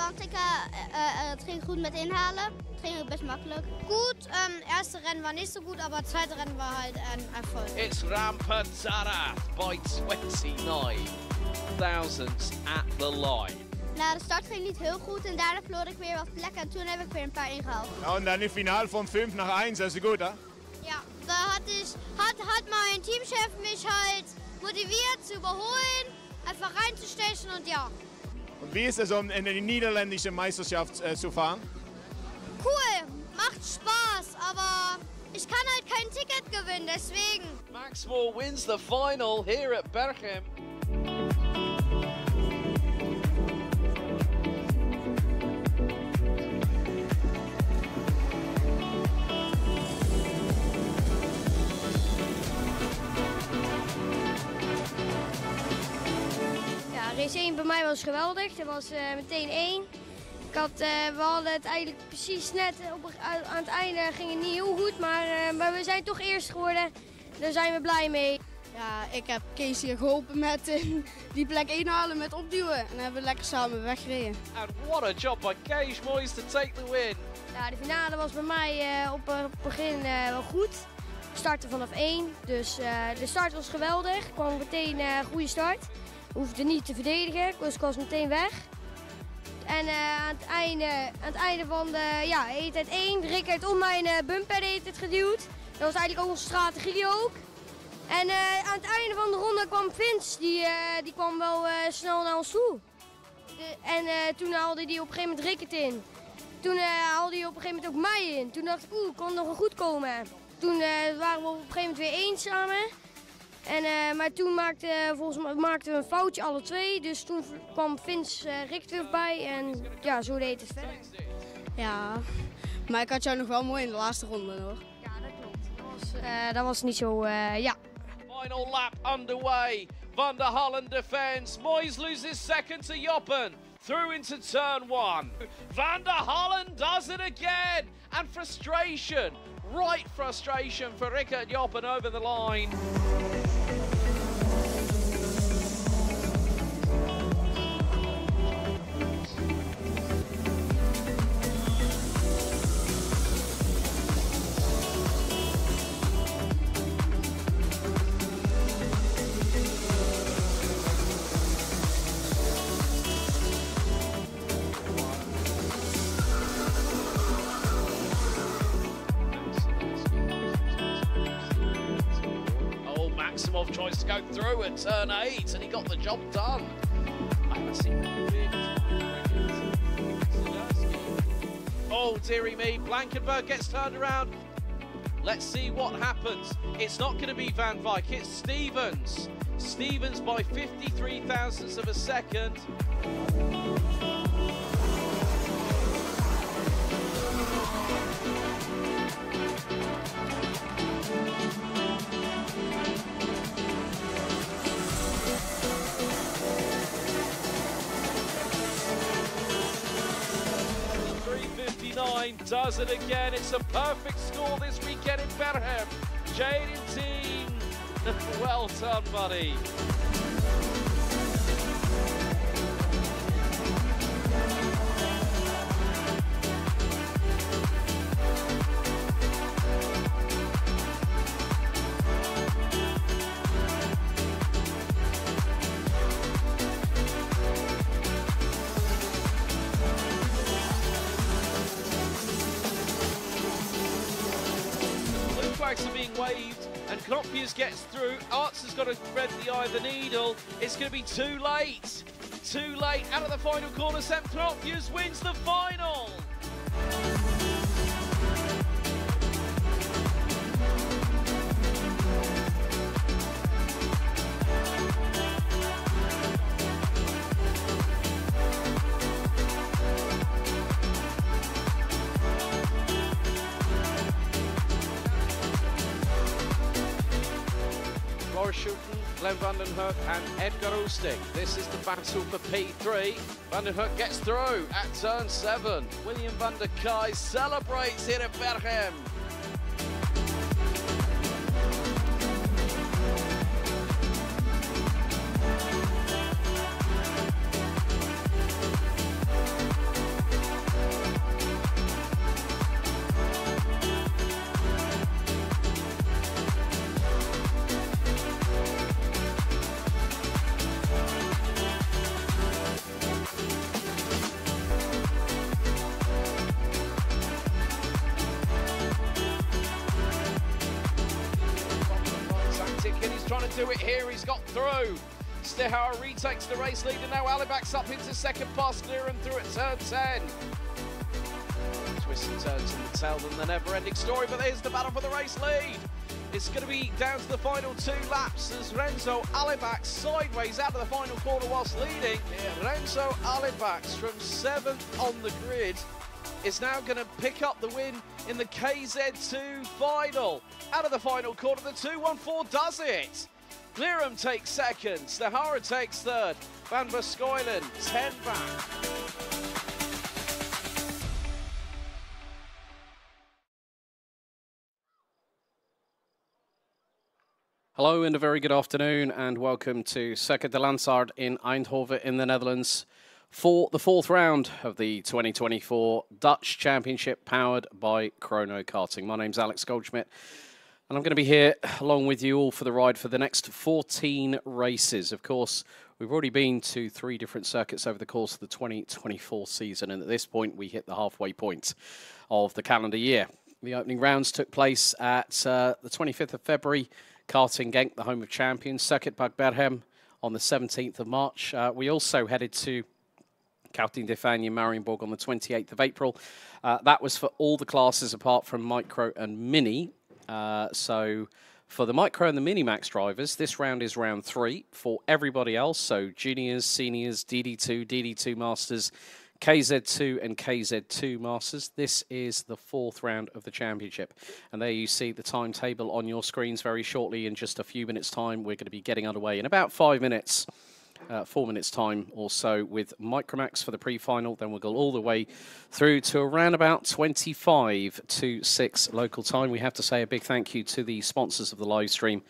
want het ging goed met inhalen. Het ging ook best makkelijk. Gut, erste Rennen war nicht so gut, aber zweite Rennen war halt ein Erfolg. It's Rampazara by 29,000 at the line. Nou, de start ging niet heel goed en daarna verloor ik weer wat plekken en toen heb ik weer een paar ingehaald. Ja, und dann im Finale von 5-1, das ist gut, hè? Ja, da hat mein Teamchef mich halt motiviert zu überholen, einfach reinzustechen und ja. Und wie ist es, um in die niederländische Meisterschaft zu fahren? Cool, macht Spaß, aber ich kann halt kein Ticket gewinnen, deswegen. Maxwell wins the final here at Berchem. Race 1 bij mij was geweldig, dat was meteen 1. We hadden het eigenlijk precies net, aan het einde ging het niet heel goed, maar we zijn toch eerst geworden. Daar zijn we blij mee. Ja, ik heb Kees hier geholpen met die plek inhalen met opduwen en hebben we lekker samen weggereden. And what a job by Kees Moyes to take the win. Ja, de finale was bij mij op het begin wel goed. We startten vanaf 1, dus de start was geweldig. Ik kwam meteen een goede start. Hoefde niet te verdedigen, dus ik was meteen weg. En aan het einde van de heet 1, Rick heeft om mijn bumper het geduwd. Dat was eigenlijk ook onze strategie ook. En aan het einde van de ronde kwam Vince, die kwam wel snel naar ons toe. Toen haalde hij op een gegeven moment Rick het in. Toen haalde hij op een gegeven moment ook mij in. Toen dacht ik, kon nog wel goed komen. Toen waren we op een gegeven moment weer 1 samen. Maar toen maakten we een foutje alle twee, dus toen kwam Vince Rick weer bij en ja, zo deed het verder. Ja, maar ik had jou nog wel mooi in de laatste ronde hoor. Ja, dat klopt. Dat was niet zo, ja. Final lap underway. Van der Hollen defends. Moyes loses second to Joppen. Through into turn 1. Van der Hollen does it again. And frustration. Right frustration for Rickert Joppen over the line. Maximov tries to go through at turn 8 and he got the job done. I haven't seen big. Oh dearie me, Blankenberg gets turned around. Let's see what happens. It's not going to be Van Wyk, it's Stevens. Stevens by 53 thousandths of a second. Does it again. It's a perfect score this weekend in Berchem. Jaden Teen, well done, buddy. Flags are being waved and Knoppius gets through. Arts has got to thread the eye of the needle. It's going to be too late. Too late. Out of the final corner, Sam Knoppius wins the final. Boris Schulten, Glenn van den Hoek and Edgar Oosting. This is the battle for P3. Van den Hoek gets through at turn 7. William van der Kai celebrates here at Berchem. to do it here. He's got through. Stihauer retakes the race lead, and now Alibak's up into second past Clearum through at turn 10. Twists and turns in the tell them the never-ending story, but here's the battle for the race lead. It's going to be down to the final 2 laps as Renzo Alibak sideways out of the final corner whilst leading. Renzo Alibak from 7th on the grid is now going to pick up the win in the KZ2 Final. Out of the final corner, the 214 does it. Clearum takes second, Stihauer takes third, Van Verskoylen 10 back. Hello and a very good afternoon and welcome to Circuit de Landsard in Eindhoven in the Netherlands for the 4th round of the 2024 Dutch Championship powered by Chrono Karting. My name's Alex Goldschmidt and I'm going to be here along with you all for the ride for the next 14 races. Of course, we've already been to 3 different circuits over the course of the 2024 season, and at this point we hit the halfway point of the calendar year. The opening rounds took place at the 25th of February, Karting Genk, the home of champions, Circuit Bad Berchem on the 17th of March. We also headed to Karting de Fanje Marienborg on the 28th of April. That was for all the classes apart from Micro and Mini. So for the Micro and the Mini Max drivers, this round is round 3. For everybody else, so juniors, seniors, DD2, DD2 Masters, KZ2 and KZ2 Masters. This is the 4th round of the championship. And there you see the timetable on your screens very shortly. In just a few minutes' time, we're going to be getting underway in about 5 minutes. 4 minutes time or so with Micromax for the pre-final. Then we'll go all the way through to around about 25 to 6 local time. We have to say a big thank you to the sponsors of the live stream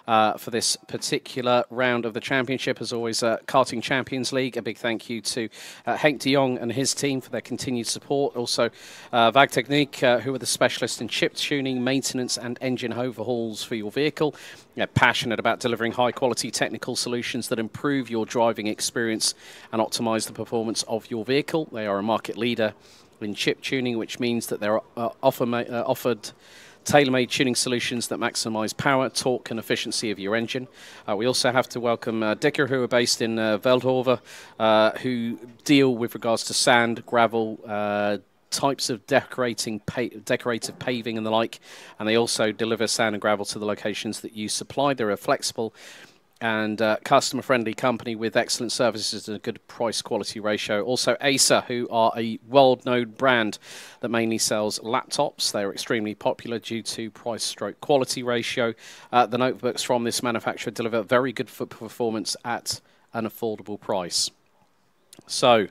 for this particular round of the championship. As always, Karting Champions League. A big thank you to Henk de Jong and his team for their continued support. Also, Wagtechniek, who are the specialists in chip tuning, maintenance and engine overhauls for your vehicle. They're passionate about delivering high-quality technical solutions that improve your driving experience and optimize the performance of your vehicle. They are a market leader in chip tuning, which means that they're offered tailor-made tuning solutions that maximize power, torque and efficiency of your engine. We also have to welcome Dicker, who are based in Veldhoven, who deal with regards to sand, gravel, types of decorative paving and the like, and they also deliver sand and gravel to the locations that you supply. They're a flexible and customer-friendly company with excellent services and a good price-quality ratio. Also, Acer, who are a world-known brand that mainly sells laptops. They're extremely popular due to price-quality ratio. The notebooks from this manufacturer deliver very good performance at an affordable price. So,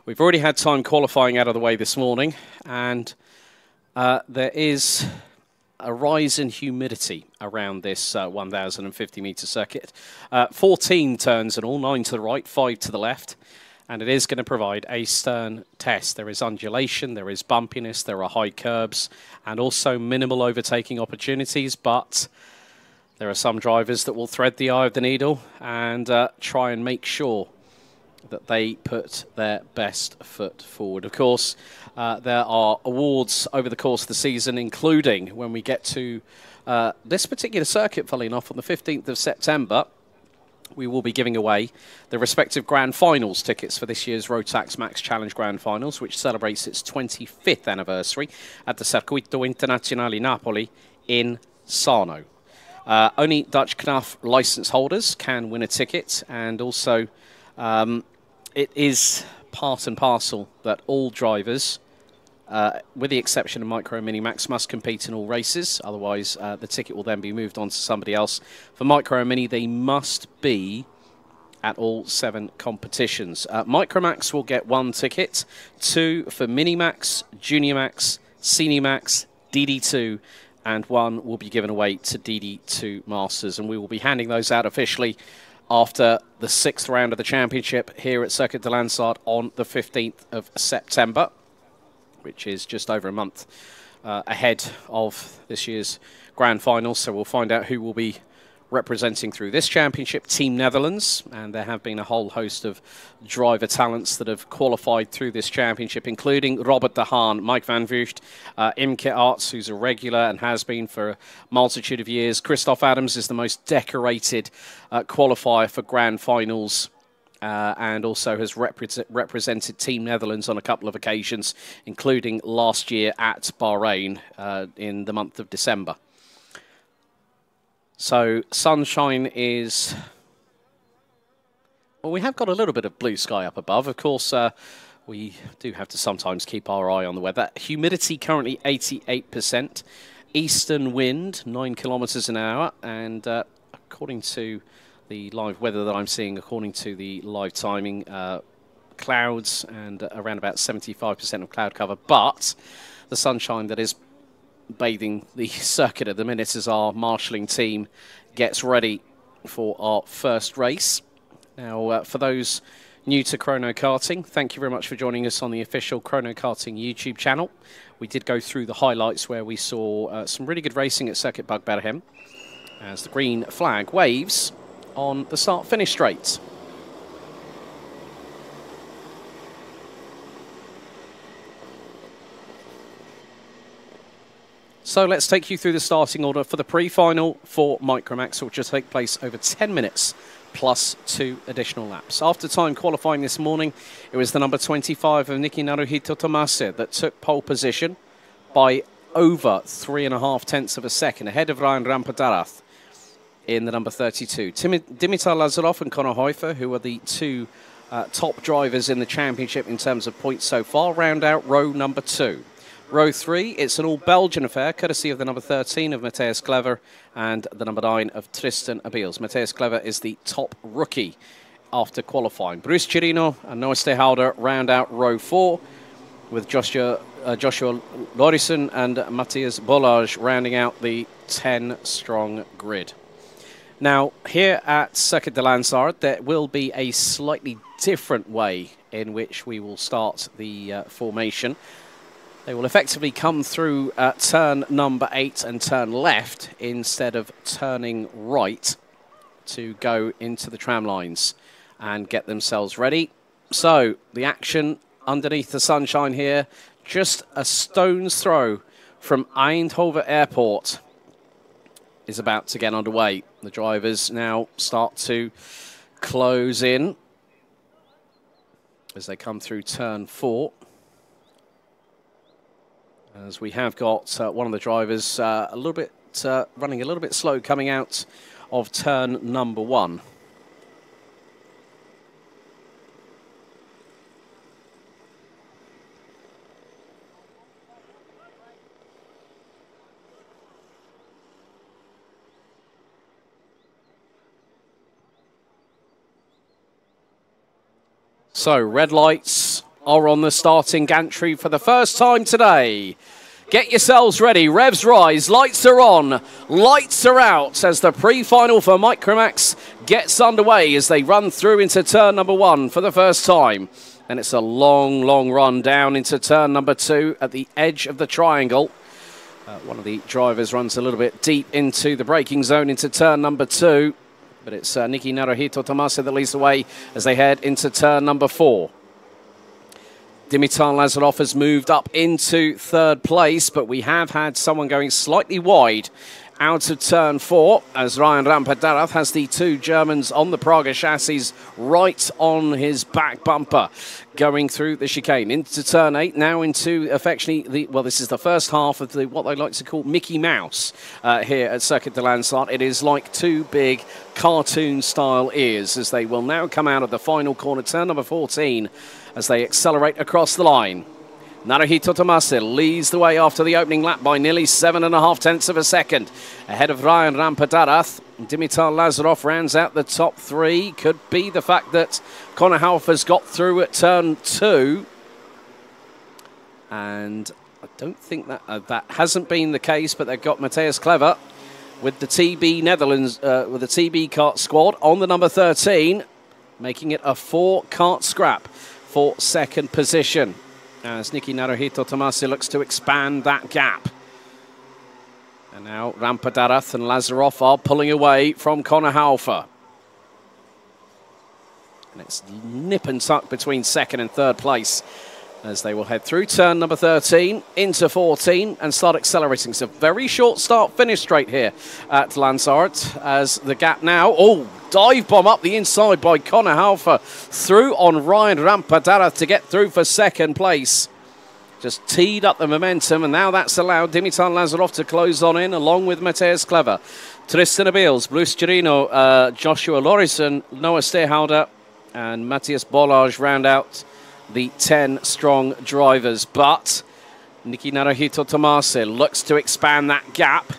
we've already had time qualifying out of the way this morning, and there is a rise in humidity around this 1,050-metre circuit. 14 turns in all, 9 to the right, 5 to the left, and it is going to provide a stern test. There is undulation, there is bumpiness, there are high curbs, and also minimal overtaking opportunities, but there are some drivers that will thread the eye of the needle and try and make sure that they put their best foot forward. Of course, there are awards over the course of the season, including when we get to this particular circuit, funnily enough, on the 15th of September, we will be giving away the respective Grand Finals tickets for this year's Rotax Max Challenge Grand Finals, which celebrates its 25th anniversary at the Circuito Internazionale Napoli in Sarno. Only Dutch KNAF license holders can win a ticket, and also it is part and parcel that all drivers, with the exception of Micro and Mini Max, must compete in all races. Otherwise, the ticket will then be moved on to somebody else. For Micro and Mini, they must be at all 7 competitions. Micro Max will get 1 ticket, 2 for Mini Max, Junior Max, Senior Max, DD2, and 1 will be given away to DD2 Masters. And we will be handing those out officially after the 6th round of the championship here at Circuit de Landsard on the 15th of September, which is just over a month ahead of this year's Grand Final. So we'll find out who will be representing through this championship, Team Netherlands, and there have been a whole host of driver talents that have qualified through this championship, including Robert de Haan, Mike van Vught, Imke Arts, who's a regular and has been for a multitude of years. Christoph Adams is the most decorated qualifier for grand finals, and also has represented Team Netherlands on a couple of occasions, including last year at Bahrain in the month of December. So sunshine is... Well, we have got a little bit of blue sky up above. Of course, we do have to sometimes keep our eye on the weather. Humidity currently 88%. Eastern wind, 9 kilometers an hour. And according to the live weather that I'm seeing, according to the live timing, clouds and around about 75% of cloud cover. But the sunshine that is bathing the circuit at the minute as our marshalling team gets ready for our first race. Now, for those new to Chrono Karting, thank you very much for joining us on the official Chrono Karting YouTube channel. We did go through the highlights where we saw some really good racing at Circuit Bug Berhem as the green flag waves on the start-finish straight. So let's take you through the starting order for the pre-final for Micromax, which will take place over 10 minutes plus 2 additional laps. After time qualifying this morning, it was the number 25 of Niki Naruhito Tomase that took pole position by over 3.5 tenths of a second, ahead of Ryan Rampadarath in the number 32. Dimitar Lazarov and Conor Heufer, who are the two top drivers in the championship in terms of points so far, round out row number 2. Row 3, it's an all-Belgian affair, courtesy of the number 13 of Matthias Clever and the number 9 of Tristan Abiels. Matthias Clever is the top rookie after qualifying. Bruce Chirino and Noah Stehauder round out row 4, with Joshua Lorison and Matthias Bollage rounding out the 10-strong grid. Now, here at Circuit de Landsard, there will be a slightly different way in which we will start the formation. They will effectively come through turn number 8 and turn left instead of turning right to go into the tram lines and get themselves ready. So the action underneath the sunshine here, just a stone's throw from Eindhoven Airport, is about to get underway. The drivers now start to close in as they come through turn 4. As we have got one of the drivers a little bit running a little bit slow coming out of turn number 1. So red lights are on the starting gantry for the first time today. Get yourselves ready. Revs rise. Lights are on. Lights are out as the pre-final for Micromax gets underway as they run through into turn number 1 for the first time. And it's a long, long run down into turn number 2 at the edge of the triangle. One of the drivers runs a little bit deep into the braking zone into turn number 2. But it's Niki Naruhito Tomase that leads the way as they head into turn number 4. Dimitar Lazarov has moved up into 3rd place, but we have had someone going slightly wide out of turn 4 as Ryan Rampadarath has the 2 Germans on the Praga chassis right on his back bumper going through the chicane into turn 8, now into affectionately this is the first half of the what they like to call Mickey Mouse here at Circuit de Landsard. It is like 2 big cartoon style ears as they will now come out of the final corner, turn number 14, as they accelerate across the line. Naruhito Tomase leads the way after the opening lap by nearly 7.5 tenths of a second. Ahead of Ryan Rampadarath, Dimitar Lazarov rounds out the top 3. Could be the fact that Conor Heufer's got through at turn 2. And I don't think that that hasn't been the case, but they've got Matthias Clever with the TB Netherlands, with the TB kart squad on the number 13, making it a 4-kart scrap for 2nd position, as Niki Naruhito Tomase looks to expand that gap. And now Rampadarath and Lazarov are pulling away from Connor Halfer. And it's nip and tuck between second and third place as they will head through turn number 13 into 14 and start accelerating. It's a very short start-finish straight here at Landsard as the gap now. Oh, dive bomb up the inside by Connor Halfer through on Ryan Rampadarath to get through for second place. Just teed up the momentum, and now that's allowed Dimitar Lazarov to close on in along with Matthias Clever. Tristan Abils, Bruce Gerino, Joshua Lorison, Noah Stehauder and Matthias Bollage round out the 10 strong drivers. But Niki Naruhito Tomase looks to expand that gap.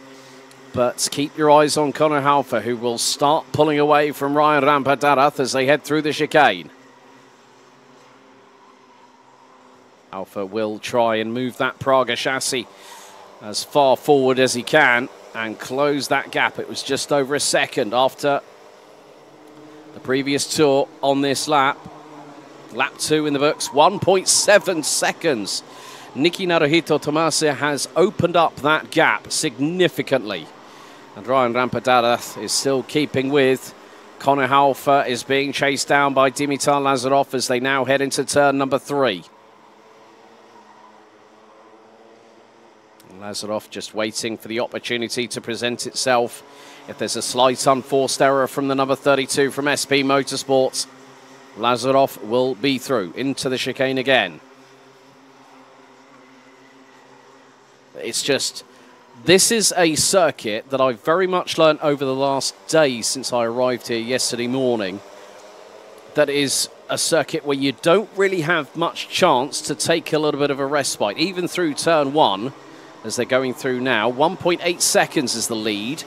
But keep your eyes on Connor Halfer, who will start pulling away from Ryan Rampadarath as they head through the chicane. Halfer will try and move that Praga chassis as far forward as he can and close that gap. It was just over a second after the previous tour on this lap. Lap 2 in the books, 1.7 seconds. Niki Naruhito Tomase has opened up that gap significantly. And Ryan Rampadarath is still keeping with. Connor Halfer is being chased down by Dimitar Lazarov as they now head into turn number 3. Lazarov just waiting for the opportunity to present itself. If there's a slight unforced error from the number 32 from SP Motorsports, Lazarov will be through into the chicane again. It's just, this is a circuit that I've very much learnt over the last day since I arrived here yesterday morning. That is a circuit where you don't really have much chance to take a little bit of a respite, even through turn 1, as they're going through now. 1.8 seconds is the lead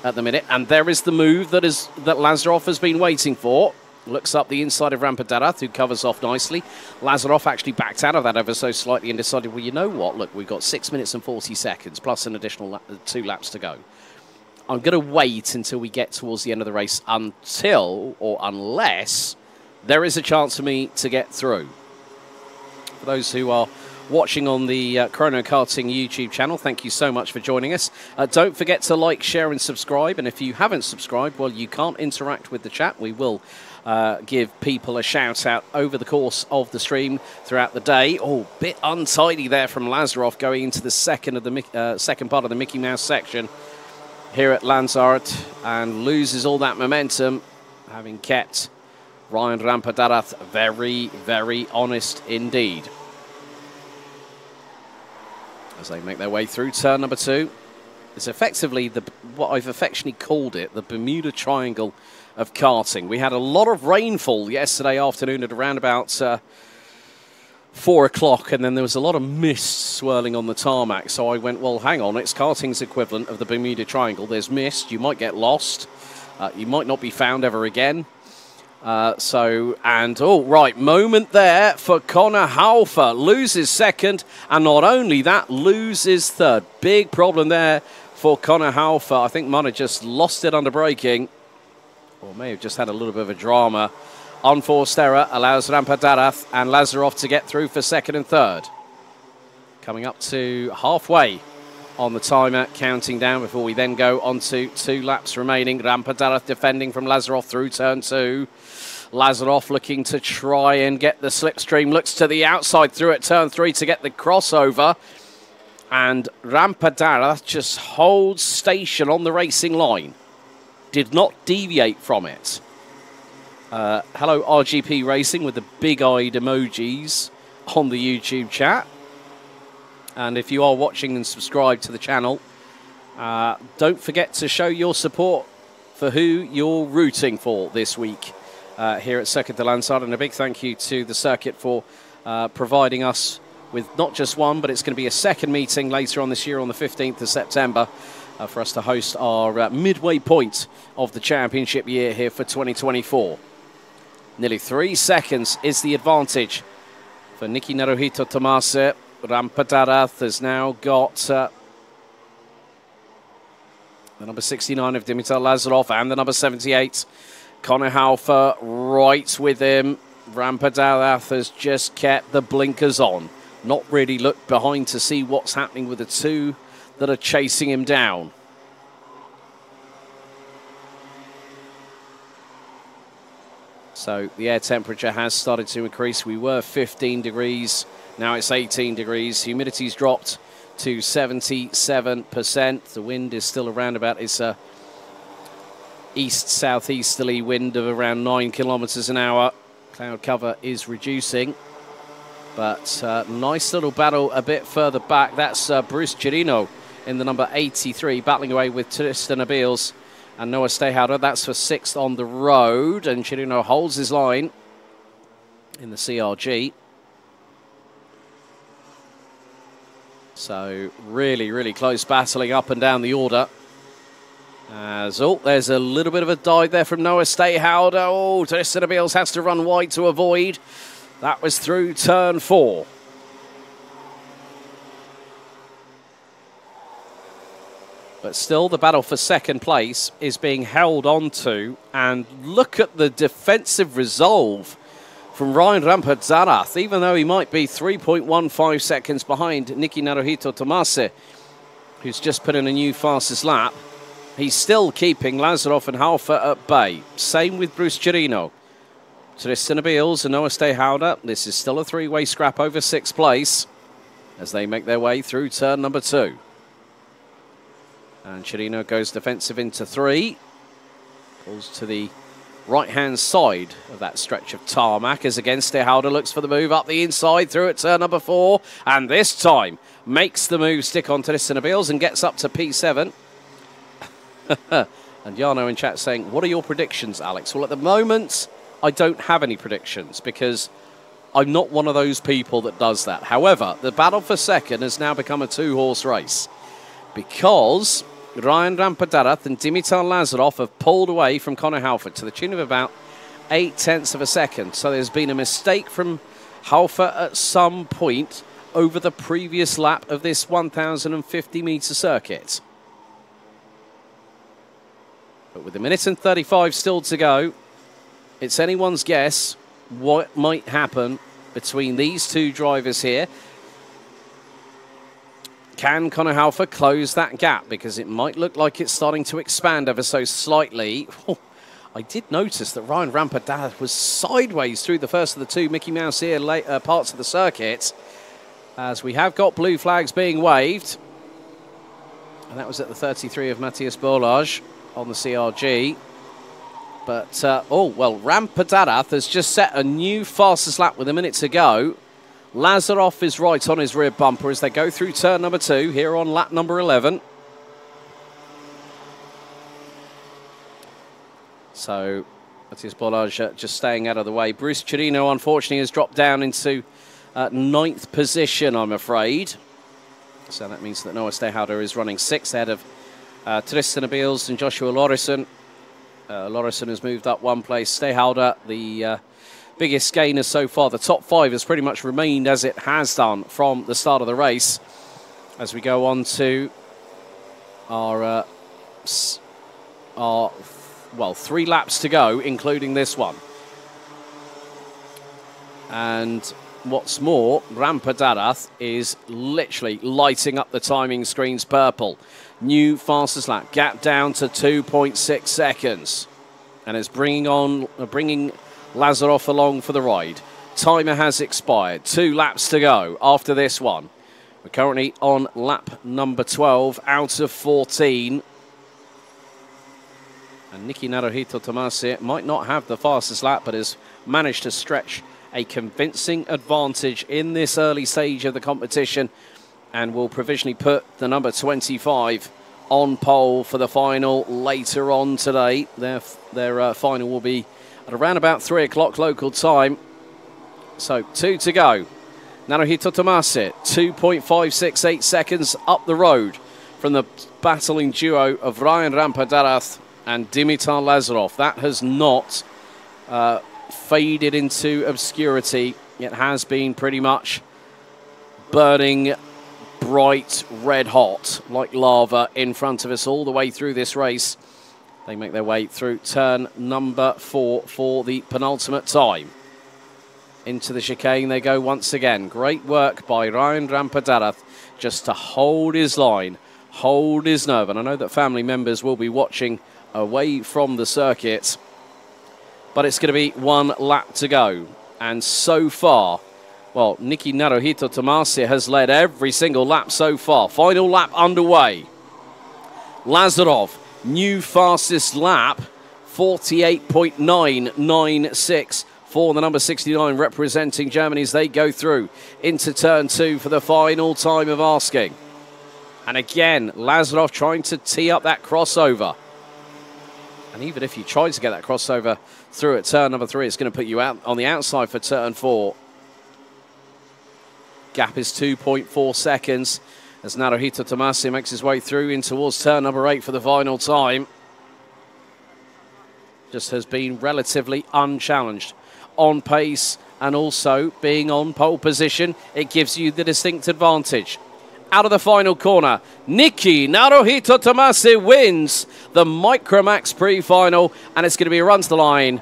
at the minute, and there is the move that Lazarov has been waiting for. Looks up the inside of Rampadarath, who covers off nicely. Lazarov actually backed out of that ever so slightly and decided, well, you know what? Look, we've got 6 minutes and 40 seconds, plus an additional 2 laps to go. I'm going to wait until we get towards the end of the race unless there is a chance for me to get through. For those who are watching on the Chrono Karting YouTube channel, thank you so much for joining us. Don't forget to like, share and subscribe. And if you haven't subscribed, well, you can't interact with the chat. We will give people a shout out over the course of the stream throughout the day. Oh, bit untidy there from Lazarov going into the second part of the Mickey Mouse section here at Landsard, and loses all that momentum, having kept Ryan Rampadarath very, very honest indeed. As they make their way through turn number 2. It's effectively what I've affectionately called it, the Bermuda Triangle of karting. We had a lot of rainfall yesterday afternoon at around about 4 o'clock, and then there was a lot of mist swirling on the tarmac. So I went, well, hang on, it's karting's equivalent of the Bermuda Triangle. There's mist, you might get lost, you might not be found ever again. Moment there for Connor Halfer. Loses second, and not only that, loses third. Big problem there for Connor Halfer. I think Mana just lost it under braking, or may have just had a little bit of a drama. Unforced error allows Rampadarath and Lazarov to get through for second and third. Coming up to halfway on the timer, counting down before we then go on to 2 laps remaining. Rampadarath defending from Lazarov through turn 2. Lazarov looking to try and get the slipstream. Looks to the outside through at turn 3 to get the crossover. And Rampadarath just holds station on the racing line. Did not deviate from it. Hello RGP Racing with the big-eyed emojis on the YouTube chat. And if you are watching and subscribed to the channel, don't forget to show your support for who you're rooting for this week here at Circuit de Landsard. And a big thank you to the circuit for providing us with not just one, but it's going to be a second meeting later on this year on the 15th of September for us to host our midway point of the championship year here for 2024. Nearly 3 seconds is the advantage for Niki Naruhito Tomase. Rampadarath has now got the number 69 of Dimitar Lazarov and the number 78. Connor Halfer right with him. Rampadarath has just kept the blinkers on. Not really looked behind to see what's happening with the that are chasing him down. So the air temperature has started to increase. We were 15 degrees, now it's 18 degrees. Humidity's dropped to 77%. The wind is still around about, it's a east-southeasterly wind of around 9 kilometers an hour. Cloud cover is reducing, but nice little battle a bit further back. That's Bruce Chirino in the number 83, battling away with Tristan Abils and Noah Stehauder. That's for 6th on the road, and Chirino holds his line in the CRG. So really, really close battling up and down the order. As, oh, there's a little bit of a dive there from Noah Stehauder. Oh, Tristan Abils has to run wide to avoid. That was through turn 4. But still, the battle for second place is being held on to. And look at the defensive resolve from Ryan Ramperzarath. Even though he might be 3.15 seconds behind Nicky Naruhito Tomase, who's just put in a new fastest lap, he's still keeping Lazarov and Halfa at bay. Same with Bruce Chirino. Tristan Abils and Noah Stehauder. This is still a three-way scrap over 6th place as they make their way through turn number 2. And Chirino goes defensive into 3. Pulls to the right-hand side of that stretch of tarmac as again Stehauder looks for the move up the inside through at turn number 4. And this time makes the move stick on Tristan Abils and gets up to P7. And Jarno in chat saying, what are your predictions, Alex? Well, at the moment, I don't have any predictions because I'm not one of those people that does that. However, the battle for second has now become a 2-horse race because Ryan Ramperzarath and Dimitar Lazarov have pulled away from Conor Halford to the tune of about 0.8 of a second. So there's been a mistake from Halford at some point over the previous lap of this 1,050-metre circuit. But with 1 minute and 35 still to go, it's anyone's guess what might happen between these two drivers here. Can Conor Halford close that gap? Because it might look like it's starting to expand ever so slightly. Oh, I did notice that Ryan Ramperzarath was sideways through the first of the 2 Mickey Mouse Ear parts of the circuit, as we have got blue flags being waved. And that was at the 33 of Matthias Bolage on the CRG. But, oh, well, Ramperzarath has just set a new fastest lap with 1 minute to go. Lazarov is right on his rear bumper as they go through turn number 2 here on lap number 11. So, Matthias Bolage just staying out of the way. Bruce Chirino, unfortunately, has dropped down into 9th position, I'm afraid. So that means that Noah Stehauder is running 6th ahead of Tristan Abils and Joshua Lorison. Lorison has moved up 1 place. Stehauder, the biggest gainer so far. The top 5 has pretty much remained as it has done from the start of the race. As we go on to our 3 laps to go, including this one. And what's more, Ramperzarath is literally lighting up the timing screens purple. New fastest lap, gap down to 2.6 seconds. And it's bringing Lazarov along for the ride. Timer has expired. 2 laps to go after this one. We're currently on lap number 12 out of 14. And Nicky Naruhito Tomase might not have the fastest lap, but has managed to stretch a convincing advantage in this early stage of the competition, and will provisionally put the number 25 on pole for the final later on today. Their final will be at around about 3 o'clock local time. So 2 to go. Naruhito Tomase, 2.568 seconds up the road from the battling duo of Ryan Ramperzarath and Dimitar Lazarov. That has not faded into obscurity. It has been pretty much burning bright red hot like lava in front of us all the way through this race. They make their way through turn number 4 for the penultimate time. Into the chicane they go once again. Great work by Ryan Ramperzarath just to hold his line, hold his nerve. And I know that family members will be watching away from the circuit, but it's going to be one lap to go. And so far, well, Nikki Naruhito Tomasi has led every single lap so far. Final lap underway. Lazarov, new fastest lap, 48.996 for the number 69 representing Germany as they go through into turn 2 for the final time of asking. And again, Lazarov trying to tee up that crossover. And even if you try to get that crossover through at turn number 3, it's going to put you out on the outside for turn 4. Gap is 2.4 seconds as Naruhito Tomasi makes his way through in towards turn number 8 for the final time. Just has been relatively unchallenged. On pace and also being on pole position, it gives you the distinct advantage. Out of the final corner, Nikki Naruhito Tomasi wins the Micromax Pre-Final, and it's going to be a run to the line.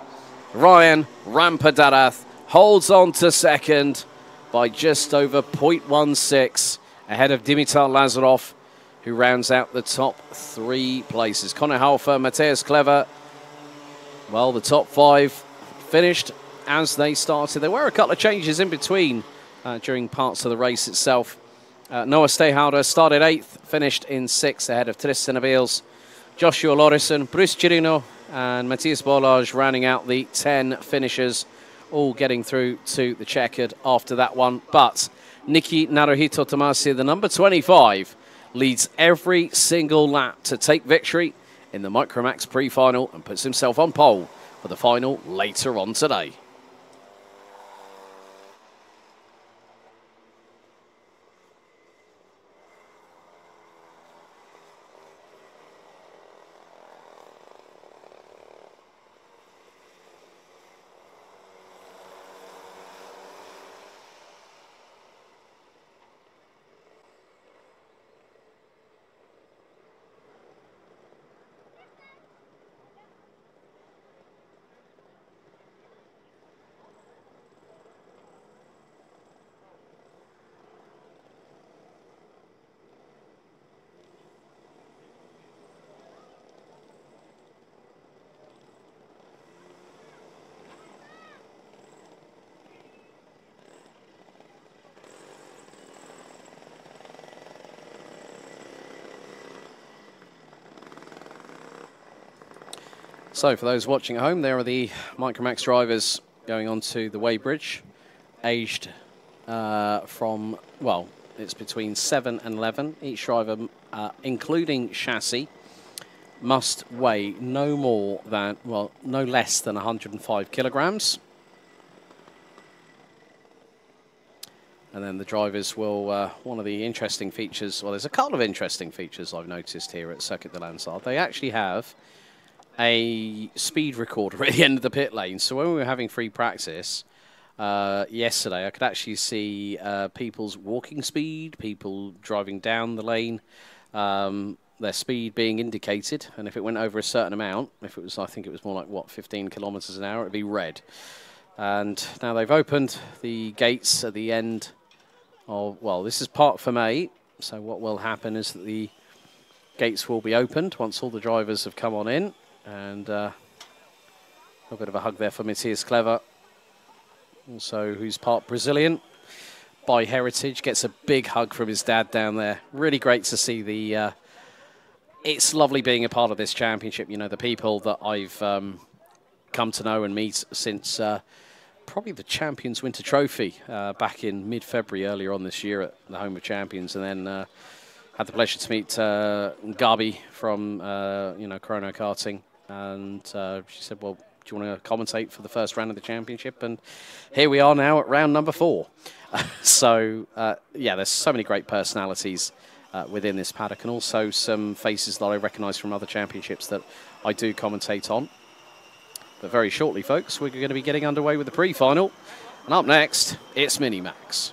Ryan Rampadarath holds on to second by just over 0.16, ahead of Dimitar Lazarov, who rounds out the top 3 places. Conor Halfer, Matthias Clever, well, the top 5 finished as they started. There were a couple of changes in between during parts of the race itself. Noah Stehauder started 8th, finished in 6th, ahead of Tristan Abils, Joshua Lorison, Bruce Chirino, and Matthias Bolage rounding out the 10 finishers, all getting through to the checkered after that one. But Nikki Naruhito Tomasi, the number 25, leads every single lap to take victory in the Micromax Pre-Final and puts himself on pole for the final later on today. So for those watching at home, there are the Micromax drivers going onto the weighbridge, aged from, well, it's between 7 and 11. Each driver, including chassis, must weigh no more than, well, no less than 105 kilograms. And then the drivers will, one of the interesting features, well, there's a couple of interesting features I've noticed here at Circuit de Landsard. They actually have a speed recorder at the end of the pit lane. So when we were having free practice yesterday, I could actually see people's walking speed, people driving down the lane, their speed being indicated. And if it went over a certain amount, if it was, I think it was more like, what, 15 kilometers an hour, it'd be red. And now they've opened the gates at the end of, well, this is part from 8. So what will happen is that the gates will be opened once all the drivers have come on in. And a bit of a hug there for Matthias Clever, also who's part Brazilian by heritage, gets a big hug from his dad down there. Really great to see the, it's lovely being a part of this championship. You know, the people that I've come to know and meet since probably the Champions Winter Trophy back in mid-February earlier on this year at the Home of Champions, and then had the pleasure to meet Gabi from, you know, Chrono Karting. And she said, well, do you want to commentate for the first round of the championship? And here we are now at round number 4. So, yeah, there's so many great personalities within this paddock, and also some faces that I recognise from other championships that I do commentate on. But very shortly, folks, we're going to be getting underway with the pre-final. And up next, it's Minimax.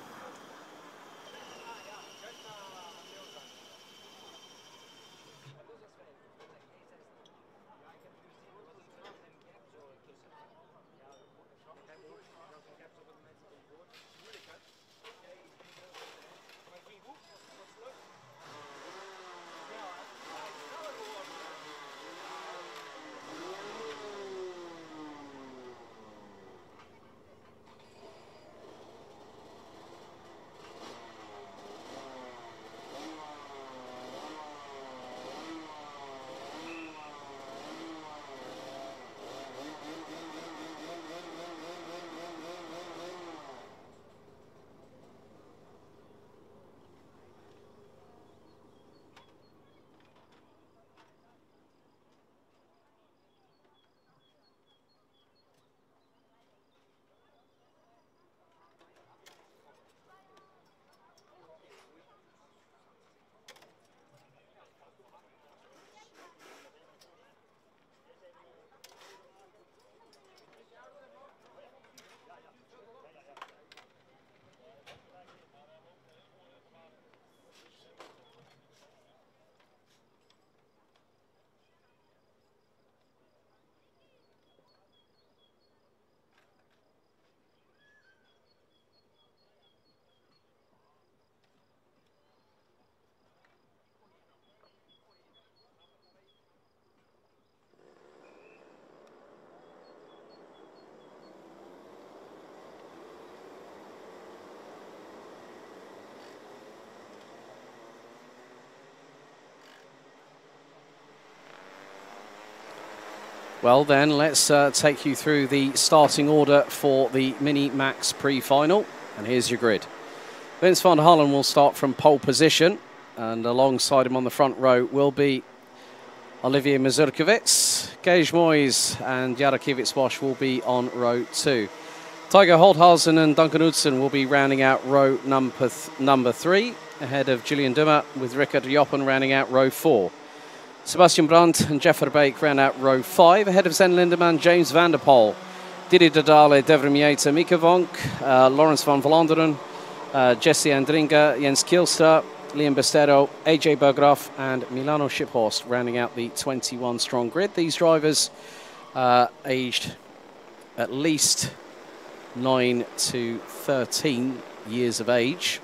Well then, let's take you through the starting order for the Mini Max Pre-Final. And here's your grid. Vince van der Hallen will start from pole position. And alongside him on the front row will be Olivier Mazurkiewicz. Gage Moyes and Jarakiewicz Bosch will be on row 2. Tiger Holthausen and Duncan Knudsen will be rounding out row number 3, ahead of Julian Dummer, with Rickard Joppen rounding out row 4. Sebastian Brandt and Jeff Verbeek round out row 5, ahead of Sven Lindemann, James van der Poel, Didi Dodale, Devrim Yater, Mika Vonk, Lawrence van Vlaanderen, Jesse Andringa, Jens Kielster, Liam Bestedo, AJ Berggraaf and Milano Shiphorst rounding out the 21-strong grid. These drivers aged at least 9 to 13 years of age.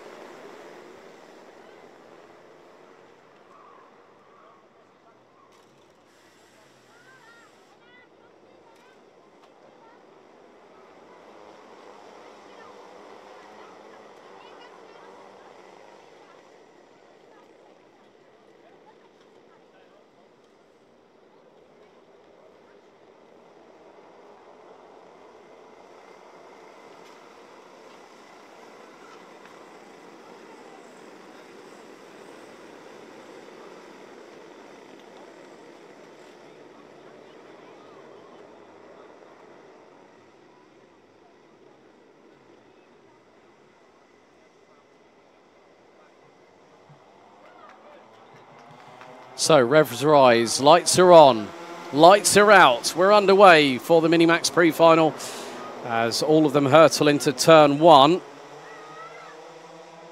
So, revs rise, lights are on, lights are out. We're underway for the Minimax Pre-Final as all of them hurtle into turn 1.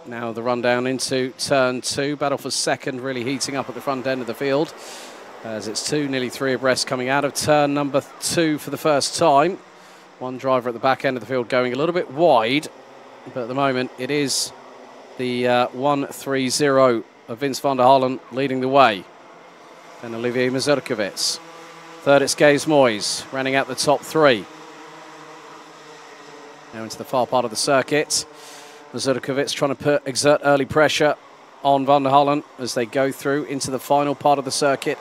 Now the rundown into turn 2. Battle for second really heating up at the front end of the field as it's 2, nearly 3 abreast coming out of turn number 2 for the first time. One driver at the back end of the field going a little bit wide, but at the moment it is the 1-3-0 of Vince van der Hallen leading the way. And Olivier Mazurkiewicz. Third, it's Gage Moyes, rounding out the top 3. Now into the far part of the circuit. Mazurkiewicz trying to exert early pressure on van der Hallen as they go through into the final part of the circuit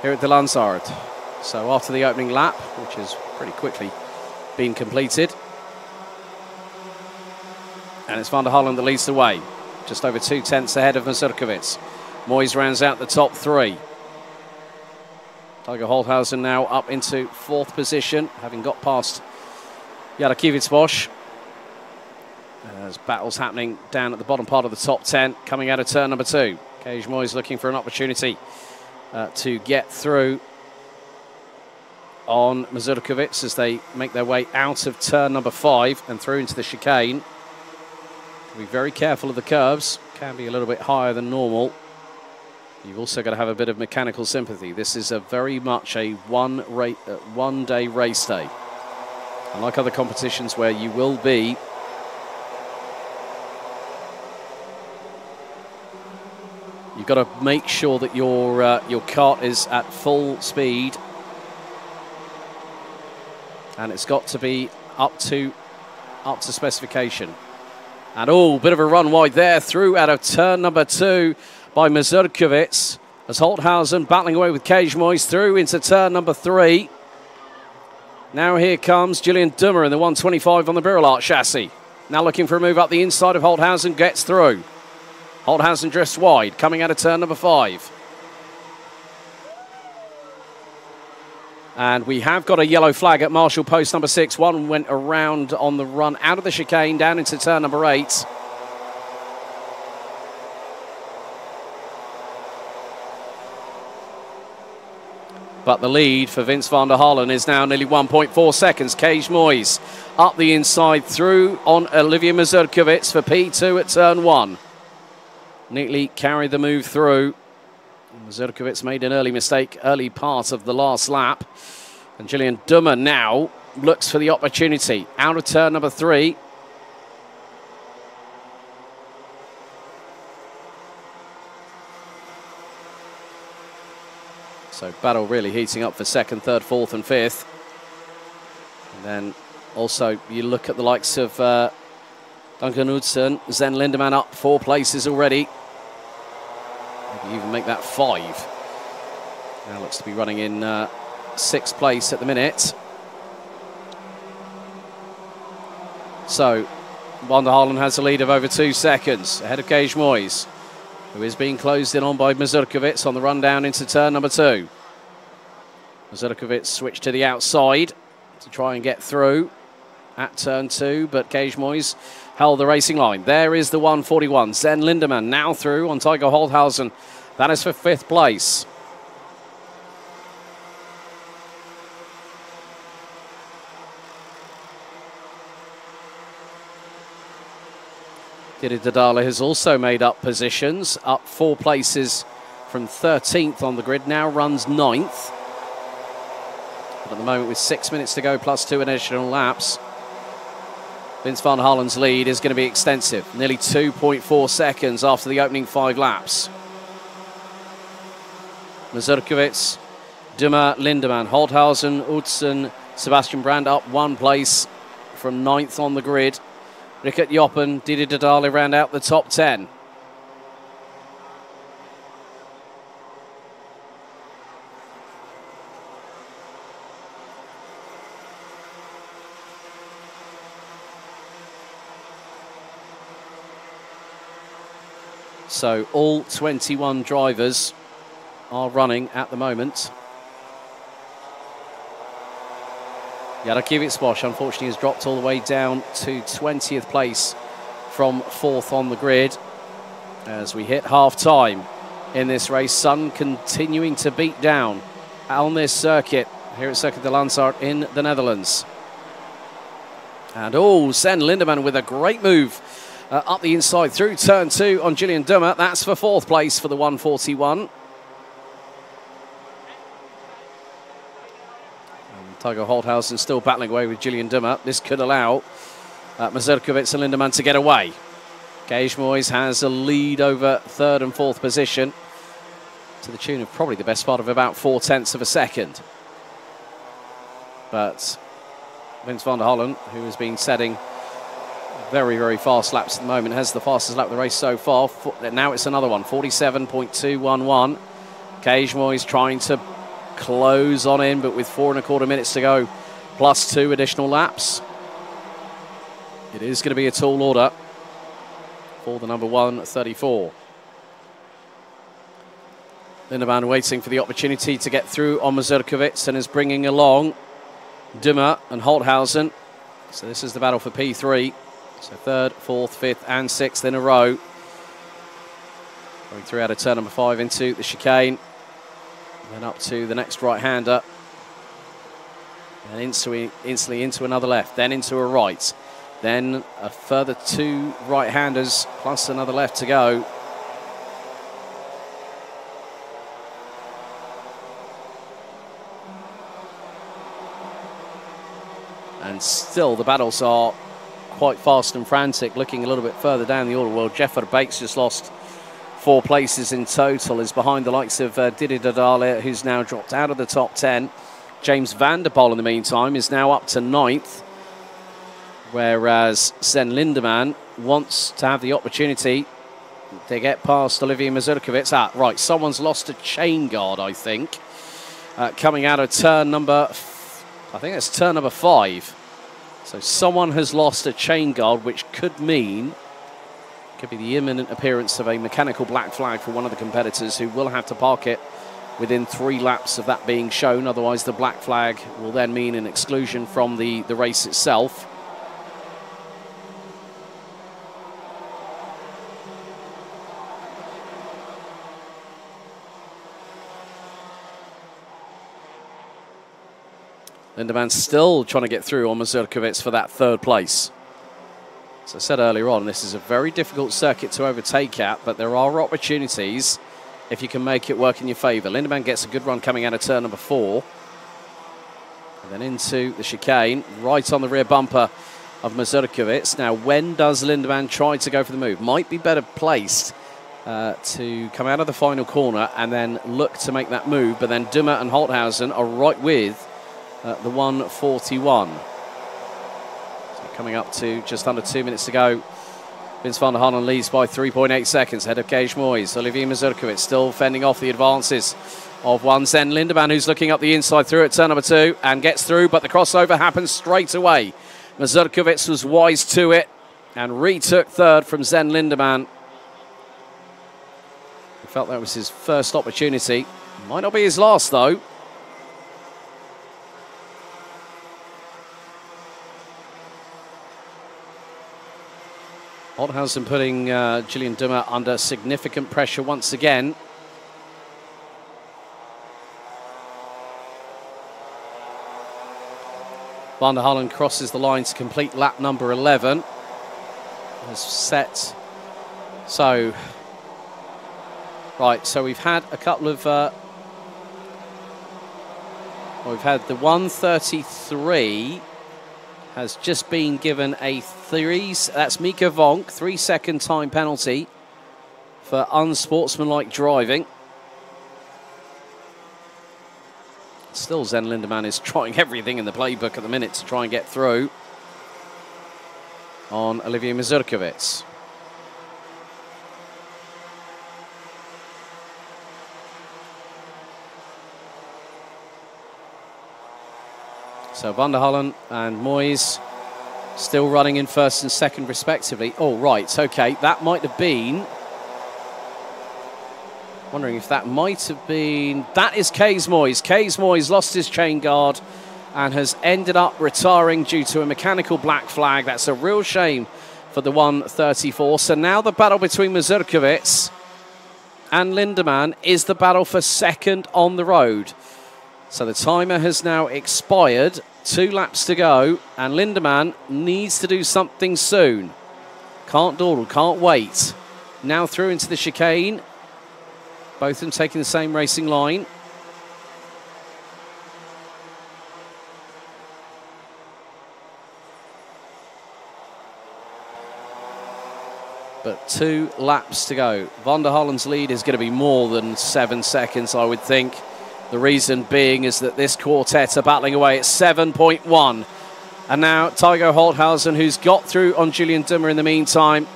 here at the Landsard. So after the opening lap, which has pretty quickly been completed, and it's van der Hallen that leads the way, just over 2 tenths ahead of Mazurkiewicz. Moyes rounds out the top 3. Tiger Holthausen now up into 4th position, having got past Jarakiewicz Bosch. There's battles happening down at the bottom part of the top 10, coming out of turn number 2. Gage Moyes looking for an opportunity to get through on Mazurkiewicz as they make their way out of turn number 5 and through into the chicane. Be very careful of the curves, can be a little bit higher than normal. You've also got to have a bit of mechanical sympathy. This is a very much a one-day race day. Unlike other competitions where you will be you've got to make sure that your kart is at full speed, and it's got to be up to specification. And oh, bit of a run wide there through out of turn number 2 by Mazurkiewicz as Holthausen battling away with Gage Moyes through into turn number 3. Now here comes Julian Dummer in the 125 on the Birol Art chassis. Now looking for a move up the inside of Holthausen, gets through. Holthausen drifts wide, coming out of turn number 5. And we have got a yellow flag at Marshall post number 6. One went around on the run out of the chicane down into turn number 8. But the lead for Vince van der Hallen is now nearly 1.4 seconds. Gage Moyes up the inside through on Olivier Mazurkiewicz for P2 at turn 1. Neatly carried the move through. Mazurkiewicz made an early mistake, early part of the last lap. And Julian Dummer now looks for the opportunity. Out of turn number 3. So battle really heating up for 2nd, 3rd, 4th and 5th. And then also you look at the likes of Duncan Knudsen, Sven Lindemann up 4 places already. Maybe even make that 5. Now looks to be running in 6th place at the minute. So, Van der Halen has a lead of over 2 seconds ahead of Gage Moyes, who is being closed in on by Mazurkovic on the run down into turn number 2. Mazurkovic switched to the outside to try and get through at turn 2, but Gage Moyes held the racing line. There is the 141. Sven Lindemann now through on Tiger Holthausen. That is for 5th place. Didi Dadala has also made up positions, up 4 places from 13th on the grid, now runs 9th. But at the moment with 6 minutes to go plus 2 additional laps, Vince van Halen's lead is going to be extensive, nearly 2.4 seconds after the opening 5 laps. Mazurkovic, Duma, Lindemann, Holthausen, Utzon, Sebastian Brand up 1 place from 9th on the grid. Rickert Joppen, Didi Dadala round out the top 10. So all 21 drivers are running at the moment. Jarakiewicz Bosch, unfortunately, has dropped all the way down to 20th place from 4th on the grid as we hit half-time in this race. Sun continuing to beat down on this circuit here at Circuit de Landsard in the Netherlands. And Sven Lindemann with a great move up the inside through turn 2 on Julian Dummer. That's for 4th place for the 141. Tiger Holthausen still battling away with Julian Dummer. This could allow Mazurkovic and Lindemann to get away. Gage Moyes has a lead over 3rd and 4th position to the tune of probably the best part of about 4/10 of a second. But Vince van der Halen, who has been setting very, very fast laps at the moment, has the fastest lap of the race so far. Now it's another one, 47.211. Gage Moyes trying to close on in, but with 4 1/4 minutes to go, plus 2 additional laps. It is going to be a tall order for the number 134. Lindemann waiting for the opportunity to get through on Mazurkovic and is bringing along Dummer and Holthausen. So this is the battle for P3. So 3rd, 4th, 5th and 6th in a row. Going through out of turn number 5 into the chicane. Then up to the next right-hander. And instantly into another left, then into a right. Then a further 2 right-handers plus another left to go. And still the battles are quite fast and frantic. Looking a little bit further down the order, well, Jeff Verbeek's just lost 4 places in total, is behind the likes of Didi Dadala, who's now dropped out of the top 10. James van der Poel, in the meantime, is now up to 9th, whereas Sven Lindemann wants to have the opportunity to get past Olivier Mazurkovic. Right, someone's lost a chain guard, I think, coming out of turn number, I think it's turn number 5. So someone has lost a chain guard, which could mean could be the imminent appearance of a mechanical black flag for one of the competitors, who will have to park it within 3 laps of that being shown. Otherwise, the black flag will then mean an exclusion from the race itself. Lindemann still trying to get through on Mazurkovic for that 3rd place. As I said earlier on, this is a very difficult circuit to overtake at, but there are opportunities if you can make it work in your favour. Lindemann gets a good run coming out of turn number 4. And then into the chicane, right on the rear bumper of Mazurkovic. Now, when does Lindemann try to go for the move? Might be better placed to come out of the final corner and then look to make that move, but then Dummer and Holthausen are right with the 141. Coming up to just under 2 minutes to go. Vince van der Halen leads by 3.8 seconds ahead of Gage Moyes. Olivier Mazurkovic still fending off the advances of one. Zen Lindemann, who's looking up the inside through at turn number 2 and gets through, but the crossover happens straight away. Mazurkiewicz was wise to it and retook third from Zen Lindemann. He felt that was his first opportunity. Might not be his last, though. Holthausen putting Julian Dummer under significant pressure once again. Van der Hallen crosses the line to complete lap number 11. Has set. So, right, so we've had a couple of... we've had the 133 has just been given a that's Mika Vonk, 3-second time penalty for unsportsmanlike driving. Still, Zen Lindemann is trying everything in the playbook at the minute to try and get through on Olivier Mazurkiewicz. So Van der Hallen and Moyes still running in first and second respectively. Oh, right, okay, that might have been... Wondering if that might have been... That is Kees Moyes. Kees Moyes lost his chain guard and has ended up retiring due to a mechanical black flag. That's a real shame for the 134. So now the battle between Mazurkiewicz and Lindemann is the battle for second on the road. So the timer has now expired. 2 laps to go, and Lindemann needs to do something soon. Can't dawdle, can't wait. Now through into the chicane. Both of them taking the same racing line. But 2 laps to go. Van der Hallen's lead is going to be more than 7 seconds, I would think. The reason being is that this quartet are battling away at 7.1. And now Tygo Holthausen, who's got through on Julian Dummer in the meantime,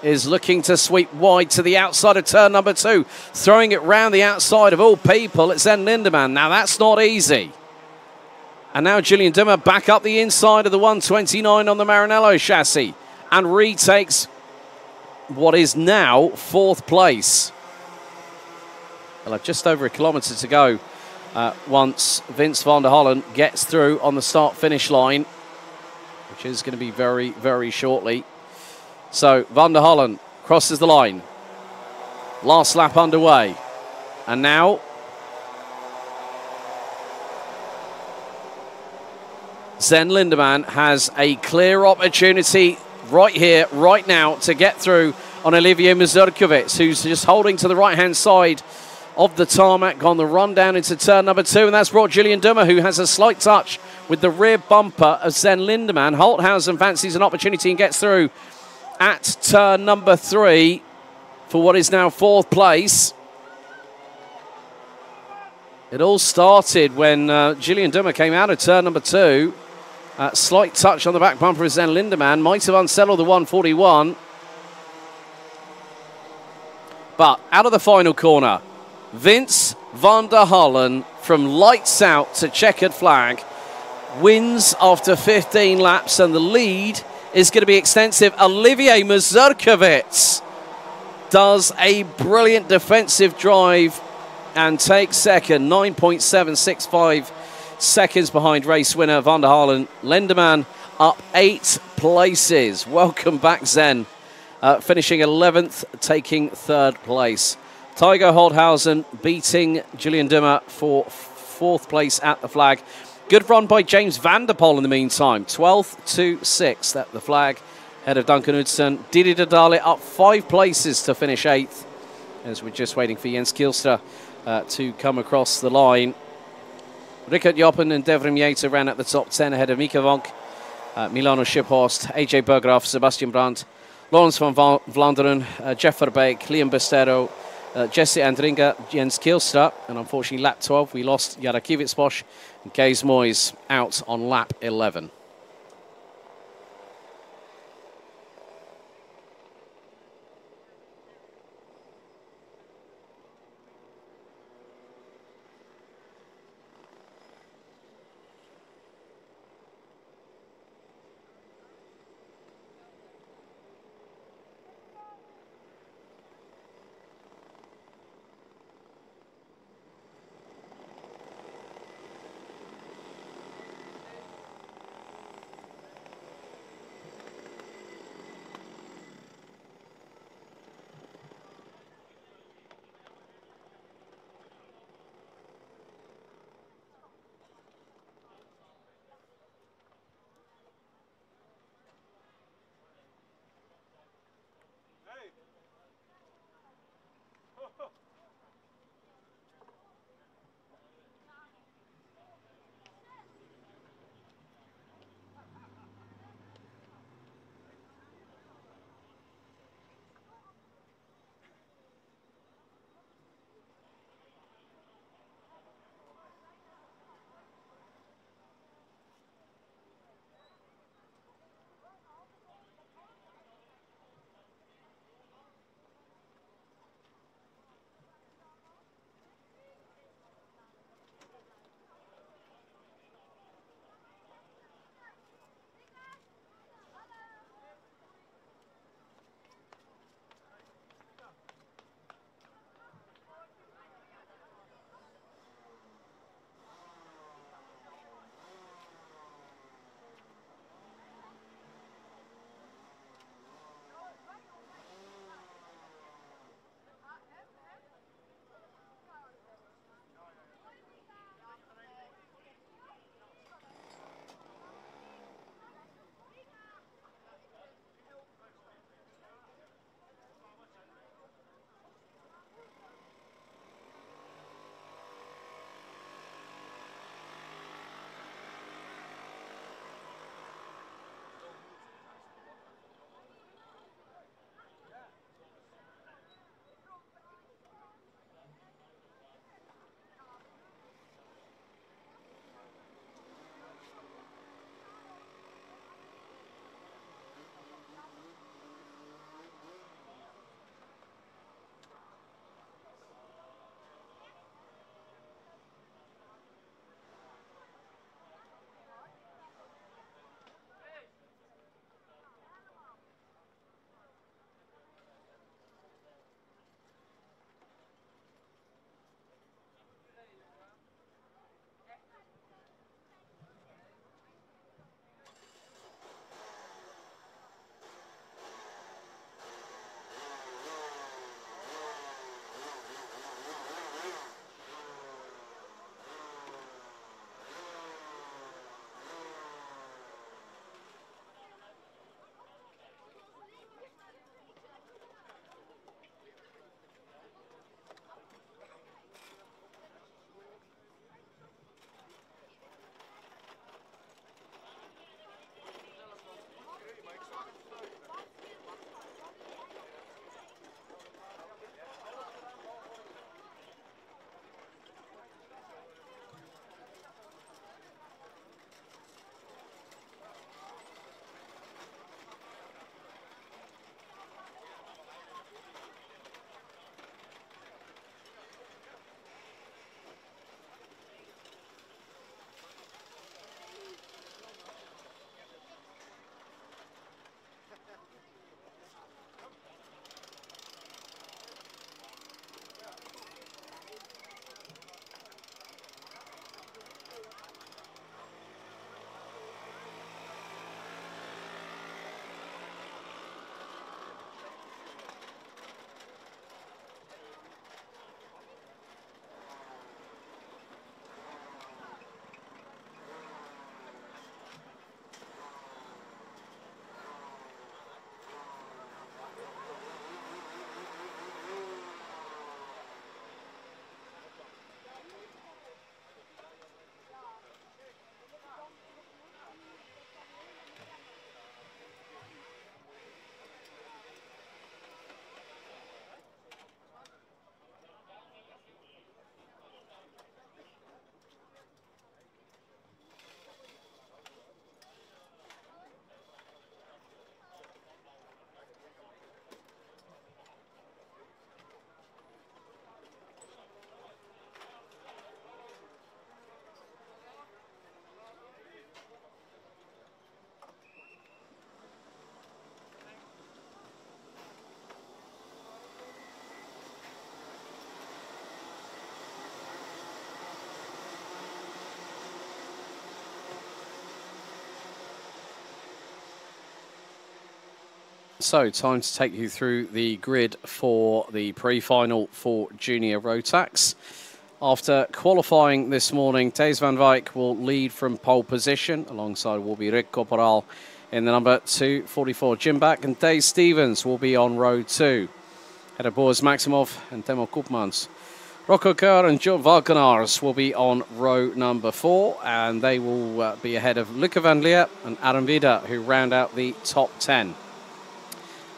is looking to sweep wide to the outside of turn number 2. Throwing it round the outside of all people, it's Zen Lindemann. Now that's not easy. And now Julian Dummer back up the inside of the 129 on the Maranello chassis and retakes what is now 4th place. Well, just over a kilometre to go. Once Vince van der Hallen gets through on the start-finish line, which is going to be very, very shortly. So van der Hallen crosses the line. Last lap underway. And now Zen Lindemann has a clear opportunity right here, right now, to get through on Olivier Mazurkiewicz, who's just holding to the right-hand side of the tarmac on the run down into turn number 2, and that's brought Julian Dummer, who has a slight touch with the rear bumper of Zen Lindemann. Holthausen fancies an opportunity and gets through at turn number 3 for what is now 4th place. It all started when Julian Dummer came out of turn number 2. Slight touch on the back bumper of Zen Lindemann. Might have unsettled the 141. But out of the final corner, Vince van der Hallen, from lights out to checkered flag, wins after 15 laps, and the lead is going to be extensive. Olivier Mazurkiewicz does a brilliant defensive drive and takes second, 9.765 seconds behind race winner van der Hallen. Lindemann up 8 places. Welcome back, Zen. Finishing 11th, taking 3rd place. Tygo Holthausen beating Julian Dummer for 4th place at the flag. Good run by James van der Poel in the meantime. 12th to 6th at the flag. Ahead of Duncan Hudson. Didi Dadale up 5 places to finish 8th. As we're just waiting for Jens Kielstra to come across the line. Rickert Joppen and Devrim Yater ran at the top 10 ahead of Mika Vonk, Milano Shiphorst, AJ Berggraaf, Sebastian Brandt, Lawrence van Vlaanderen, Jeff Verbeek, Liam Bestero, Jesse Andringa, Jens Kielstra, and unfortunately lap 12 we lost Jarakiewicz Bosch and Kees Moyes out on lap 11. So, time to take you through the grid for the pre-final for Junior Rotax. After qualifying this morning, Thijs van Wijk will lead from pole position. Alongside will be Rick Corporal in the number 244 Jim Back, and Dave Stevens will be on row 2. Ahead of Boris Maximov and Timo Koopmans. Rocco Keur and Joe Valkenaars will be on row number 4, and they will be ahead of Luca van Leer and Adam Vida, who round out the top 10.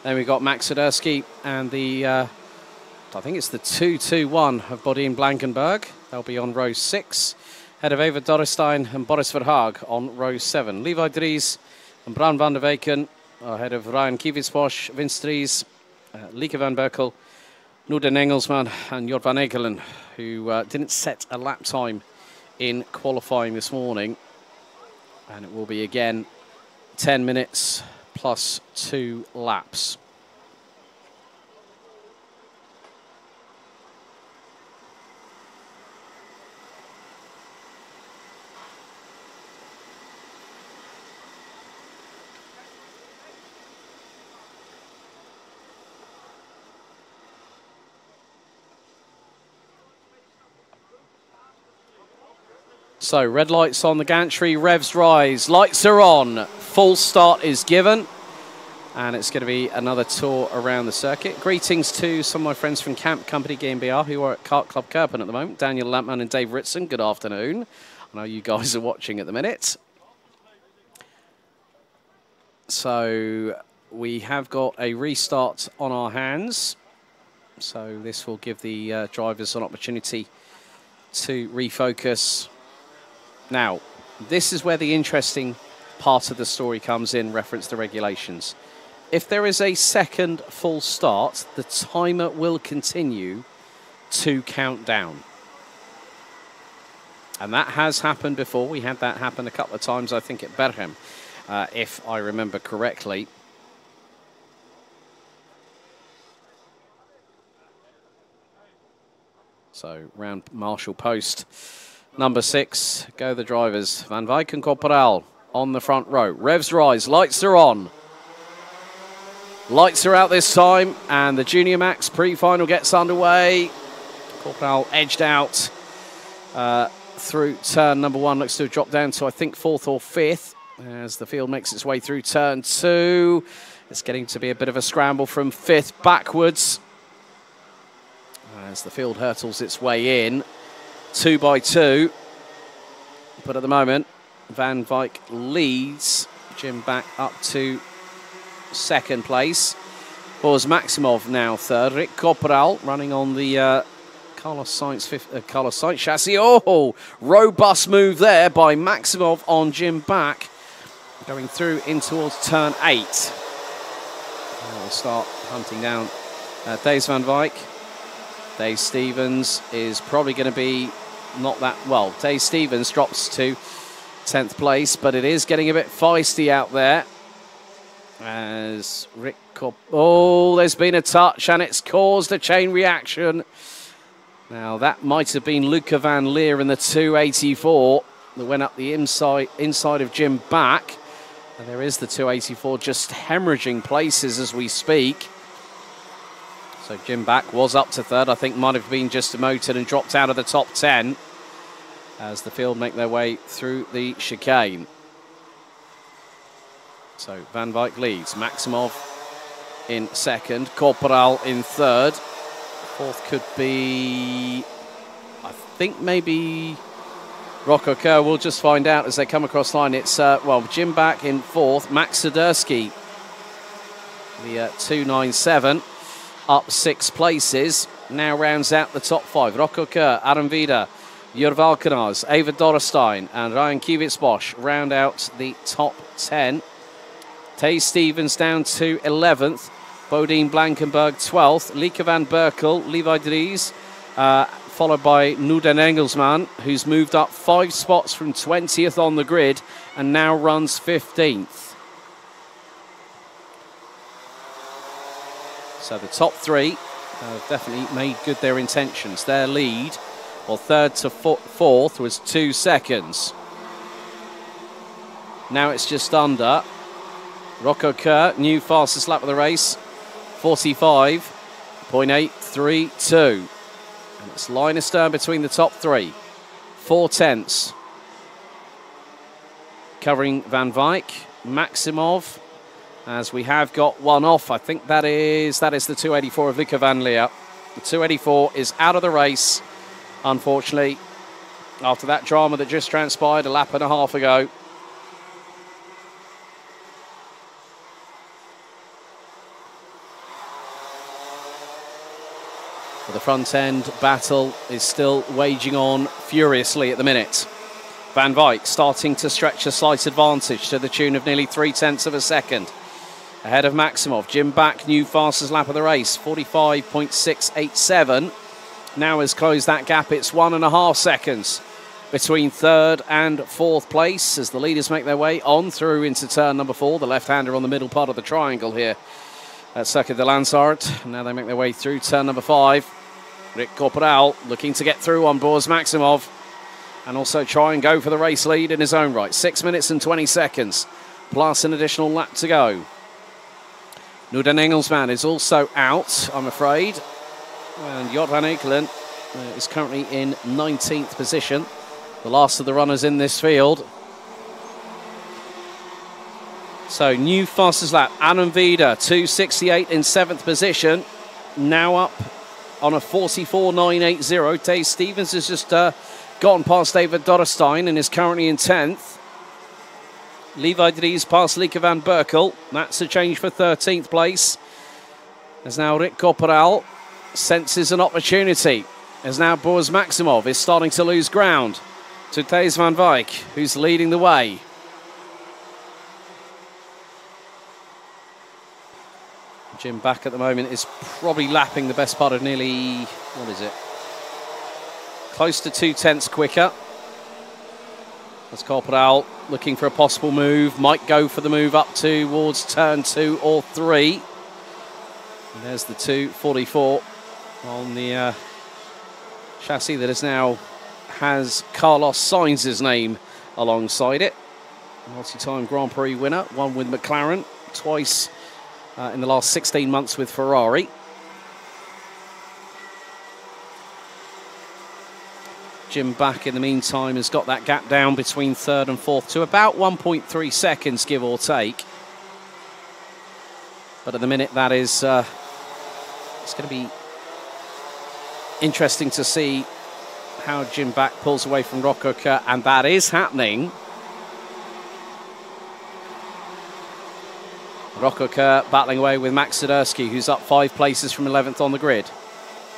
Then we've got Max Swiderski and the, I think it's the 221 of Bodine Blankenberg. They'll be on row 6. Ahead of Eva Dorrestein and Boris Verhaag on row 7. Levi Dries and Bran van der Weken ahead of Ryan Kiewitzbosch, Vince Dries, Lieke van Berkel, Noorden Engelsman and Jort van Ekelen, who didn't set a lap time in qualifying this morning. And it will be again 10 minutes plus 2 laps. So, red lights on the gantry, revs rise, lights are on, full start is given, and it's going to be another tour around the circuit. Greetings to some of my friends from Camp Company GmbH who are at Kart Club Kerpen at the moment. Daniel Lampman and Dave Ritson, good afternoon. I know you guys are watching at the minute. So, we have got a restart on our hands. So, this will give the drivers an opportunity to refocus. Now, this is where the interesting part of the story comes in, reference to regulations. If there is a second full start, the timer will continue to count down. And that has happened before. We had that happen a couple of times, I think, at Berchem, if I remember correctly. So, round Marshall Post. Number 6, go the drivers. Van Wijk and Corporal on the front row. Revs rise, lights are on. Lights are out this time, and the Junior Max pre-final gets underway. Corporal edged out through turn number 1. Looks to have dropped down to, I think, 4th or 5th as the field makes its way through turn 2. It's getting to be a bit of a scramble from 5th backwards as the field hurtles its way in. 2 by 2, but at the moment Van Wijk leads. Jim Back up to 2nd place. Boris Maximov now 3rd. Rick Corporal running on the Carlos Sainz chassis. Oh, robust move there by Maximov on Jim Back, going through in towards turn 8. We'll start hunting down Thijs van Wijk. Dave Stevens is probably going to be not that well. Dave Stevens drops to 10th place, but it is getting a bit feisty out there. As Rick oh, there's been a touch and it's caused a chain reaction. Now that might have been Luca van Leer in the 284 that went up the inside of Jim Back. And there is the 284 just hemorrhaging places as we speak. So Jim Back was up to 3rd. I think might have been just demoted and dropped out of the top 10 as the field make their way through the chicane. So Van Wijk leads. Maximov in 2nd. Corporal in 3rd. 4th could be, I think, maybe Rocco Keur. We'll just find out as they come across line. It's, well, Jim Back in 4th. Max Swiderski, the 297. Up 6 places, now rounds out the top 5. Rocco Keur, Adam Vida, Jur Valkenaars, Eva Dorrestein and Ryan Kiewitzbosch round out the top 10. Thijs Stevens down to 11th, Bodine Blankenberg 12th, Lieke van Berkel, Levi Dries, followed by Noorden Engelsman, who's moved up 5 spots from 20th on the grid and now runs 15th. So the top 3 have definitely made good their intentions. Their lead, well, 3rd to 4th was 2 seconds. Now it's just under. Rocco Kerr, new fastest lap of the race, 45.832. And it's line astern between the top three. 4 tenths. Covering Van Wyk, Maximov, as we have got one off. I think that is the 284 of Luca Van Leer. The 284 is out of the race, unfortunately, after that drama that just transpired a lap and a half ago. The front end battle is still waging on furiously at the minute. Van Wyk starting to stretch a slight advantage to the tune of nearly 3 tenths of a second. Ahead of Maximov, Jim Back, new fastest lap of the race, 45.687. Now has closed that gap. It's 1.5 seconds between third and fourth place as the leaders make their way on through into turn number 4. The left-hander on the middle part of the triangle here at Circuit de Landsard. Now they make their way through turn number 5. Rick Corporal looking to get through on Boris Maximov and also try and go for the race lead in his own right. 6 minutes and 20 seconds plus an additional lap to go. Nuden Engelsman is also out, I'm afraid. And Jot van Ekelen is currently in 19th position. The last of the runners in this field. So new fastest lap, Adam Vida, 268 in 7th position. Now up on a 44.980. Dave Stevens has just gone past David Dorrestein and is currently in 10th. Levi Dries past Lieke van Berkel. That's a change for 13th place. As now Rick Corporal senses an opportunity. As now Boris Maximov is starting to lose ground to Thijs van Wyk, who's leading the way. Jim Back at the moment is probably lapping the best part of nearly, what is it? Close to 2 tenths quicker. As Corporal looking for a possible move, might go for the move up towards turn 2 or 3. And there's the 244 on the chassis that is now has Carlos Sainz's name alongside it. Multi-time Grand Prix winner, one with McLaren, twice in the last 16 months with Ferrari. Jim Back, in the meantime, has got that gap down between third and fourth to about 1.3 seconds, give or take. But at the minute, that is it's going to be interesting to see how Jim Back pulls away from Rocco Kerr, and that is happening. Rocco Kerr battling away with Max Sidursky, who's up 5 places from 11th on the grid.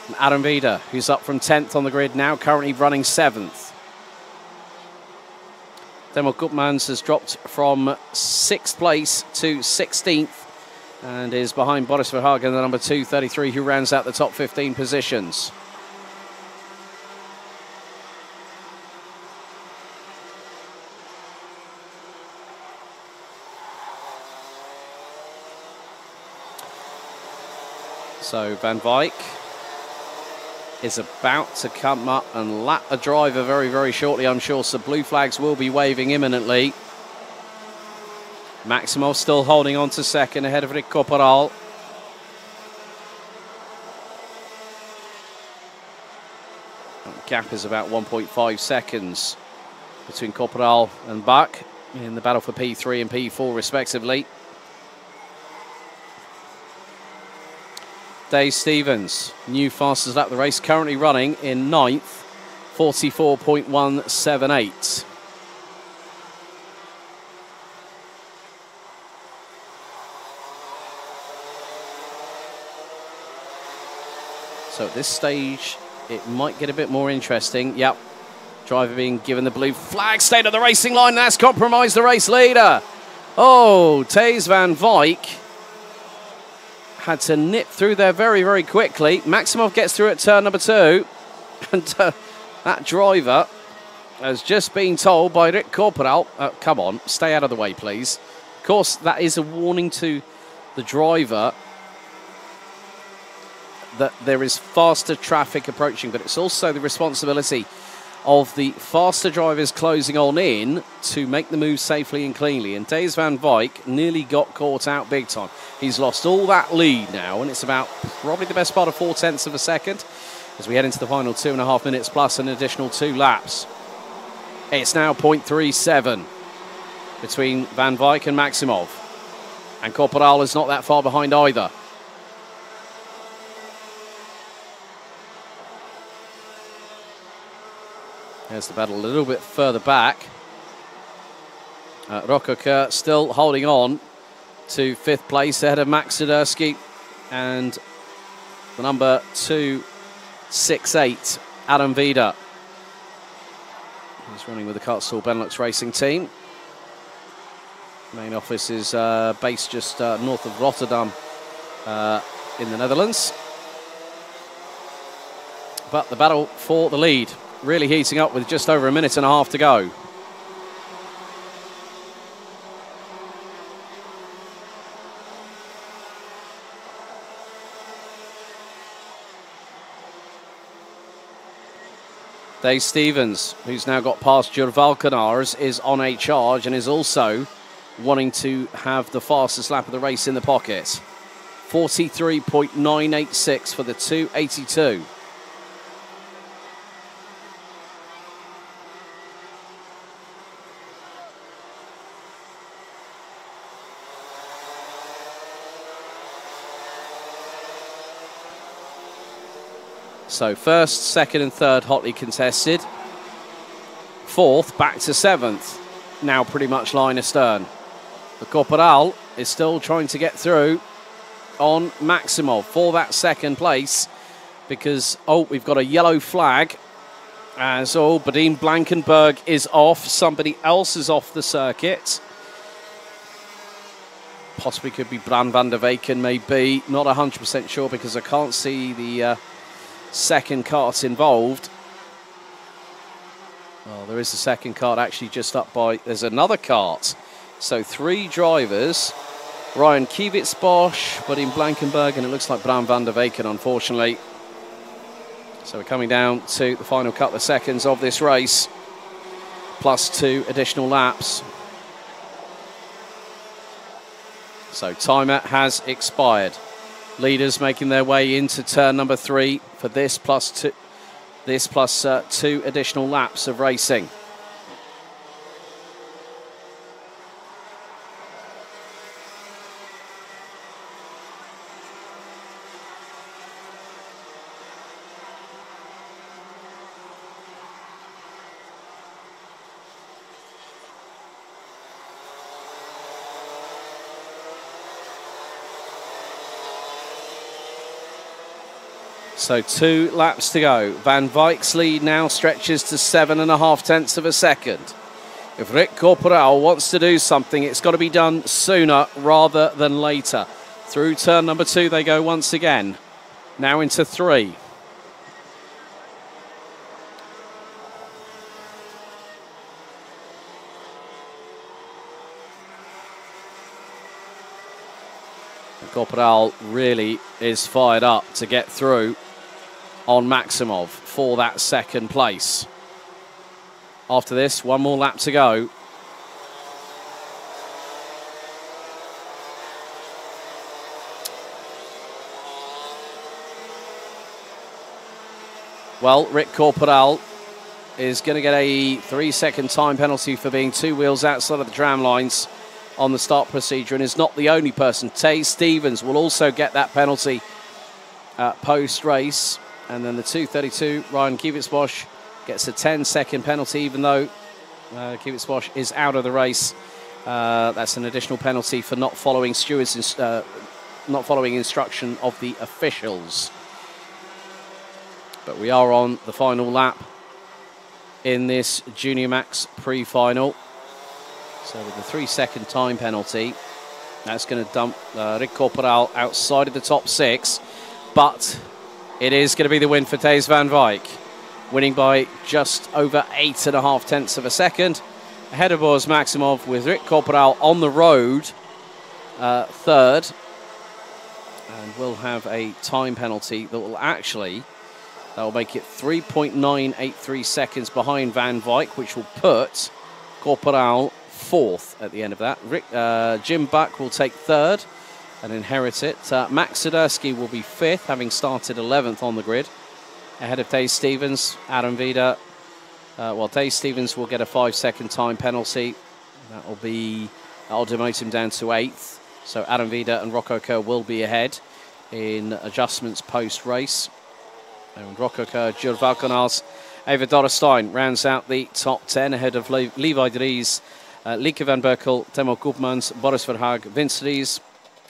And Adam Vida, who's up from 10th on the grid, now currently running 7th. Demo Gutmans has dropped from 6th place to 16th and is behind Boris Verhagen, the number 233, who rounds out the top 15 positions. So Van Wyk is about to come up and lap a driver very, very shortly, I'm sure. So blue flags will be waving imminently. Maximov still holding on to second ahead of Rick Corporal. The gap is about 1.5 seconds between Corporal and Bach in the battle for P3 and P4 respectively. Dave Stevens, new fastest lap of the race, currently running in 9th, 44.178. So at this stage, it might get a bit more interesting. Yep, driver being given the blue flag, stayed at the racing line, that's compromised the race leader. Oh, Thijs van Wyk had to nip through there very, very quickly. Maximov gets through at turn number 2. And that driver has just been told by Rick Corporal, come on, stay out of the way, please. Of course, that is a warning to the driver that there is faster traffic approaching, but it's also the responsibility of the faster drivers closing on in to make the move safely and cleanly. And Dave van Wyk nearly got caught out big time. He's lost all that lead now, and it's about probably the best part of 0.4 of a second as we head into the final 2.5 minutes plus an additional 2 laps. It's now 0.37 between Van Wyk and Maximov. And Corporal is not that far behind either. There's the battle a little bit further back. Rokoka still holding on to 5th place ahead of Max Sidursky and the number 268, Adam Vida. He's running with the Kartstall Benelux Racing team. Main office is based just north of Rotterdam in the Netherlands. But the battle for the lead really heating up with just over 1.5 minutes to go. Dave Stevens, who's now got past Jur Valkenars, is on a charge and is also wanting to have the fastest lap of the race in the pocket. 43.986 for the 282. So 1st, 2nd and 3rd hotly contested. 4th back to 7th. Now pretty much line astern. The Corporal is still trying to get through on Maximov for that 2nd place because, we've got a yellow flag. As Badine Blankenberg is off. Somebody else is off the circuit. Possibly could be Bran van der Weken, maybe. Not 100% sure because I can't see the 2nd kart involved. Well, there is a 2nd kart actually just up by... There's another kart. So 3 drivers. Ryan Kiewitzbosch, Badine Blankenberg, and it looks like Bran van der Weken, unfortunately. So we're coming down to the final couple of seconds of this race. Plus 2 additional laps. So timer has expired. Leaders making their way into turn number 3 for this plus 2 additional laps of racing. So 2 laps to go. Van Wyk's lead now stretches to 7.5 of a second. If Rick Corporal wants to do something, it's got to be done sooner rather than later. Through turn number 2 they go once again. Now into 3. Corporal really is fired up to get through on Maximov for that 2nd place. After this, 1 more lap to go. Well, Rick Corporal is going to get a 3-second time penalty for being 2 wheels outside of the tram lines on the start procedure, and is not the only person. Tay Stevens will also get that penalty post-race. And then the 232, Ryan Kiewitzbosch, gets a 10-second penalty, even though Kiewitzbosch is out of the race. That's an additional penalty for not following stewards, not following instruction of the officials. But we are on the final lap in this Junior Max Pre-Final. So with the 3-second time penalty, that's going to dump Rick Corporal outside of the top 6. But it is going to be the win for Thijs van Wyk, winning by just over 8.5 of a second. Ahead of Boris Maximov with Rick Corporal on the road, 3rd. And will have a time penalty that will actually That will make it 3.983 seconds behind Van Wyk, which will put Corporal fourth at the end of that. Jim Buck will take third and inherit it. Max Sidursky will be fifth, having started 11th on the grid. Ahead of Dave Stevens, Adam Vida. Well, Dave Stevens will get a 5-second time penalty. That'll demote him down to 8th. So Adam Vida and Rocco Kerr will be ahead in adjustments post-race. And Rocco Kerr, Jules Valkenhaus, Eva Dorrestein rounds out the top 10 ahead of Levi Dries, Lieke van Berkel, Timo Koopmans, Boris Verhaag, Vince Ries,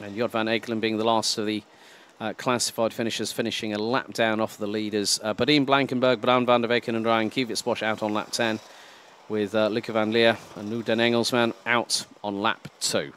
and Jod van Ekelen being the last of the classified finishers, finishing a lap down off the leaders. Badien Blankenberg, Bram van der Weken and Ryan Kiewitzbosch out on lap 10, with Lieke van Leer and Nu den Engelsman out on lap 2.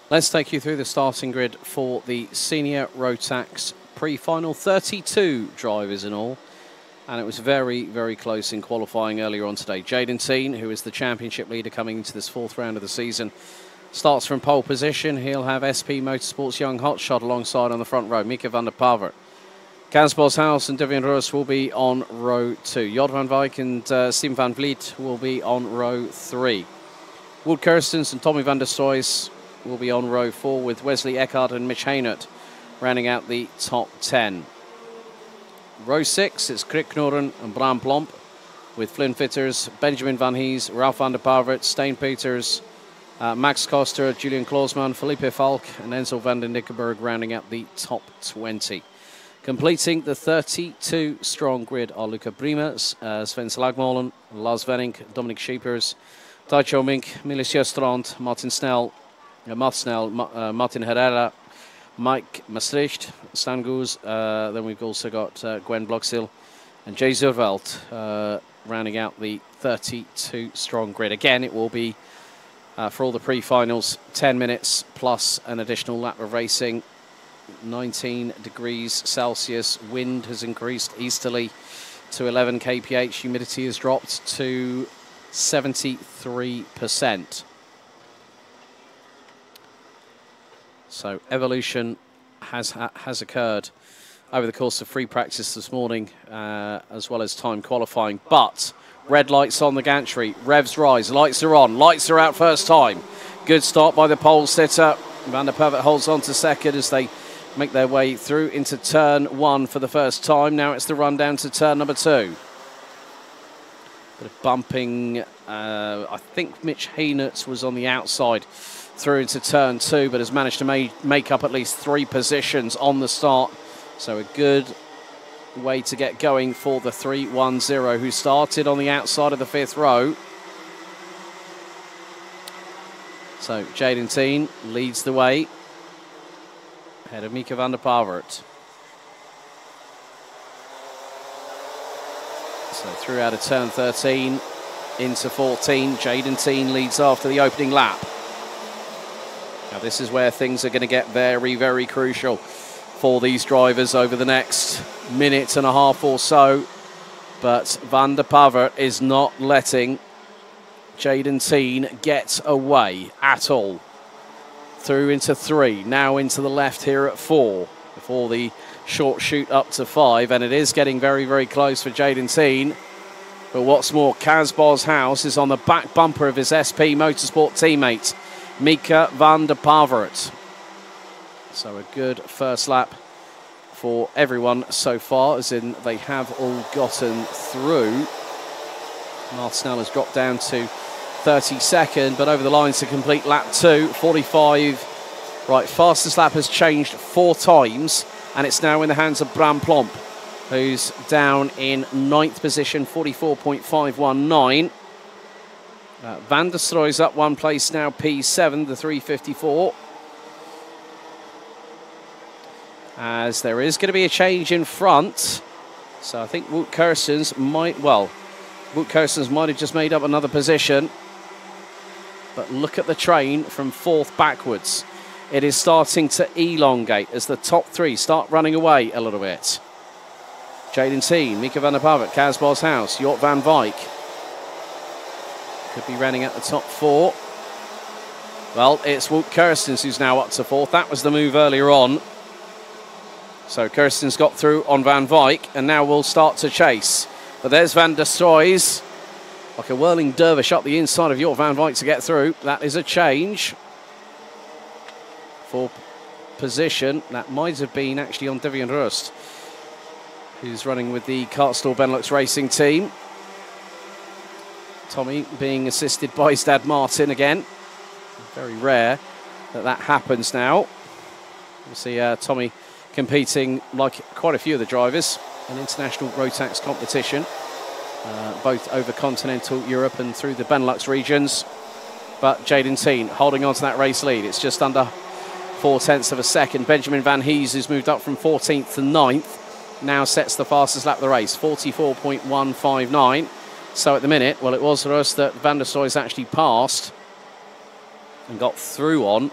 Let's take you through the starting grid for the Senior Rotax Pre-Final. 32 drivers in all. And it was very, very close in qualifying earlier on today. Jaden Teen, who is the championship leader coming into this 4th round of the season, starts from pole position. He'll have SP Motorsports Young Hotshot alongside on the front row. Mika van der Pavert. Kaz Boshuis and Devian Roos will be on row 2. Jod van Wijk and Sim van Vliet will be on row 3. Wood Kirstens and Tommy van der Stroys will be on row 4, with Wesley Eckhart and Mitch Hainert rounding out the top 10. Row 6, it's Krik Knoren and Bram Plomp, with Flynn Fitters, Benjamin Van Hees, Ralph van der Pavert, Steen Peters, Max Koster, Julian Klausman, Felipe Falk and Enzo van den Nickenberg rounding out the top 20. Completing the 32-strong grid are Luca Prima, Sven Slagmolen, Lars Venning, Dominic Scheepers, Taicho Mink, Milis Jostrand, Martin Snell, Martin Herrera, Mike Maastricht, Stan Goes. Then we've also got Gwen Bloxhill and Jay Zurveld rounding out the 32-strong grid. Again, it will be, for all the pre-finals, 10 minutes plus an additional lap of racing. 19 degrees Celsius. Wind has increased easterly to 11 kph. Humidity has dropped to 73%. So evolution has occurred over the course of free practice this morning, as well as time qualifying. But red lights on the gantry, revs rise, lights are on, lights are out first time. Good start by the pole sitter. Van der Pavert holds on to second as they make their way through into turn 1 for the first time. Now it's the run down to turn number 2. Bit of bumping. I think Mitch Hainert was on the outside through into turn 2, but has managed to make up at least 3 positions on the start. So a good way to get going for the 310, who started on the outside of the 5th row. So Jaden Teen leads the way ahead of Mika van der Pavert. So through out of turn 13 into 14, Jaden Teen leads after the opening lap. Now this is where things are going to get very, very crucial for these drivers over the next minute and a half or so. But Van der Pavert is not letting Jaden Teen get away at all. Through into 3, now into the left here at 4, before the short shoot up to 5, and it is getting very, very close for Jaden Teen. But what's more, Kaz Boshuis is on the back bumper of his SP Motorsport teammate, Mika van der Pavert. So a good first lap for everyone so far, as in they have all gotten through. Mark Snell has dropped down to 32nd, but over the line to complete lap 2, 45. Right, fastest lap has changed 4 times, and it's now in the hands of Bram Plomp, who's down in 9th position, 44.519. Van der Stroy's up 1 place now, P7, the 354. As there is going to be a change in front. So I think Wout Kirstens might, well, Wout Kirstens might have just made up another position. But look at the train from 4th backwards. It is starting to elongate as the top 3 start running away a little bit. Jaden Teen, Mika van der Pavert, Kaz Boshuis, Jort van Wijk. Could be running at the top 4. Well, it's Wout Kirstens who's now up to 4th. That was the move earlier on. So Kirstens got through on Van Wijk, and now we'll start to chase. But there's Van der Stroys, like a whirling dervish up the inside of Jort van Wijk to get through. That is a change for position. That might have been actually on Devian Rust, who's running with the Kartstall Benelux Racing team. Tommy being assisted by his dad Martin again. Very rare that that happens now. We'll see Tommy competing like quite a few of the drivers in international Rotax competition, both over continental Europe and through the Benelux regions. But Jaden Teen holding on to that race lead. It's just under 0.4 of a second. Benjamin Van Hees, who's moved up from 14th to 9th, now sets the fastest lap of the race, 44.159. So at the minute, well, it was for us that Van der Stroys actually passed and got through on.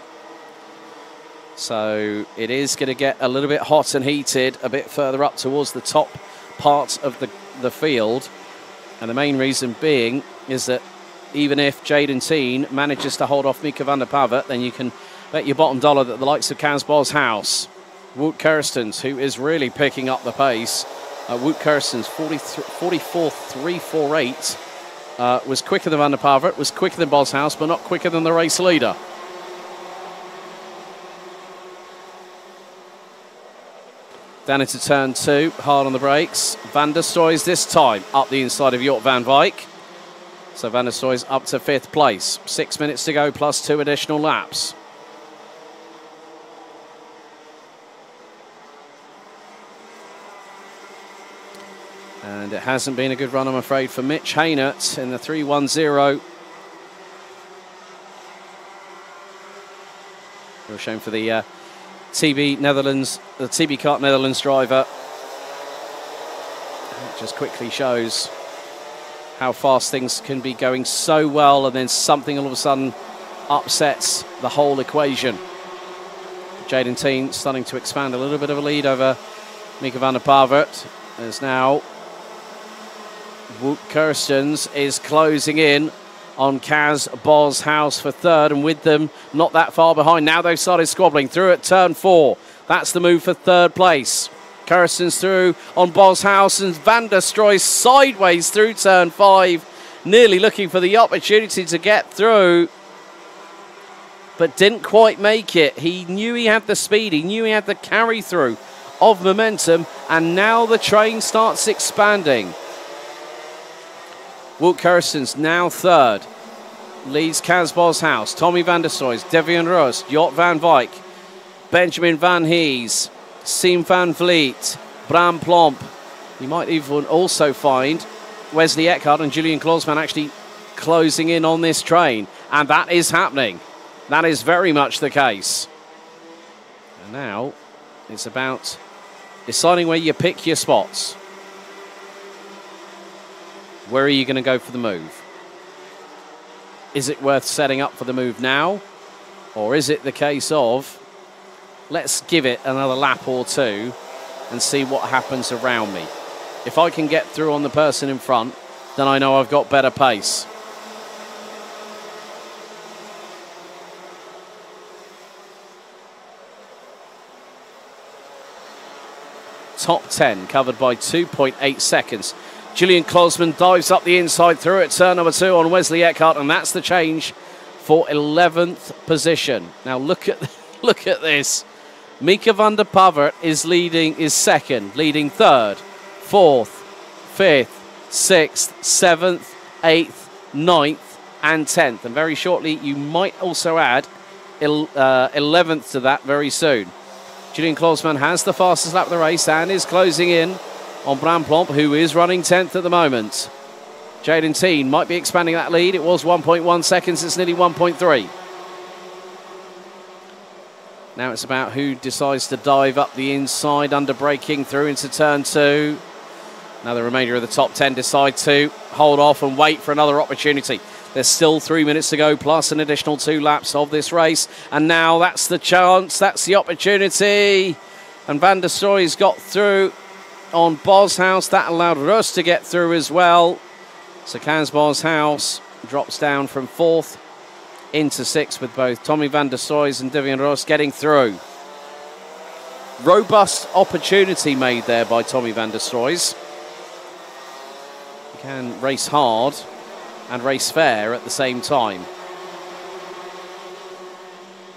So it is going to get a little bit hot and heated a bit further up towards the top part of the field. And the main reason being is that even if Jaden Teen manages to hold off Mika van der Pavert, then you can bet your bottom dollar that the likes of Kaz Boshouse, Wout Kirstens, who is really picking up the pace. Wout Kirstens, 44.348, was quicker than van der Pavert, was quicker than Boshouse, but not quicker than the race leader. Down into turn 2, hard on the brakes. Van der Stoys this time up the inside of Jort van Wijk. So Van der Stoys up to 5th place. 6 minutes to go plus 2 additional laps. And it hasn't been a good run, I'm afraid, for Mitch Haynert in the 3-1-0. Real shame for the TB Netherlands, the TB Kart Netherlands driver. It just quickly shows how fast things can be going so well, and then something all of a sudden upsets the whole equation. Jaden Teen starting to expand a little bit of a lead over Mika van der Pavert. As now Wout Kirstens is closing in on Kaz Boshouse for 3rd, and with them not that far behind. Now they've started squabbling through at turn 4. That's the move for 3rd place. Kirstens through on Boshouse, and Van der Stroy sideways through turn 5, nearly looking for the opportunity to get through, but didn't quite make it. He knew he had the speed, he knew he had the carry through of momentum, and now the train starts expanding. Wout Kirstens now 3rd, leads Kaz Boshouse, Tommy van der Stoys, Devian Rust, Jort van Wijk, Benjamin Van Hees, Siem van Vliet, Bram Plomp. You might even also find Wesley Eckhart and Julian Klausman actually closing in on this train, and that is happening. That is very much the case. And now it's about deciding where you pick your spots. Where are you going to go for the move? Is it worth setting up for the move now? Or is it the case of, let's give it another lap or two and see what happens around me? If I can get through on the person in front, then I know I've got better pace. Top 10 covered by 2.8 seconds. Julian Klausman dives up the inside through at turn number 2 on Wesley Eckhart, and that's the change for 11th position. Now look at this. Mika van der Pavert is 2nd, leading 3rd, 4th, 5th, 6th, 7th, 8th, 9th and 10th. And very shortly you might also add 11th to that very soon. Julian Klausman has the fastest lap of the race and is closing in on Bram Plomp, who is running 10th at the moment. Jaden Teen might be expanding that lead. It was 1.1 seconds, it's nearly 1.3. Now it's about who decides to dive up the inside under braking through into turn 2. Now the remainder of the top 10 decide to hold off and wait for another opportunity. There's still 3 minutes to go, plus an additional 2 laps of this race. And now that's the chance, that's the opportunity. And Van der Stroy's got through on Boshouse. That allowed Russ to get through as well. So Kaz Boshouse drops down from 4th into 6th, with both Tommy van der Stroy and Devian Ross getting through. Robust opportunity made there by Tommy van der Stroy. He can race hard and race fair at the same time.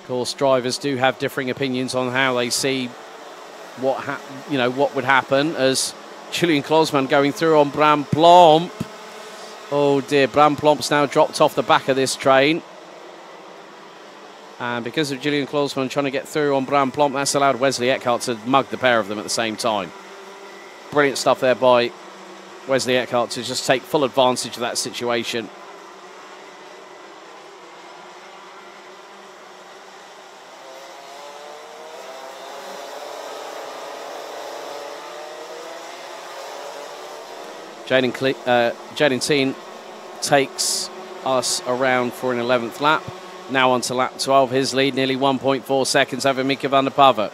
Of course, drivers do have differing opinions on how they see what would happen, as Julian Klausman going through on Bram Plomp. Oh dear, Bram Plomp's now dropped off the back of this train. And because of Julian Klausman trying to get through on Bram Plomp, that's allowed Wesley Eckhart to mug the pair of them at the same time. Brilliant stuff there by Wesley Eckhart to just take full advantage of that situation. Jaden Teen takes us around for an 11th lap. now on to lap 12. His lead nearly 1.4 seconds over Mika van der Paver.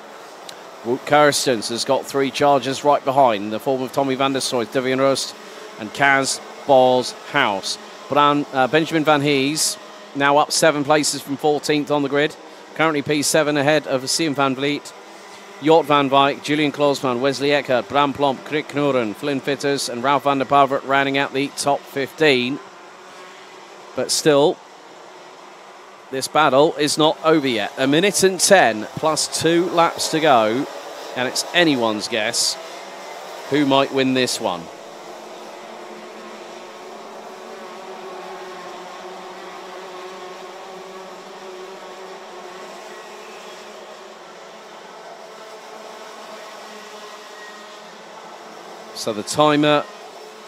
Wout Kirstens has got 3 charges right behind in the form of Tommy van der Stroy, Devian Rust and Kaz Bos House. Benjamin Van Hees now up 7 places from 14th on the grid. Currently P7 ahead of Siem van Vliet, Jort van Wijk, Julian Kloosman, Wesley Eckert, Bram Plomp, Krik Knoren, Flynn Fitters and Ralph van der Pavert rounding out the top 15. But still, this battle is not over yet. 1 minute and 10 plus 2 laps to go, and it's anyone's guess who might win this one. So the timer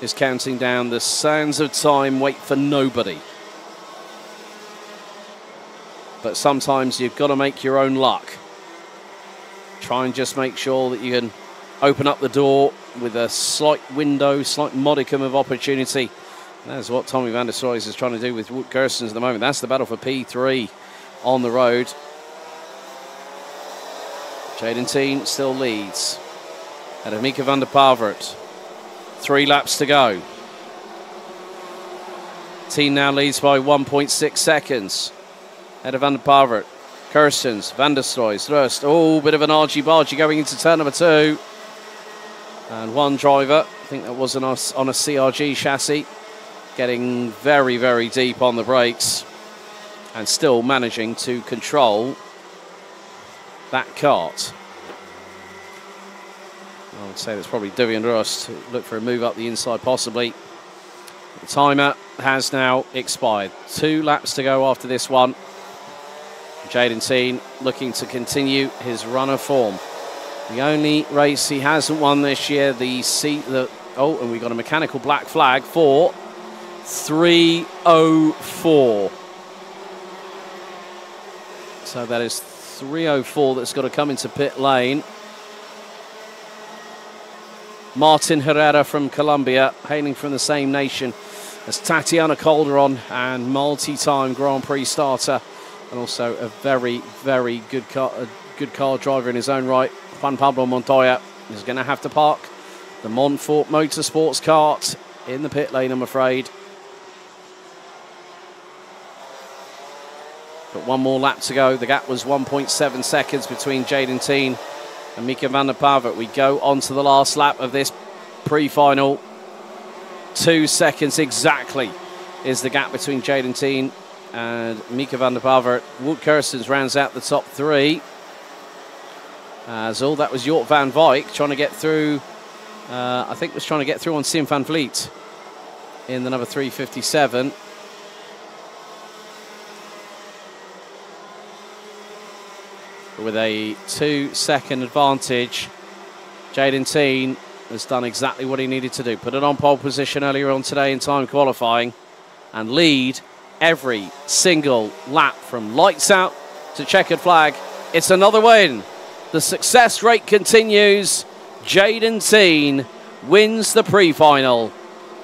is counting down. The sands of time wait for nobody. But sometimes you've got to make your own luck. Try and just make sure that you can open up the door with a slight window, slight modicum of opportunity. And that's what Tommy van der Stroy is trying to do with Wout Kirstens at the moment. That's the battle for P3 on the road. Jaden Teen still leads. Ahead of Mika van der Pavert. 3 laps to go. Teen now leads by 1.6 seconds. Ahead of van der Pavert. Kirstens, van der Stroy, Rust. Oh, bit of an argy-bargy going into turn number 2. And one driver, I think that was on a CRG chassis, getting very, very deep on the brakes and still managing to control that kart. I would say that's probably Devian Rust. Look for a move up the inside, possibly. The timer has now expired. 2 laps to go after this one. Jaden Teen looking to continue his run of form. The only race he hasn't won this year, oh, and we got a mechanical black flag for 3:04. So that is 3:04 that's got to come into pit lane. Martin Herrera from Colombia, hailing from the same nation as Tatiana Calderon and multi-time Grand Prix starter, and also a very, very good car driver in his own right. Juan Pablo Montoya is going to have to park the Montfort Motorsports kart in the pit lane, I'm afraid. But 1 more lap to go. The gap was 1.7 seconds between Jaden Teen and Mika van der Pavert. We go on to the last lap of this pre-final. 2 seconds exactly is the gap between Jaden Teen and Mika van der Pavert. Wout Kirstens rounds out the top 3. So that was Jort van Wijk trying to get through, I think was trying to get through on Siem van Vliet in the number 357. With a 2-second advantage, Jaden Teen has done exactly what he needed to do. Put it on pole position earlier on today in time qualifying and lead every single lap from lights out to checkered flag. It's another win. The success rate continues. Jaden Teen wins the pre-final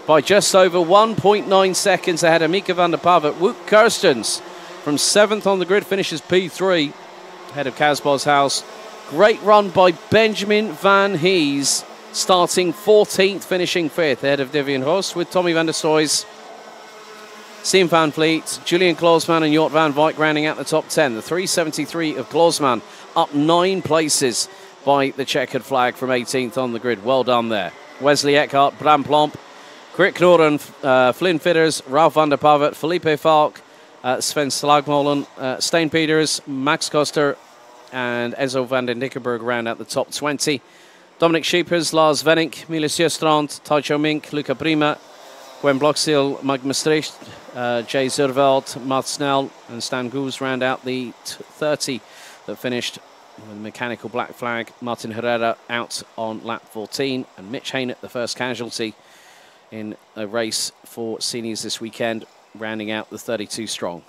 by just over 1.9 seconds ahead of Mika van der Pavert. Wout Kirstens from 7th on the grid finishes P3 ahead of Kaz House. Great run by Benjamin Van Hees, starting 14th, finishing 5th ahead of Devian Host, with Tommy van der Stroy, Siem van Vliet, Julian Kloosman and Jort van Wijk rounding out the top 10. The 373 of Kloosman up 9 places by the checkered flag from 18th on the grid. Well done there. Wesley Eckhart, Bram Plomp, Krik Knoren, Flynn Fitters, Ralph van der Pavert, Felipe Falk, Sven Slagmolen, Steen Peters, Max Koster and Enzo van den Dickenberg round out the top 20. Dominic Scheepers, Lars Venink, Miles Justrand, Taicho Mink, Luca Prima, Gwen Bloxil, Mike Maastricht, Jay Zurveld, Matt Snell and Stan Goose round out the 30 that finished with a mechanical black flag. Martin Herrera out on lap 14 and Mitch Hainett, the first casualty in a race for seniors this weekend, rounding out the 32 strong.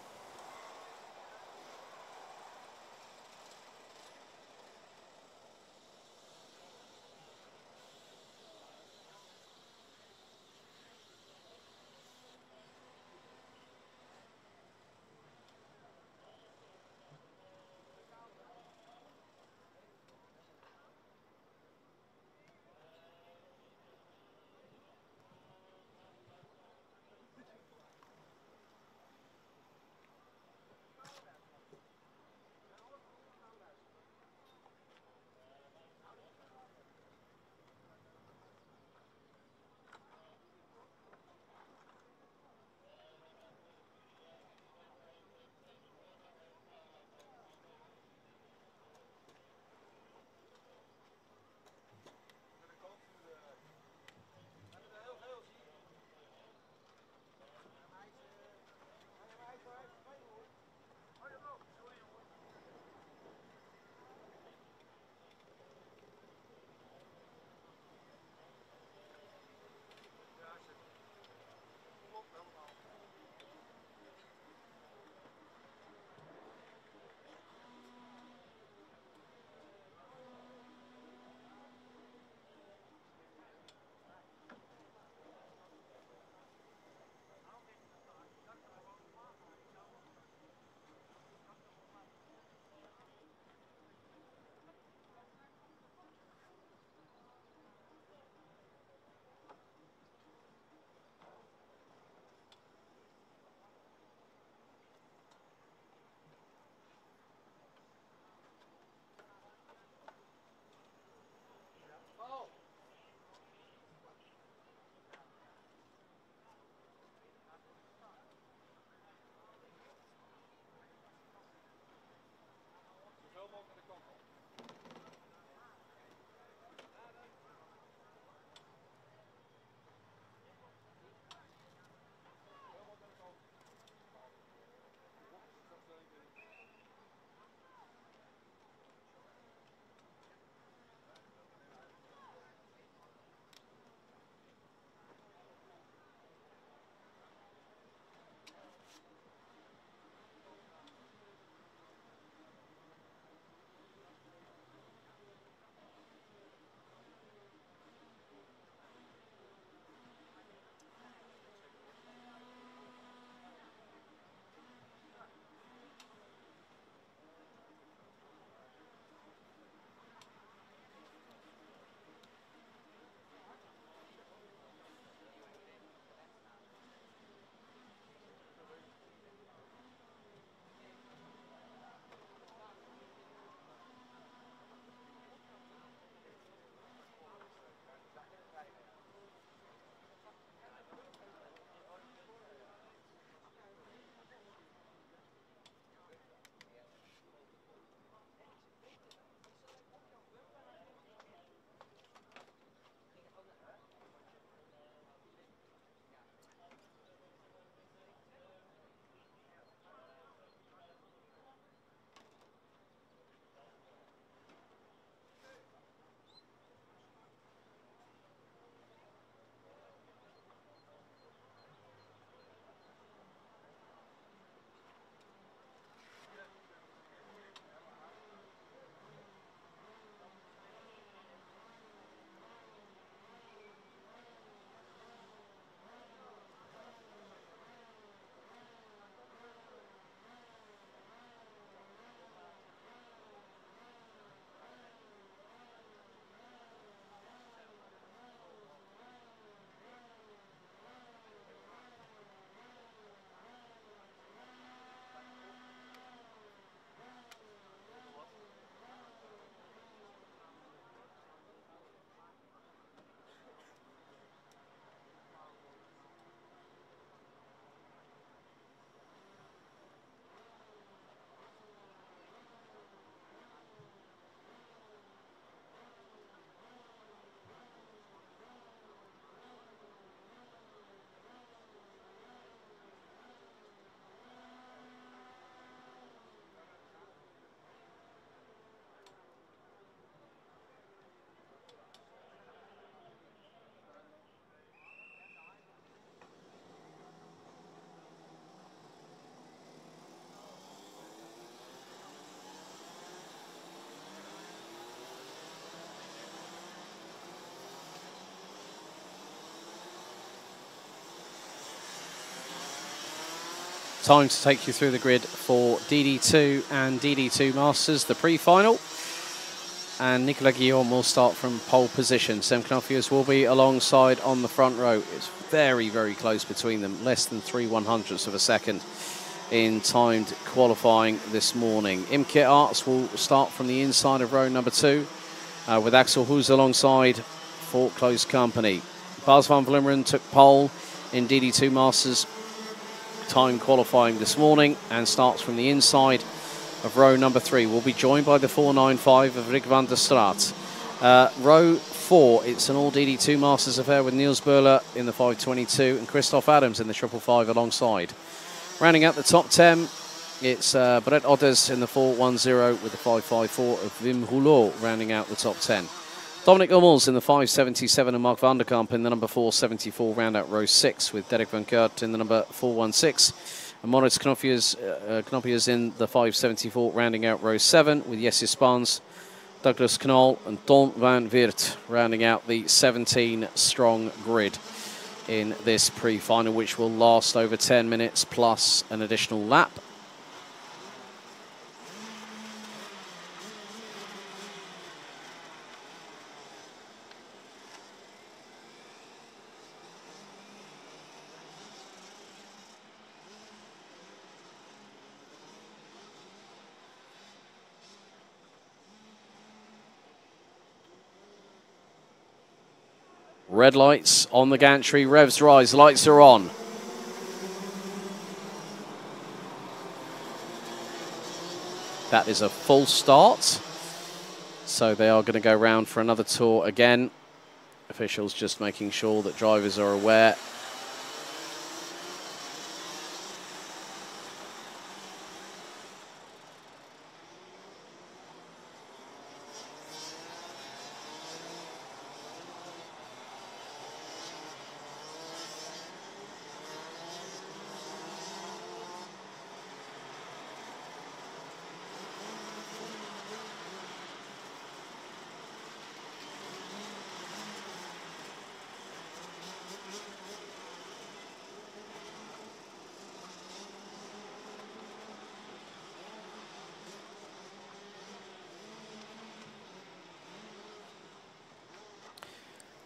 time to take you through the grid for DD2 and DD2 Masters, the pre-final. And Nicolas Guillaume will start from pole position. Sam Knopfius will be alongside on the front row. It's very, very close between them, less than 3/100ths of a second in timed qualifying this morning. Imke Arts will start from the inside of row number 2 with Axel Hoos alongside for close company. Bas van Vlimmeren took pole in DD2 Masters time qualifying this morning and starts from the inside of row number 3. We'll be joined by the 495 of Rick van der Straat. Row 4, it's an all DD2 Masters affair with Niels Böhler in the 522 and Christoph Adams in the 555 alongside. Rounding out the top 10, it's Brett Otters in the 410 with the 554 of Wim Rouleau rounding out the top 10. Dominic Hummels in the 577 and Mark van der Kamp in the number 474 round out row 6 with Derek van Kert in the number 416. And Moritz Knoppius in the 574 rounding out row 7 with Jesse Spans, Douglas Knoll and Don van Weert rounding out the 17-strong grid in this pre-final, which will last over 10 minutes plus an additional lap. Red lights on the gantry, revs rise, lights are on. That is a full start. So they are going to go round for another tour again. Officials just making sure that drivers are aware.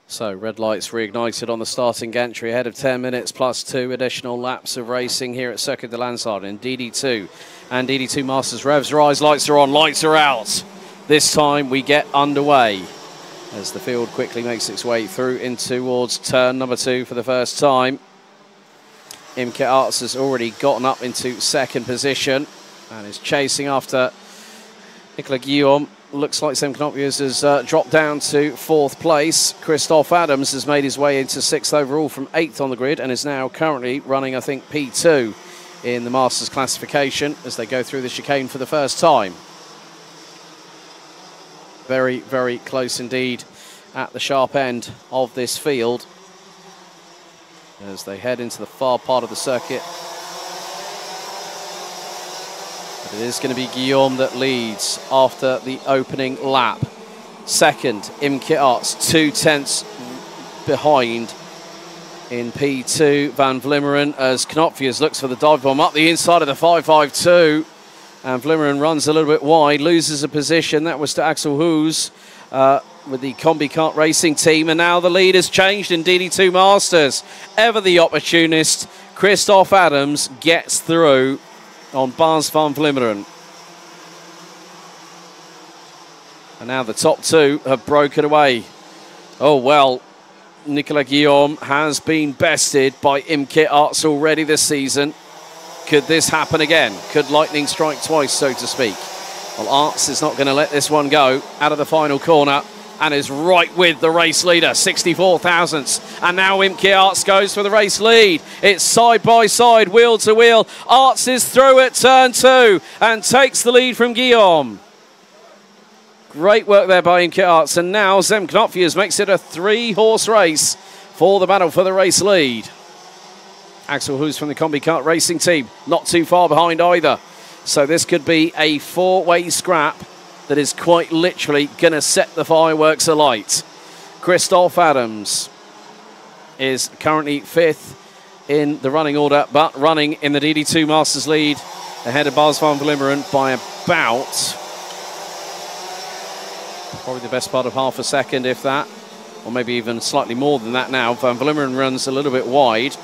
So red lights reignited on the starting gantry ahead of 10 minutes plus 2 additional laps of racing here at Circuit de Landsard in DD2 and DD2 Masters. Revs rise, lights are on, lights are out. This time we get underway as the field quickly makes its way through in towards turn number 2 for the first time. Imke Arts has already gotten up into second position and is chasing after Nicolas Guillaume. Looks like Sam Knoppius has dropped down to 4th place. Christoph Adams has made his way into 6th overall from 8th on the grid and is now currently running, I think, P2 in the Masters classification as they go through the chicane for the first time. Very, very close indeed at the sharp end of this field as they head into the far part of the circuit. But it is going to be Guillaume that leads after the opening lap. Second, Imke Arts, 2/10 behind in P2. Van Vlimmeren as Knopfius looks for the dive bomb up the inside of the 552. And Vlimmeren runs a little bit wide, loses a position. That was to Axel Hoos with the Combi Kart Racing team. And now the lead has changed in DD2 Masters. Ever the opportunist, Christoph Adams gets through on Bas van Vlimmeren. And now the top 2 have broken away. Oh, well, Nicolas Guillaume has been bested by Imke Arts already this season. Could this happen again? Could lightning strike twice, so to speak? Well, Arts is not going to let this one go out of the final corner and is right with the race leader, 64 thousandths. And now Imke Arts goes for the race lead. It's side by side, wheel to wheel. Arts is through at turn 2 and takes the lead from Guillaume. Great work there by Imke Arts. And now Zem Knopfius makes it a 3-horse race for the battle for the race lead. Axel Hoos from the Combi Kart Racing team, not too far behind either. So this could be a 4-way scrap that is quite literally going to set the fireworks alight. Christoph Adams is currently 5th in the running order, but running in the DD2 Masters lead ahead of Bas van Vlimmeren by about probably the best part of half a second, if that, or maybe even slightly more than that now. Van Vlimmeren runs a little bit wide.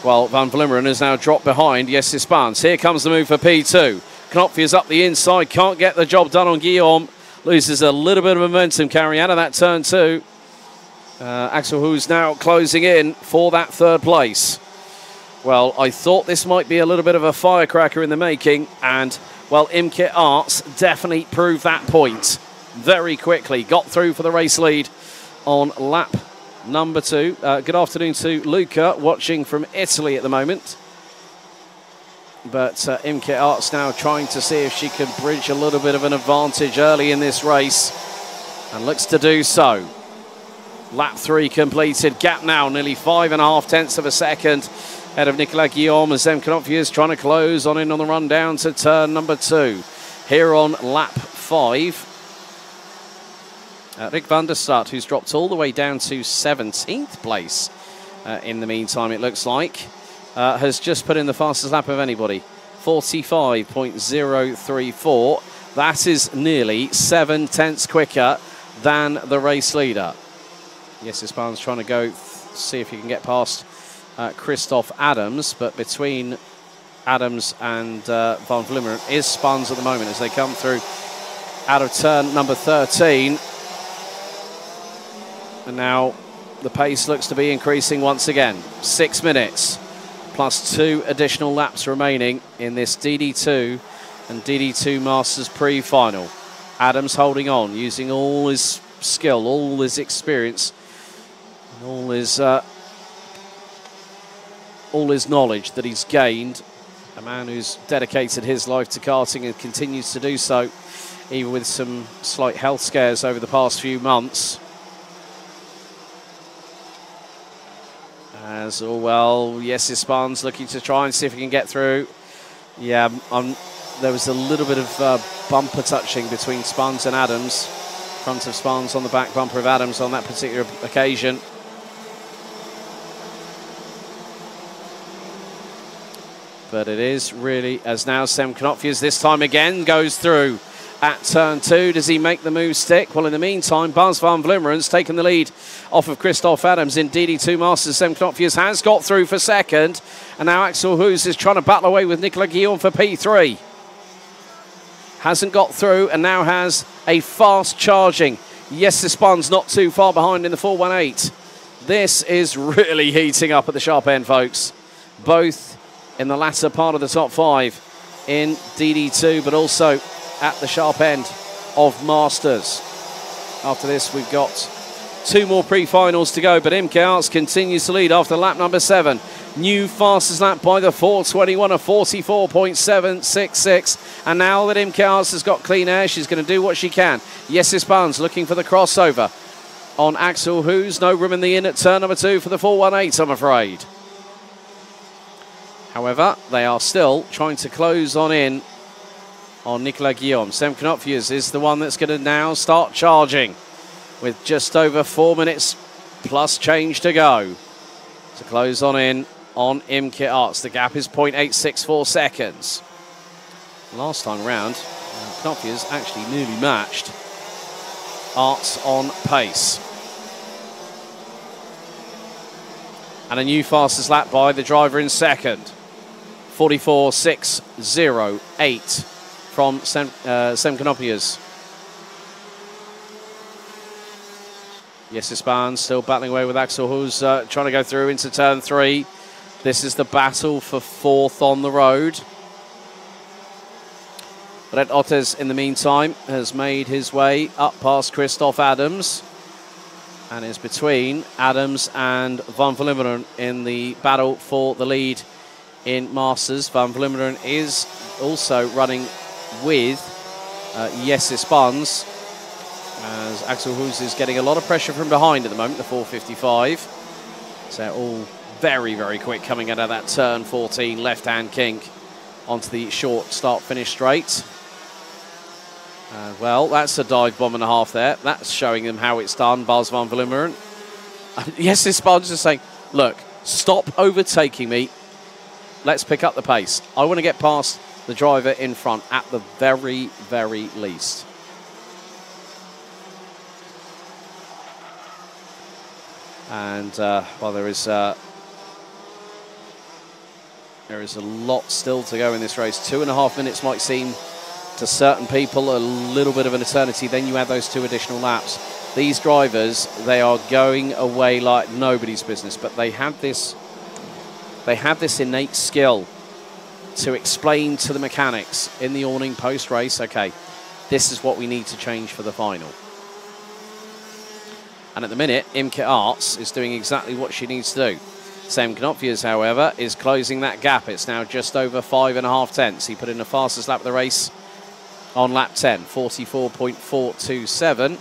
Well, Van Vlimmeren has now dropped behind Jesse Spans. Here comes the move for P2. Knopfler is up the inside, can't get the job done on Guillaume. Loses a little bit of momentum carrying out of that turn two. Axel Hoos now closing in for that third place. Well, I thought this might be a little bit of a firecracker in the making, and, well, Imke Arts definitely proved that point very quickly. Got through for the race lead on lap number 2. Good afternoon to Luca, watching from Italy at the moment. But Imke Arts now trying to see if she can bridge a little bit of an advantage early in this race, and looks to do so. Lap 3 completed. Gap now nearly 5.5 tenths of a second ahead of Nicolas Guillaume, as Zem Knopfler is trying to close on in on the run down to turn number 2. Here on lap 5, Rick van der Start, who's dropped all the way down to 17th place in the meantime, it looks like, has just put in the fastest lap of anybody, 45.034. That is nearly 7 tenths quicker than the race leader. Yes, Spans trying to go see if he can get past Christoph Adams, but between Adams and Van Vlimmeren is Spans at the moment as they come through out of turn number 13. And now the pace looks to be increasing once again. 6 minutes plus 2 additional laps remaining in this DD2 and DD2 Masters Pre-Final. Adams holding on, using all his skill, all his experience, and all his knowledge that he's gained. A man who's dedicated his life to karting and continues to do so, even with some slight health scares over the past few months. As well, yes, Spans looking to try and see if he can get through. Yeah, there was a little bit of bumper touching between Spans and Adams. Front of Spans on the back bumper of Adams on that particular occasion. But it is really, as now Sem Knopfler this time again goes through at turn 2. Does he make the move stick? Well, in the meantime, Bas van Vlimmeren's taken the lead off of Christoph Adams in DD2 Masters. Sem Knopfler has got through for second. And now Axel Hoos is trying to battle away with Nicolas Guillaume for P3. Hasn't got through and now has a fast charging. Yes, Spans not too far behind in the 418. This is really heating up at the sharp end, folks. Both in the latter part of the top 5 in DD2, but also at the sharp end of Masters. After this, we've got 2 more pre-finals to go, but Imke Arts continues to lead after lap number 7. New fastest lap by the 421 of 44.766. And now that Imke Arts has got clean air, she's going to do what she can. Yes, Spans looking for the crossover on Axel Hoos. No room in the in at turn number 2 for the 418, I'm afraid. However, they are still trying to close on in on Nicolas Guillaume. Sem Knopfler is the one that's going to now start charging with just over 4 minutes plus change to go to close on in on Imke Arts. The gap is 0.864 seconds. Last time round, Knopfler's actually nearly matched Arts on pace. And a new fastest lap by the driver in second. 44.608 from Sem Knopfler. Yes, Spans still battling away with Axel Hoos, trying to go through into turn 3. This is the battle for 4th on the road. Red Otters, in the meantime, has made his way up past Christoph Adams and is between Adams and Van Vlimmeren in the battle for the lead in Masters. Van Vlimmeren is also running with Jesse Spans, as Axel Hoos is getting a lot of pressure from behind at the moment, the 455. So all very, very quick coming out of that turn 14 left-hand kink onto the short start-finish straight. Well, that's a dive bomb and a half there. That's showing them how it's done, Bas van Vlimmeren. Yes, Spans is saying, look, Stop overtaking me. Let's pick up the pace. I want to get past the driver in front at the very, very least. And well, there is a lot still to go in this race. 2.5 minutes might seem to certain people a little bit of an eternity. Then you add those 2 additional laps. These drivers, they are going away like nobody's business, but they have this innate skill to explain to the mechanics in the awning post-race, okay, this is what we need to change for the final. And at the minute, Imke Arts is doing exactly what she needs to do. Sam Knopfjes, however, is closing that gap. It's now just over 5.5 tenths. He put in the fastest lap of the race on lap 10, 44.427.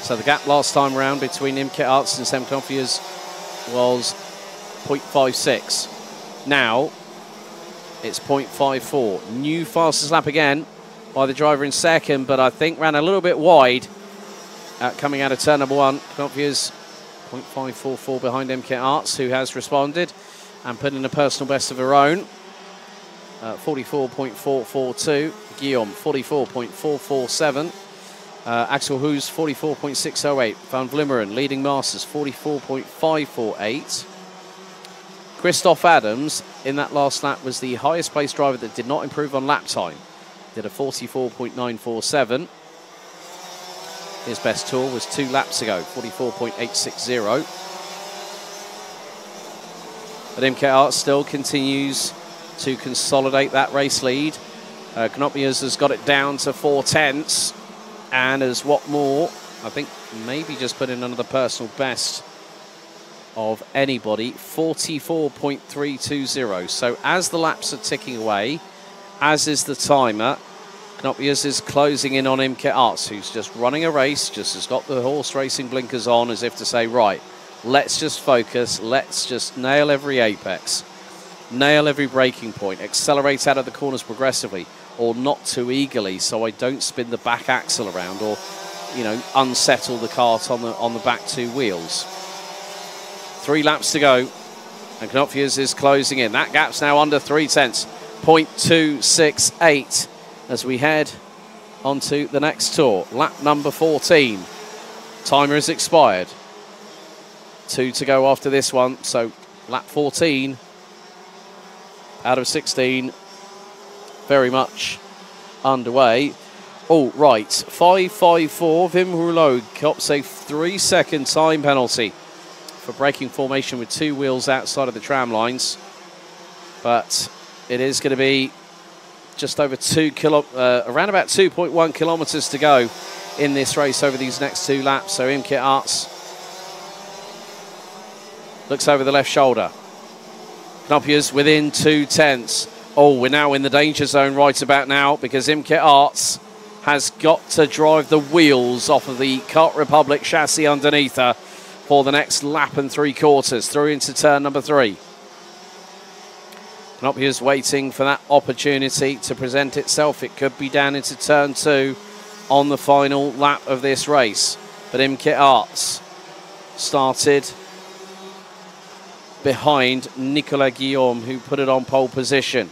So the gap last time round between Imke Arts and Sam Knopfjes was 0.56. Now it's 0.54. New fastest lap again by the driver in second, but I think ran a little bit wide coming out of turn number 1. Knopfjes 0.544 behind Imke Arts, who has responded and put in a personal best of her own. 44.442. Guillaume 44.447. Axel Hoos 44.608. Van Vlimmeren leading Masters 44.548. Christoph Adams in that last lap was the highest placed driver that did not improve on lap time. Did a 44.947. His best tour was 2 laps ago, 44.860. But Imke Arts still continues to consolidate that race lead. Knopfjes has got it down to 4 tenths. And as what more, I think maybe just put in another personal best of anybody, 44.320. So as the laps are ticking away, as is the timer, Knopfjes is closing in on Imke Arts, who's just running a race, just has got the horse racing blinkers on as if to say, right, let's just focus, let's just nail every apex, nail every braking point, accelerate out of the corners progressively, or not too eagerly so I don't spin the back axle around or, you know, unsettle the cart on the back 2 wheels. 3 laps to go, and Knopfjes is closing in. That gap's now under 3 tenths, 0.268, as we head onto the next tour. Lap number 14. Timer has expired. 2 to go after this one, so lap 14 out of 16. Very much underway. Oh, right. 5.54. Wim Rouleau cops a 3-second time penalty for breaking formation with 2 wheels outside of the tram lines. But it is going to be just over around about 2.1 kilometres to go in this race over these next 2 laps. So Imke Arts looks over the left shoulder. Knopfjes within 2 tenths. Oh, we're now in the danger zone right about now because Imke Arts has got to drive the wheels off of the Kart Republic chassis underneath her for the next lap and 3/4 through into turn number 3. Knopfjes waiting for that opportunity to present itself. It could be down into turn 2 on the final lap of this race. But Imke Arts started behind Nicolas Guillaume, who put it on pole position.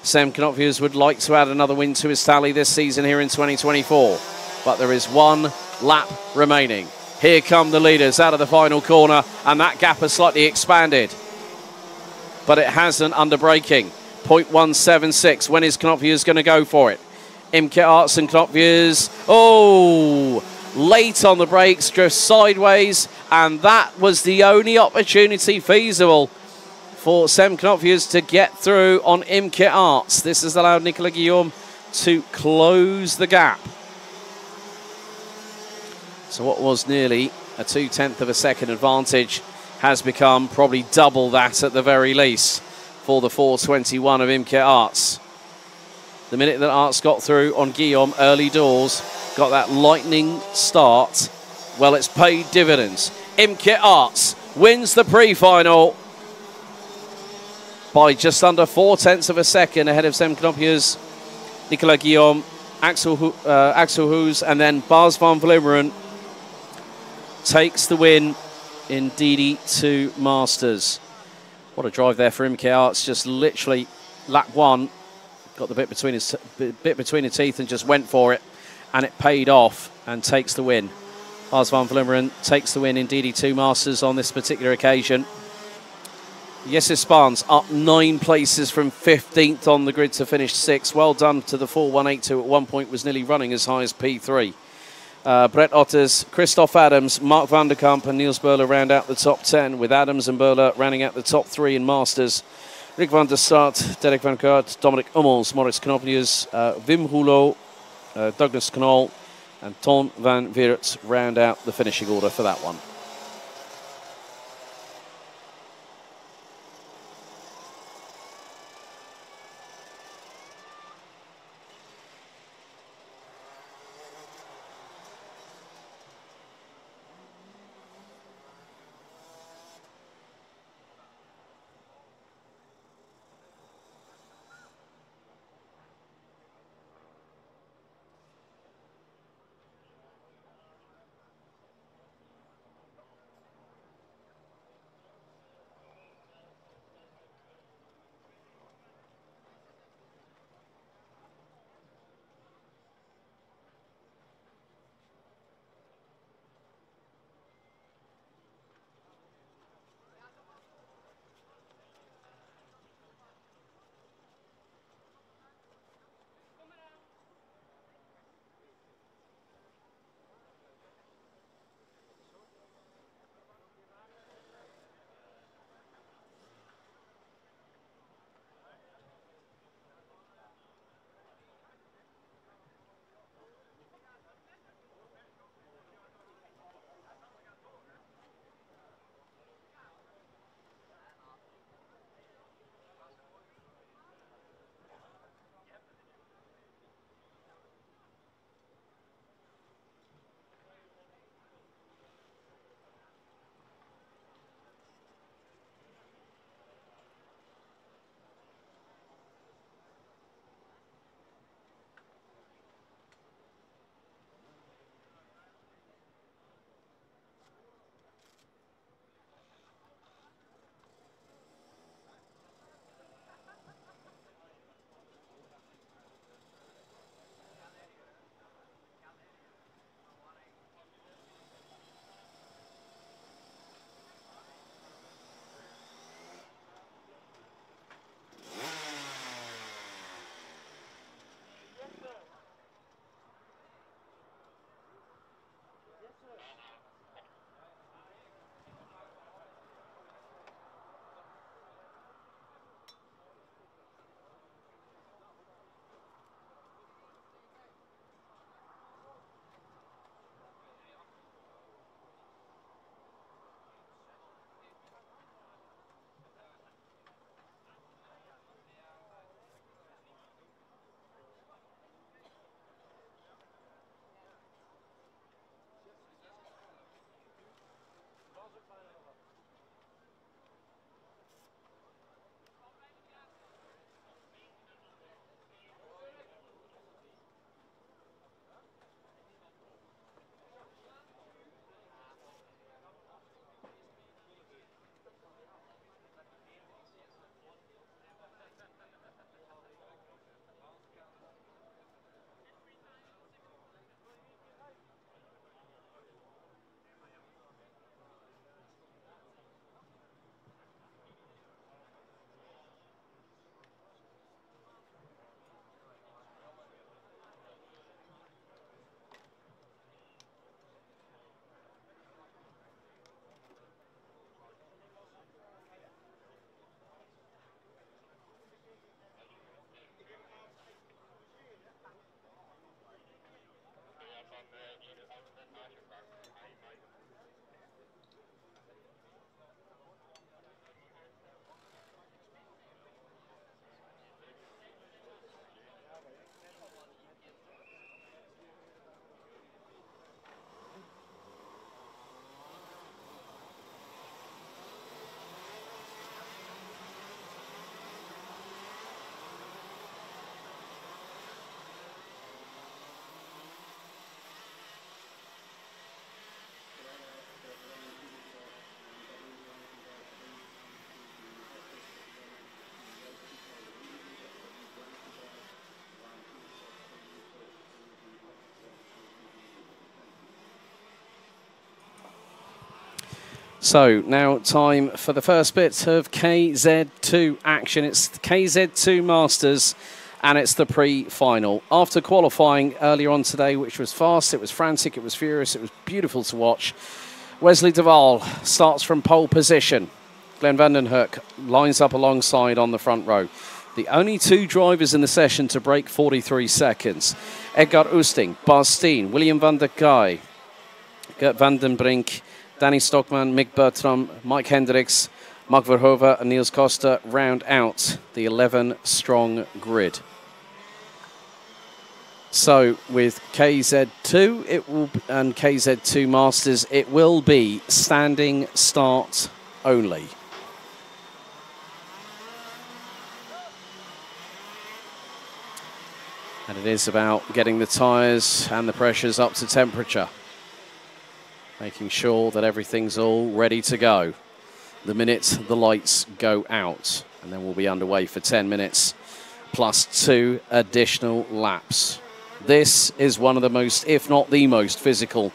Sam Knopfjes would like to add another win to his tally this season here in 2024. But there is 1 lap remaining. Here come the leaders out of the final corner, and that gap has slightly expanded. But it hasn't under braking. 0.176. When is Knopfjes going to go for it? Imke Arts and Knopfjes. Oh, late on the brakes, drifts sideways, and that was the only opportunity feasible for Sam Knopfjes to get through on Imke Arts. This has allowed Nicolas Guillaume to close the gap. So what was nearly a 2/10 of a second advantage has become probably double that at the very least for the 4:21 of Imke Arts. The minute that Arts got through on Guillaume early doors, got that lightning start, well, it's paid dividends. Imke Arts wins the pre-final by just under 4/10 of a second ahead of Sam Knopfjes Nicola Guillaume, Axel Hoes, and then Bas van Vleumeren takes the win in DD2 Masters. What a drive there for MKR. It's just literally lap one, got the bit between his teeth and just went for it, and it paid off and takes the win. Bas van Vleumeren takes the win in DD2 Masters on this particular occasion. Jesse Spahns up 9 places from 15th on the grid to finish 6th. Well done to the 4182, at one point was nearly running as high as P3. Brett Otters, Christoph Adams, Mark van der Kamp and Niels Böhler round out the top 10, with Adams and Böhler rounding out the top 3 in Masters. Rick van der Start, Derek van Kaart, Dominic Hummels, Maurice Knoppelius, Wim Rouleau, Douglas Knol and Ton van Weert round out the finishing order for that one. So now time for the first bit of KZ2 action. It's the KZ2 Masters and it's the pre-final. After qualifying earlier on today, which was fast, it was frantic, it was furious, it was beautiful to watch, Wesley de Waal starts from pole position. Glenn van den Hoek lines up alongside on the front row. The only two drivers in the session to break 43 seconds. Edgar Oosting, Bas Steen, William van der Gaai, Gert van den Brink, Danny Stockman, Mick Bertram, Mike Hendricks, Mark Verhoeven and Niels Costa round out the 11-strong grid. So with KZ2 and KZ2 Masters, it will be standing start only. And it is about getting the tyres and the pressures up to temperature. Making sure that everything's all ready to go. The minute the lights go out. And then we'll be underway for 10 minutes plus 2 additional laps. This is one of the most, if not the most, physical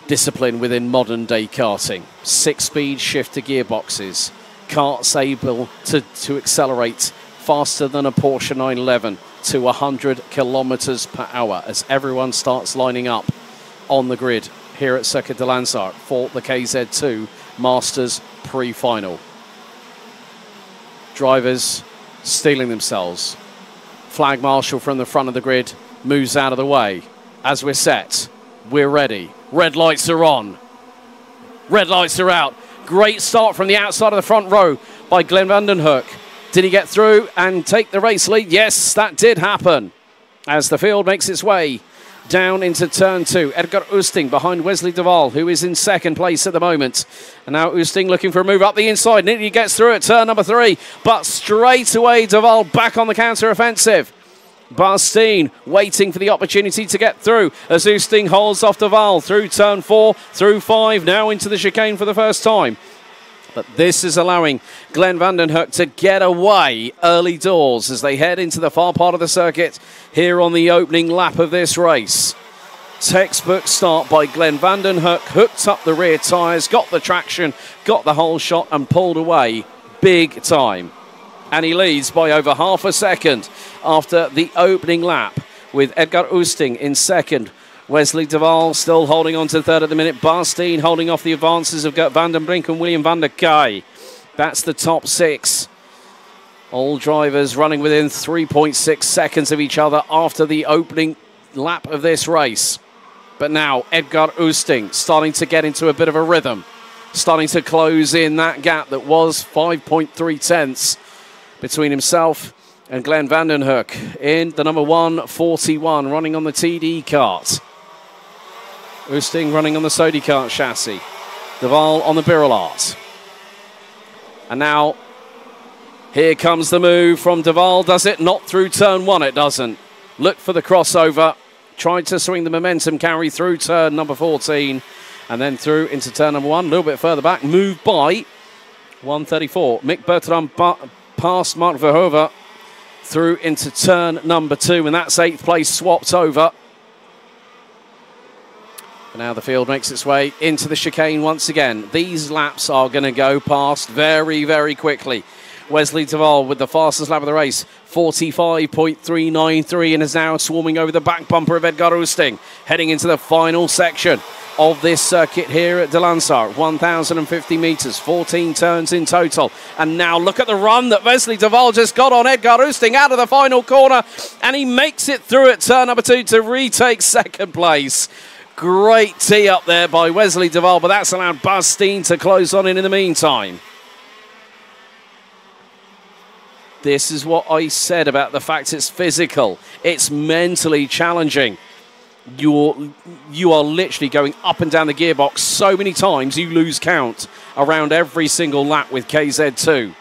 discipline within modern day karting. 6-speed shifter gearboxes. Karts able to accelerate faster than a Porsche 911 to 100 kilometers per hour as everyone starts lining up on the grid here at Circuit de Landsard for the KZ2 Masters Pre-Final. Drivers steeling themselves. Flag marshal from the front of the grid moves out of the way. As we're set, we're ready. Red lights are on. Red lights are out. Great start from the outside of the front row by Glenn van den Hoek. Did he get through and take the race lead? Yes, that did happen. As the field makes its way down into turn 2. Edgar Oosting behind Wesley de Waal, who is in second place at the moment. And now Oosting looking for a move up the inside. Nearly gets through at turn number 3. But straight away, de Waal back on the counter-offensive. Bas Steen waiting for the opportunity to get through as Oosting holds off de Waal through turn 4, through 5, now into the chicane for the first time. But this is allowing Glenn van den Hoek to get away early doors as they head into the far part of the circuit here on the opening lap of this race. Textbook start by Glenn van den Hoek, hooked up the rear tyres, got the traction, got the whole shot and pulled away big time. And he leads by over half a second after the opening lap with Edgar Oosting in second. Wesley de Waal still holding on to third at the minute. Bas Steen holding off the advances of Gert van den Brink and William van der Gaai. That's the top 6. All drivers running within 3.6 seconds of each other after the opening lap of this race. But now Edgar Oosting starting to get into a bit of a rhythm. Starting to close in that gap that was 5.3 tenths between himself and Glenn van den Hoek in the number 141 running on the TD kart. Oosting running on the Sodi kart chassis. De Waal on the Birolart. And now, here comes the move from de Waal. Does it? Not through turn 1, it doesn't. Look for the crossover. Tried to swing the momentum carry through turn number 14. And then through into turn number 1. A little bit further back. Moved by 134. Mick Bertram past Mark Verhoeven. Through into turn number 2. And that's 8th place swapped over. But now the field makes its way into the chicane once again. These laps are going to go past very, very quickly. Wesley de Waal with the fastest lap of the race, 45.393, and is now swarming over the back bumper of Edgar Oosting, heading into the final section of this circuit here at de Landsard. 1,050 metres, 14 turns in total. And now look at the run that Wesley de Waal just got on Edgar Oosting out of the final corner, and he makes it through at turn number 2 to retake second place. Great tee up there by Wesley de Waal, but that's allowed Bas Steen to close on in the meantime. This is what I said about the fact it's physical. It's mentally challenging. You are literally going up and down the gearbox so many times you lose count around every single lap with KZ2.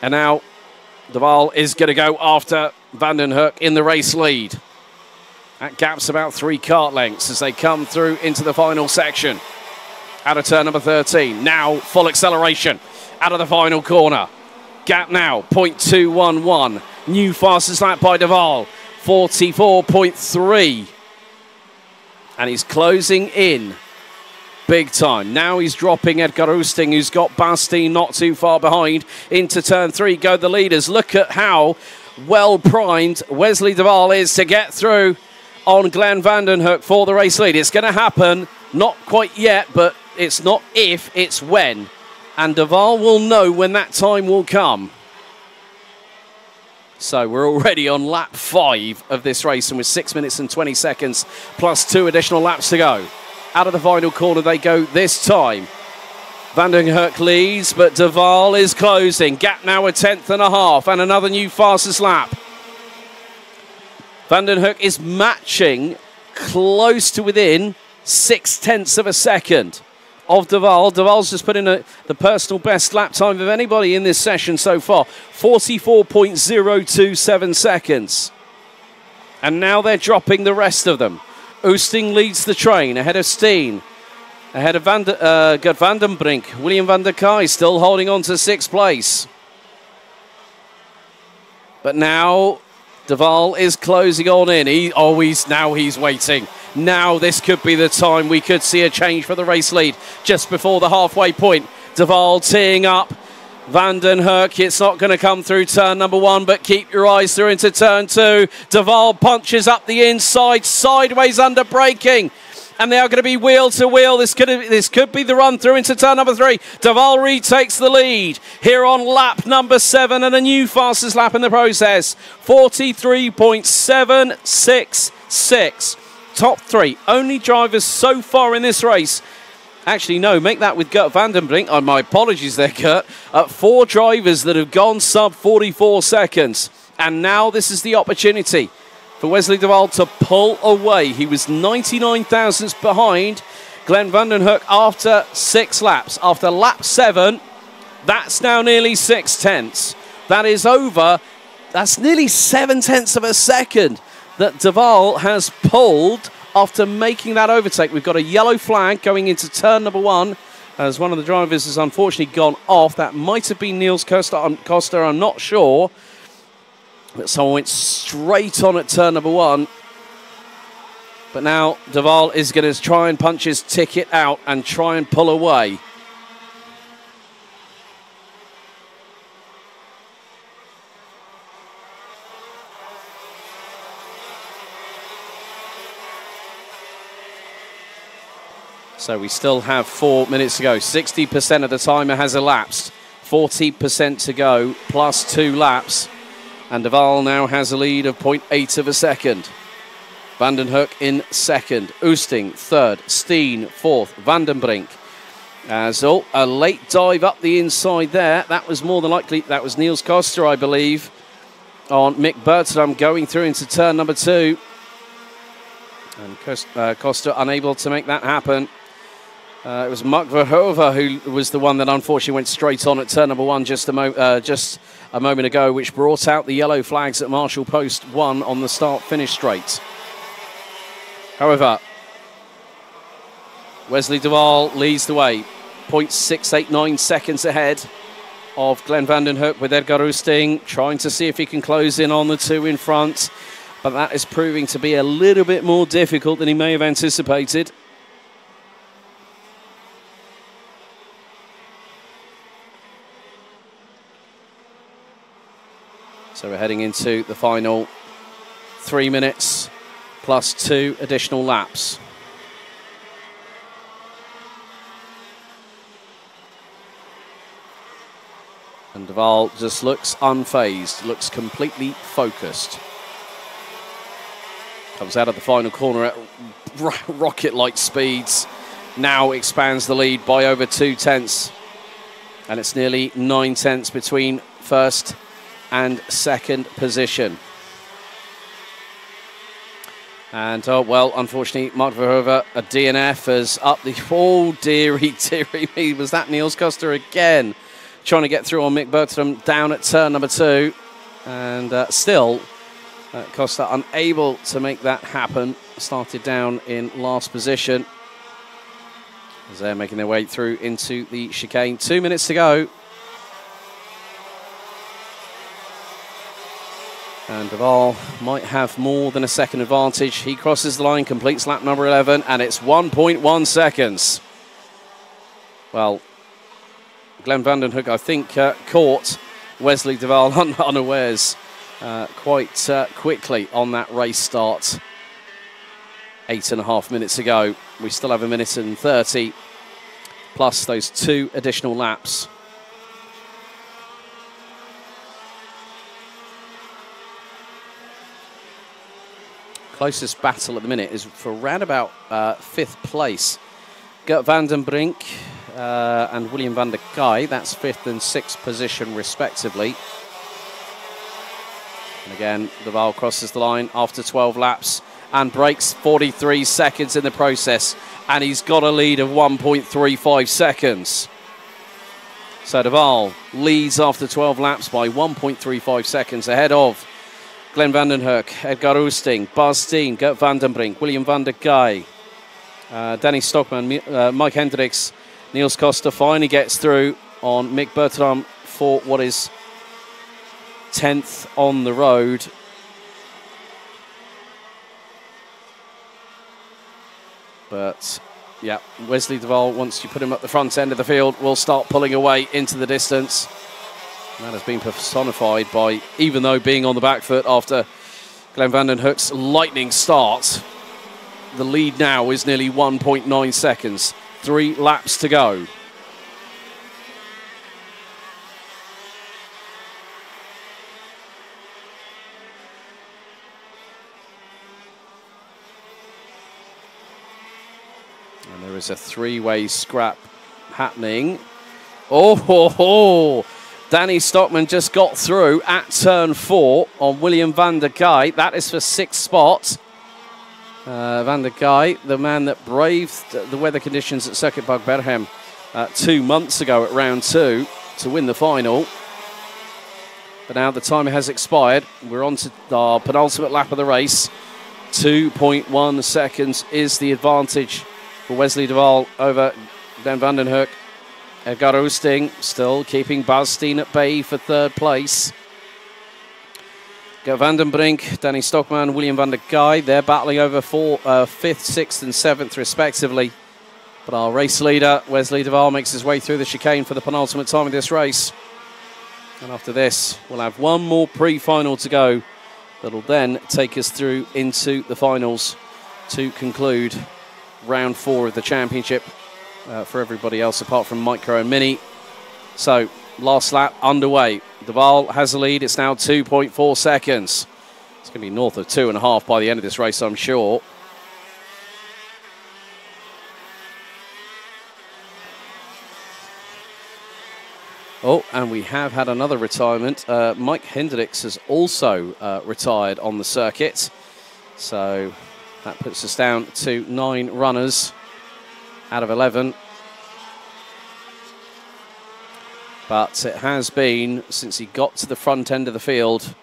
And now de Waal is going to go after van den Hoek in the race lead. That gap's about 3 kart lengths as they come through into the final section. Out of turn number 13. Now full acceleration out of the final corner. Gap now 0.211. New fastest lap by de Waal. 44.3. And he's closing in big time. Now he's dropping Edgar Oosting, who's got Bastien not too far behind. Into turn 3 go the leaders. Look at how well primed Wesley de Waal is to get through on Glenn Vandenhoek for the race lead. It's going to happen. Not quite yet, but it's not if, it's when. And de Waal will know when that time will come. So we're already on lap 5 of this race, and with 6 minutes and 20 seconds plus 2 additional laps to go. Out of the final corner they go this time. Vandenhoek leads, but de Waal is closing. Gap now a 10.5 and another new fastest lap. Vandenhoek is matching close to within 0.6 of a second of de Waal. De Waal's just put in the personal best lap time of anybody in this session so far, 44.027 seconds. And now they're dropping the rest of them. Oosting leads the train ahead of Steen, ahead of Gert van den Brink. William van der Kai still holding on to 6th place. But now de Waal is closing on in. Now he's waiting. Now this could be the time we could see a change for the race lead just before the halfway point. De Waal teeing up. Vandenhoek, it's not going to come through turn number 1, but keep your eyes through into turn 2. De Waal punches up the inside, sideways under braking. And they are going to be wheel to wheel. This could be the run through into turn number 3. De Waal retakes the lead here on lap number 7 and a new fastest lap in the process. 43.766. Top 3. Only drivers so far in this race. Actually, no, make that with Gert van den Brink. My apologies there, Gert. 4 drivers that have gone sub 44 seconds. And now this is the opportunity for Wesley de Waal to pull away. He was 99 thousandths behind Glenn Vandenhoek after 6 laps. After lap 7, that's now nearly 6/10. That is over. That's nearly 7/10 of a second that de Waal has pulled after making that overtake. We've got a yellow flag going into turn number 1 as one of the drivers has unfortunately gone off. That might have been Niels Costa, I'm not sure. But someone went straight on at turn number 1. But now de Waal is going to try and punch his ticket out and try and pull away. So we still have 4 minutes to go. 60% of the timer has elapsed. 40% to go, plus 2 laps. And de Waal now has a lead of 0.8 of a second. Vandenhoek in second. Oosting third. Steen fourth. Van den Brink. As a late dive up the inside there. That was more than likely, that was Niels Costa, I believe, on Mick Bertram going through into turn number 2. And Costa unable to make that happen. It was Mark Verhoeven who was the one that unfortunately went straight on at turn number 1 just a moment ago, which brought out the yellow flags at Marshall Post 1 on the start-finish straight. However, Wesley de Waal leads the way, 0.689 seconds ahead of Glenn Vandenhoek, with Edgar Oosting trying to see if he can close in on the 2 in front, but that is proving to be a little bit more difficult than he may have anticipated. So we're heading into the final 3 minutes plus 2 additional laps. And de Waal just looks unfazed, looks completely focused. Comes out of the final corner at rocket-like speeds. Now expands the lead by over 2 tenths. And it's nearly 9 tenths between first and second position. And, well, unfortunately, Mark Verhoeven, a DNF, is up the... Oh, dearie me. Was that Niels Costa again? Trying to get through on Mick Bertram down at turn number 2. And still, Costa unable to make that happen. Started down in last position. As they're making their way through into the chicane. 2 minutes to go. And de Waal might have more than a second advantage. He crosses the line, completes lap number 11, and it's 1.1 seconds. well, Glenn Vandenhoek, I think, caught Wesley de Waal unawares quite quickly on that race start 8.5 minutes ago. We still have 1 minute and 30 plus those 2 additional laps. Closest battle at the minute is for around about 5th place. Gert van den Brink and William van der Kai, that's 5th and 6th position respectively. And again, de Waal crosses the line after 12 laps and breaks 43 seconds in the process. And he's got a lead of 1.35 seconds. So de Waal leads after 12 laps by 1.35 seconds ahead of Glenn Vandenhoek, Edgar Oosting, Bas Steen, Gert van den Brink, William van der Kai, Danny Stockman, Mike Hendricks, Niels Costa finally gets through on Mick Bertram for what is 10th on the road. But yeah, Wesley de Waal, once you put him at the front end of the field, will start pulling away into the distance. And that has been personified by, even though being on the back foot after Glenn Vandenhoek's lightning start, the lead now is nearly 1.9 seconds. 3 laps to go. And there is a 3-way scrap happening. Oh, ho, ho. Danny Stockman just got through at turn 4 on William van der Kai. That is for 6th spot. Van der Kai, the man that braved the weather conditions at Circuit Park Berchem 2 months ago at round 2 to win the final. But now the timer has expired. We're on to our penultimate lap of the race. 2.1 seconds is the advantage for Wesley de Waal over Glenn Vandenhoek. Edgar Oosting still keeping Bas Steen at bay for 3rd place. Gert van den Brink, Danny Stockman, William van der Kai, they're battling over 5th, 6th and 7th respectively. But our race leader, Wesley de Waal, makes his way through the chicane for the penultimate time of this race. And after this, we'll have one more pre-final to go. That'll then take us through into the finals to conclude round 4 of the championship. For everybody else apart from Micro and Mini. So, last lap underway. De Waal has a lead. It's now 2.4 seconds. It's going to be north of 2.5 by the end of this race, I'm sure. Oh, and we have had another retirement. Mike Hendricks has also retired on the circuit. So, that puts us down to 9 runners out of 11. But it has been, since he got to the front end of the field,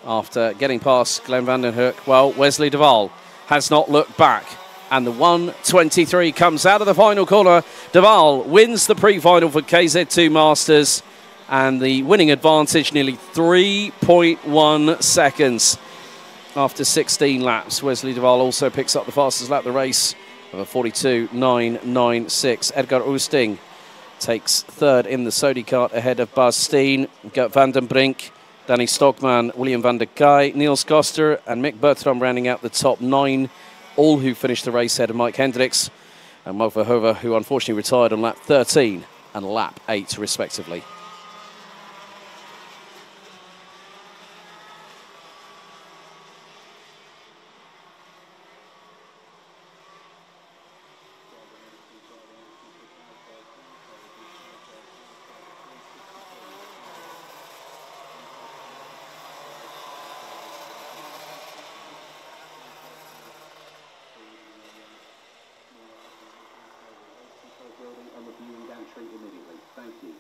after getting past Glenn Vandenhoek, well, Wesley de Waal has not looked back. And the 1:23 comes out of the final corner. De Waal wins the pre-final for KZ2 Masters. And the winning advantage, nearly 3.1 seconds after 16 laps. Wesley de Waal also picks up the fastest lap of the race of a 42.996. Edgar Oosting takes 3rd in the Sodi kart ahead of Bas Steen, Gert van den Brink, Danny Stockman, William van der Kai, Niels Koster and Mick Bertram rounding out the top 9, all who finished the race ahead of Mike Hendricks and Mo Verhoeven, who unfortunately retired on lap 13 and lap 8 respectively. Thank you.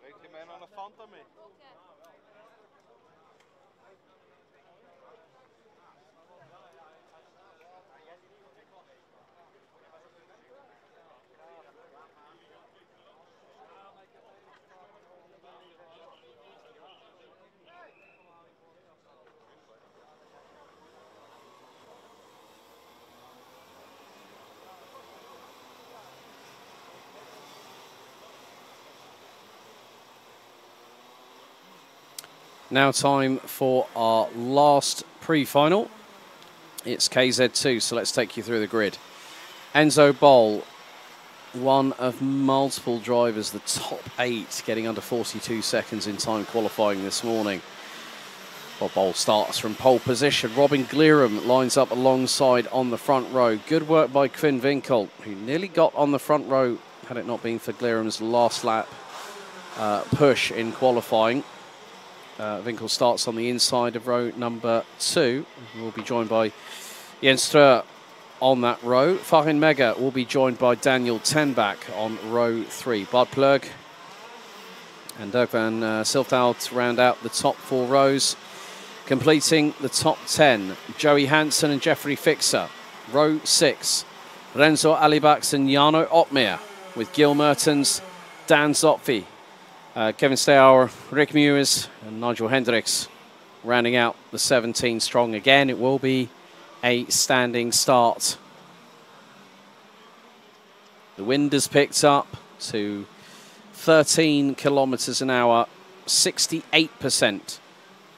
Weet je mij nog een Fanta mee? Now time for our last pre-final. It's KZ2, so let's take you through the grid. Enzo Boll, one of multiple drivers, the top 8, getting under 42 seconds in time qualifying this morning. Well, Boll starts from pole position. Robin Glerum lines up alongside on the front row. Good work by Quinn Winkel, who nearly got on the front row had it not been for Glerum's last lap push in qualifying. Winkel starts on the inside of row number 2. We'll be joined by Jens Streur on that row. Farin Mega will be joined by Daniel Tenbach on row 3. Bart Plug and Dirk van Silthout to round out the top 4 rows. Completing the top 10, Joey Hansen and Jeffrey Fixer. Row 6, Renzo Alibaks and Jarno Opmeer, with Gil Mertens, Dan Zopfi, Kevin Steyauer, Rick Mewers and Nigel Hendricks rounding out the 17 strong. Again, it will be a standing start. The wind has picked up to 13 kilometers an hour. 68%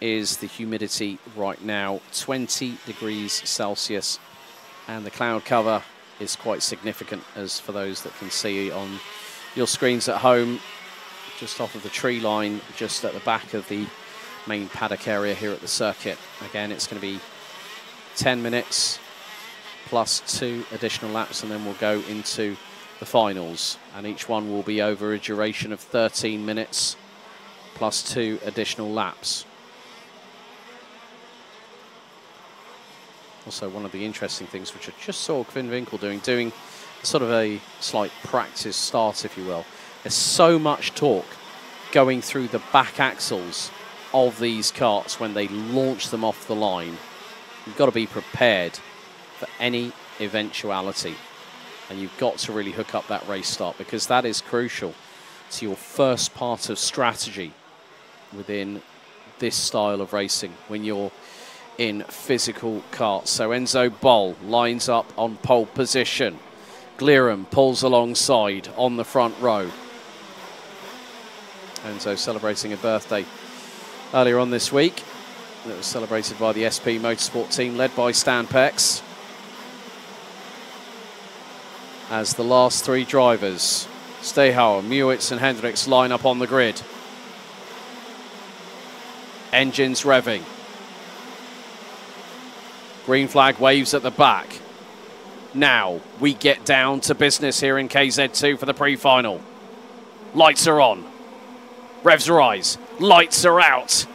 is the humidity right now, 20 degrees Celsius. And the cloud cover is quite significant, as for those that can see on your screens at home, just off of the tree line, just at the back of the main paddock area here at the circuit. Again, it's going to be 10 minutes plus 2 additional laps, and then we'll go into the finals. And each one will be over a duration of 13 minutes plus 2 additional laps. Also, one of the interesting things which I just saw Quinn Winkel doing sort of a slight practice start, if you will. There's so much torque going through the back axles of these karts when they launch them off the line. You've got to be prepared for any eventuality. And you've got to really hook up that race start, because that is crucial to your first part of strategy within this style of racing when you're in physical karts. So Enzo Boll lines up on pole position. Glerum pulls alongside on the front row. Enzo celebrating a birthday earlier on this week. That was celebrated by the SP Motorsport team led by Stan Pex. as the last three drivers, Stehauer, Mewitz and Hendricks, line up on the grid. Engines revving. Green flag waves at the back. Now we get down to business here in KZ2 for the pre-final. Lights are on. Revs rise. Lights are out.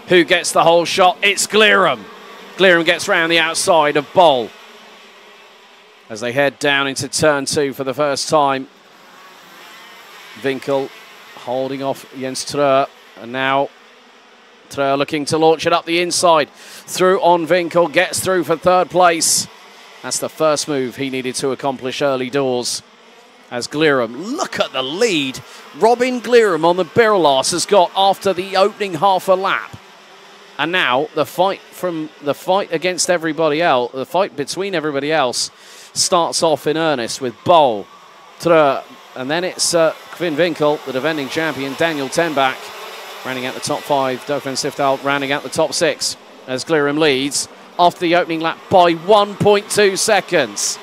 Who gets the whole shot? It's Glerum. Glerum gets round the outside of Boll as they head down into turn 2 for the first time. Winkel holding off Jens Treur, and now Treur looking to launch it up the inside. Through on Winkel, gets through for third place. That's the first move he needed to accomplish early doors. As Glerum, look at the lead Robin Glerum on the Birlas has got after the opening half a lap. And now the fight against everybody else, the fight between everybody else, starts off in earnest with Boll, Treur, and then it's Quinn Winkel, the defending champion, Daniel Tenbach, rounding out the top 5, Dauphin Siftal rounding out the top 6, as Glerum leads after the opening lap by 1.2 seconds.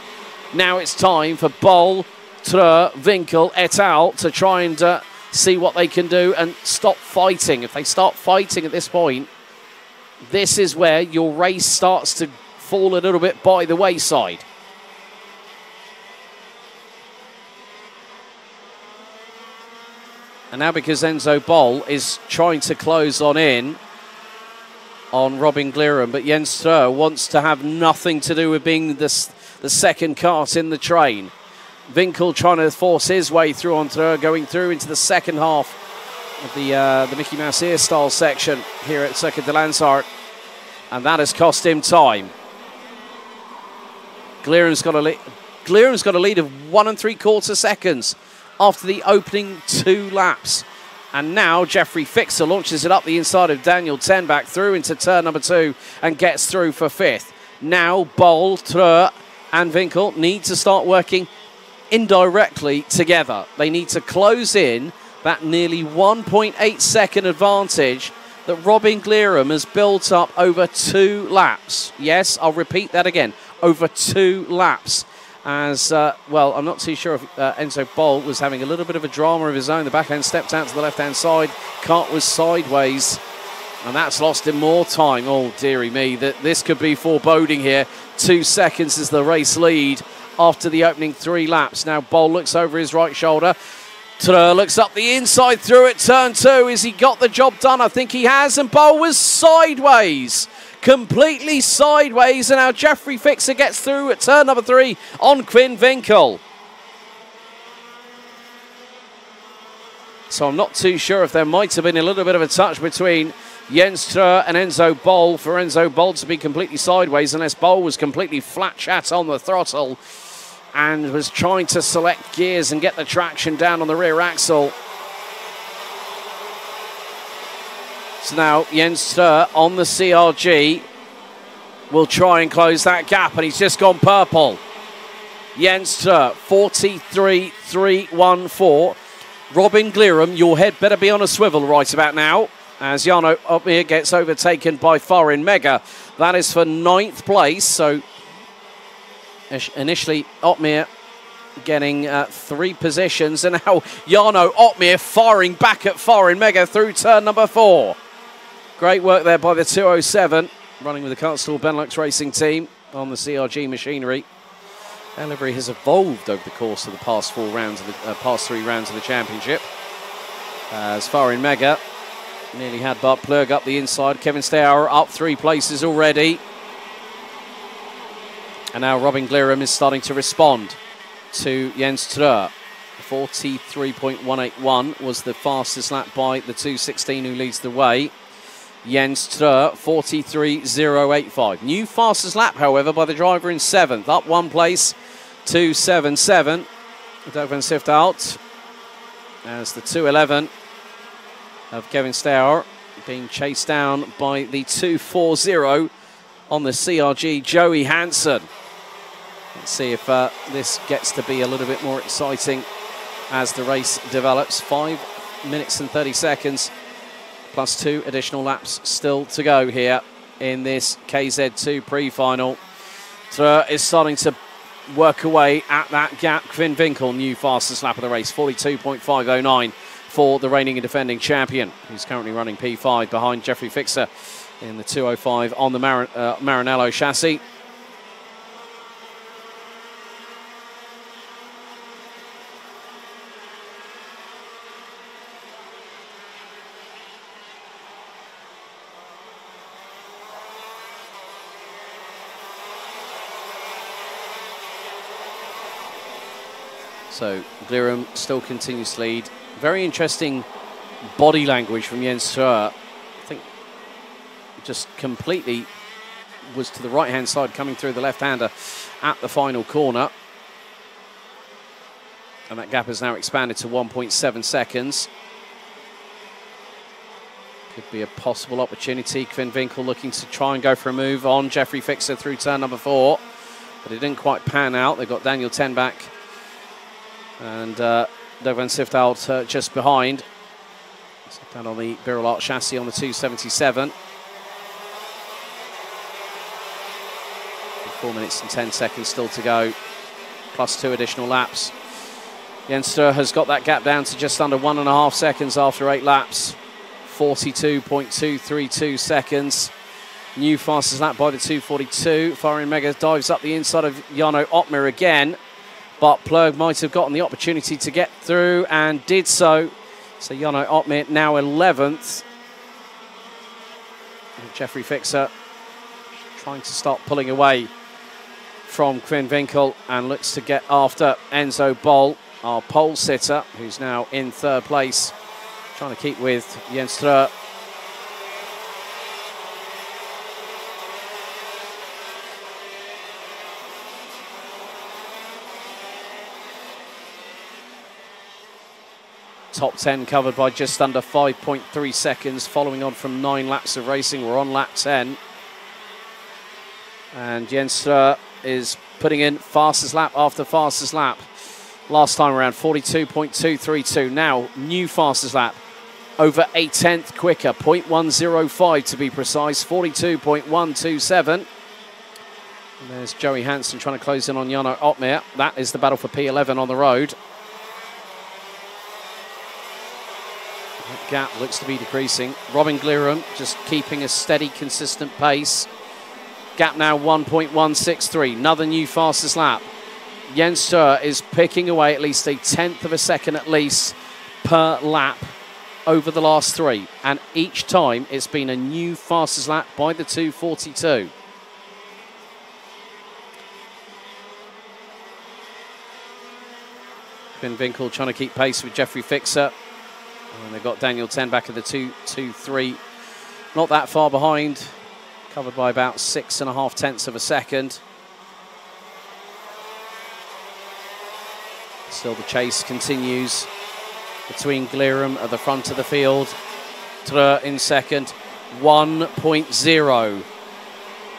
Now it's time for Boll, Treur, Winkel, et al. To try and see what they can do and stop fighting. If they start fighting at this point, this is where your race starts to fall a little bit by the wayside. And now because Enzo Boll is trying to close on Robin Glerum, but Jens Treur wants to have nothing to do with being the second cart in the train. Winkel trying to force his way through on Treur, going through into the second half of the Mickey Mouse ear style section here at Circuit de Landsard, and that has cost him time. Glerum's got a lead of 1 3/4 seconds after the opening 2 laps. And now Jeffrey Fixer launches it up the inside of Daniel Tenbach through into turn number 2 and gets through for 5th. Now Boll, Treur and Winkel need to start working indirectly together. They need to close in that nearly 1.8 second advantage that Robin Glerum has built up over 2 laps. Yes, I'll repeat that again, over 2 laps. As, well, I'm not too sure if Enzo Boll was having a little bit of a drama of his own. The backhand stepped out to the left-hand side. Kart was sideways, and that's lost him more time. Oh, dearie me, this could be foreboding here. 2 seconds is the race lead after the opening 3 laps. Now Boll looks over his right shoulder. Treur looks up the inside through at turn 2. Has he got the job done? I think he has, and Boll was sideways. Completely sideways, and now Jeffrey Fixer gets through at turn number 3 on Quinn Winkel. So I'm not too sure if there might have been a little bit of a touch between Jens Treur and Enzo Boll for Enzo Boll to be completely sideways, unless Boll was completely flat chat on the throttle and was trying to select gears and get the traction down on the rear axle. So now Jens Treur on the CRG will try and close that gap, and he's just gone purple. Jens Treur, 43.314. Robin Glerum, your head better be on a swivel right about now, as Jarno Opmeer gets overtaken by Foreign Mega. That is for 9th place, so initially Opmeer getting 3 positions, and now Jarno Opmeer firing back at Foreign Mega through turn number 4. Great work there by the 207, running with the Kartstall Benelux Racing team on the CRG machinery. Their livery has evolved over the course of the past 3 rounds of the championship. As Foreign Mega nearly had Bart Plurg up the inside. Kevin Stehauer up 3 places already. And now Robin Glerum is starting to respond to Jens Treur. 43.181 was the fastest lap by the 216 who leads the way. Jens Treur, 43.085. New fastest lap, however, by the driver in 7th. Up 1 place, 277. Dauphin Sift out as the 211 of Kevin Stehauer being chased down by the 240 on the CRG, Joey Hansen. Let's see if this gets to be a little bit more exciting as the race develops. 5 minutes and 30 seconds. Plus 2 additional laps still to go here in this KZ2 pre-final. Treur is starting to work away at that gap. Kvin Vinkel, new fastest lap of the race, 42.509 for the reigning and defending champion, who's currently running P5 behind Jeffrey Fixer in the 205 on the Maranello chassis. So Glirum still continues to lead. Very interesting body language from Jens Stroer. I think just completely was to the right-hand side, coming through the left-hander at the final corner. And that gap has now expanded to 1.7 seconds. Could be a possible opportunity. Kvin Vinkel looking to try and go for a move on Jeffrey Fixer through turn number 4. But it didn't quite pan out. They've got Daniel Ten back and Doug van Siftout just behind. Down on the Birol chassis on the 277. 4 minutes and 10 seconds still to go, plus 2 additional laps. Jens Stroer has got that gap down to just under 1.5 seconds after 8 laps. 42.232 seconds. New fastest lap by the 242. Farin Mega dives up the inside of Jarno Opmeer again, but Plurg might have gotten the opportunity to get through and did so. So Jarno Opmeer now 11th. And Jeffrey Fixer trying to start pulling away from Kvin Vinkel and looks to get after Enzo Bol, our pole sitter, who's now in 3rd place, trying to keep with Jens Stroer. Top 10 covered by just under 5.3 seconds, following on from 9 laps of racing. We're on lap 10. And Jens Stroer is putting in fastest lap after fastest lap. Last time around, 42.232. Now, new fastest lap, over a tenth quicker, 0.105 to be precise, 42.127. And there's Joey Hansen trying to close in on Jarno Opmeer. That is the battle for P11 on the road. That gap looks to be decreasing. Robin Glirum just keeping a steady, consistent pace. Gap now 1.163. Another new fastest lap. Jens Stroer is picking away at least a tenth of a second at least per lap over the last 3. And each time it's been a new fastest lap by the 242. Kvin Vinkel trying to keep pace with Jeffrey Fixer. And they've got Daniel Ten back at the 223. Not that far behind. Covered by about 6.5 tenths of a second. Still the chase continues between Glirum at the front of the field. Stroer in second. 1.0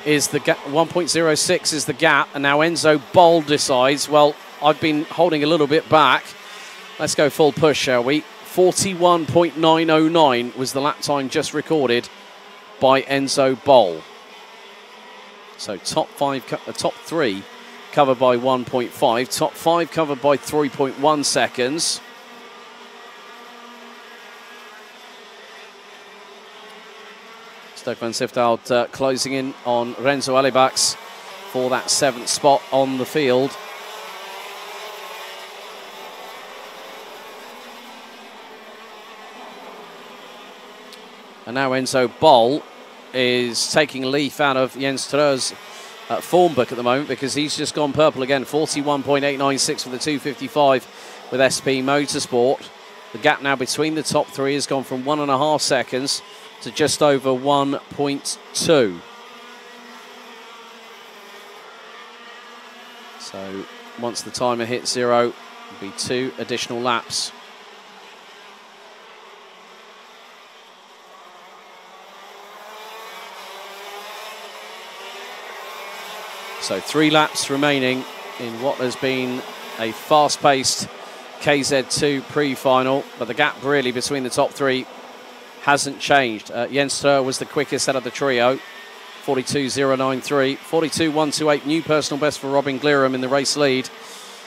is the gap. 1.06 is the gap. And now Enzo Bol decides, well, I've been holding a little bit back. Let's go full push, shall we? 41.909 was the lap time just recorded by Enzo Bol. So top 3 covered by 1.5, top 5 covered by 3.1 seconds. Doug van Siftout closing in on Renzo Alibax for that 7th spot on the field. And now Enzo Bol is taking a leaf out of Jens Stroer's form book at the moment, because he's just gone purple again. 41.896 for the 255 with SP Motorsport. The gap now between the top 3 has gone from 1.5 seconds to just over 1.2. So once the timer hits 0, it'll be 2 additional laps. So 3 laps remaining in what has been a fast-paced KZ2 Pre-Final, but the gap really between the top 3 hasn't changed. Jens Stroer was the quickest out of the trio, 42.093. 42.128, new personal best for Robin Glirum in the race lead.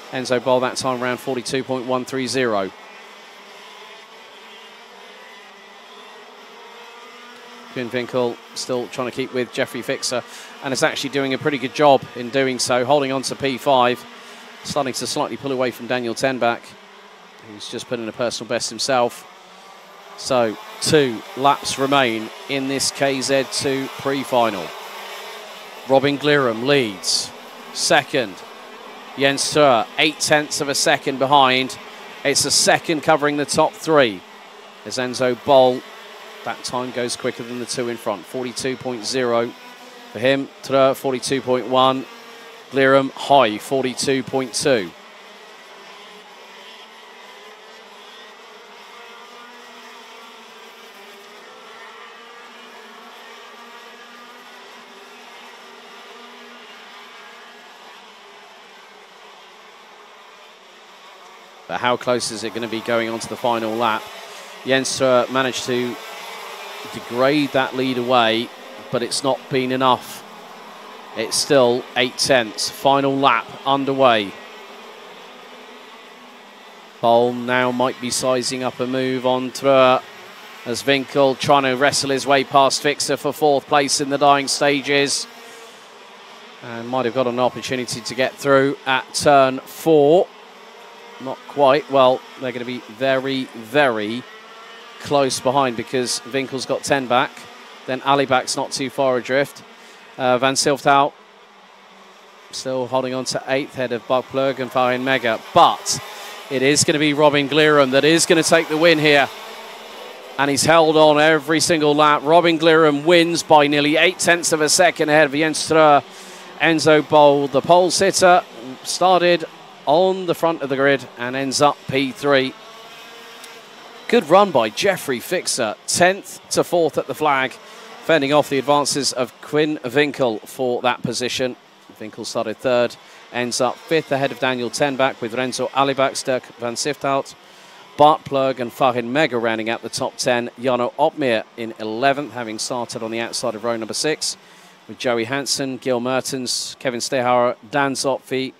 Enzo Boll that time around 42.130. Quinn Vinkel still trying to keep with Jeffrey Fixer, and is actually doing a pretty good job in doing so, holding on to P5, starting to slightly pull away from Daniel Tenbach, who's just put in a personal best himself. So 2 laps remain in this KZ2 pre-final. Robin Glirum leads. Second, Jens Stur, 0.8 of a second behind. It's a second covering the top 3. As Enzo Boll, that time goes quicker than the 2 in front. 42.0 for him. Treur 42.1. Glirum high 42.2. But how close is it going to be going on to the final lap? Jens Stur managed to degrade that lead away, but it's not been enough. It's still 0.8. Final lap underway. Boll now might be sizing up a move on Treur, as Winkel trying to wrestle his way past Fixer for 4th place in the dying stages. And might have got an opportunity to get through at turn 4. Not quite. Well, they're going to be very, very close behind, because Winkel's got 10 back. Then Alibak's not too far adrift. Van Silfthout still holding on to 8th, head of Bugplug and Farin Mega. But it is going to be Robin Glirum that is going to take the win here. And he's held on every single lap. Robin Glirum wins by nearly 0.8 of a second ahead of Jens Stur. Enzo Boll, the pole sitter, started on the front of the grid and ends up P3. Good run by Jeffrey Fixer, 10th to 4th at the flag, fending off the advances of Quinn Winkel for that position. Winkel started 3rd, ends up 5th ahead of Daniel Tenbach, with Renzo Alibak, Sturk van Siftout, Bart Plug and Farin Mega rounding out the top 10. Jarno Opmeer in 11th, having started on the outside of row number 6, with Joey Hansen, Gil Mertens, Kevin Stehauer, Dan Zopfi,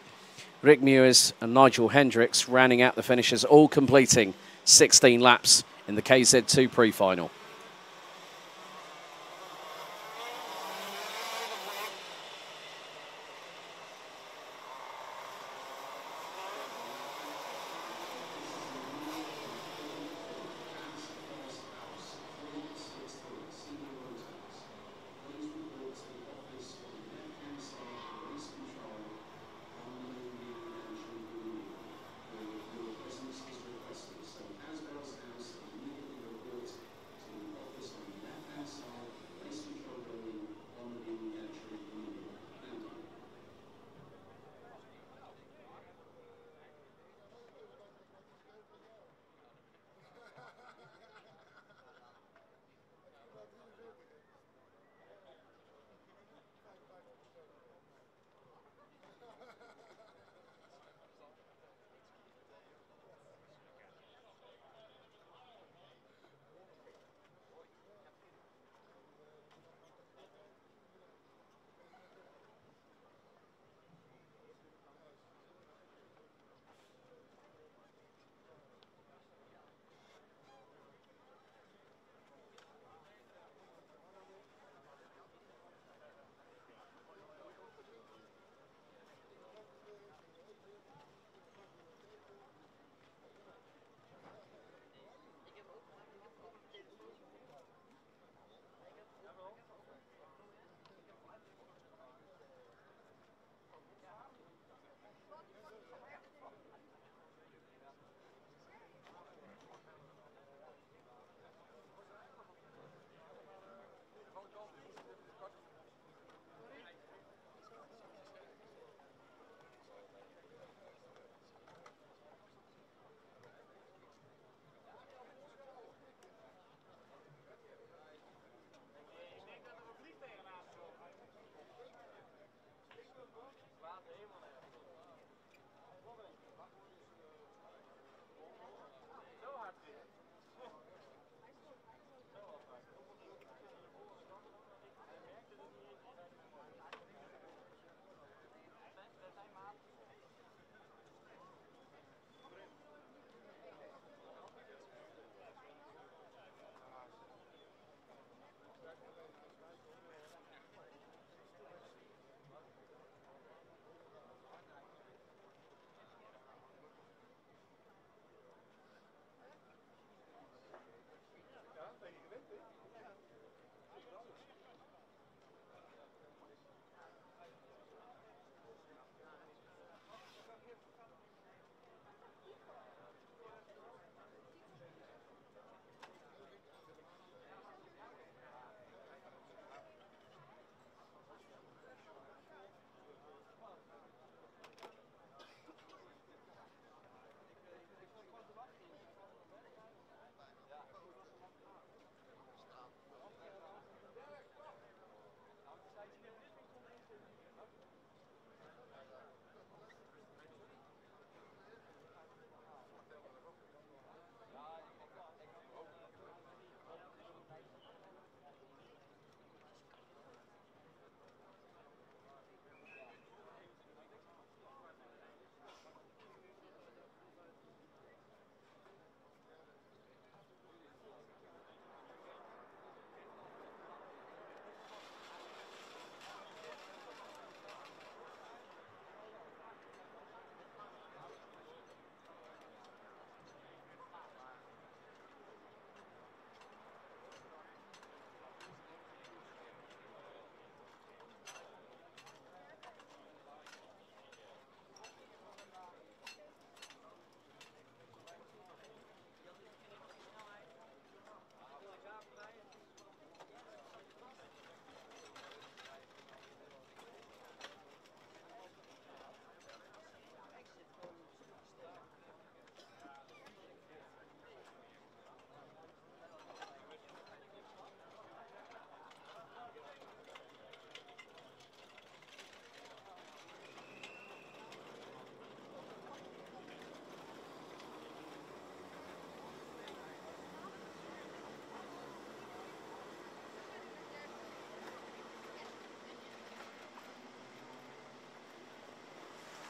Rick Mewers and Nigel Hendricks rounding out the finishers, all completing 16 laps in the KZ2 pre-final.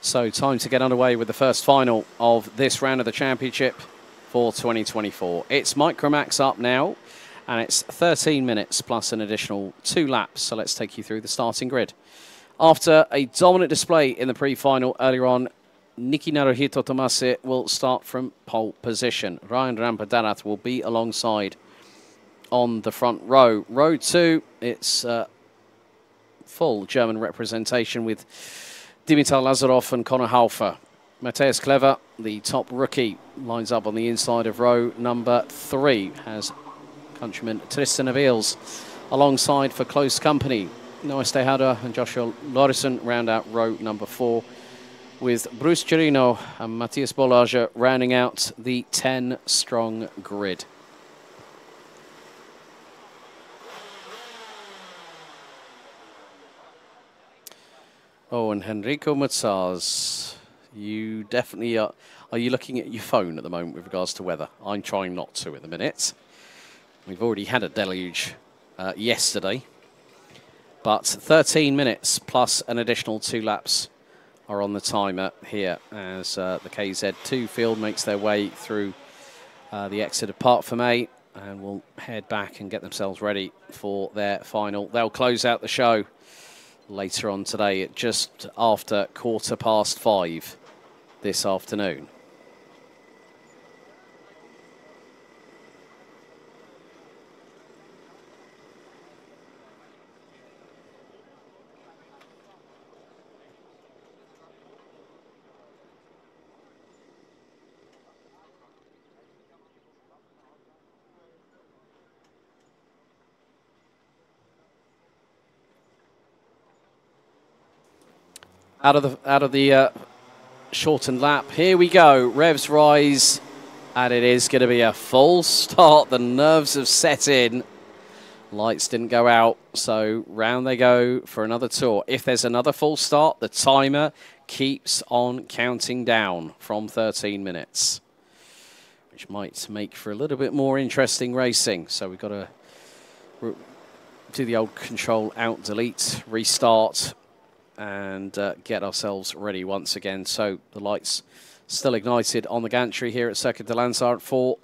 So time to get underway with the first final of this round of the championship for 2024. It's Micromax up now, and it's 13 minutes plus an additional 2 laps. So let's take you through the starting grid. After a dominant display in the pre-final earlier on, Niki Naruhito Tomase will start from pole position. Ryan Rampadarat will be alongside on the front row. Row 2, it's full German representation with Dimitar Lazarov and Conor Haufer. Matthias Clever, the top rookie, lines up on the inside of row number 3. Has countryman Tristan Avils alongside for close company. Noah Stehada and Joshua Lorison round out row number 4, with Bruce Chirino and Matthias Bollage rounding out the 10-strong grid. Oh, and Henrico Mazzaz, you definitely are you looking at your phone at the moment with regards to weather? I'm trying not to at the minute. We've already had a deluge yesterday, but 13 minutes plus an additional 2 laps are on the timer here as the KZ2 field makes their way through the exit of Parc Fermé and will head back and get themselves ready for their final. They'll close out the show later on today at just after 5:15 this afternoon. Out of the shortened lap, here we go. Revs rise, and it is going to be a full start. The nerves have set in. Lights didn't go out, so round they go for another tour. If there's another full start, the timer keeps on counting down from 13 minutes, which might make for a little bit more interesting racing. So we've got to do the old control alt delete, restart, and get ourselves ready once again. So the lights still ignited on the gantry here at Circuit de Landsard for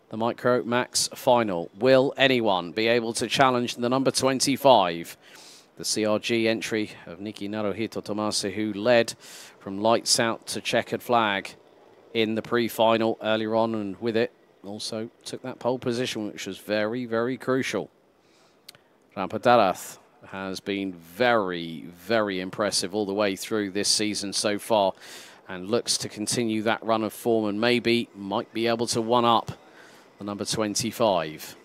the Micromax final. Will anyone be able to challenge the number 25, the CRG entry of Niki Naruhito Tomase, who led from lights out to checkered flag in the pre-final earlier on, and with it also took that pole position, which was very, very crucial. Rampadarat has been very, very impressive all the way through this season so far and looks to continue that run of form and maybe might be able to one-up the number 25.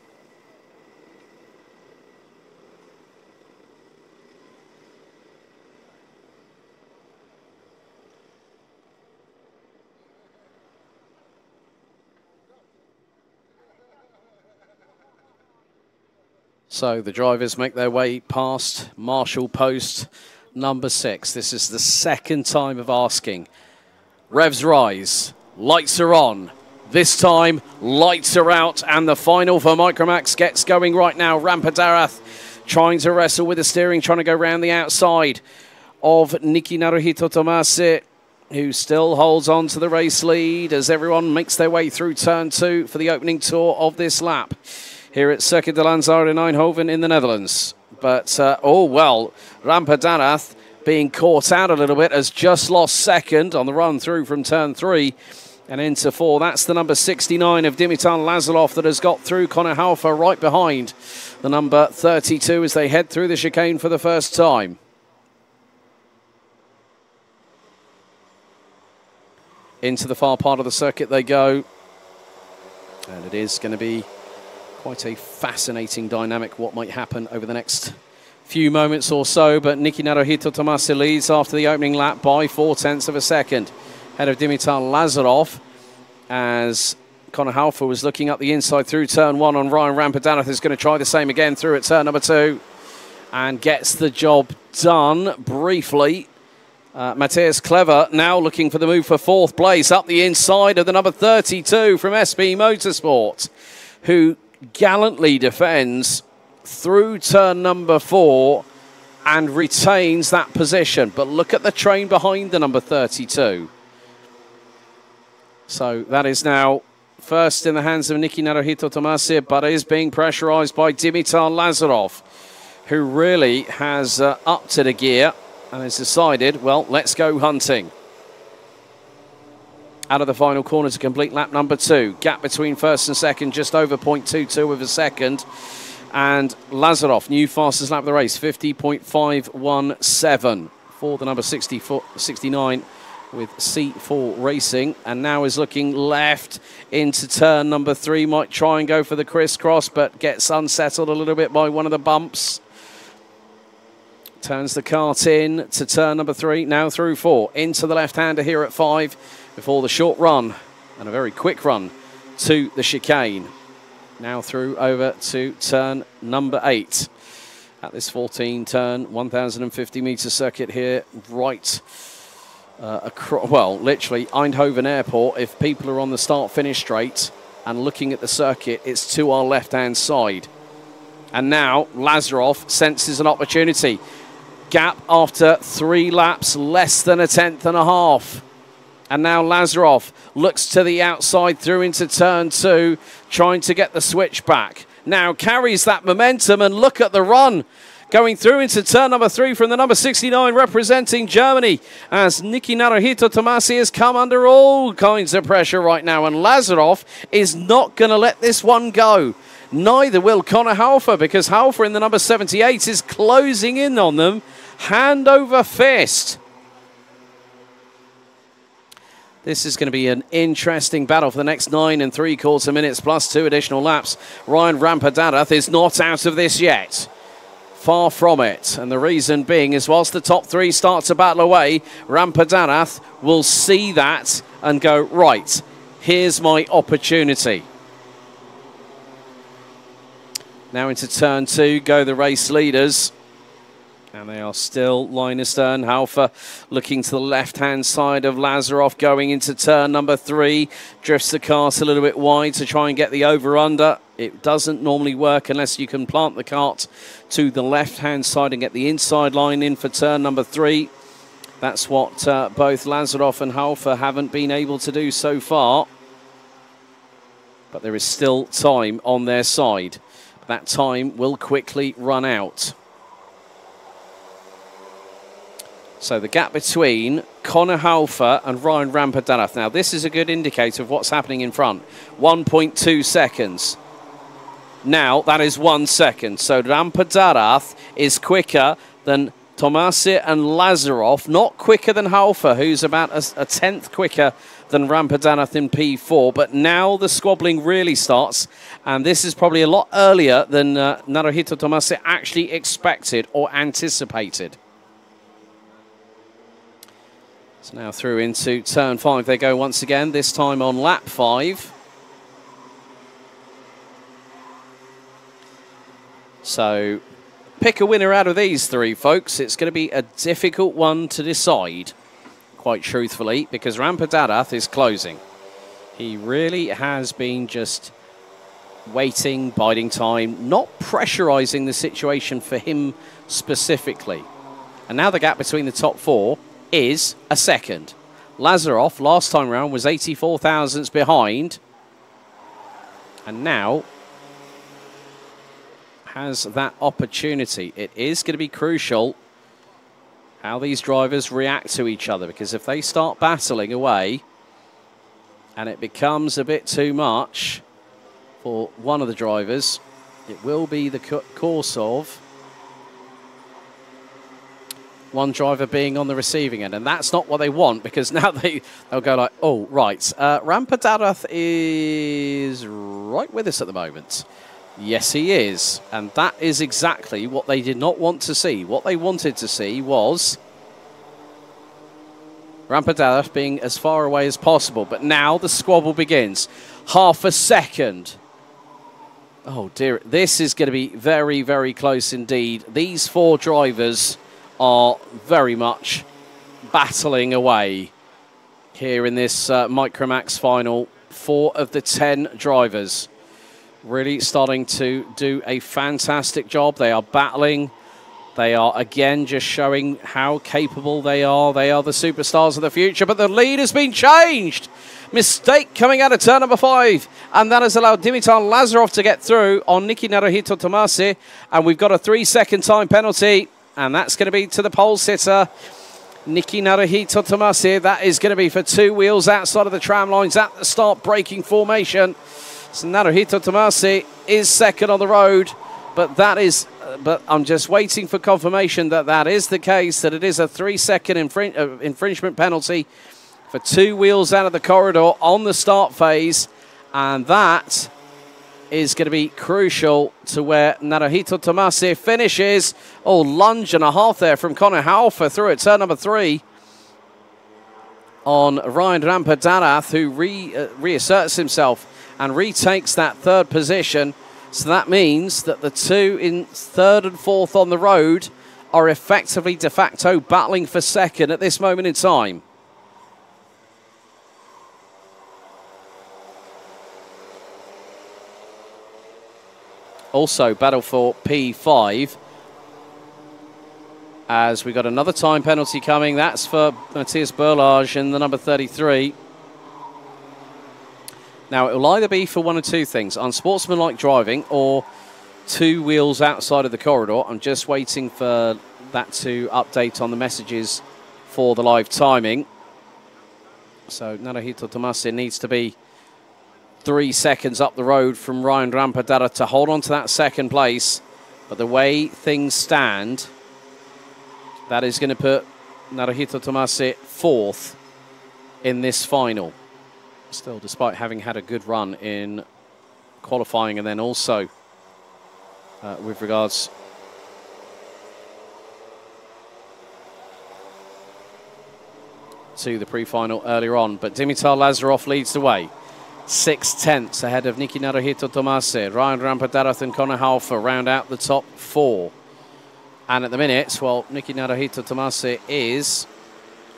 So the drivers make their way past Marshall post number 6. This is the second time of asking. Revs rise, lights are on. This time, lights are out, and the final for Micromax gets going right now. Rampadarat trying to wrestle with the steering, trying to go round the outside of Niki Naruhito Tomase, who still holds on to the race lead as everyone makes their way through turn 2 for the opening tour of this lap here at Circuit de Landsard in Eindhoven in the Netherlands. But, oh well, Rampadarat being caught out a little bit has just lost second on the run through from turn 3 and into 4. That's the number 69 of Dimitar Lazarov that has got through. Conor Haufer right behind the number 32 as they head through the chicane for the first time. Into the far part of the circuit they go. And it is going to be quite a fascinating dynamic what might happen over the next few moments or so. But Niki Naruhito Tomase leads after the opening lap by 0.4 of a second. Ahead of Dimitar Lazarov as Conor Haufer was looking up the inside through turn 1 on Ryan Rampadarat. Is going to try the same again through at turn number 2 and gets the job done briefly. Matthias Clever now looking for the move for 4th place up the inside of the number 32 from SP Motorsport, who gallantly defends through turn number 4 and retains that position. But look at the train behind the number 32. So that is now first in the hands of Niki Naruhito Tomasi, but is being pressurized by Dimitar Lazarov, who really has upped it a gear and has decided, well, let's go hunting. Out of the final corner to complete lap number 2. Gap between first and second, just over 0.22 of a second. And Lazarov, new fastest lap of the race, 50.517 for the number 69 with C4 Racing. And now is looking left into turn number 3. Might try and go for the crisscross, but gets unsettled a little bit by one of the bumps. Turns the kart in to turn number 3, now through 4. Into the left-hander here at 5 before the short run and a very quick run to the chicane. Now through over to turn number 8 at this 14-turn, 1,050-metre circuit here, right across, well, literally Eindhoven Airport. If people are on the start-finish straight and looking at the circuit, it's to our left-hand side. And now Lazarov senses an opportunity. Gap after 3 laps, less than a tenth and a half. And now Lazarov looks to the outside through into turn 2, trying to get the switch back. Now carries that momentum, and look at the run going through into turn number 3 from the number 69 representing Germany, as Niki Naruhito Tomasi has come under all kinds of pressure right now, and Lazarov is not going to let this one go. Neither will Connor Halfer, because Halfer in the number 78 is closing in on them hand over fist. This is going to be an interesting battle for the next 9 3/4 minutes plus 2 additional laps. Ryan Rampadarath is not out of this yet. Far from it. And the reason being is whilst the top 3 start to battle away, Rampadarath will see that and go, right, here's my opportunity. Now into turn 2 go the race leaders. And they are still line astern. Halfer looking to the left-hand side of Lazarov, going into turn number 3. Drifts the kart a little bit wide to try and get the over-under. It doesn't normally work unless you can plant the kart to the left-hand side and get the inside line in for turn number 3. That's what both Lazarov and Halfer haven't been able to do so far. But there is still time on their side. That time will quickly run out. So the gap between Connor Halfer and Ryan Rampadarath. Now, this is a good indicator of what's happening in front. 1.2 seconds. Now, that is 1 second. So Rampadarath is quicker than Tomasi and Lazarov. Not quicker than Halfer, who's about a tenth quicker than Rampadarath in P4. But now the squabbling really starts. And this is probably a lot earlier than Naruhito Tomasi actually expected or anticipated. So now through into turn 5 they go once again, this time on lap 5. So pick a winner out of these 3, folks. It's going to be a difficult one to decide, quite truthfully, because Rampadarath is closing. He really has been just waiting, biding time, not pressurising the situation for him specifically. And now the gap between the top 4 is a second. Lazarov last time round was 84 thousandths behind, and now has that opportunity. It is going to be crucial how these drivers react to each other, because if they start battling away and it becomes a bit too much for one of the drivers, it will be the course of one driver being on the receiving end, and that's not what they want, because now they'll go like, oh, right, Rampadarath is right with us at the moment. Yes, he is, and that is exactly what they did not want to see. What they wanted to see was Rampadarath being as far away as possible, but now the squabble begins. Half a second. Oh, dear, this is going to be very, very close indeed. These 4 drivers are very much battling away here in this Micromax final. 4 of the 10 drivers really starting to do a fantastic job. They are battling. They are, again, just showing how capable they are. They are the superstars of the future, but the lead has been changed. Mistake coming out of turn number 5, and that has allowed Dimitar Lazarov to get through on Niki Naruhito Tomasi, and we've got a 3-second time penalty, and that's going to be to the pole sitter, Niki Naruhito Tomasi. That is going to be for 2 wheels outside of the tram lines at the start braking formation. So Naruhito Tomasi is second on the road, but that is... but I'm just waiting for confirmation that that is the case, that it is a 3-second infringement penalty for 2 wheels out of the corridor on the start phase. And that is going to be crucial to where Naruhito Tomasi finishes. Oh, lunge and a half there from Conor Halfer through at turn number 3 on Ryan Rampadarath, who reasserts himself and retakes that 3rd position. So that means that the 2 in 3rd and 4th on the road are effectively de facto battling for 2nd at this moment in time. Also battle for P5, as we got another time penalty coming. That's for Matthias Berlage in the number 33. Now, it will either be for one of 2 things: unsportsmanlike driving or 2 wheels outside of the corridor. I'm just waiting for that to update on the messages for the live timing. So Naruhito Tomasi needs to be 3 seconds up the road from Ryan Rampadara to hold on to that 2nd place. But the way things stand, that is going to put Naruhito Tomasi 4th in this final. Still, despite having had a good run in qualifying, and then also with regards to the pre-final earlier on. But Dimitar Lazarov leads the way. 6/10 ahead of Niki Naruhito Tomasi. Ryan Rampadarath and Conor Halfer round out the top 4. And at the minute, well, Niki Naruhito Tomasi is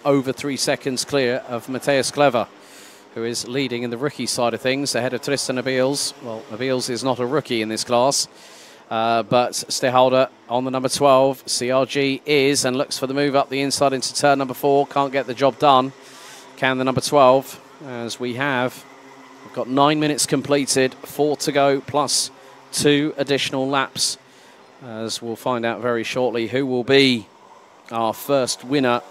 over 3 seconds clear of Matthias Clever, who is leading in the rookie side of things, ahead of Tristan Abeels. Well, Abeels is not a rookie in this class, but Stehalder on the number 12. CRG is, and looks for the move up the inside into turn number 4. Can't get the job done. Can the number 12, as we've got 9 minutes completed, 4 to go, plus 2 additional laps, as we'll find out very shortly who will be our first winner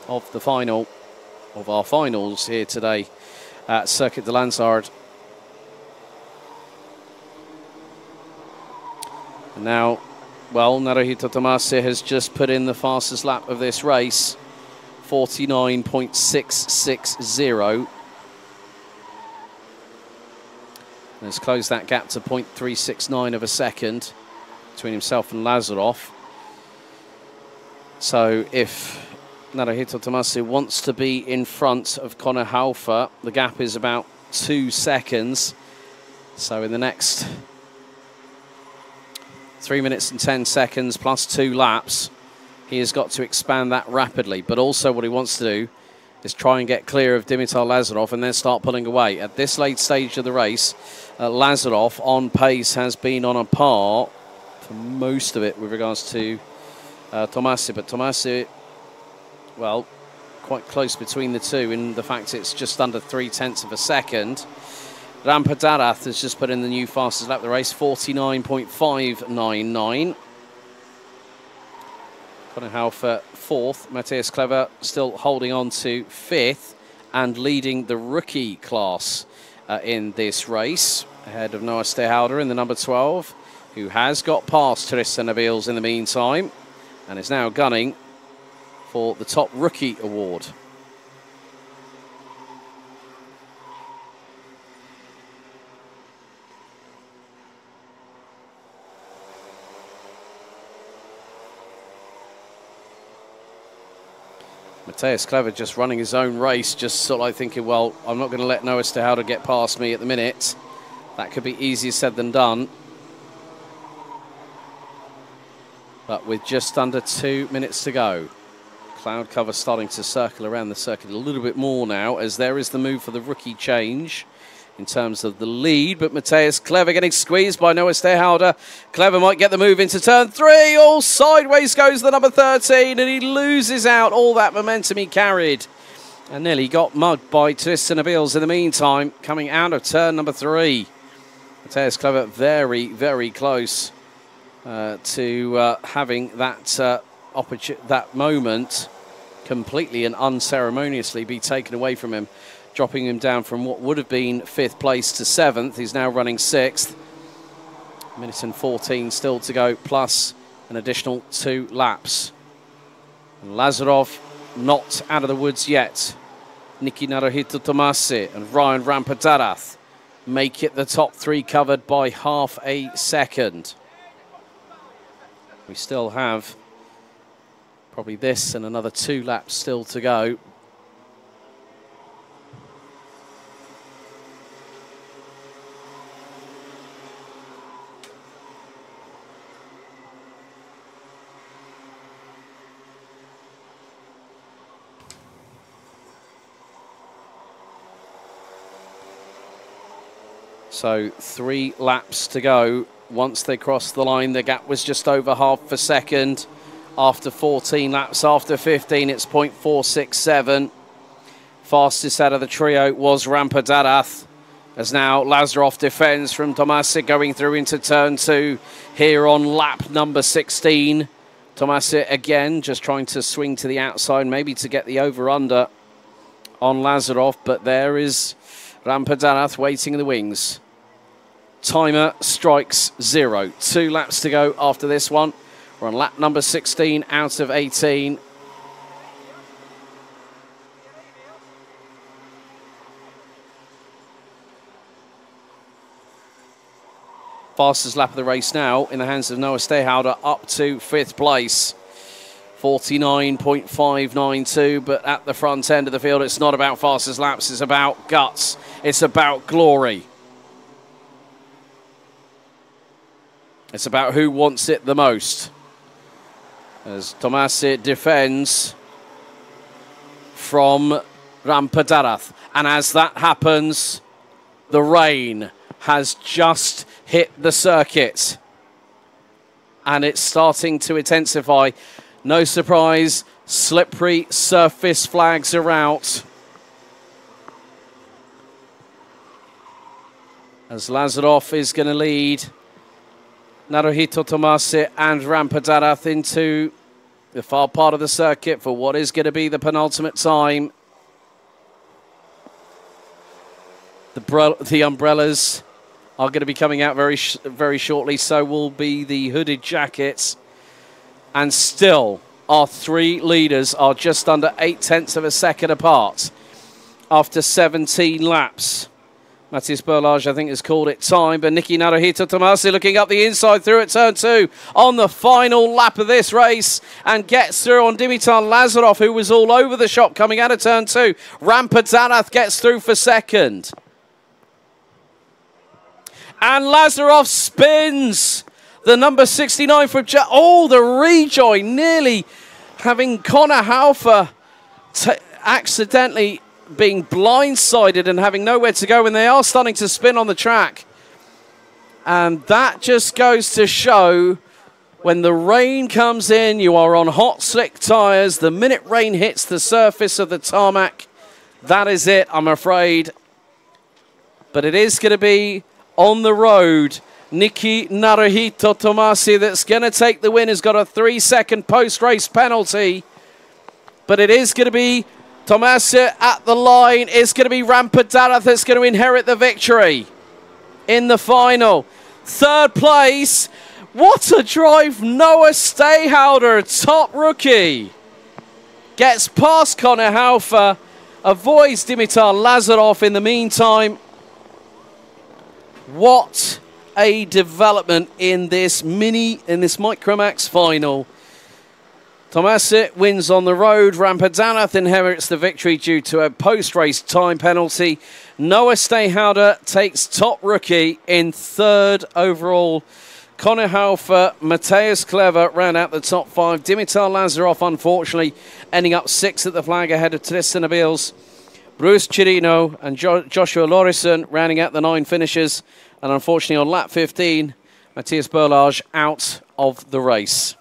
of the final, of our finals here today at Circuit de Landsard. And now, well, Naruhito Tomasi has just put in the fastest lap of this race, 49.660. Has closed that gap to 0.369 of a second between himself and Lazarov. So if Naruhito Tomasi wants to be in front of Conor Halfer, the gap is about 2 seconds. So in the next 3 minutes and 10 seconds plus 2 laps, he has got to expand that rapidly. But also what he wants to do is try and get clear of Dimitar Lazarov and then start pulling away. At this late stage of the race, Lazarov on pace has been on a par for most of it with regards to Tomasi. But Tomasi, well, quite close between the 2 in the fact it's just under 0.3 of a second. Rampadarath has just put in the new fastest lap of the race, 49.599. Conor Halfer 4th. Matthias Clever still holding on to 5th and leading the rookie class in this race, ahead of Noah Stehalder in the number 12, who has got past Tristan Abeels in the meantime and is now gunning for the top rookie award. Matthias Clever just running his own race, just sort of like thinking, well, I'm not going to let Noah Stehalder get past me at the minute. That could be easier said than done. But with just under 2 minutes to go, cloud cover starting to circle around the circuit a little bit more now, as there is the move for the rookie change in terms of the lead, but Matthias Clever getting squeezed by Noah Steyhouder. Clever might get the move into turn 3. All sideways goes the number 13, and he loses out all that momentum he carried. And nearly got mugged by Tristan Abils in the meantime, coming out of turn number 3. Matthias Clever very, very close to having that that moment completely and unceremoniously be taken away from him, dropping him down from what would have been 5th place to 7th. He's now running 6th. Minute and 14 still to go, plus an additional 2 laps. And Lazarov not out of the woods yet. Niki Naruhito Tomasi and Ryan Rampadarath make it the top 3 covered by half a second. We still have probably this and another 2 laps still to go. So 3 laps to go. Once they crossed the line, the gap was just over half a second. After 14 laps, after 15, it's 0.467. Fastest out of the trio was Rampadarath, as now Lazarov defends from Tomasic going through into turn 2 here on lap number 16. Tomasic again just trying to swing to the outside, maybe to get the over-under on Lazarov, but there is Rampadarath waiting in the wings. Timer strikes 0. 2 laps to go after this one. We're on lap number 16 out of 18. Fastest lap of the race now in the hands of Noah Steyhouder, up to 5th place. 49.592, but at the front end of the field, it's not about fastest laps, it's about guts. It's about glory. It's about who wants it the most. As Tomasi defends from Rampadarath. And as that happens, the rain has just hit the circuit. And it's starting to intensify. No surprise, slippery surface flags are out. As Lazarov is going to lead Naruhito Tomasi and Rampadarath into the far part of the circuit for what is going to be the penultimate time. The umbrellas are going to be coming out very shortly, so will be the hooded jackets. And still, our 3 leaders are just under 0.8 of a second apart after 17 laps. Matthias Berlage, I think, has called it time, but Niki Naruhito Tomasi looking up the inside through at turn 2 on the final lap of this race and gets through on Dimitar Lazarov, who was all over the shop coming out of turn 2. Rampadarath gets through for 2nd. And Lazarov spins the number 69 from the rejoin, nearly having Connor Haufer accidentally being blindsided and having nowhere to go when they are starting to spin on the track. And that just goes to show when the rain comes in, you are on hot, slick tyres. The minute rain hits the surface of the tarmac, that is it, I'm afraid. But it is going to be on the road. Niki Naruhito Tomasi that's going to take the win, has got a 3-second post-race penalty. But it is going to be Tomasi at the line. It's going to be Rampadarath that's going to inherit the victory in the final. 3rd place. What a drive. Noah Steyhouder, top rookie. Gets past Connor Haufer. Avoids Dimitar Lazarov in the meantime. What a development in this Micromax final. Tomasi wins on the road. Rampadarath inherits the victory due to a post-race time penalty. Noah Steyhouder takes top rookie in 3rd overall. Connor Haufer, Matthias Clever round out the top 5. Dimitar Lazarov, unfortunately, ending up 6th at the flag ahead of Tristan Abils. Bruce Chirino and Joshua Lorison rounding out the 9 finishers. And unfortunately on lap 15, Matthias Berlage out of the race.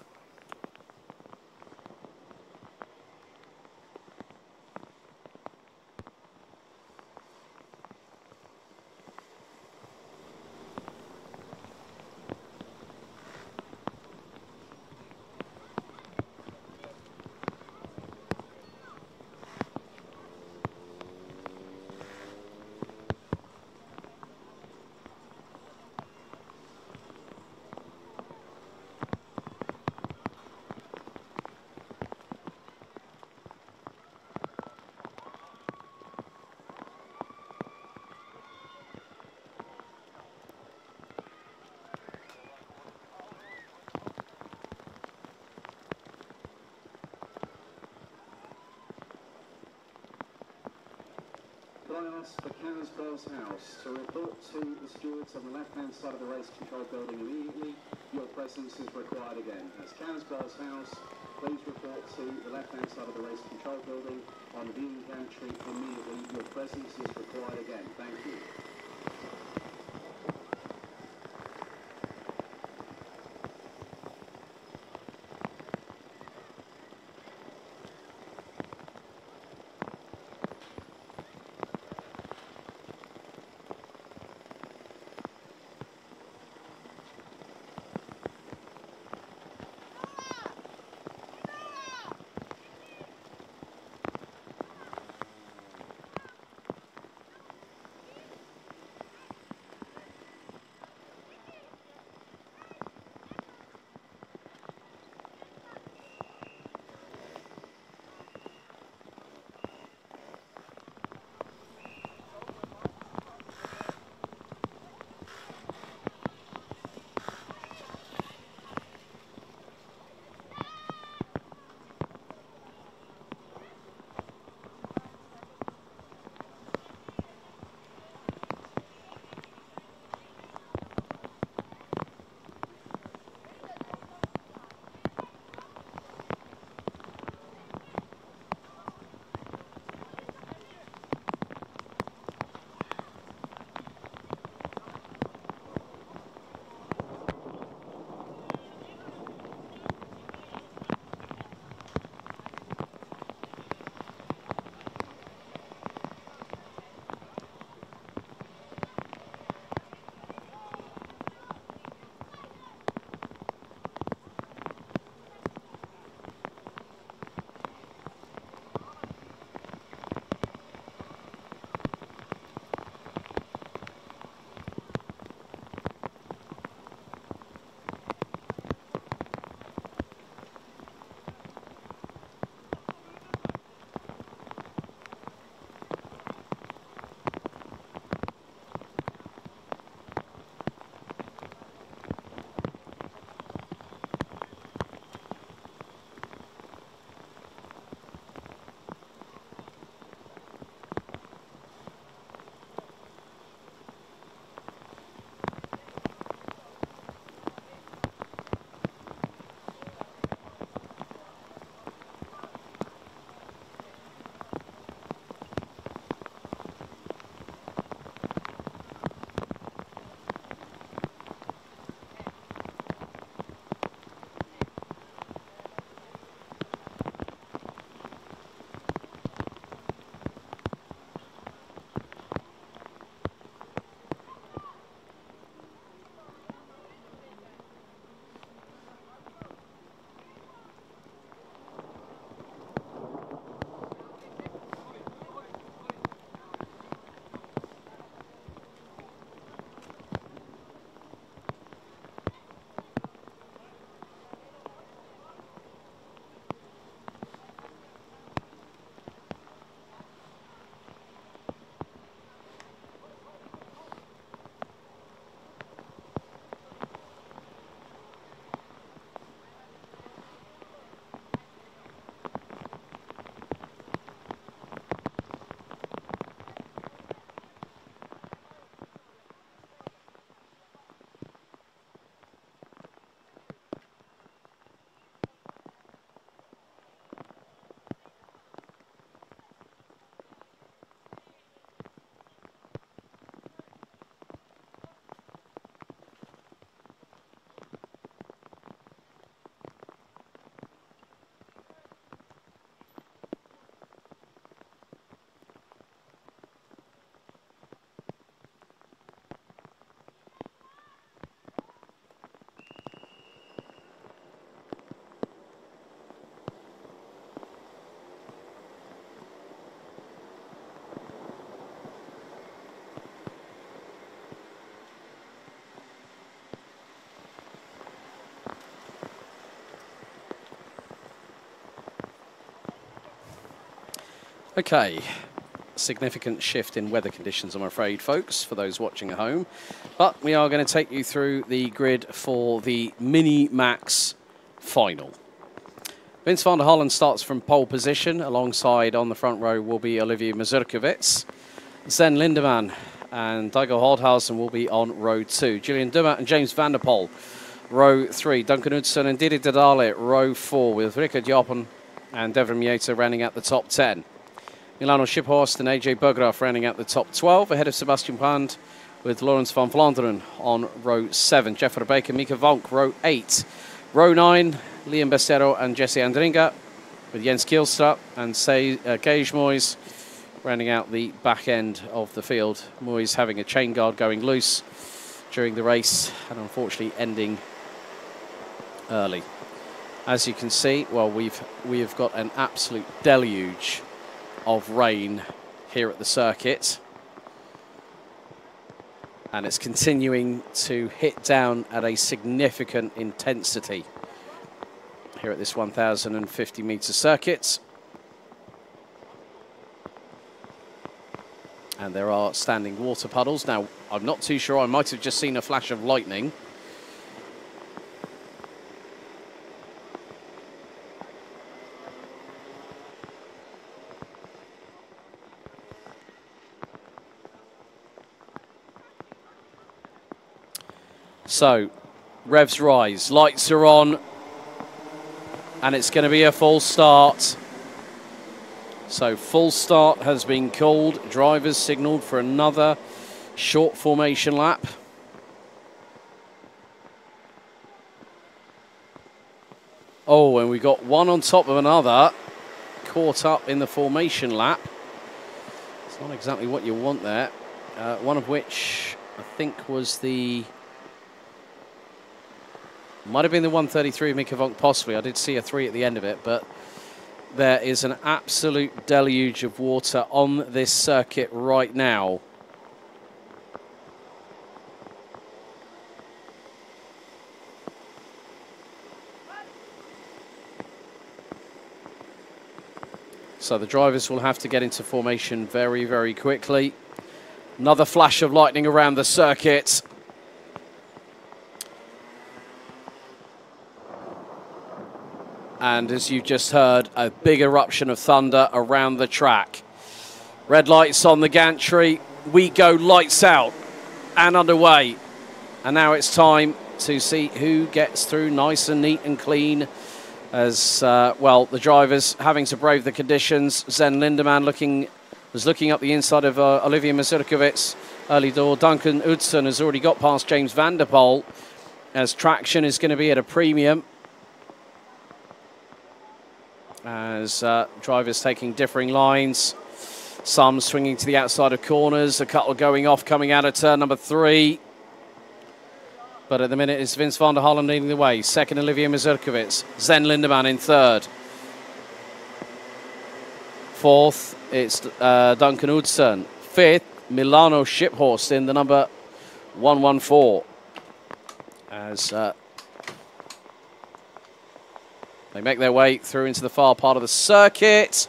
I ask the Cannesbell's House to report to the stewards on the left-hand side of the race control building immediately. Your presence is required again. As Cannesbell's House, please report to the left-hand side of the race control building on the viewing gantry immediately. Your presence is required again. Thank you. Okay, significant shift in weather conditions, I'm afraid, folks, for those watching at home. But we are going to take you through the grid for the Mini-Max Final. Vince van der Hollen starts from pole position. Alongside on the front row will be Olivier Mazurkiewicz. Sven Lindemann and Daigo Holdhausen will be on row 2. Julian Dummer and James van der Poel, row 3. Duncan Hudson and Didi Dadale, row 4, with Richard Joppen and Devon Mieta rounding out the top 10. Milano Shiphorst and AJ Berggraaf rounding out the top 12, ahead of Sebastian Pand, with Lawrence van Vlaanderen on row 7. Jeff Verbeek and Mika Vonk, row 8. Row 9, Liam Bestero and Jesse Andringa, with Jens Kielstra and Gage Moyes rounding out the back end of the field. Moyes having a chain guard going loose during the race and unfortunately ending early. As you can see, well, we've got an absolute deluge of rain here at the circuit, and it's continuing to hit down at a significant intensity here at this 1,050 meter circuit. And there are standing water puddles. Now, I'm not too sure, I might have just seen a flash of lightning. So, revs rise, lights are on, and it's going to be a full start. So, full start has been called. Drivers signalled for another short formation lap. Oh, and we got one on top of another, caught up in the formation lap. It's not exactly what you want there. One of which I think was the... might have been the 133 of Mika Vonk, possibly. I did see a 3 at the end of it, but there is an absolute deluge of water on this circuit right now. So the drivers will have to get into formation very, very quickly. Another flash of lightning around the circuit. And as you've just heard, a big eruption of thunder around the track. Red lights on the gantry. We go lights out and underway. And now it's time to see who gets through nice and neat and clean. As, well, the drivers having to brave the conditions. Sven Lindemann was looking up the inside of Olivier Mazurkiewicz early door. Duncan Hudson has already got past James van der Poel, as traction is going to be at a premium. As drivers taking differing lines, some swinging to the outside of corners, a couple going off coming out of turn number 3. But at the minute it's Vince van der Hollen leading the way. Second, Olivier Mazurkiewicz. Sven Lindemann in third. Fourth, it's Duncan Hudson. Fifth, Milano Shiphorst in the number 114. As they make their way through into the far part of the circuit.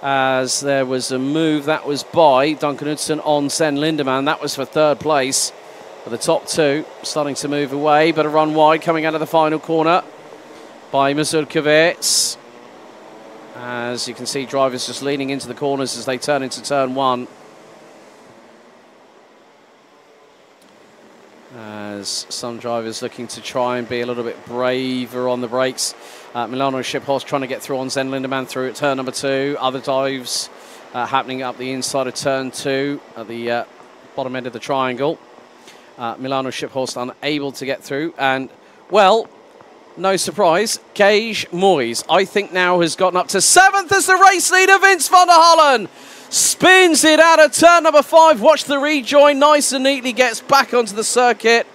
As there was a move that was by Duncan Hudson on Sven Lindemann. That was for third place. But the top two starting to move away, but a run wide coming out of the final corner by Mazurkiewicz. As you can see, drivers just leaning into the corners as they turn into turn 1. As some drivers looking to try and be a little bit braver on the brakes. Milano Shiphorst trying to get through on Sven Lindemann through at turn number 2. Other dives happening up the inside of turn 2 at the bottom end of the triangle. Milano Shiphorst unable to get through. And, well, no surprise, Gage Moyes, I think now has gotten up to 7th as the race leader. Vince van der Hollen spins it out of turn number 5. Watch the rejoin, nice and neatly gets back onto the circuit.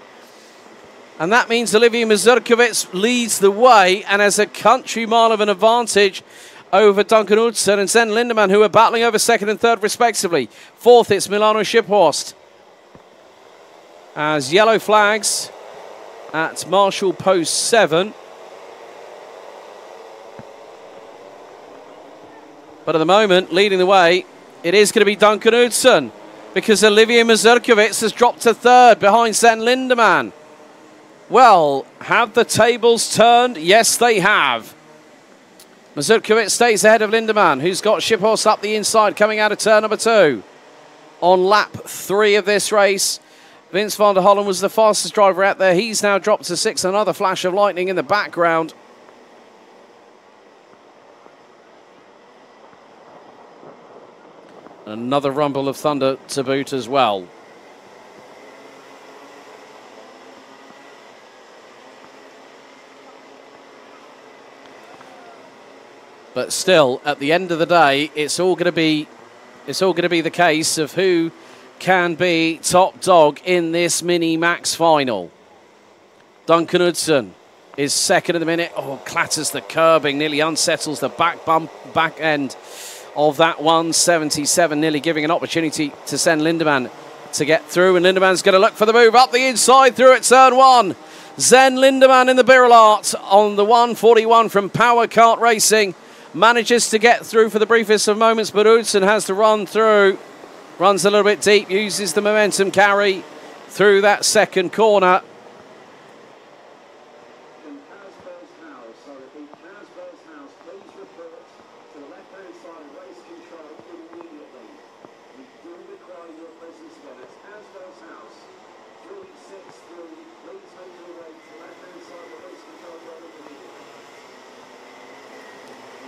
And that means Olivier Mazurkiewicz leads the way and has a country mile of an advantage over Duncan Hudson and Sven Lindemann, who are battling over 2nd and 3rd respectively. 4th, it's Milano Shiphorst. As yellow flags at Marshall Post 7. But at the moment, leading the way, it is going to be Duncan Knudsen, because Olivier Mazurkiewicz has dropped to third behind Sven Lindemann. Well, have the tables turned? Yes, they have. Mazurkiewicz stays ahead of Lindemann, who's got Shiphorst up the inside coming out of turn number 2. On lap 3 of this race, Vince van der Hollen was the fastest driver out there. He's now dropped to 6th. Another flash of lightning in the background. Another rumble of thunder to boot as well. But still, at the end of the day, it's all going to be the case of who can be top dog in this mini max final. Duncan Knudsen is second at the minute. Oh, clatters the curbing, nearly unsettles the back end of that 177, nearly giving an opportunity to send Lindemann to get through. And Lindemann's going to look for the move up the inside through at turn 1. Sven Lindemann in the Birrellart on the 141 from Power Kart Racing. Manages to get through for the briefest of moments, but Knudsen has to run through. Runs a little bit deep, uses the momentum carry through that second corner.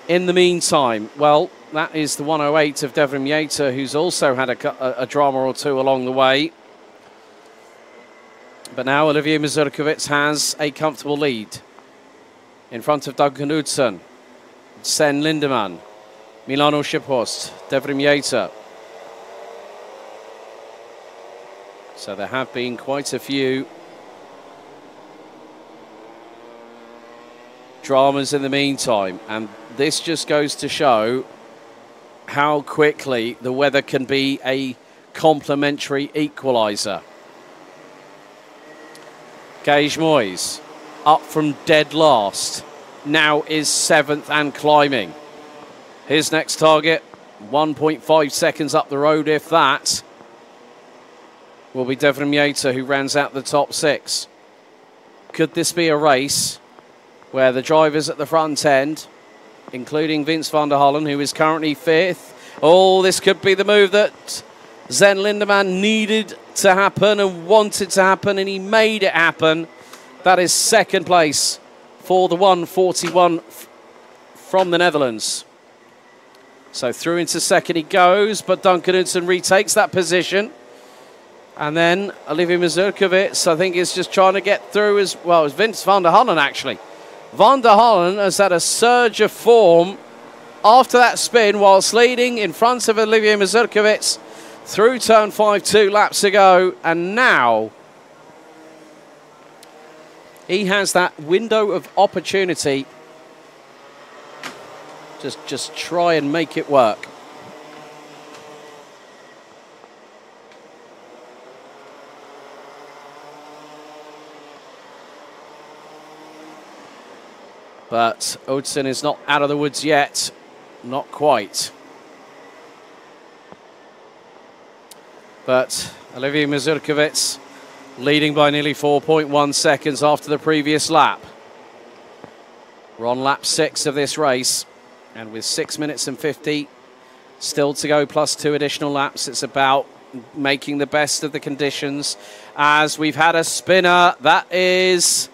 In the meantime, well, that is the 108 of Devrim Yater, who's also had a drama or two along the way. But now Olivier Mazurkiewicz has a comfortable lead in front of Duncan Knudsen, Sven Lindemann, Milano Shiphorst, Devrim Yater. So there have been quite a few dramas in the meantime, and this just goes to show how quickly the weather can be a complementary equaliser. Gage Moyes, up from dead last, now is 7th and climbing. His next target, 1.5 seconds up the road, if that, will be Devrim Yater, who rounds out the top 6. Could this be a race where the drivers at the front end, including Vince van der Hollen, who is currently 5th. Oh, this could be the move that Sven Lindemann needed to happen and wanted to happen, and he made it happen. That is second place for the 141 from the Netherlands. So through into second he goes, but Duncan Knudsen retakes that position. And then Olivier Mazurkiewicz, I think, is just trying to get through as well as Vince van der Hollen, actually. Van der Hollen has had a surge of form after that spin whilst leading in front of Olivier Mazurkiewicz through turn 5 2 laps ago, and now he has that window of opportunity. Just try and make it work. But Knudsen is not out of the woods yet. Not quite. But Olivier Mazurkiewicz leading by nearly 4.1 seconds after the previous lap. We're on lap 6 of this race, and with 6 minutes and 50 still to go, plus 2 additional laps, it's about making the best of the conditions. As we've had a spinner, that is,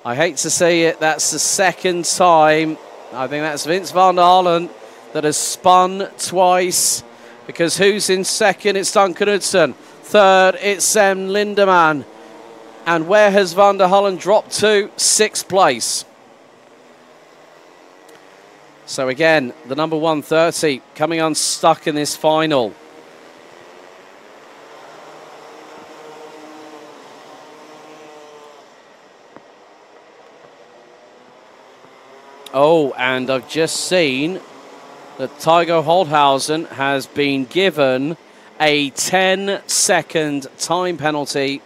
I hate to say it, that's the second time. I think that's Vince van der Hollen that has spun twice, because who's in second? It's Duncan Knudsen. Third, it's Sven Lindemann. And where has van der Hollen dropped to? 6th place. So again, the number 130 coming unstuck in this final. Oh, and I've just seen that Tygo Holdhausen has been given a 10-second time penalty.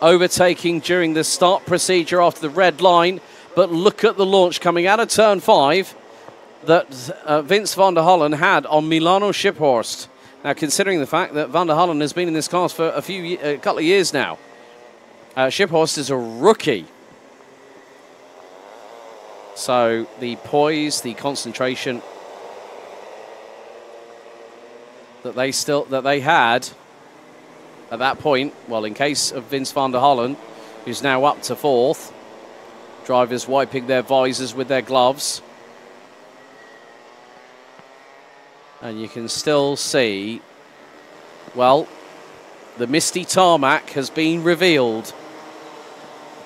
Overtaking during the start procedure after the red line. but look at the launch coming out of turn 5 that Vince van der Hollen had on Milano Shiphorst. Now, considering the fact that van der Hollen has been in this class for a couple of years now, Shiphorst is a rookie. So the poise, the concentration that they had at that point, well, in case of Vince van der Hollen, who's now up to 4th, drivers wiping their visors with their gloves. And you can still see, well, the misty tarmac has been revealed.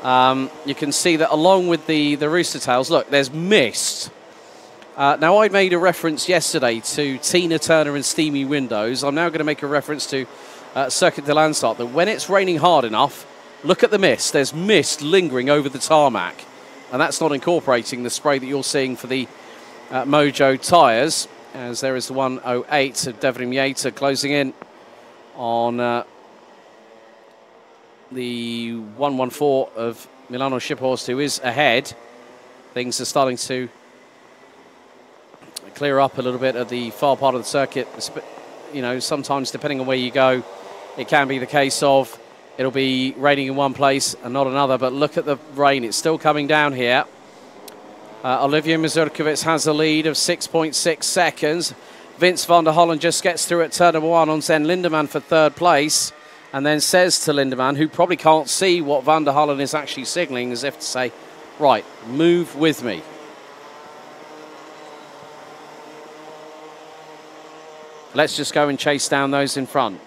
You can see that along with the rooster tails, look, there's mist. Now, I made a reference yesterday to Tina Turner and steamy windows. I'm now going to make a reference to Circuit de Landsard, that when it's raining hard enough, look at the mist. There's mist lingering over the tarmac. And that's not incorporating the spray that you're seeing for the Mojo tyres, as there is the 108 of Devrim Yater closing in on the 114 of Milano Shiphorst, who is ahead. Things are starting to clear up a little bit at the far part of the circuit. You know, sometimes depending on where you go, it can be the case of it'll be raining in one place and not another, but look at the rain. It's still coming down here. Olivier Mazurkiewicz has a lead of 6.6 seconds. Vince van der Hollen just gets through at turn number 1 on Zen Lindemann for 3rd place, and then says to Lindemann, who probably can't see what van der Hollen is actually signalling, as if to say, right, move with me. Let's just go and chase down those in front.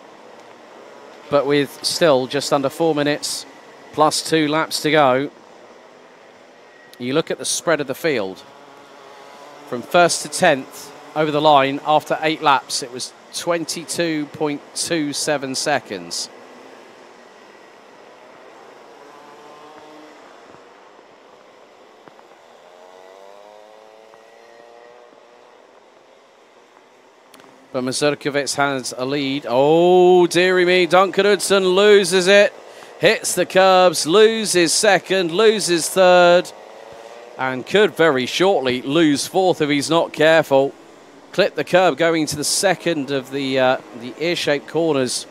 But with still just under 4 minutes plus 2 laps to go, you look at the spread of the field. From 1st to 10th over the line after 8 laps, it was 22.27 seconds. But Mazurkiewicz has a lead. Oh, dearie me, Duncan Hudson loses it. Hits the curbs, loses 2nd, loses 3rd. And could very shortly lose 4th if he's not careful. Clipped the curb going to the 2nd of the ear-shaped corners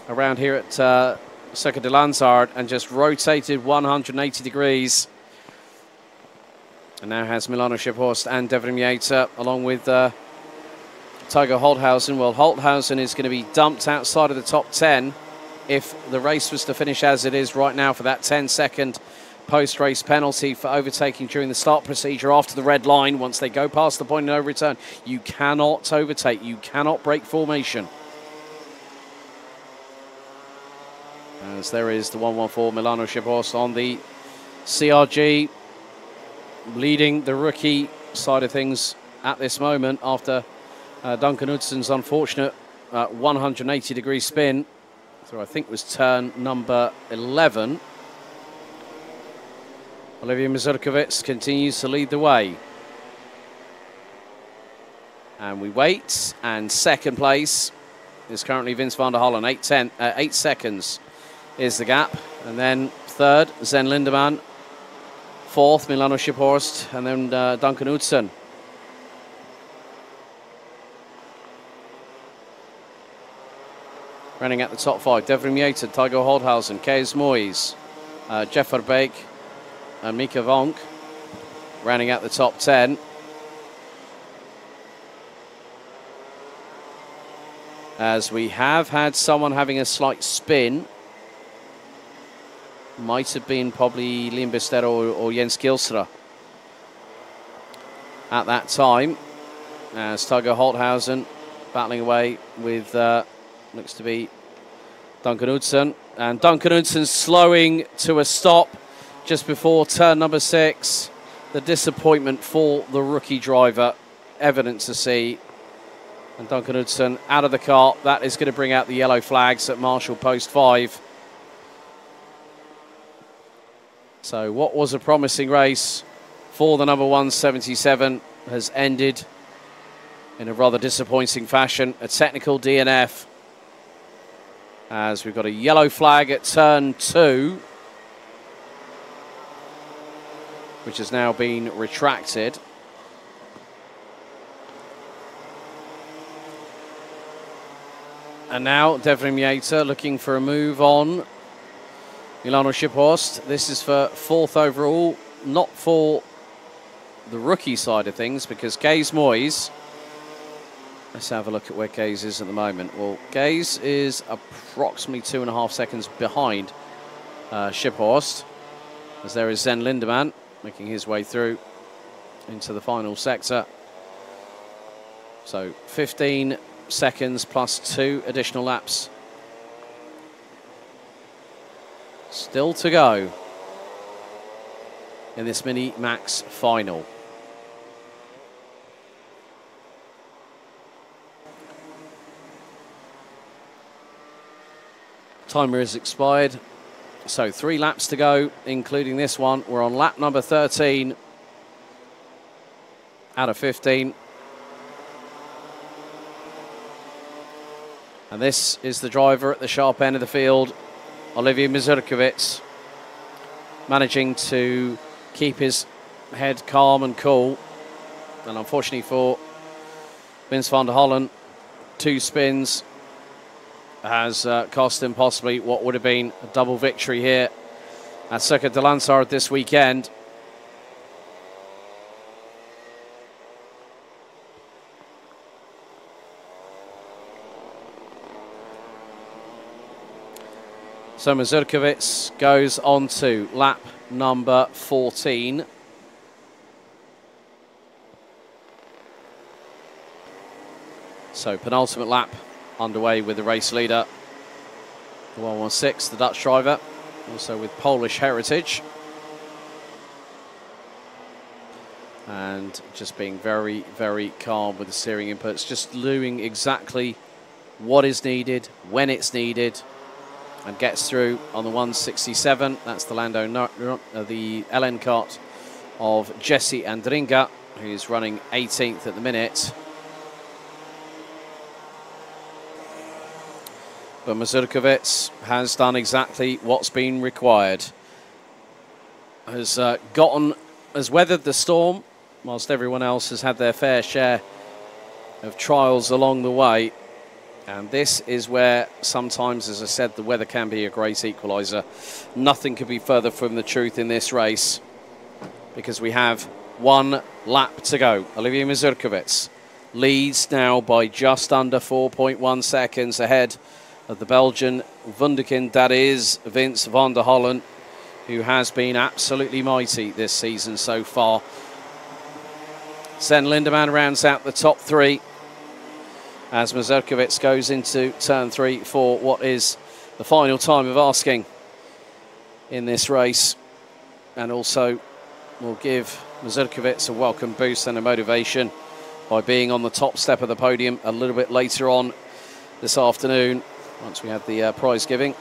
around here at Circuit de Landsard, and just rotated 180 degrees. And now has Milano Shiphorst and Devrim Yater along with Tiger Holthausen. Well, Holthausen is going to be dumped outside of the top 10 if the race was to finish as it is right now, for that 10-second post-race penalty for overtaking during the start procedure after the red line. Once they go past the point of no return, you cannot overtake, you cannot break formation. As there is the 114 Milano Shiphorst on the CRG, leading the rookie side of things at this moment after Duncan Hudson's unfortunate 180-degree spin through, I think, was turn number 11. Olivier Mazurkiewicz continues to lead the way. And we wait, and 2nd place is currently Vince van der Hollen. 8 seconds is the gap. And then 3rd, Zen Lindemann. 4th, Milano Shiphorst, and then Duncan Hudson. Running at the top 5, Devrim Yater, Tiger Holthausen, Kees Moyes, Jeff Verbeek, and Mika Vonk. Running at the top 10. As we have had someone having a slight spin. Might have been probably Liam Bistero or Jens Gilstra at that time. As Tiger Holthausen battling away with looks to be Duncan Hudson. And Duncan Hudson slowing to a stop just before turn number 6. The disappointment for the rookie driver, evident to see. And Duncan Hudson out of the car. That is going to bring out the yellow flags at Marshall Post 5. So what was a promising race for the number 177 has ended in a rather disappointing fashion. A technical DNF, as we've got a yellow flag at turn 2. which has now been retracted. And now Devrim Yater looking for a move on Milano Shiphorst. This is for 4th overall, not for the rookie side of things, because Gaze Moyes, let's have a look at where Gaze is at the moment. Well, Gaze is approximately 2.5 seconds behind Shiphorst, as there is Zen Lindemann making his way through into the final sector. So 15 seconds plus 2 additional laps still to go in this Mini Max final. Timer has expired, so 3 laps to go, including this one. We're on lap number 13 out of 15. And this is the driver at the sharp end of the field, Olivier Mazurkiewicz, managing to keep his head calm and cool. And unfortunately for Vince van der Hollen, 2 spins has cost him possibly what would have been a double victory here at Circuit de Landsard this weekend. So Mazurkiewicz goes on to lap number 14. So penultimate lap underway with the race leader, the 116, the Dutch driver, also with Polish heritage. And just being very, very calm with the steering inputs, just doing exactly what is needed, when it's needed, and gets through on the 167. That's the the LN kart of Jesse Andringa, who's running 18th at the minute. But Mazurkiewicz has done exactly what's been required. Has weathered the storm, whilst everyone else has had their fair share of trials along the way. And this is where sometimes, as I said, the weather can be a great equaliser. Nothing could be further from the truth in this race, because we have 1 lap to go. Olivier Mazurkiewicz leads now by just under 4.1 seconds ahead of the Belgian wunderkind, that is Vince van der Hollen, who has been absolutely mighty this season so far. Zen Lindemann rounds out the top 3 as Mazurkiewicz goes into turn 3 for what is the final time of asking in this race, and also will give Mazurkiewicz a welcome boost and a motivation by being on the top step of the podium a little bit later on this afternoon, once we have the prize giving.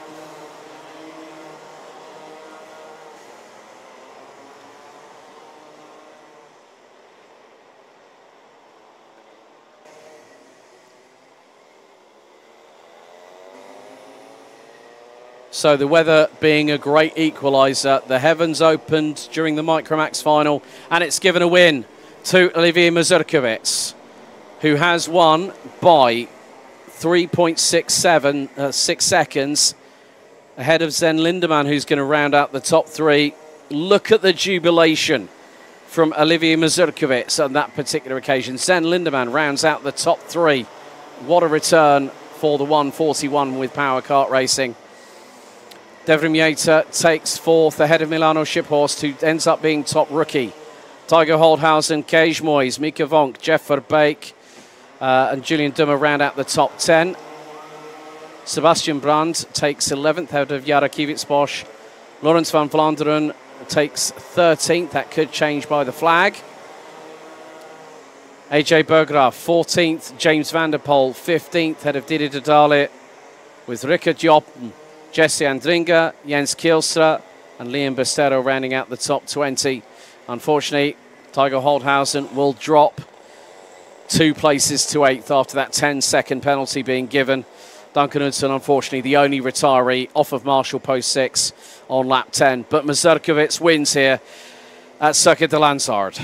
So the weather being a great equaliser, the heavens opened during the Micromax final, and it's given a win to Olivier Mazurkiewicz, who has won by 3.6 seconds ahead of Zen Lindemann, who's going to round out the top 3. Look at the jubilation from Olivier Mazurkiewicz on that particular occasion. Zen Lindemann rounds out the top 3. What a return for the 141 with Power Kart Racing. Devrim Yater takes 4th ahead of Milano Shiphorst, who ends up being top rookie. Tiger Holdhausen, Kees Moyes, Mika Vonk, Jeff Verbeek, and Julian Dummer round out the top 10. Sebastian Brand takes 11th ahead of Jara Kiewiets-Bosch. Lawrence van Vlaanderen takes 13th. That could change by the flag. AJ Berggraaf 14th. James van der Poel 15th ahead of Didi Didale, with Rickert Job, Jesse Andringa, Jens Kielstra, and Liam Bastero rounding out the top 20. Unfortunately, Tiger Holdhausen will drop 2 places to 8th after that 10-second penalty being given. Duncan Hudson, unfortunately, the only retiree off of Marshall Post 6 on lap 10. But Mazurkiewicz wins here. at Circuit de Landsard.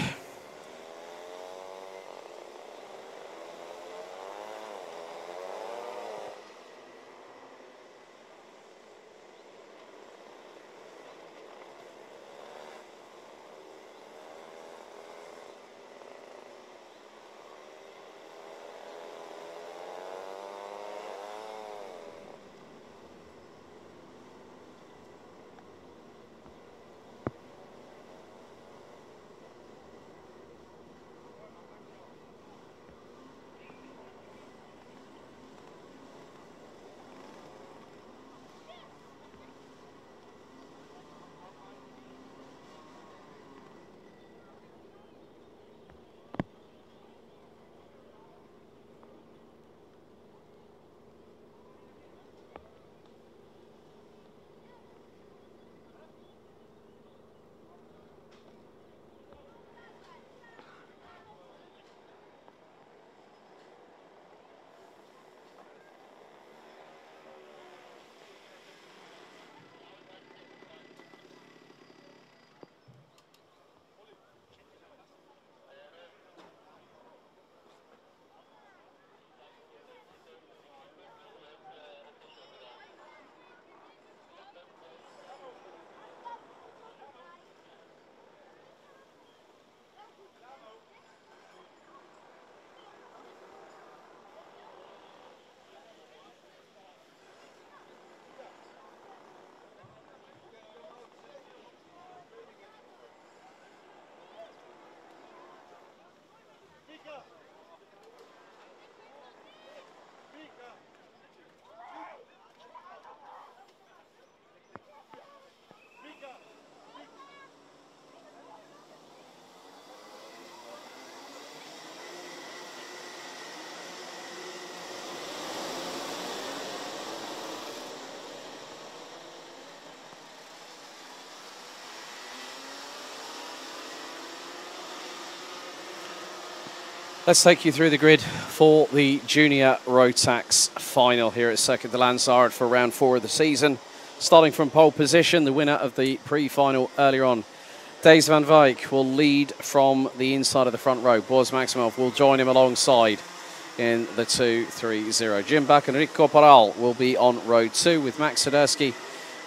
Let's take you through the grid for the Junior Rotax Final here at Circuit de Landsard for round 4 of the season. Starting from pole position, the winner of the pre-final earlier on, Daes van Wyk, will lead from the inside of the front row. Boris Maximov will join him alongside in the 2-3-0. Jim Buck and Rick Corporal will be on row 2 with Max Sadersky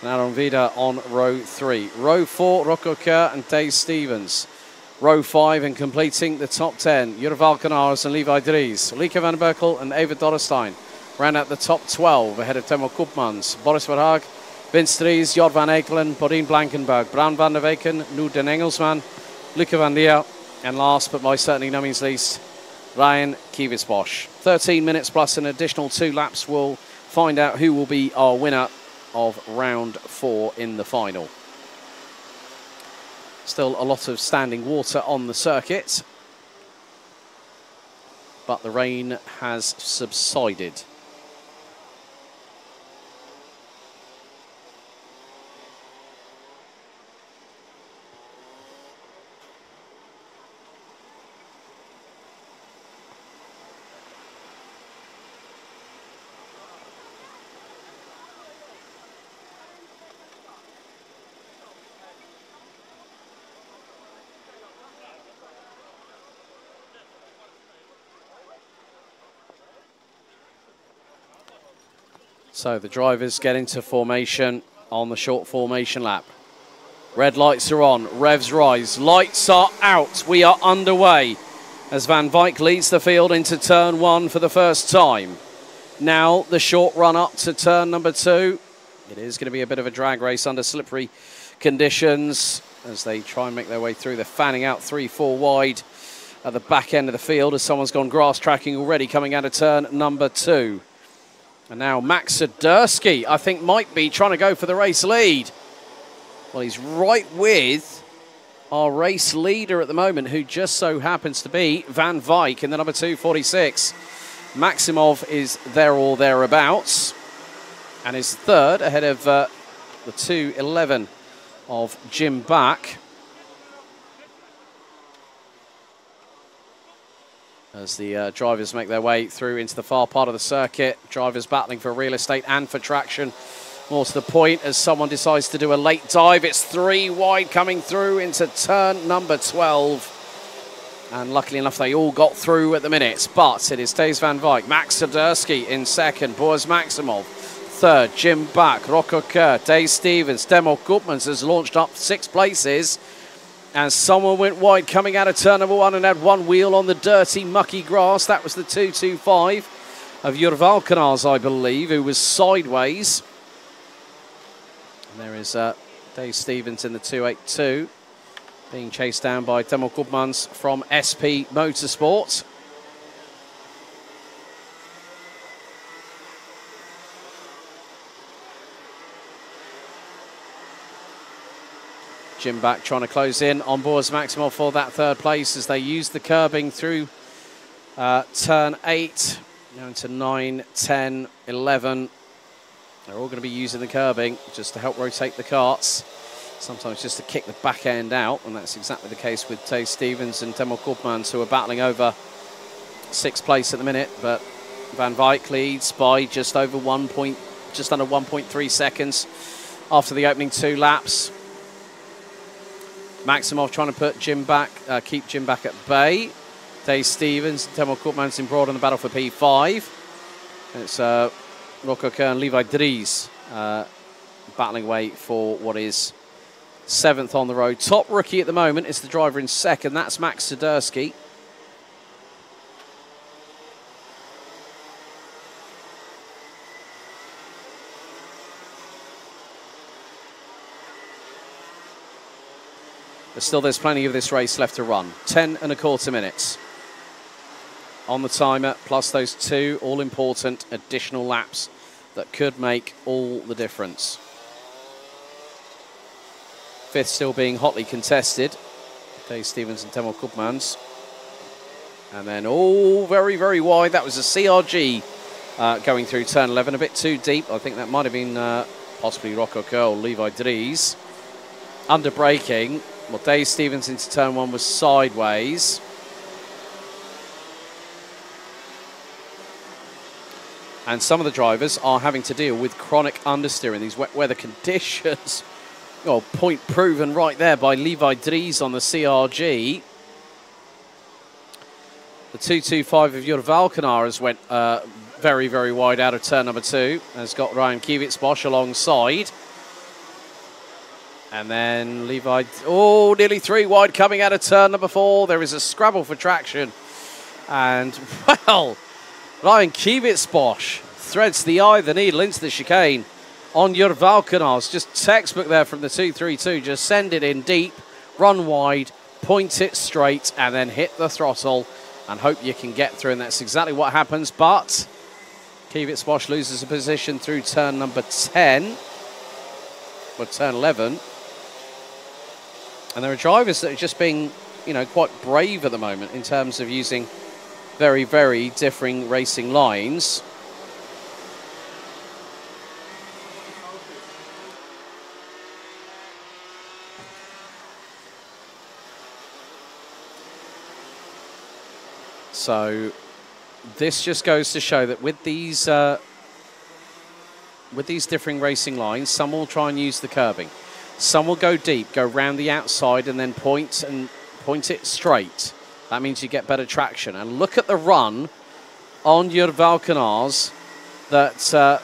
and Aaron Vida on row 3. Row 4, Rocco Kerr and Dave Stevens. Row 5 and completing the top 10, Jur Valkenaars and Levi Dries. Lieke van Berkel and Evert Dorrestein ran out the top 12 ahead of Timo Koopmans. Boris Verhaag, Vince Dries, Jor van Ekelen, Paulien Blankenburg, Bram van der Weken, Noor den Engelsman, Luca van Leer, and last but by certainly no means least, Ryan Kiewisbosch. 13 minutes plus an additional 2 laps will find out who will be our winner of round 4 in the final. Still a lot of standing water on the circuit, but the rain has subsided. So the drivers get into formation on the short formation lap. Red lights are on, revs rise, lights are out. We are underway as Van Wyk leads the field into turn 1 for the first time. Now the short run up to turn number 2. It is going to be a bit of a drag race under slippery conditions as they try and make their way through. They're fanning out 3-4 wide at the back end of the field as someone's gone grass tracking already coming out of turn number 2. And now Max Sadersky, I think, might be trying to go for the race lead. Well, he's right with our race leader at the moment, who just so happens to be Van Wyk in the number 246. Maximov is there or thereabouts and is third ahead of the 211 of Jim Back. As the drivers make their way through into the far part of the circuit, drivers battling for real estate and for traction More to the point, as someone decides to do a late dive. It's 3 wide coming through into turn number 12. And luckily enough, they all got through at the minutes. But it is Thijs van Wijk, Max Sadursky in second, Boris Maximov third, Jim Back, Rocco Kerr, Dave Stevens, Demo Koopmans has launched up 6 places. As someone went wide coming out of turn number 1 and had 1 wheel on the dirty, mucky grass. That was the 225 of Jur Valkenaars, I believe, who was sideways. And there is Dave Stevens in the 282, being chased down by Demo Koopmans from SP Motorsport. Jim Back trying to close in on Boris Maximov for that 3rd place as they use the curbing through turn 8, now into 9, 10, 11. They're all going to be using the curbing just to help rotate the karts. Sometimes just to kick the back end out, and that's exactly the case with Tay Stevens and Demo Koopmans, who are battling over 6th place at the minute. But Van Wijk leads by just under 1.3 seconds after the opening 2 laps. Maximov trying to put Jim Back, keep Jim Back at bay. Dave Stevens, Demo Koopmans in broad on the battle for P5. And it's Rocco Kerr and Levi Dries battling away for what is 7th on the road. Top rookie at the moment is the driver in 2nd. That's Max Sadursky. But still, there's plenty of this race left to run. 10 1/4 minutes on the timer, plus those 2 all-important additional laps that could make all the difference. 5th still being hotly contested. Dave Stevens and Demo Koopmans. And then, oh, very, very wide. That was a CRG going through turn 11, a bit too deep. I think that might have been possibly Rocco Kerr or Levi Dries. Under braking. Well, Dave Stevens into turn 1 was sideways. And some of the drivers are having to deal with chronic understeering, these wet weather conditions. Oh, point proven right there by Levi Dries on the CRG. The 225 of Jur Valkenaars went very, very wide out of turn number 2. Has got Ryan Kiewicz-Bosch alongside. And then Levi, oh, nearly 3 wide coming out of turn number 4. There is a scrabble for traction. And, well, Ryan Kiewicz-Bosch threads the eye of the needle into the chicane on Jur Valkenaars. Just textbook there from the 232. Just send it in deep, run wide, point it straight, and then hit the throttle and hope you can get through. And that's exactly what happens. But Kiewicz-Bosch loses a position through turn number 10, or turn 11. And there are drivers that are just being, you know, quite brave at the moment in terms of using very, very differing racing lines. So this just goes to show that with these differing racing lines, some will try and use the curbing. Some will go deep, go round the outside and then point it straight. That means you get better traction. And look at the run on Jur Valkenaars that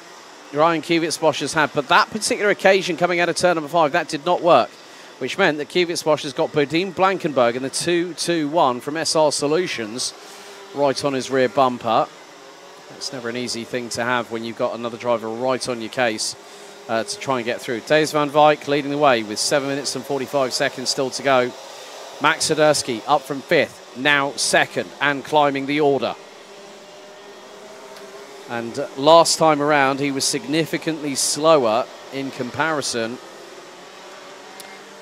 Ryan Kiewicz-Bosch has had. But that particular occasion coming out of turn number 5, that did not work, which meant that Kiewicz-Bosch has got Bodine Blankenberg in the 221 from SR Solutions right on his rear bumper. It's never an easy thing to have when you've got another driver right on your case to try and get through. Thijs van Wijk leading the way with 7 minutes and 45 seconds still to go. Max Sadursky up from 5th, now 2nd, and climbing the order. And last time around, he was significantly slower in comparison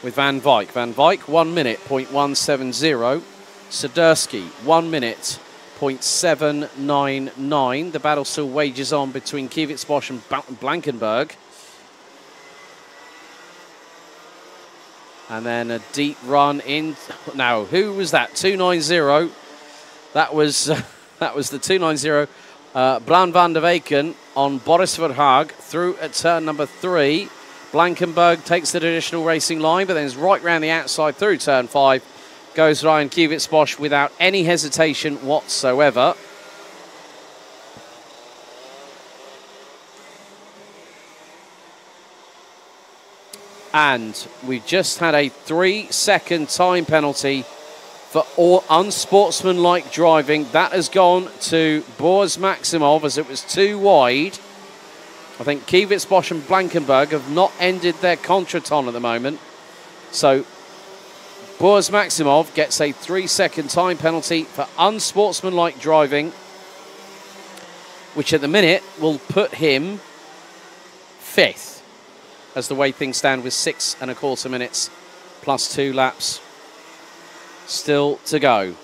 with Van Wijk. Van Wijk, 1 minute, 0.170. Sadursky, 1 minute, 0.799. The battle still wages on between Kiewicz-Bosch and Blankenberg. And then a deep run in. Now, who was that? 290. That was the 290 Bran van der Weyken on Boris Verhaag through at turn number 3. Blankenberg takes the traditional racing line, but then is right round the outside through turn 5. Goes Ryan Kivitz-Bosch without any hesitation whatsoever. And we just had a 3-second time penalty for all unsportsmanlike driving. That has gone to Boris Maximov as it was too wide. I think Kivitz-Bosch and Blankenberg have not ended their contretemps at the moment. So Boris Maximov gets a 3-second time penalty for unsportsmanlike driving, which at the minute will put him 5th. As the way things stand with 6 1/4 minutes plus 2 laps still to go.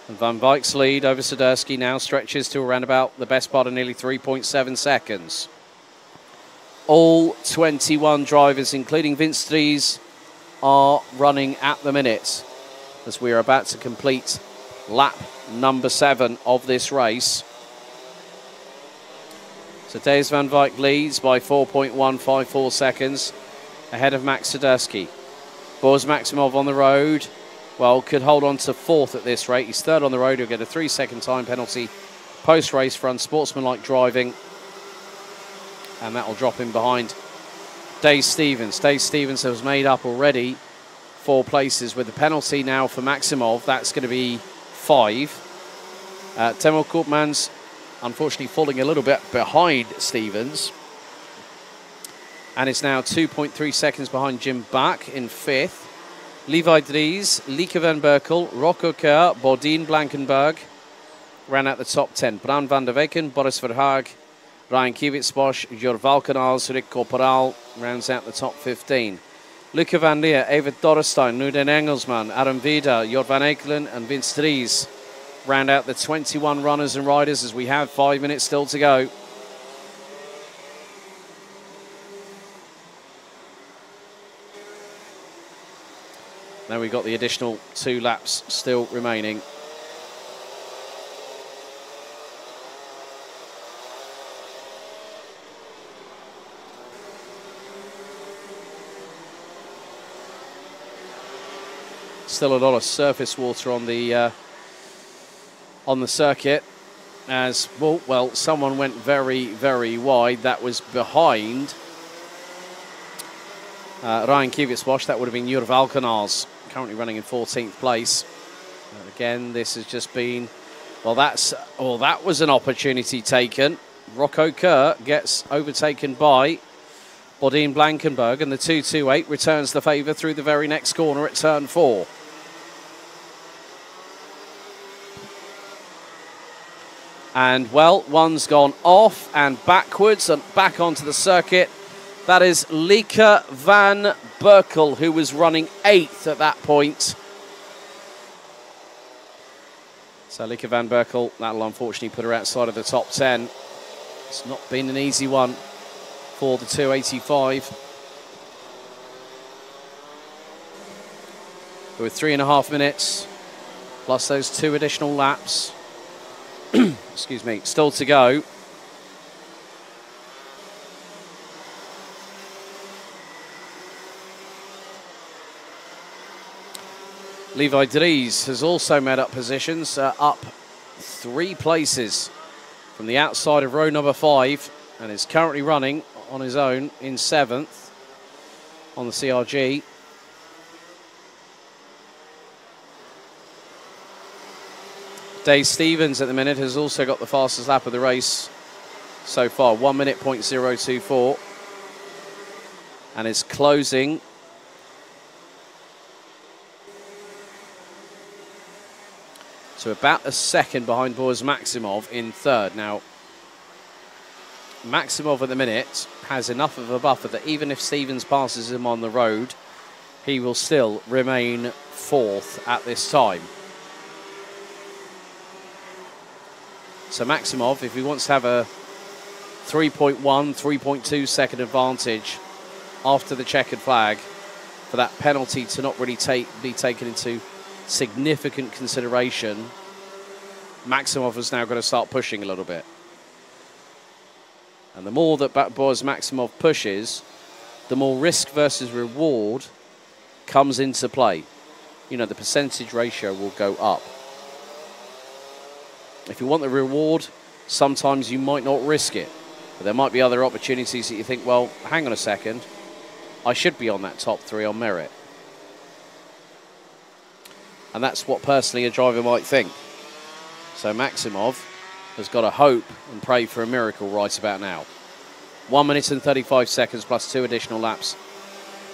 And Van Dijk's lead over Swiderski now stretches to around about the best part of nearly 3.7 seconds. All 21 drivers, including Vince Dries, are running at the minute as we are about to complete lap number 7 of this race. So Thijs van Dijk leads by 4.154 seconds ahead of Max Swiderski. Boris Maximov on the road, well, could hold on to 4th at this rate. He's 3rd on the road. He'll get a 3-second time penalty post-race for unsportsmanlike driving. And that will drop him behind Dave Stevens. Dave Stevens has made up already 4 places with the penalty now for Maximov. That's going to be 5. Timo Koopmans unfortunately falling a little bit behind Stevens. And it's now 2.3 seconds behind Jim Bach in 5th. Levi Dries, Lieke van Berkel, Rocco Keur, Bodine Blankenberg ran out the top 10. Bran van der Weyken, Boris Verhaag, Ryan Kivitz-Bosch, Jor Valkenhaus, Rick Corporal rounds out the top 15. Luca van Leer, Evert Dorrestein, Nuden Engelsman, Adam Vida, Jor van Ekelen and Vince Dries round out the 21 runners and riders as we have 5 minutes still to go. Now we've got the additional 2 laps still remaining. Still a lot of surface water on the circuit, as well, someone went very, very wide. That was behind Ryan Kivitz-Bosch. That would have been Jur Valkenhaus, currently running in 14th place. And again, this has just been, that was an opportunity taken. Rocco Keur gets overtaken by Bodine Blankenberg, and the 228 returns the favour through the very next corner at turn 4. And, one's gone off and backwards and back onto the circuit. That is Lieke van Berkel, who was running 8th at that point. So Lieke van Berkel, that'll unfortunately put her outside of the top 10. It's not been an easy one for the 285. But with 3.5 minutes, plus those 2 additional laps, excuse me, still to go. Levi Dries has also made up positions, up 3 places from the outside of row number 5, and is currently running on his own in 7th on the CRG. Dave Stevens at the minute has also got the fastest lap of the race so far, 1 minute .024, and is closing to about a second behind Boris Maximov in 3rd. Now, Maximov at the minute has enough of a buffer that even if Stevens passes him on the road, he will still remain 4th at this time. So Maximov, if he wants to have a 3.1, 3.2 second advantage after the checkered flag, for that penalty to not really be taken into significant consideration, Maximov has now got to start pushing a little bit. And the more that Boris Maximov pushes, the more risk versus reward comes into play. You know, the percentage ratio will go up. If you want the reward, sometimes you might not risk it. But there might be other opportunities that you think, well, hang on a second, I should be on that top 3 on merit. And that's what personally a driver might think. So Maximov has got to hope and pray for a miracle right about now. 1 minute and 35 seconds plus 2 additional laps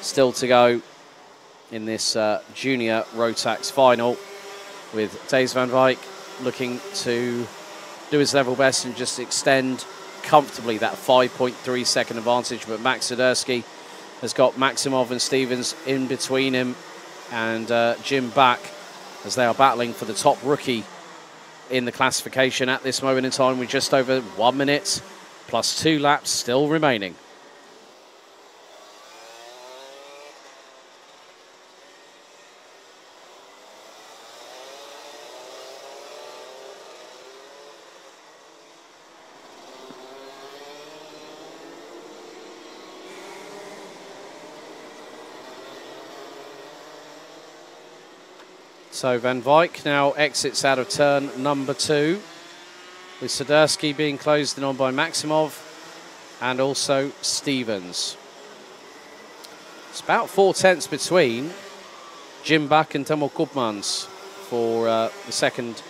still to go in this junior Rotax final, with Thijs van Wijk looking to do his level best and just extend comfortably that 5.3 second advantage. But Max Swiderski has got Maximov and Stevens in between him and Jim back as they are battling for the top rookie in the classification at this moment in time, with just over 1 minute plus 2 laps still remaining. So Van Wijk now exits out of turn number 2, with Swiderski being closed in on by Maximov and also Stevens. It's about 4 tenths between Jim Buck and Timo Koopmans for the second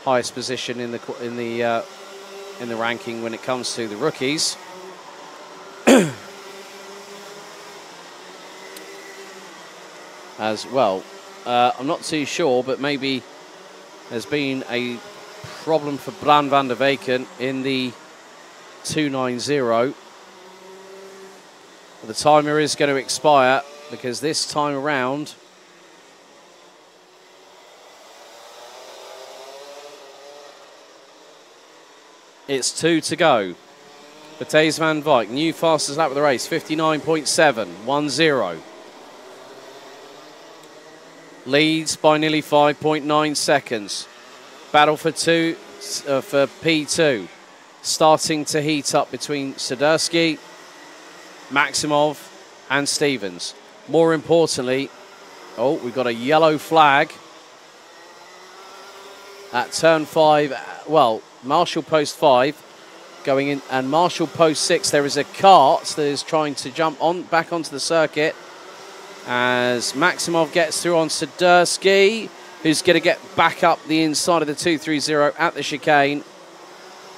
highest position in the ranking when it comes to the rookies. As well. I'm not too sure, but maybe there's been a problem for Bran van der Weken in the 290. The timer is going to expire because this time around it's 2 to go. For Thijs van Wijk, new fastest lap of the race, 59.7, 1-0. Leads by nearly 5.9 seconds. Battle for P2. Starting to heat up between Swiderski, Maximov and Stevens. More importantly, oh, we've got a yellow flag at turn 5. Well, Marshall Post 5 going in, and Marshall Post 6, there is a kart that is trying to jump on back onto the circuit as Maximov gets through on Swiderski, who's going to get back up the inside of the 230 at the chicane.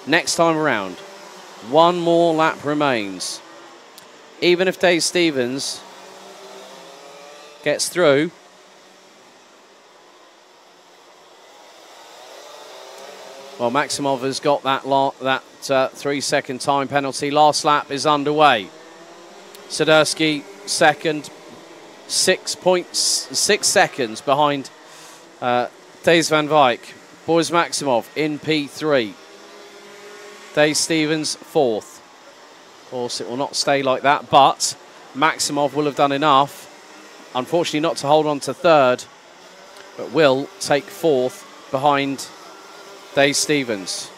Next time around, 1 more lap remains. Even if Dave Stevens gets through, well, Maximov has got that 3-second time penalty. Last lap is underway. Swiderski second, 6.6 seconds behind Thijs van Wijk. Boris Maximov in P3. Dave Stevens fourth. Of course, it will not stay like that, but Maximov will have done enough, unfortunately not to hold on to third, but will take fourth behind Dave Stevens.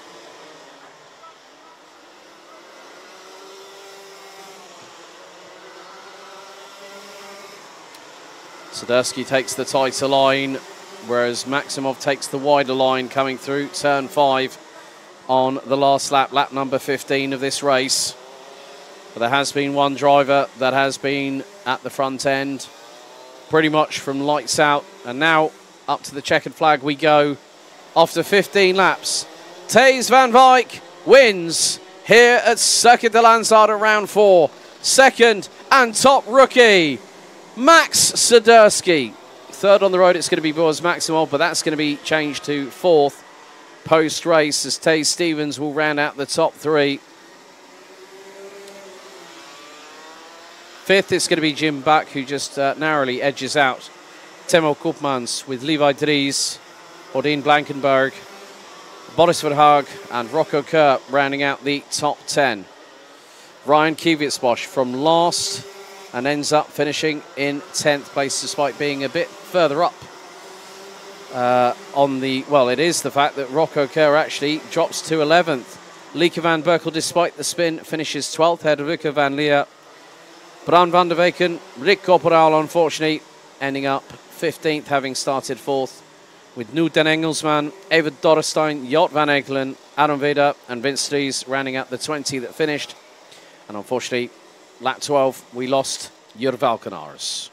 Swiderski takes the tighter line, whereas Maximov takes the wider line coming through turn 5 on the last lap, lap number 15 of this race. But there has been one driver that has been at the front end pretty much from lights out, and now up to the checkered flag we go. After 15 laps, Thijs van Wijk wins here at Circuit de Landsard at round 4. Second and top rookie, Max Swiderski. Third on the road, it's going to be Boris Maximov, but that's going to be changed to fourth post-race as Thijs Stevens will round out the top 3. Fifth, it's going to be Jim Buck, who just narrowly edges out Timo Koopmans, with Levi Dries, Odin Blankenberg, Boris Verhaag and Rocco Kerr rounding out the top 10. Ryan Kvytsbosch from last and ends up finishing in 10th place despite being a bit further up on the, well, it is the fact that Rocco Kerr actually drops to 11th. Lieke van Berkel, despite the spin, finishes 12th, ahead of Luca van Leer. Bran van der Weken, Rick Corporaal, unfortunately, ending up 15th, having started 4th, with Nout den Engelsman, Evert Dorrestein, Jort van Ekelen, Adam Veda, and Vince Dries rounding out the 20 that finished. And unfortunately, lap 12, we lost Jur Valkenaars.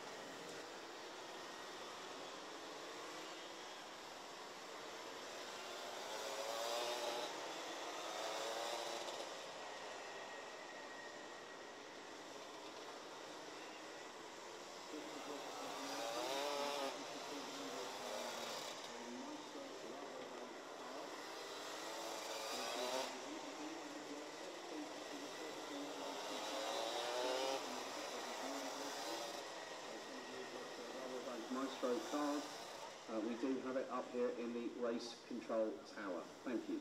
Card. We do have it up here in the race control tower. Thank you.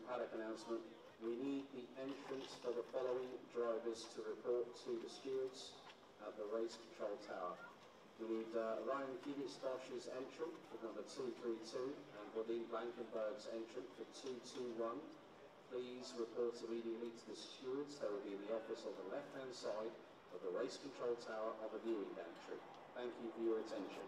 Paddock announcement. We need the entrance for the following drivers to report to the stewards at the race control tower. We need Ryan Kiewicz's entrant for number 232 and Bodine Blankenberg's entrant for 221. Please report immediately to the stewards. They will be in the office on the left-hand side of the race control tower on the viewing gantry. Thank you for your attention.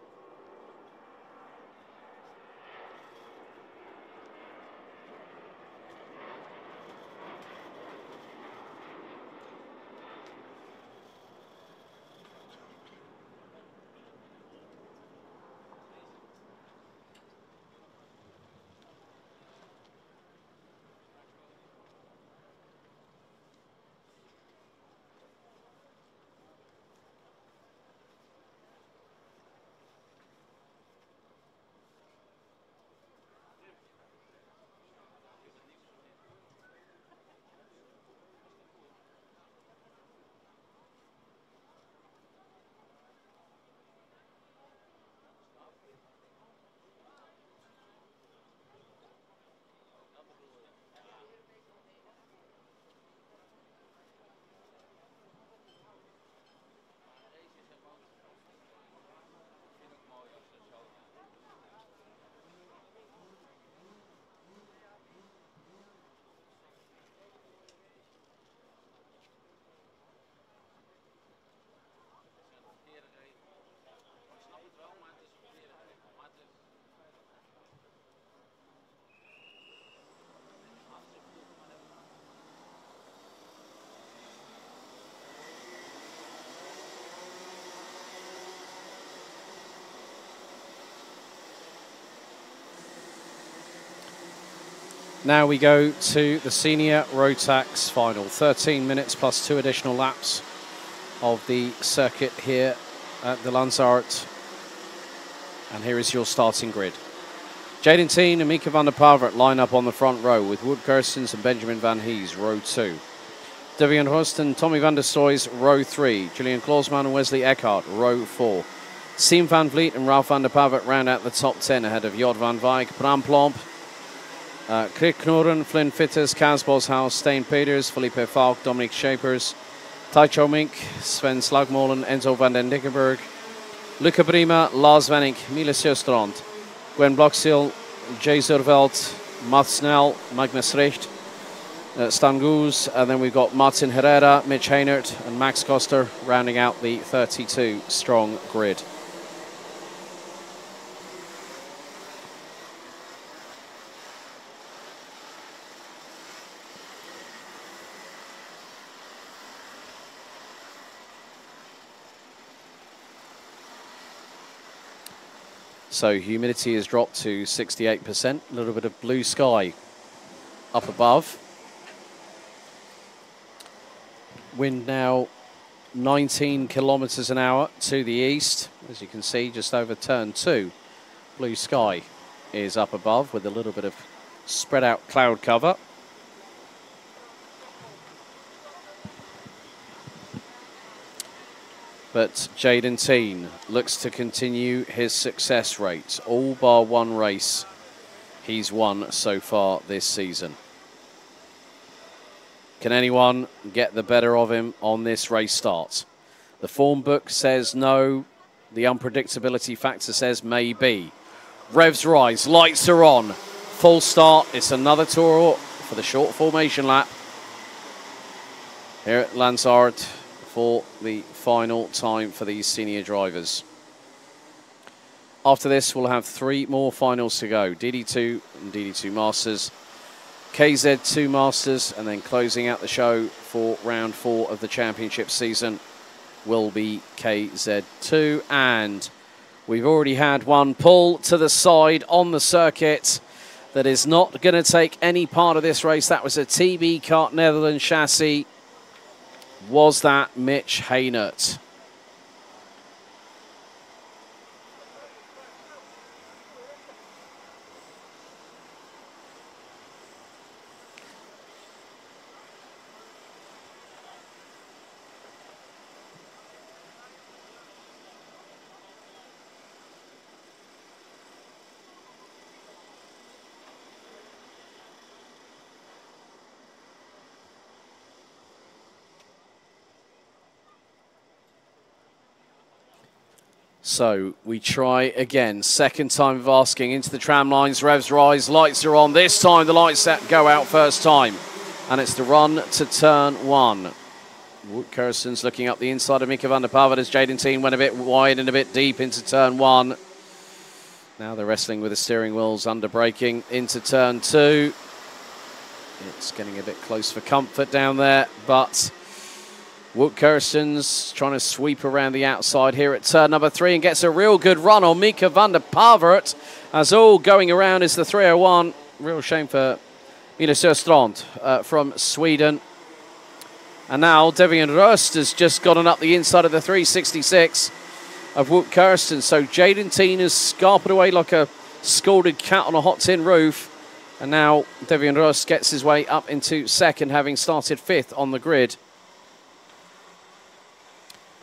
Now we go to the senior Rotax final. 13 minutes plus 2 additional laps of the circuit here at the Landsard. And here is your starting grid. Jaden Teen and Mika van der Pavert line up on the front row with Wood Kirstens and Benjamin Van Hees, row 2. Devian Horst and Tommy van der Stoys, row 3. Julian Klausman and Wesley Eckhart, row 4. Siem van Vliet and Ralph van der Pavert round out the top 10 ahead of Jort van Wijk, Bram Plomp, Krik Knoren, Flynn Fitters, Kaz Boshaus, Steen Peters, Felipe Falk, Dominic Shapers, Taicho Mink, Sven Slagmolen, Enzo van den Dickenberg, Luca Brima, Lars Wenning, Miles Sjöstrand, Gwen Bloxhill, Jay Zurveld, Mats Snell, Magnus Recht, Stan Goose, and then we've got Martin Herrera, Mitch Heinert, and Max Koster rounding out the 32 strong grid. So humidity has dropped to 68%. A little bit of blue sky up above. Wind now 19 kilometers an hour to the east. As you can see, just over turn 2. Blue sky is up above with a little bit of spread out cloud cover. But Jaden Teen looks to continue his success rate. All bar one race he's won so far this season. Can anyone get the better of him on this race start? The form book says no. The unpredictability factor says maybe. Revs rise, lights are on. Full start. It's another tour for the short formation lap here at Landsard for the final time for these senior drivers. After this, we'll have 3 more finals to go. DD2 and DD2 Masters, KZ2 Masters, and then closing out the show for round 4 of the championship season will be KZ2. And we've already had one pull to the side on the circuit that is not going to take any part of this race. That was a TB Kart Netherlands chassis. Was that Mitch Haynert? So we try again. Second time of asking into the tram lines. Revs rise. Lights are on. This time the lights go out first time. And it's the run to turn 1. Wout Kirsten's looking up the inside of Mika van der Pavert as Jaden Teen went a bit wide and a bit deep into turn 1. Now they're wrestling with the steering wheels, under braking into turn 2. It's getting a bit close for comfort down there, but Wout Kirsten's trying to sweep around the outside here at turn number 3 and gets a real good run on Mika van der Pavert. As all going around is the 301. Real shame for Milos Östrand from Sweden. And now Devian Rust has just gotten up the inside of the 366 of Wout Kirsten. So Jaden Teen has scarpered away like a scalded cat on a hot tin roof. And now Devian Rust gets his way up into second, having started 5th on the grid.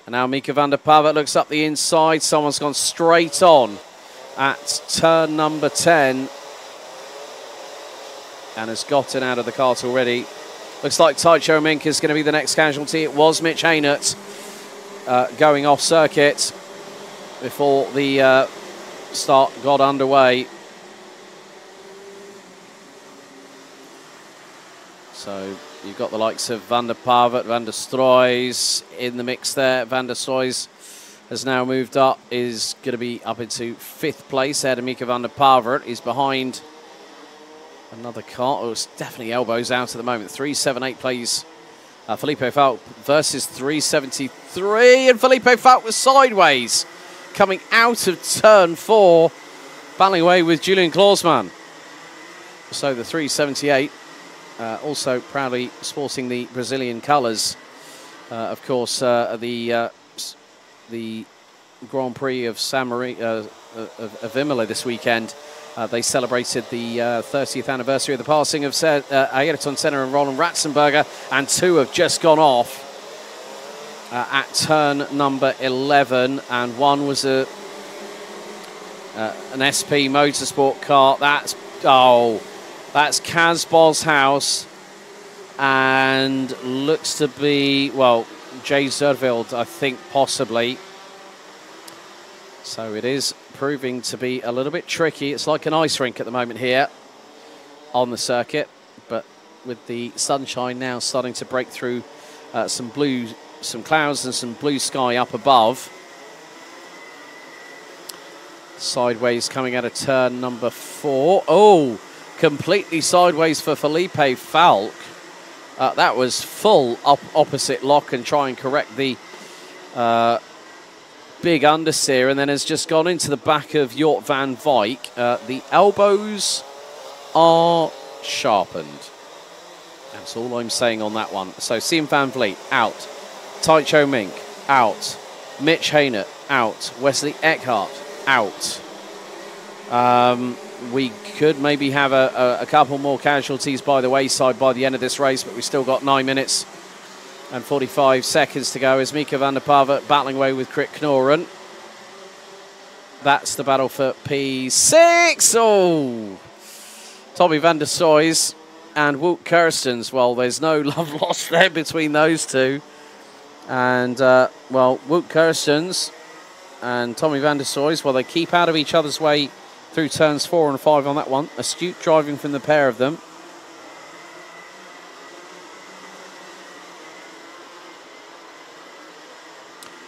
And now Mika van der Pavert looks up the inside. Someone's gone straight on at turn number 10 and has gotten out of the kart already. Looks like Taicho Mink is going to be the next casualty. It was Mitch Haynert going off circuit before the start got underway. So you've got the likes of Van der Pavert, Van der Stroys in the mix there. Van der Stroys has now moved up, is going to be up into 5th place. Ahead of Mika van der Pavert is behind another car. Oh, it's definitely elbows out at the moment. 378 plays Felipe Falk versus 373. And Felipe Falk was sideways coming out of turn 4, battling away with Julian Klausmann. So the 378. Also proudly sporting the Brazilian colours. Of course, the Grand Prix of of Imola this weekend, they celebrated the 30th anniversary of the passing of Ayrton Senna and Roland Ratzenberger, and 2 have just gone off at turn number 11, and 1 was an SP Motorsport car. That's Kaz Boshouse, and looks to be, well, Jay Zerveld, I think, possibly. So it is proving to be a little bit tricky. It's like an ice rink at the moment here on the circuit, but with the sunshine now starting to break through some clouds and some blue sky up above. Sideways coming out of turn number 4. Oh! Completely sideways for Felipe Falk. That was full opposite lock and try and correct the big understeer and then has just gone into the back of Jort van Wyk. The elbows are sharpened. That's all I'm saying on that one. So Siem van Vliet out. Taicho Mink out. Mitch Haynert out. Wesley Eckhart out. We could maybe have a couple more casualties by the wayside by the end of this race, but we've still got 9 minutes and 45 seconds to go as Mika van der Pavet battling away with Krit Knorren. That's the battle for P6. Oh! Tommy van der Soys and Wout Kirstens. Well, there's no love lost there between those two. And, well, Wout Kirstens and Tommy van der Soys, well, they keep out of each other's way through turns 4 and 5 on that one. Astute driving from the pair of them.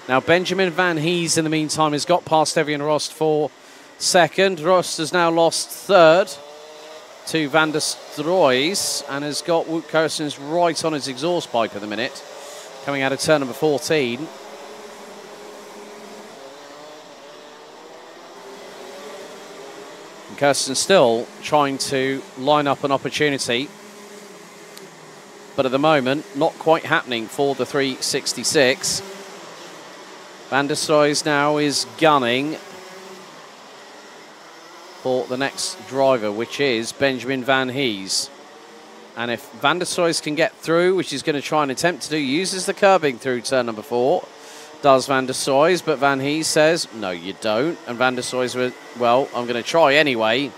Now, Benjamin Van Hees, in the meantime, has got past Evian Rost for second. Rost has now lost third to Van der Stroys and has got Wout Kirstens right on his exhaust pipe at the minute, coming out of turn number 14. And Kirsten still trying to line up an opportunity, but at the moment, not quite happening for the 366. Van der Stroys now is gunning for the next driver, which is Benjamin Van Hees. And if Van der Stroys can get through, which he's going to try and attempt to do, uses the curbing through turn number 4, does Van der Stroys, but Van Hees says, no, you don't. And Van der Stroys, well, I'm going to try anyway.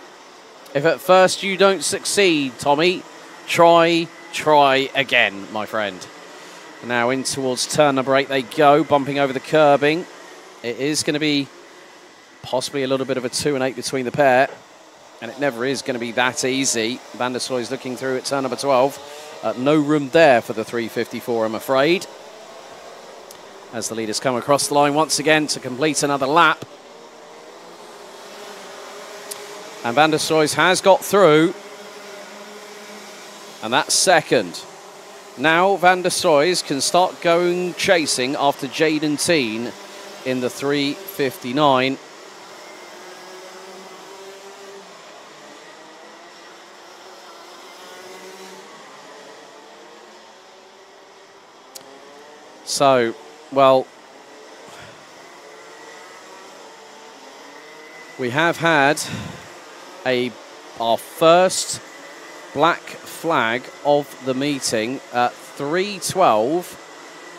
If at first you don't succeed, Tommy, try again, my friend. Now in towards turn number 8 they go, bumping over the curbing. It is going to be possibly a little bit of a 2 and 8 between the pair, and it never is going to be that easy. Van der Stroys looking through at turn number 12. No room there for the 354, I'm afraid, as the leaders come across the line once again to complete another lap. And Van der Stroys has got through, and that's second. Now Van der Stroys can start going chasing after Jaden Teen in the 359. So, well, we have had our first black flag of the meeting at 3:12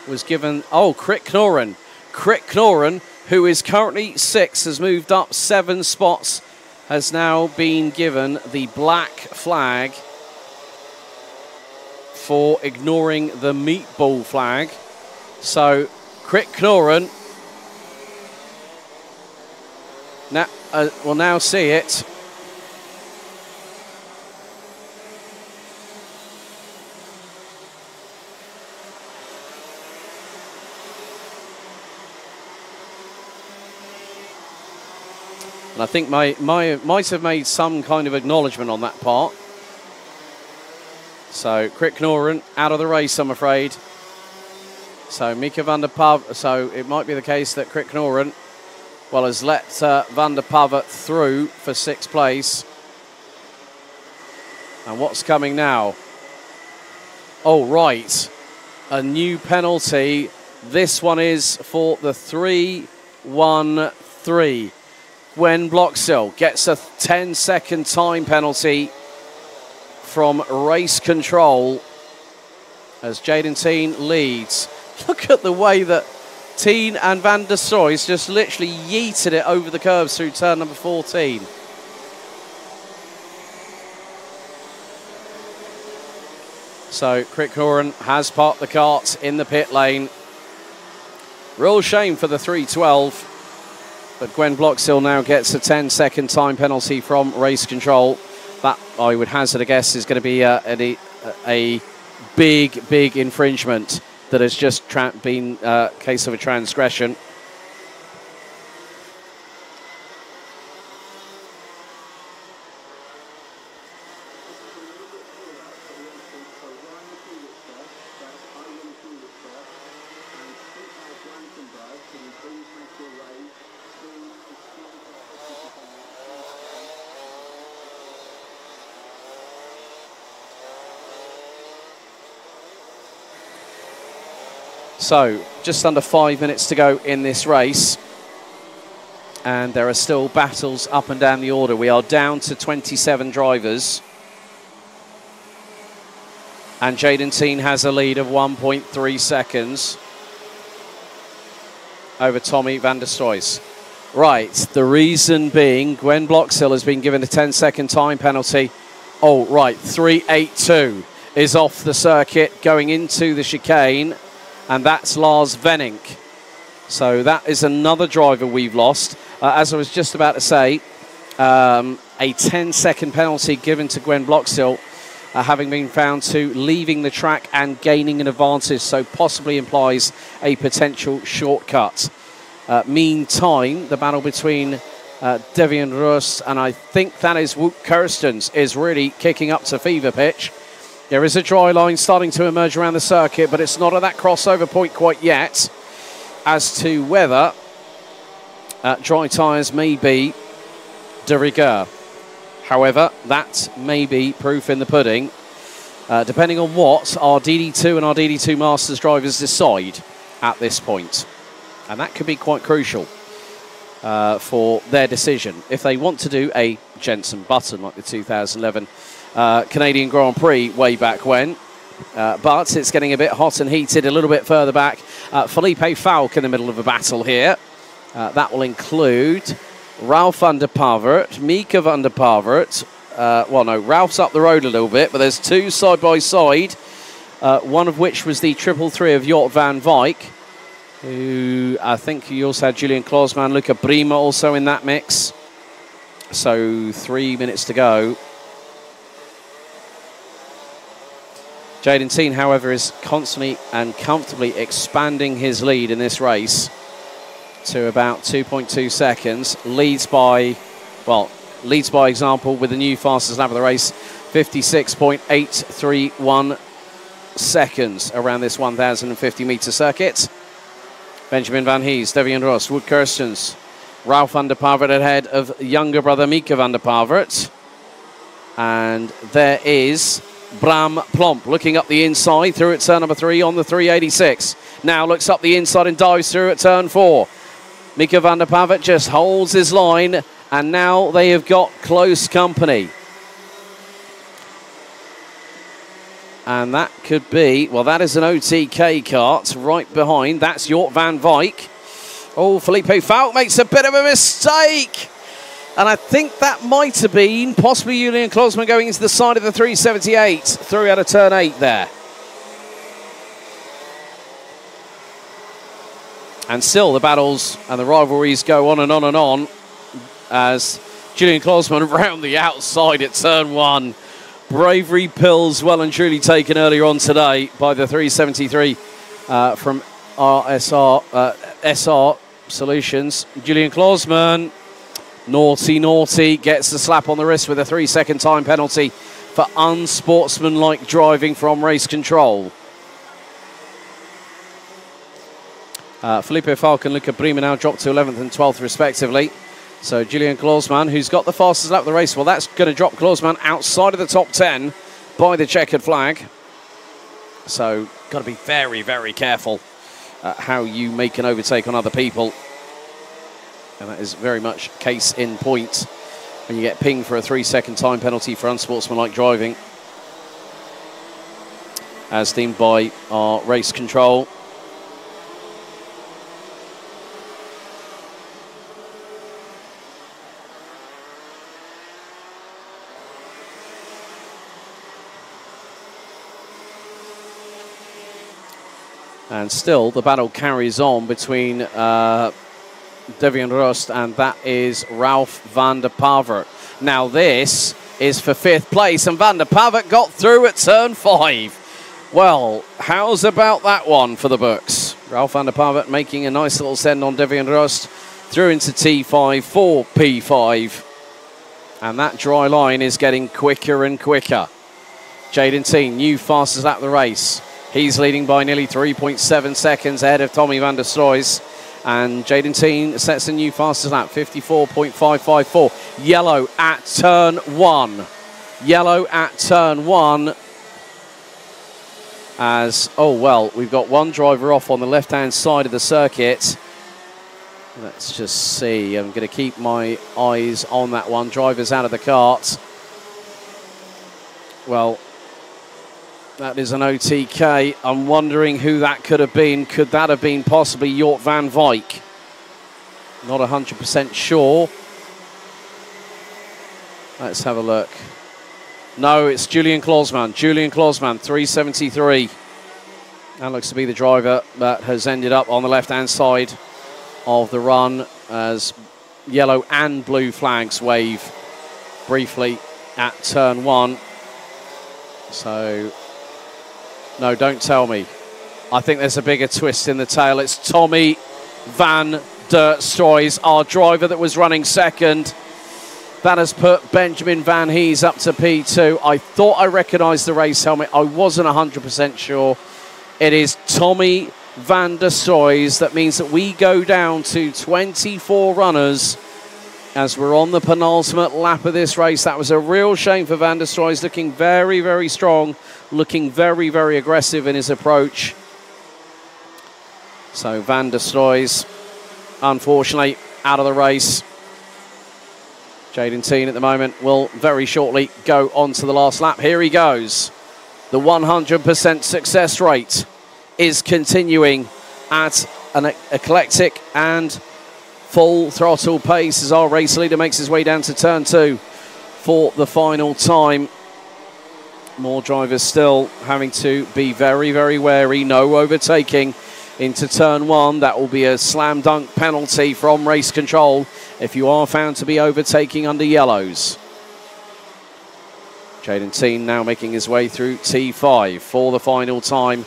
was given. Oh, Krit Knorren. Krit Knorren, who is currently 6, has moved up 7 spots, has now been given the black flag for ignoring the meatball flag. So Krit Knorren now will now see it. And I think might have made some kind of acknowledgement on that part. So Krit Knorren out of the race, I'm afraid. So Mika van der Pavet, so it might be the case that Krit Knorren, well, has let van der Pavet through for 6th place. And what's coming now? Oh, right. A new penalty. This one is for the 3-1-3. Gwen Bloxhill gets a 10-second time penalty from race control as Jaden Teen leads. Look at the way that Teen and Van der Stroys just literally yeeted it over the curbs through turn number 14. So Krit Knorren has parked the kart in the pit lane. Real shame for the 312. But Gwen Bloxhill now gets a 10-second time penalty from race control. That, I would hazard a guess, is going to be a big infringement that has just been a case of a transgression. So, just under 5 minutes to go in this race. And there are still battles up and down the order. We are down to 27 drivers. And Jaden Teen has a lead of 1.3 seconds over Tommy van der Stoys. Right, the reason being Gwen Bloxhill has been given a 10-second time penalty. Oh, right, 3.82 is off the circuit going into the chicane, and that's Lars Venink. So that is another driver we've lost. As I was just about to say, a 10-second penalty given to Gwen Bloxhill, having been found to leaving the track and gaining an advantage, so possibly implies a potential shortcut. Meantime, the battle between Devian Rust and I think that is Wout Kirstens is really kicking up to fever pitch. There is a dry line starting to emerge around the circuit, but it's not at that crossover point quite yet as to whether dry tyres may be de rigueur. However, that may be proof in the pudding, depending on what our DD2 and our DD2 Masters drivers decide at this point. And that could be quite crucial for their decision. If they want to do a Jensen Button like the 2011 Canadian Grand Prix way back when, but it's getting a bit hot and heated a little bit further back. Felipe Falk in the middle of a battle here. That will include Ralph van der Pavert, Mika van der Pavert. Well, no, Ralph's up the road a little bit, but there's two side by side. One of which was the 333 of Jort van Wyk, who I think you also had Julian Klausman, Luca Brima also in that mix. So 3 minutes to go. Jaden Teen, however, is constantly and comfortably expanding his lead in this race to about 2.2 seconds. Leads by example with the new fastest lap of the race, 56.831 seconds around this 1,050 metre circuit. Benjamin Van Hees, Devian Ross, Wout Kirstens, Ralph van der Pavert ahead of younger brother Mika van der Pavert. And there is Bram Plomp looking up the inside through at turn number 3 on the 386. Now looks up the inside and dives through at turn 4. Mika van der Pavert just holds his line, and now they have got close company. And that could be, well, that is an OTK kart right behind. That's Jort van Wyk. Oh, Felipe Falk makes a bit of a mistake. And I think that might have been possibly Julian Klausman going into the side of the 378 through out of turn 8 there. And still the battles and the rivalries go on and on and on as Julian Klausman round the outside at turn 1. Bravery pills well and truly taken earlier on today by the 373 from SR Solutions. Julian Klausman, naughty, gets the slap on the wrist with a 3-second time penalty for unsportsmanlike driving from race control. Felipe Falk and Luca Brima now dropped to 11th and 12th respectively. So Julian Klausman, who's got the fastest lap of the race, well, that's going to drop Klausman outside of the top 10 by the checkered flag. So got to be very, very careful how you make an overtake on other people. And that is very much case in point when you get pinged for a 3-second time penalty for unsportsmanlike driving, as deemed by our race control. And still, the battle carries on between Devian Rust and that is Ralph van der Pavert. Now this is for 5th place, and van der Pavert got through at turn 5. Well, how's about that one for the books? Ralph van der Pavert making a nice little send on Devian Rust through into T5 for P5. And that dry line is getting quicker and quicker. Jaden Teen, new fastest lap of the race. He's leading by nearly 3.7 seconds ahead of Tommy van der Stoys. And Jaden Teen sets a new fastest lap, 54.554. Yellow at turn 1. Yellow at turn 1. as, oh well, we've got one driver off on the left-hand side of the circuit. Let's just see. I'm going to keep my eyes on that one. Driver's out of the kart. Well, that is an OTK. I'm wondering who that could have been. Could that have been possibly Jort van Wyk? Not 100% sure. Let's have a look. No, it's Julian Klausman. Julian Klausman, 373. That looks to be the driver that has ended up on the left-hand side of the run as yellow and blue flags wave briefly at turn 1. So, no, don't tell me. I think there's a bigger twist in the tail. It's Tommy van der Stroys, our driver that was running second. That has put Benjamin Van Hees up to P2. I thought I recognised the race helmet. I wasn't 100% sure. It is Tommy van der Stroys. That means that we go down to 24 runners as we're on the penultimate lap of this race. That was a real shame for van der Stroys, looking very, very strong, looking very, very aggressive in his approach. So van der Stroys, unfortunately, out of the race. Jaden Teen at the moment will very shortly go on to the last lap. Here he goes. The 100% success rate is continuing at an eclectic and full throttle pace as our race leader makes his way down to turn 2 for the final time. More drivers still having to be very, very wary. No overtaking into turn 1. That will be a slam dunk penalty from race control if you are found to be overtaking under yellows. Jaden Teen now making his way through T5 for the final time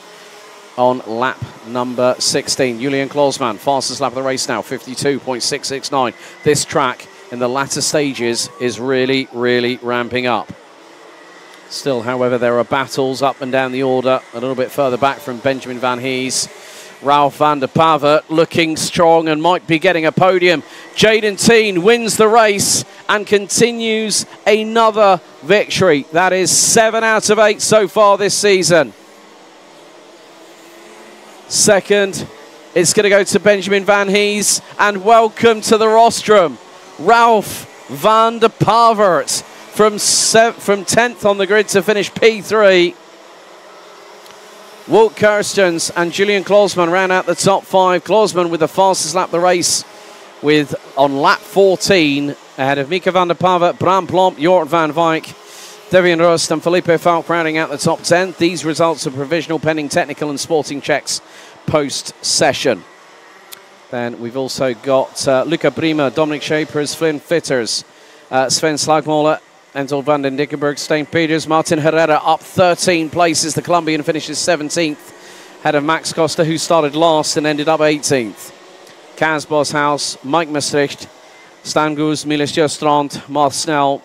on lap number 16. Julian Klausman, fastest lap of the race now, 52.669. This track in the latter stages is really, really ramping up. Still, however, there are battles up and down the order, a little bit further back from Benjamin Van Hees. Ralph van der Pavert looking strong and might be getting a podium. Jaden Teen wins the race and continues another victory. That is 7 out of 8 so far this season. Second, it's going to go to Benjamin Van Hees, and welcome to the rostrum, Ralph van der Pavert from 10th on the grid to finish P3. Walt Kirstens and Julian Klausman ran out the top 5. Klausman with the fastest lap of the race with on lap 14 ahead of Mika van der Pavert, Bram Plomp, Jort van Wyk, Devian Rust and Felipe Falk rounding out the top 10. These results are provisional pending technical and sporting checks post-session. Then we've also got Luca Brima, Dominic Shapers, Flynn Fitters, Sven Slagmoller, Entel van den Dickenberg, Stein Peters, Martin Herrera up 13 places. The Colombian finishes 17th, ahead of Max Costa, who started last and ended up 18th. Kaz Boshouse, Mike Maastricht, Stan Goes, Miles Jostrand, Marth Snell,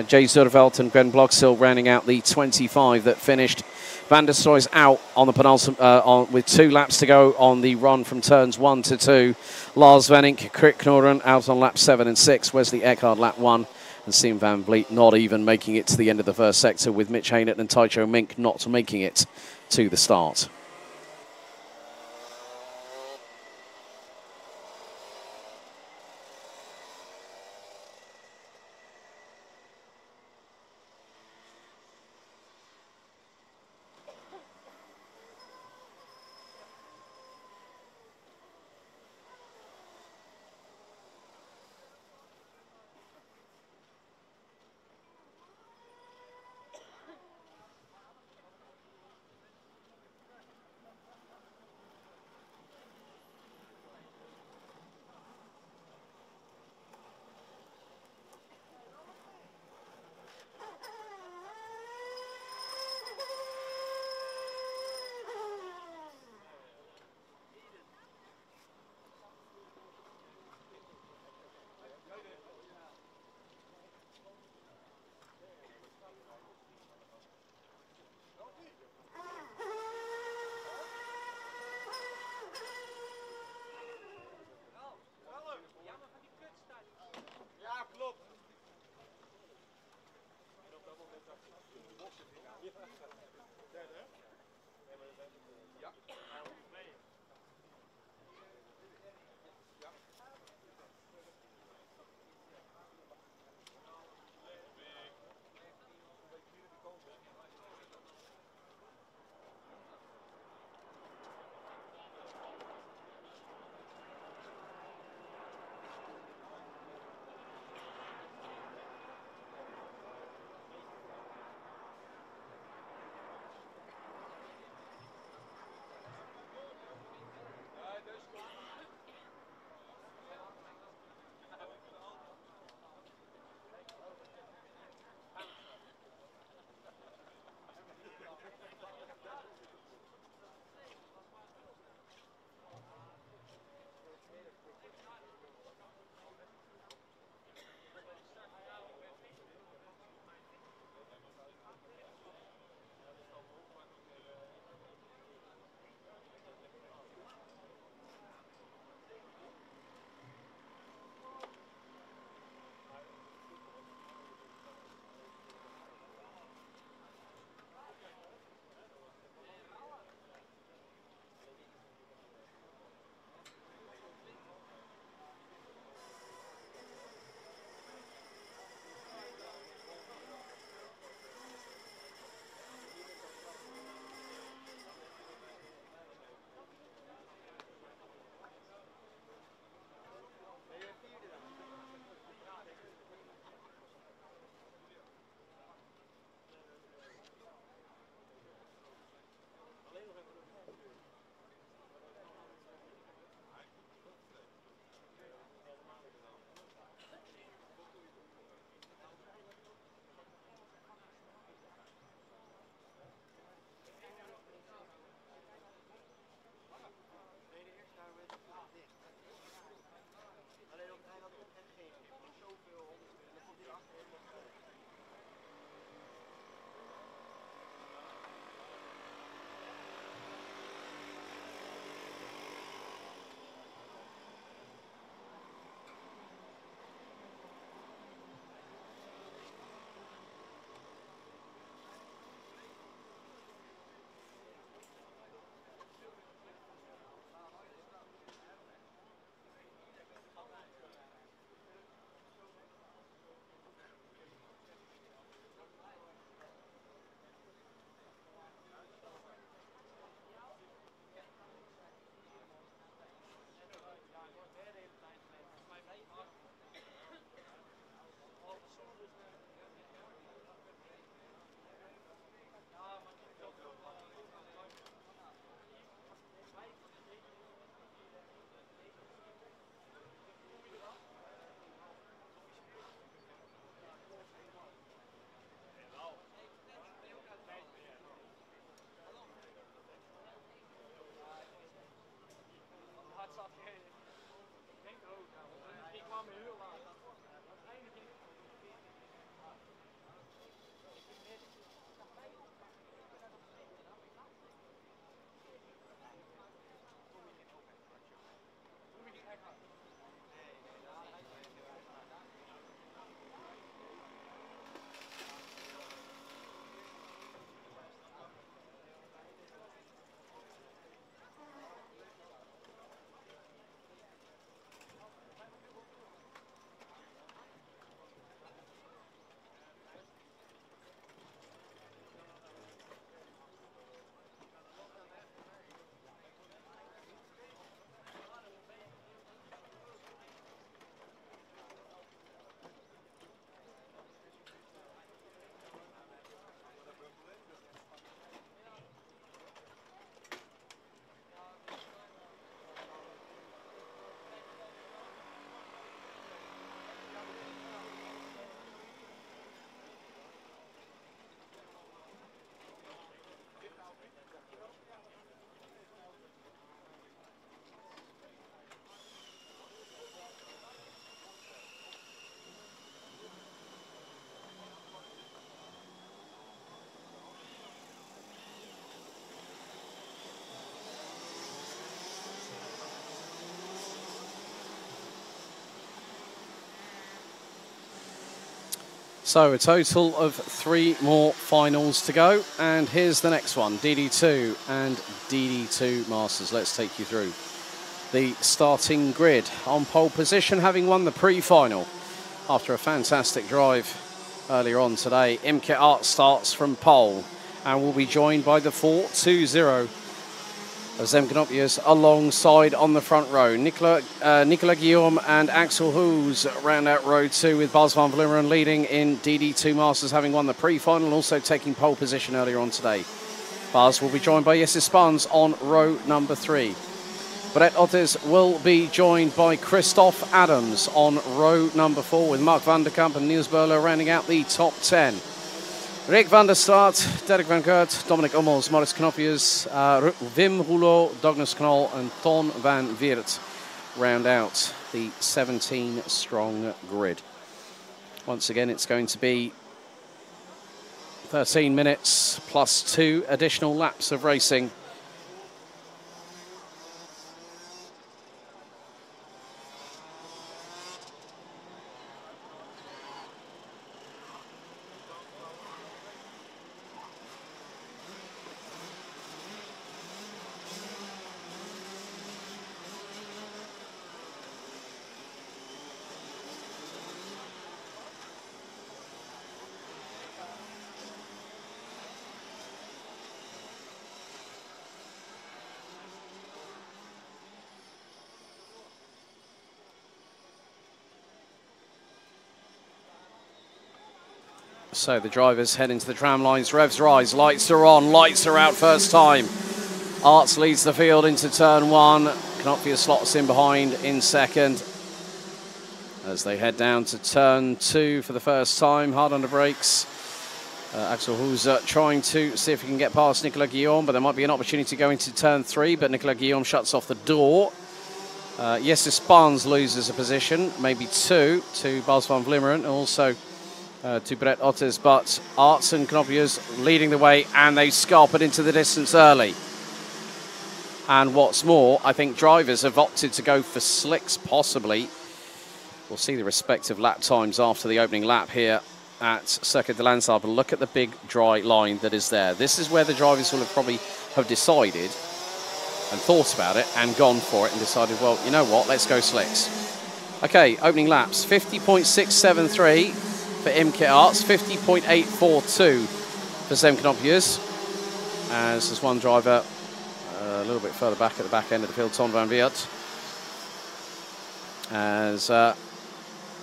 Jay Zurvelt and Gwen Bloxhill rounding out the 25 that finished. Van der Stroys out on the penultimate with 2 laps to go on the run from turns 1 to 2. Lars Venink, Krik Knorren out on lap 7 and 6. Wesley Eckhard lap 1. And Siim van Vliet not even making it to the end of the first sector, with Mitch Haynett and Tycho Mink not making it to the start. So a total of 3 more finals to go. And here's the next one, DD2 and DD2 Masters. Let's take you through the starting grid. On pole position, having won the pre-final after a fantastic drive earlier on today, Imke Art starts from pole and will be joined by the 4-2-0 of Zemkanopius alongside on the front row. Nicolas Guillaume and Axel Hoos round out row 2 with Bas van Vlimmeren leading in DD2 Masters, having won the pre-final and also taking pole position earlier on today. Bas will be joined by Jesse Spans on row number 3. Brett Ottes will be joined by Christoph Adams on row number 4 with Mark van der Kamp and Niels Böhler rounding out the top 10. Rick van der Straat, Derek van Gert, Dominic Ommels, Maurice Knopius, Wim Rouleau, Douglas Knol and Ton van Weert round out the 17-strong grid. Once again, it's going to be 13 minutes plus 2 additional laps of racing. So the drivers head into the tram lines, revs rise, lights are on, lights are out first time. Arts leads the field into turn 1. Knopius slots in behind in second. As they head down to turn 2 for the first time, hard on the brakes. Axel Hoos trying to see if he can get past Nicolas Guillaume, but there might be an opportunity to go into turn 3, but Nicolas Guillaume shuts off the door. Jesse Spans loses a position, maybe 2 to Bas van Vlimmeren, and also to Brett Ottes, but Arts and Knopius leading the way, and they scarpered into the distance early. And what's more, I think drivers have opted to go for slicks, possibly. We'll see the respective lap times after the opening lap here at Circuit de Landsard, but look at the big dry line that is there. This is where the drivers will have probably have decided and thought about it and gone for it and decided, well, you know what, let's go slicks. Okay, opening laps, 50.673 for Imke Arts, 50.842 for Zemkanopius, as there's one driver a little bit further back at the back end of the field, Ton van Weert, as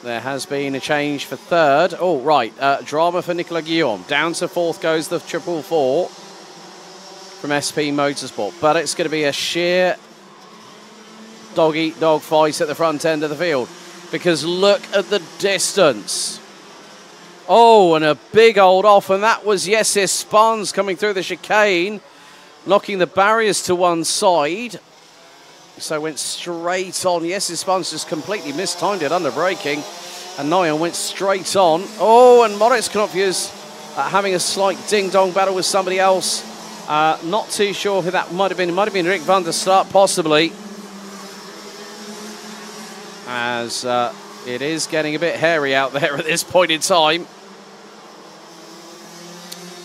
there has been a change for third. Oh, right, drama for Nicolas Guillaume. Down to fourth goes the 444 from SP Motorsport, but it's going to be a sheer dog-eat-dog fight at the front end of the field, because look at the distance. Oh, and a big old off, and that was Jesse Spans coming through the chicane, knocking the barriers to one side. So went straight on. Jesse Spans just completely mistimed it under braking, and Noyan went straight on. Oh, and Moritz Knopius having a slight ding-dong battle with somebody else. Not too sure who that might have been. It might have been Rick van der Straat, possibly. As it is getting a bit hairy out there at this point in time.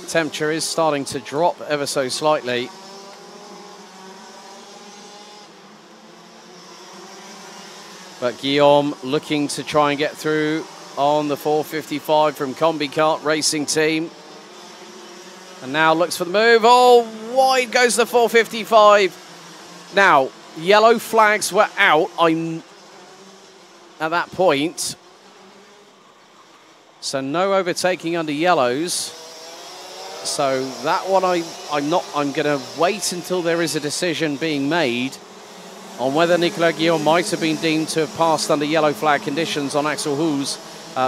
Temperature is starting to drop ever so slightly. But Guillaume looking to try and get through on the 455 from Combi Kart Racing Team. And now looks for the move. Oh, wide goes the 455. Now, yellow flags were out at that point. So no overtaking under yellows. So that one I'm going to wait until there is a decision being made on whether Nicolas Guillaume might have been deemed to have passed under yellow flag conditions on Axel Hoos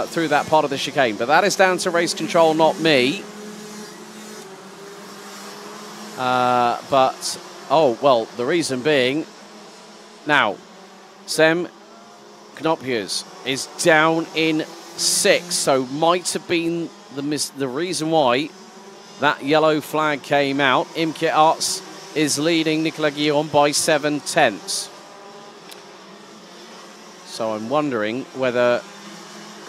through that part of the chicane. But that is down to race control, not me. But, oh, well, the reason being, now, Zemkanopius is down in 6, so might have been the reason why that yellow flag came out. Imke Arts is leading Nicolas Guillaume by 7/10. So I'm wondering whether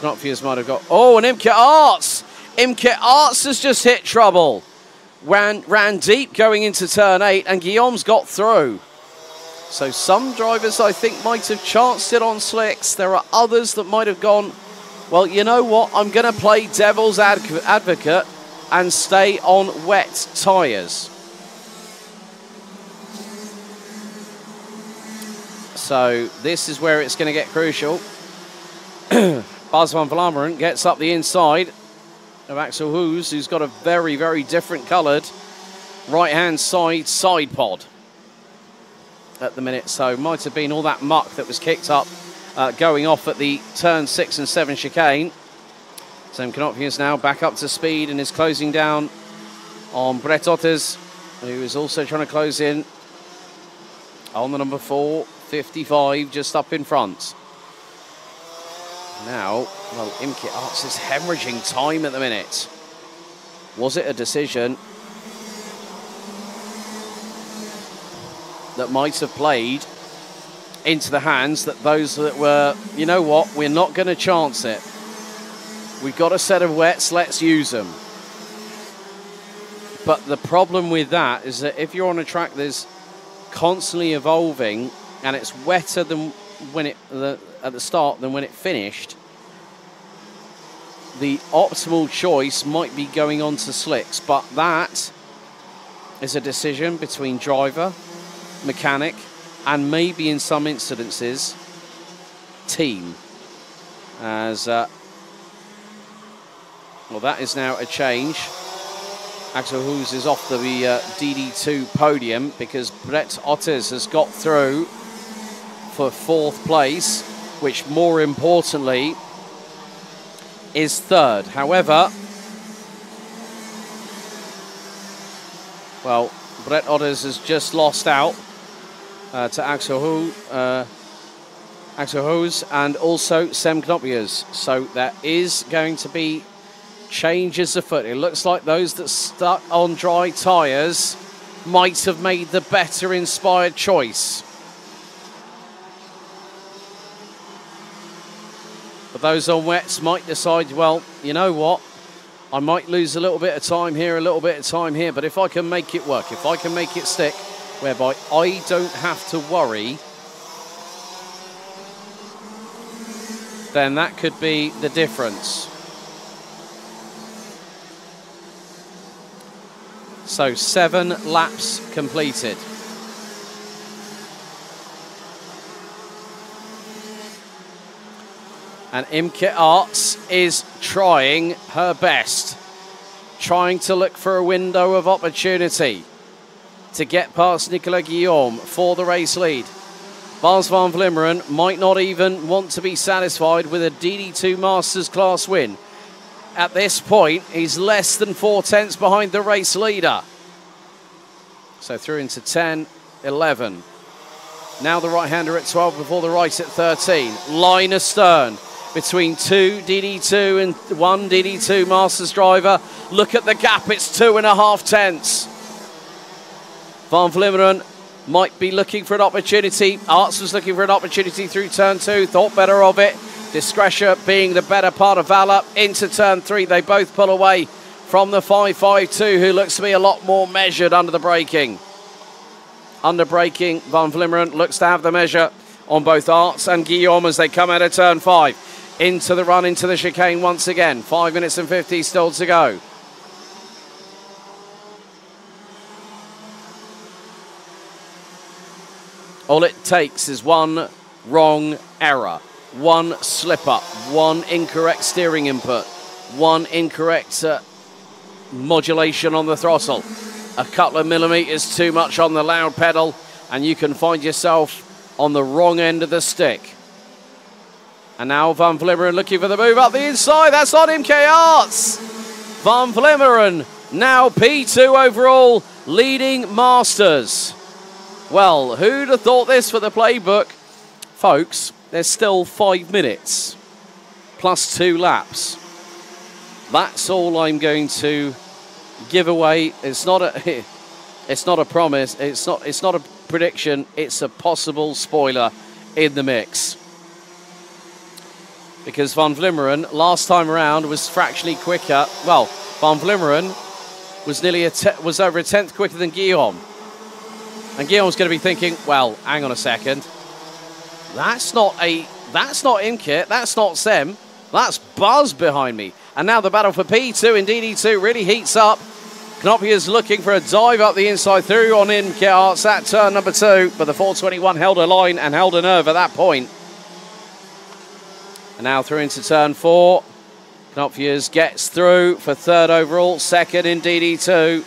Knopfier's might have got... Oh, and Imke Arts! Imke Arts has just hit trouble. Ran deep going into turn 8, and Guillaume's got through. So some drivers, I think, might have chanced it on slicks. There are others that might have gone, well, you know what? I'm going to play devil's advocate and stay on wet tyres. So this is where it's going to get crucial. Bas van Vlaanderen gets up the inside of Axel Hoos, who's got a very, very different coloured right-hand side pod at the minute. So might have been all that muck that was kicked up going off at the turn 6 and 7 chicane. Sam Knopfler is now back up to speed and is closing down on Brett Otters, who is also trying to close in on the number 4, 55, just up in front. Now, well, Imke Arts is hemorrhaging time at the minute. Was it a decision that might have played into the hands that those that were, you know what, we're not going to chance it. We've got a set of wets, let's use them. But the problem with that is that if you're on a track that's constantly evolving and it's wetter than when it at the start than when it finished, the optimal choice might be going on to slicks, but that is a decision between driver, mechanic, and maybe in some incidences, team. As well, that is now a change. Axel Hoos is off the DD2 podium because Brett Otters has got through for 4th place, which more importantly is 3rd. However, well, Brett Otters has just lost out to Axel Hoos and also Sem Knoppiers. So there is going to be changes afoot. It looks like those that stuck on dry tyres might have made the better inspired choice. But those on wets might decide, well, you know what? I might lose a little bit of time here, a little bit of time here, but if I can make it work, if I can make it stick, whereby I don't have to worry, then that could be the difference. So 7 laps completed. And Imke Arts is trying her best, trying to look for a window of opportunity to get past Nicolas Guillaume for the race lead. Bas van Vlimmeren might not even want to be satisfied with a DD2 Masters class win. At this point, he's less than 4 tenths behind the race leader. So through into 10, 11. Now the right-hander at 12 before the right at 13. Line astern between 2 DD2 and 1 DD2 Masters driver. Look at the gap, it's 2.5 tenths. Van Vlimmeren might be looking for an opportunity. Arts was looking for an opportunity through turn 2, thought better of it. Discretia being the better part of Valor into turn 3. They both pull away from the 552, who looks to be a lot more measured under the braking. Under braking, Van Vlimmeren looks to have the measure on both Arts and Guillaume as they come out of turn 5. Into the run, into the chicane once again. 5 minutes and 50 still to go. All it takes is one wrong error, one slip up, one incorrect steering input, one incorrect modulation on the throttle. A couple of millimeters too much on the loud pedal and you can find yourself on the wrong end of the stick. And now Van Vlimmeren looking for the move up the inside. That's on Imke Arts. Van Vlimmeren now P2 overall, leading Masters. Well, who'd have thought this for the playbook? Folks, there's still 5 minutes plus 2 laps. That's all I'm going to give away. It's not a promise. It's not a prediction. It's a possible spoiler in the mix. because Van Vlimmeren last time around was fractionally quicker. Well, Van Vlimmeren was nearly was over a tenth quicker than Guillaume. And Guillaume's going to be thinking, well, hang on a second. That's not Imkit, that's not Sem, that's Buzz behind me. And now the battle for P2 in DD2 really heats up. Knopia's looking for a dive up the inside through on Imkit Arts at turn number 2, but the 421 held a line and held a nerve at that point. And now through into turn 4. Knopia's gets through for 3rd overall, 2nd in DD2.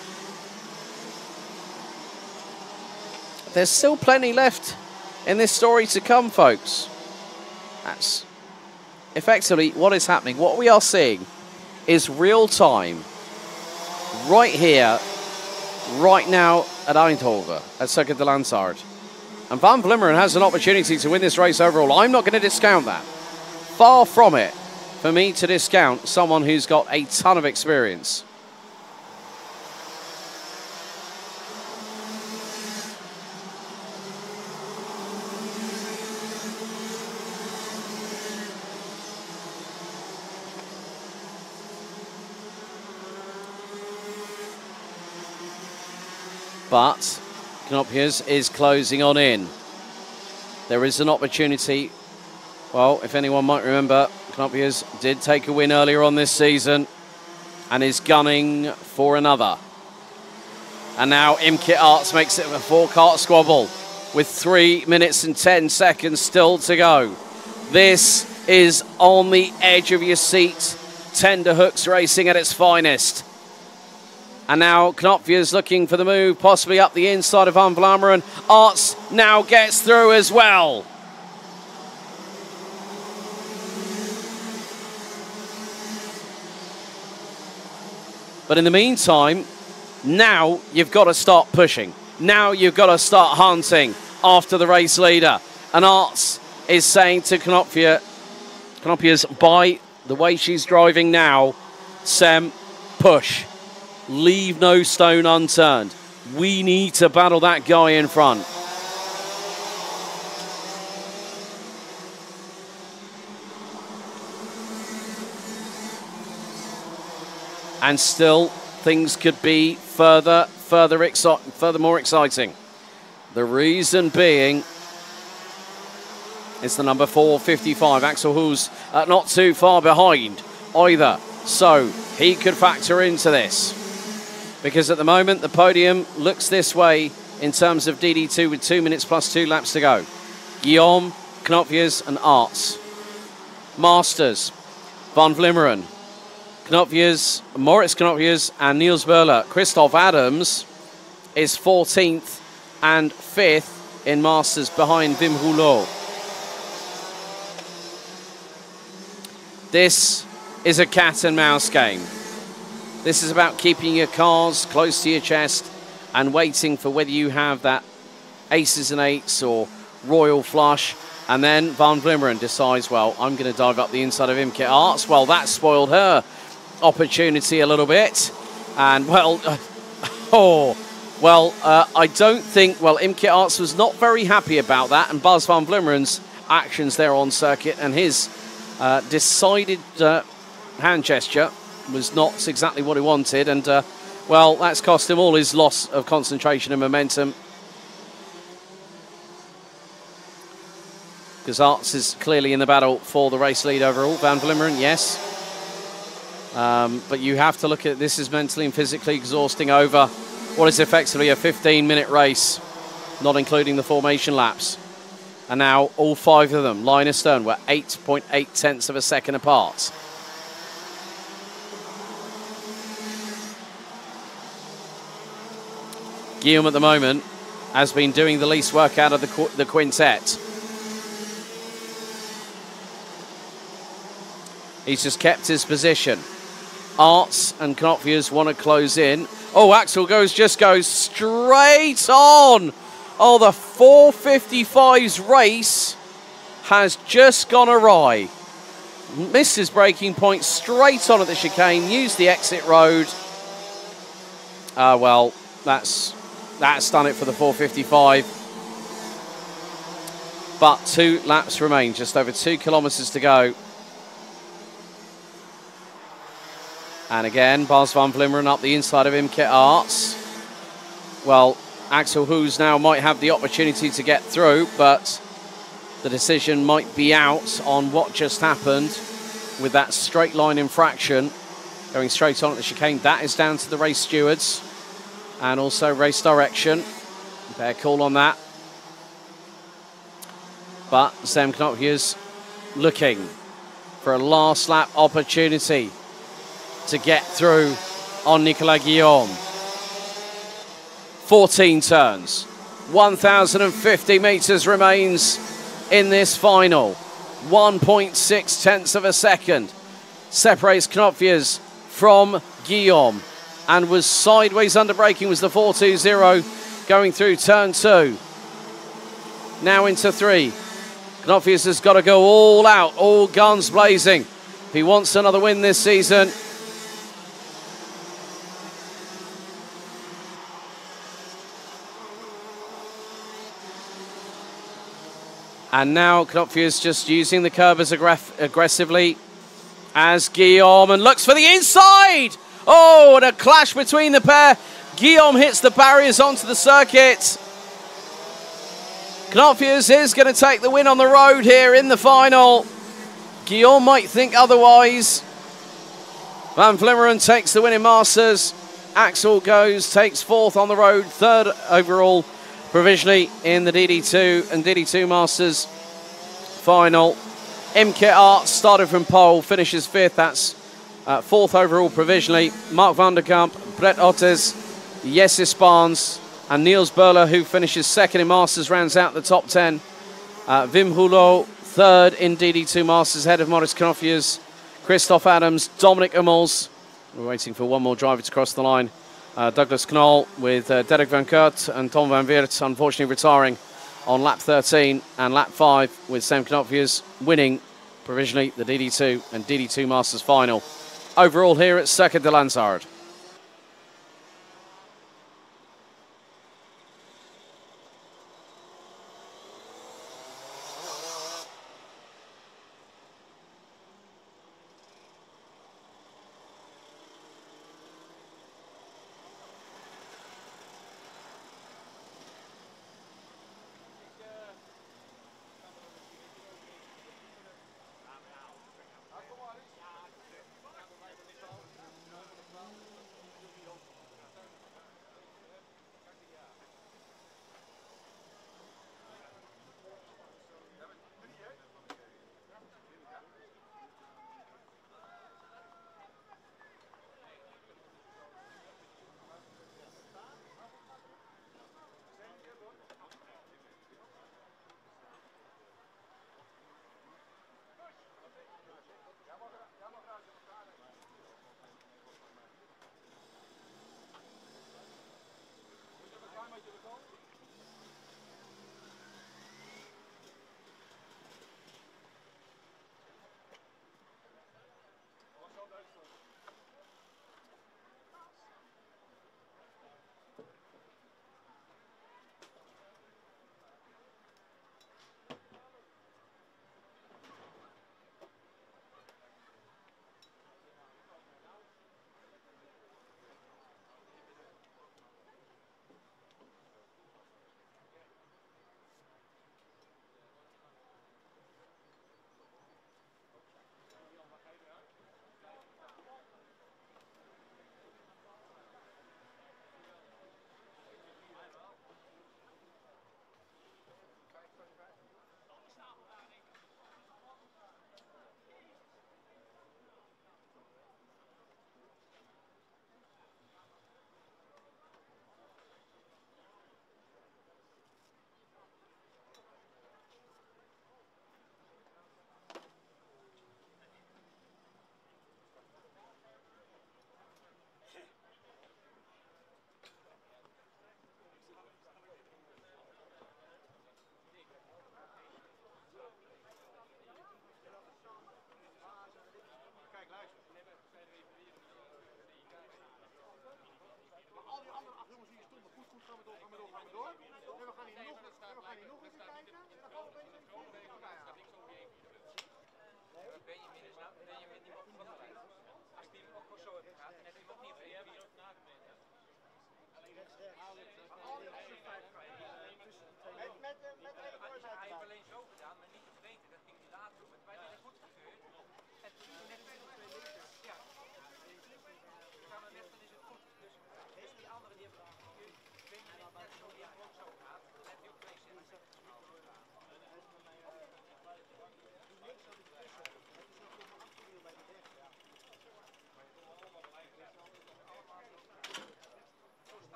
There's still plenty left in this story to come, folks. That's effectively what is happening. What we are seeing is real time, right here, right now at Eindhoven, at Circuit de Landsard. And Van Vlimmeren has an opportunity to win this race overall. I'm not going to discount that. Far from it for me to discount someone who's got a ton of experience. But Knopia's is closing on in. There is an opportunity. Well, if anyone might remember, Knopia's did take a win earlier on this season and is gunning for another. And now Imkit Arts makes it a 4-kart squabble with 3 minutes and 10 seconds still to go. This is on the edge of your seat. Tender hooks racing at its finest. And now Knopia's looking for the move, possibly up the inside of Van Vlimmeren. Arts now gets through as well. But in the meantime, now you've got to start pushing. Now you've got to start hunting after the race leader. And Arts is saying to Knopia's, by the way she's driving now, Sem, push. Leave no stone unturned. We need to battle that guy in front. And still, things could be further more exciting. The reason being is the number 455, Axel Hu's not too far behind either. So he could factor into this. Because at the moment, the podium looks this way in terms of DD2 with 2 minutes plus 2 laps to go. Guillaume, Knopia's and Arts. Masters, Van Vlimmeren, Knopia's, Moritz Knopia's and Niels Böhler. Christoph Adams is 14th and 5th in Masters behind Wim Rouleau. This is a cat and mouse game. This is about keeping your cars close to your chest and waiting for whether you have that aces and eights or royal flush. And then Van Vlimmeren decides, well, I'm going to dive up the inside of Imkit Arts. Well, that spoiled her opportunity a little bit. And, well, I don't think, well, Imkit Arts was not very happy about that. And Buzz Van Vlimmeren's actions there on circuit and his decided hand gesture was not exactly what he wanted, and well, that's cost him all his loss of concentration and momentum. Because Arts is clearly in the battle for the race lead overall. Van Vlimmeren, yes. But you have to look at this as mentally and physically exhausting over what is effectively a 15-minute race, not including the formation laps. And now all 5 of them, line astern, were 8.8 tenths of a second apart. Guillaume at the moment has been doing the least work out of the quintet. He's just kept his position. Arts and Knopia's want to close in. Oh, Axel just goes straight on. Oh, the 455's race has just gone awry. Missed his braking point straight on at the chicane, used the exit road. Well, that's done it for the 455. But 2 laps remain, just over 2 kilometres to go. And again, Bas van Vlimmeren up the inside of Imke Arts. Well, Axel Hoos now might have the opportunity to get through, but the decision might be out on what just happened with that straight line infraction going straight on at the chicane. That is down to the race stewards and also race direction. Their call on that. But Sam Knopfjes looking for a last lap opportunity to get through on Nicolas Guillaume. 14 turns, 1,050 metres remains in this final. 1.6 tenths of a second separates Knopfjes from Guillaume, and was sideways under braking, was the 4.20 going through turn 2. Now into 3. Knopfjes has got to go all out, all guns blazing if he wants another win this season. And now Knopfjes just using the curve as aggressively as Guillaume, and looks for the inside. Oh, and a clash between the pair. Guillaume hits the barriers onto the circuit. Knopfjes is going to take the win on the road here in the final. Guillaume might think otherwise. Van Vlimmeren takes the win in Masters. Axel takes 4th on the road, 3rd overall provisionally in the DD2 and DD2 Masters Final. Imke Arts started from pole, finishes 5th. That's 4th overall provisionally. Mark van der Kamp, Brett Ottes, Jesse Spans, and Niels Berler, who finishes 2nd in Masters, rounds out the top 10. Wim Hulot, 3rd in DD2 Masters, ahead of Maurice Knopfjes, Christoph Adams, Dominic Hummels. We're waiting for one more driver to cross the line. Douglas Knoll with Derek van Kurt and Tom van Weert, unfortunately retiring on lap 13 and lap 5, with Sam Knopfjes winning provisionally the DD2 and DD2 Masters Final. Overall here at Circuit de Landsard.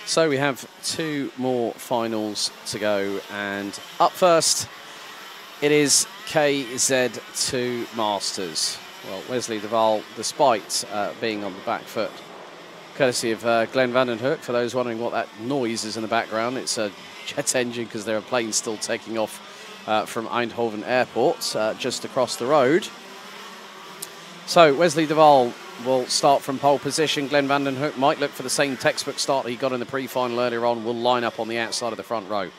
So we have 2 more finals to go, and up first it is KZ2 Masters. Well, Wesley de Waal, despite being on the back foot, courtesy of Glenn van den Hoek. For those wondering what that noise is in the background, it's a jet engine because there are planes still taking off from Eindhoven Airport, just across the road. So Wesley de Waal will start from pole position. Glenn van den Hoek might look for the same textbook start he got in the pre-final earlier on. Will line up on the outside of the front row.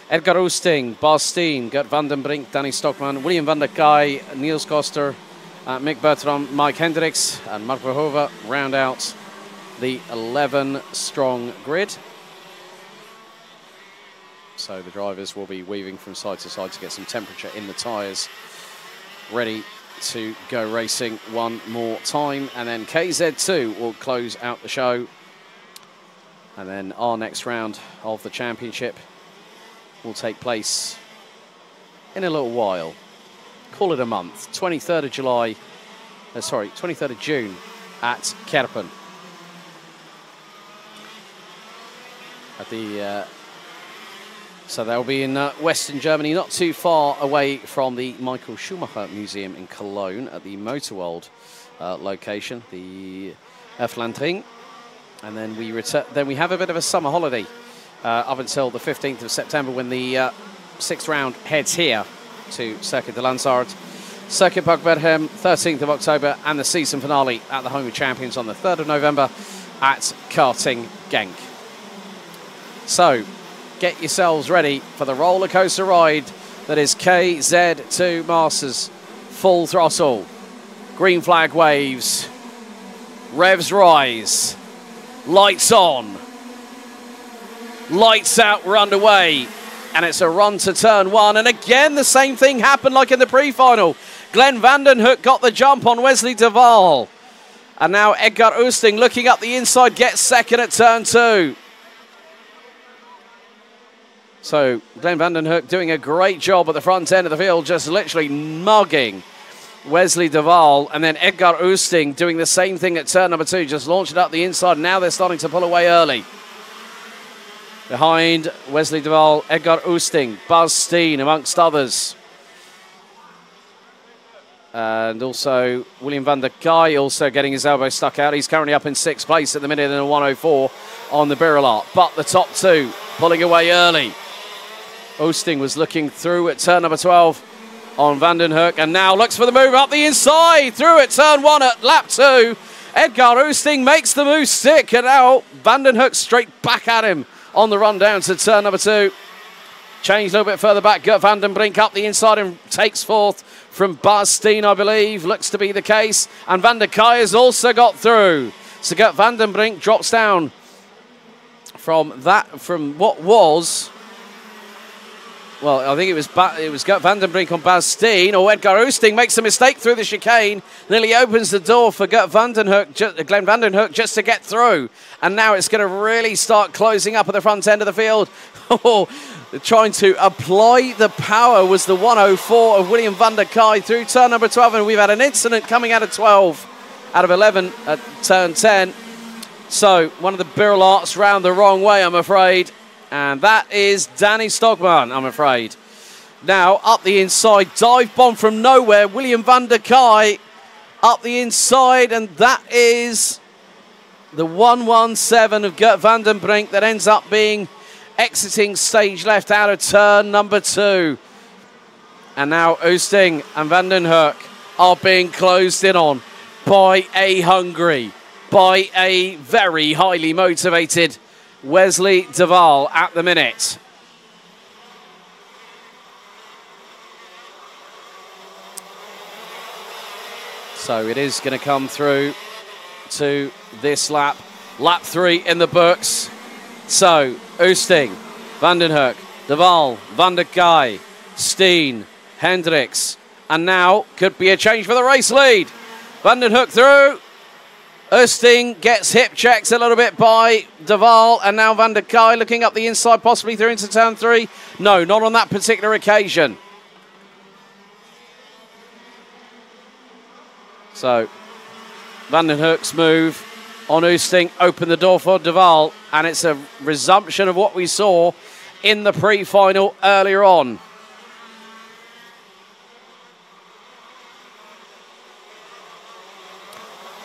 Edgar Oosting, Bas Steen, Gert van den Brink, Danny Stockman, William van der Kaai, Niels Koster, Mick Bertram, Mike Hendricks and Mark Verhoeven round out the 11-strong grid. So the drivers will be weaving from side to side to get some temperature in the tyres, ready to go racing one more time, and then KZ2 will close out the show, and then our next round of the championship will take place in a little while. Call it a month. 23rd of July, 23rd of June at Kerpen. At the so they'll be in Western Germany, not too far away from the Michael Schumacher Museum in Cologne at the Motorworld location, the Eflandring. And then we return. Then we have a bit of a summer holiday up until the 15th of September, when the 6th round heads here to Circuit de Landsard, Circuit Park Bedhem, 13th of October, and the season finale at the Home of Champions on the 3rd of November at Karting Genk. So get yourselves ready for the roller coaster ride that is KZ2 Masters. Full throttle, green flag waves, revs rise, lights on, lights out, we're underway, and it's a run to turn 1. And again, the same thing happened like in the pre-final. Glenn van den Hoek got the jump on Wesley de Waal, and now Edgar Oosting looking up the inside, gets second at turn 2. So Glenn van den Hoek doing a great job at the front end of the field, just literally mugging Wesley de Waal, and then Edgar Oosting doing the same thing at turn number 2, just launched it up the inside. Now they're starting to pull away early. Behind Wesley de Waal, Edgar Oosting, Bas Steen amongst others. And also William van der Kaai also getting his elbow stuck out. He's currently up in 6th place at the minute in a 104 on the Birrelart. But the top 2 pulling away early. Oosting was looking through at turn number 12 on van den Hoek, and now looks for the move up the inside, through at turn 1 at lap 2. Edgar Oosting makes the move stick, and now van den Hoek straight back at him on the run down to turn number 2. Changed a little bit further back. Gert van den Brink up the inside and takes 4th from Bas Steen, I believe. Looks to be the case. And van der Kaai has also got through. So Gert van den Brink drops down from what was well, I think it was Gert van den Brink on Bas Steen. Oh, Edgar Oosting makes a mistake through the chicane. Nearly opens the door for Glenn van den Hoek just to get through. And now it's going to really start closing up at the front end of the field. Oh, trying to apply the power was the 104 of William van der Kai through turn number 12. And we've had an incident coming out of 12, out of 11 at turn 10. So one of the Birlarts round the wrong way, I'm afraid. And that is Danny Stogman, I'm afraid. Now, up the inside, dive bomb from nowhere. William van der Kai up the inside, and that is the 117 of Gert van den Brink that ends up being exiting stage left out of turn number 2. And now Oosting and van den Hoek are being closed in on by a hungry, by a very highly motivated Wesley de Waal at the minute. So it is going to come through to this lap. Lap 3 in the books. So Oosting, van den Hoek, de Waal, van der Kai, Steen, Hendricks. And now could be a change for the race lead. Van den Hoek through. Oosting gets hip checked a little bit by de Waal, and now van der Kai looking up the inside, possibly through into turn 3. No, not on that particular occasion. So, van den Hoek's move on Oosting opened the door for de Waal, and it's a resumption of what we saw in the pre-final earlier on.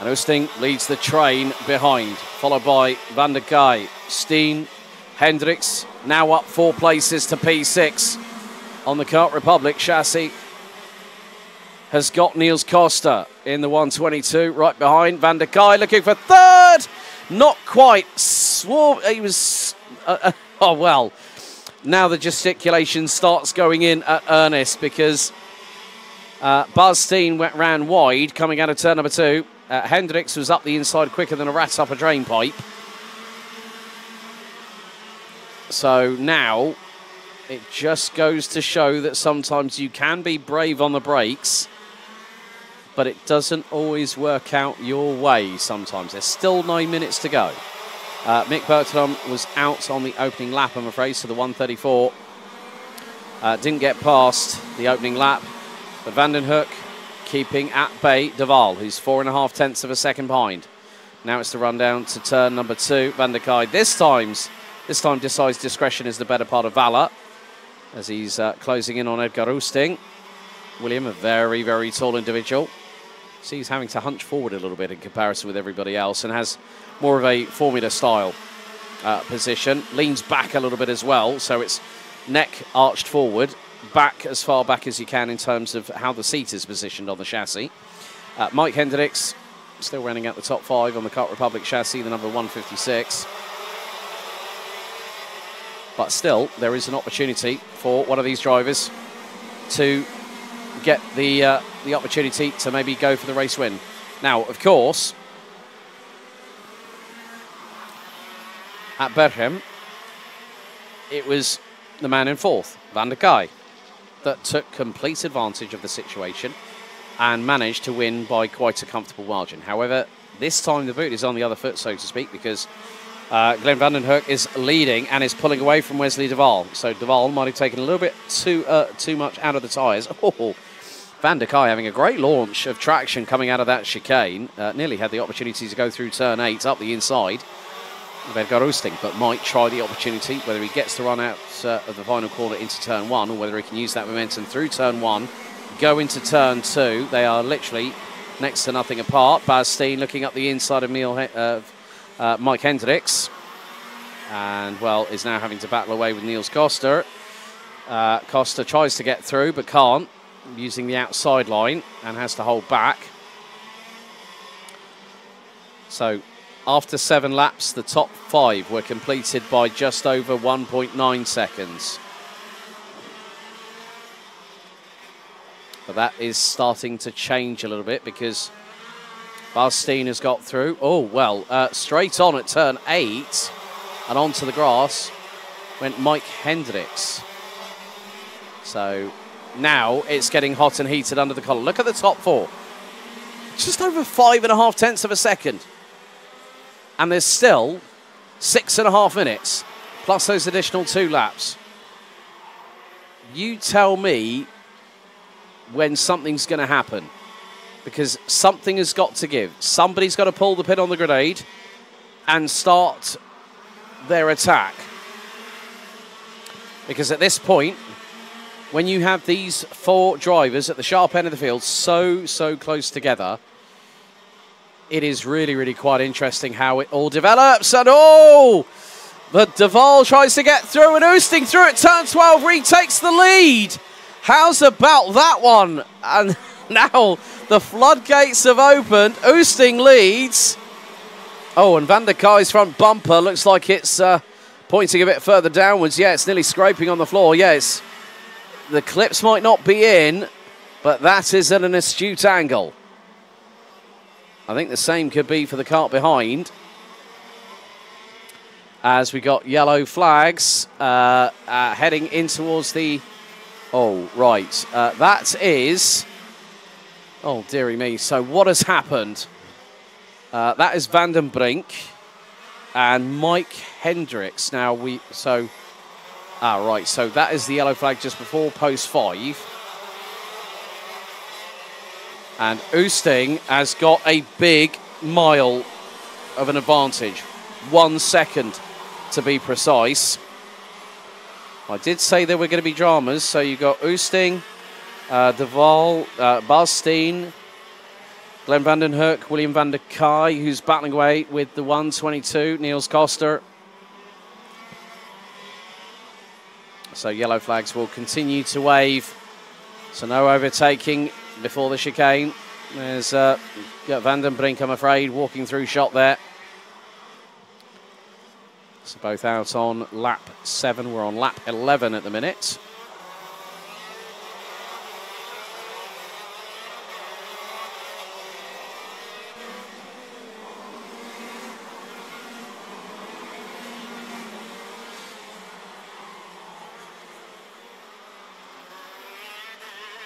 And Oosting leads the train behind, followed by van der Kai, Steen, Hendricks, now up 4 places to P6 on the Kart Republic chassis. Has got Niels Koster in the 122, right behind. Van der Kai looking for 3rd. Not quite. Swore he was... oh, well. Now the gesticulation starts going in at earnest because Bas Steen ran wide coming out of turn number 2. Hendricks was up the inside quicker than a rat up a drain pipe. So now it just goes to show that sometimes you can be brave on the brakes, but it doesn't always work out your way sometimes. There's still 9 minutes to go. Mick Bertram was out on the opening lap, I'm afraid, so the 134 didn't get past the opening lap. But van den Hoek keeping at bay de Waal, who's 4.5 tenths of a second behind. Now it's the run down to turn number 2. Van der Kai this time decides discretion is the better part of valour as he's closing in on Edgar Oosting. William, a very, very tall individual. So he's having to hunch forward a little bit in comparison with everybody else and has more of a Formula style position. Leans back a little bit as well, so it's neck arched forward. Back as far back as you can in terms of how the seat is positioned on the chassis. Mike Hendricks still running out the top 5 on the Kart Republic chassis, the number 156. But still, there is an opportunity for one of these drivers to get the opportunity to maybe go for the race win. Now, of course, at Berchem, it was the man in 4th, Van der Kai, that took complete advantage of the situation and managed to win by quite a comfortable margin. However, this time the boot is on the other foot, so to speak, because Glenn van den Hoek is leading and is pulling away from Wesley de Waal. So de Waal might have taken a little bit too much out of the tyres. Oh, van der Kai having a great launch of traction coming out of that chicane. Nearly had the opportunity to go through turn 8 up the inside of Edgar Oosting, but might try the opportunity, whether he gets the run out of the final corner into turn 1 or whether he can use that momentum through turn 1, go into turn 2. They are literally next to nothing apart. Bas Steen looking up the inside of Mike Hendricks, and, well, is now having to battle away with Niels Koster. Koster tries to get through, but can't, using the outside line, and has to hold back. So, after 7 laps, the top 5 were completed by just over 1.9 seconds. But that is starting to change a little bit because Bas Steen has got through. Oh, well, straight on at turn 8 and onto the grass went Mike Hendricks. So now it's getting hot and heated under the collar. Look at the top four. Just over 5.5 tenths of a second. And there's still 6.5 minutes, plus those additional 2 laps. You tell me when something's going to happen, because something has got to give. Somebody's got to pull the pin on the grenade and start their attack. Because at this point, when you have these 4 drivers at the sharp end of the field so close together, it is really, really quite interesting how it all develops. And oh, but Duval tries to get through, and Oosting through at turn 12 retakes the lead. How's about that one? And now the floodgates have opened. Oosting leads. Oh, and Van der Kai's front bumper looks like it's pointing a bit further downwards. Yeah, it's nearly scraping on the floor. Yes, the clips might not be in, but that is at an astute angle. I think the same could be for the kart behind, as we got yellow flags heading in towards the... Oh, right. That is... Oh, dearie me. So what has happened? That is Van den Brink and Mike Hendricks. Now we... So... right. So that is the yellow flag just before post 5. And Oosting has got a big mile of an advantage. 1 second to be precise. I did say there were going to be dramas. So you got Oosting, Duval, Bas Steen, Glenn van den Hoek, William van der Kai, who's battling away with the 122, Niels Koster. So yellow flags will continue to wave. So no overtaking before the chicane. There's Van den Brink, I'm afraid, walking through shot there. So both out on lap 7. We're on lap 11 at the minute.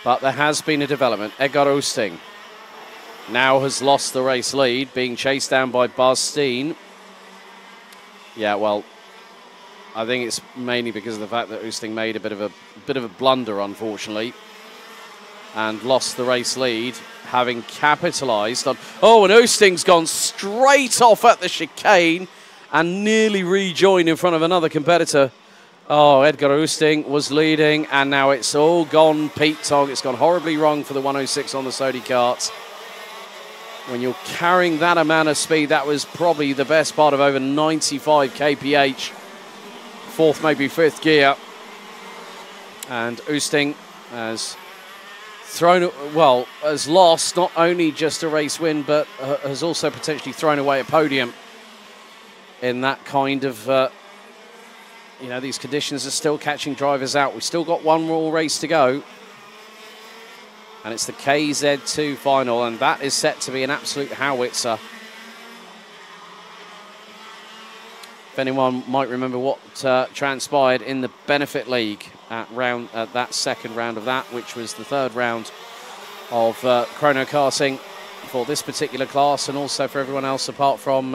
But there has been a development. Edgar Oosting now has lost the race lead, being chased down by Bas Steen. Yeah, well, I think it's mainly because of the fact that Oosting made a bit of a blunder, unfortunately, and lost the race lead, having capitalised on... Oh, and Oosting's gone straight off at the chicane and nearly rejoined in front of another competitor. Oh, Edgar Oosting was leading, and now it's all gone Pete Tog. It's gone horribly wrong for the 106 on the Sodi kart. When you're carrying that amount of speed, that was probably the best part of over 95 kph. 4th, maybe 5th gear. And Oosting has thrown, well, has lost not only just a race win, but has also potentially thrown away a podium in that kind of... you know, these conditions are still catching drivers out. We've still got one more race to go. And it's the KZ2 Final, and that is set to be an absolute howitzer. If anyone might remember what transpired in the Benefit League at that second round of that, which was the 3rd round of Chrono Karting for this particular class, and also for everyone else apart from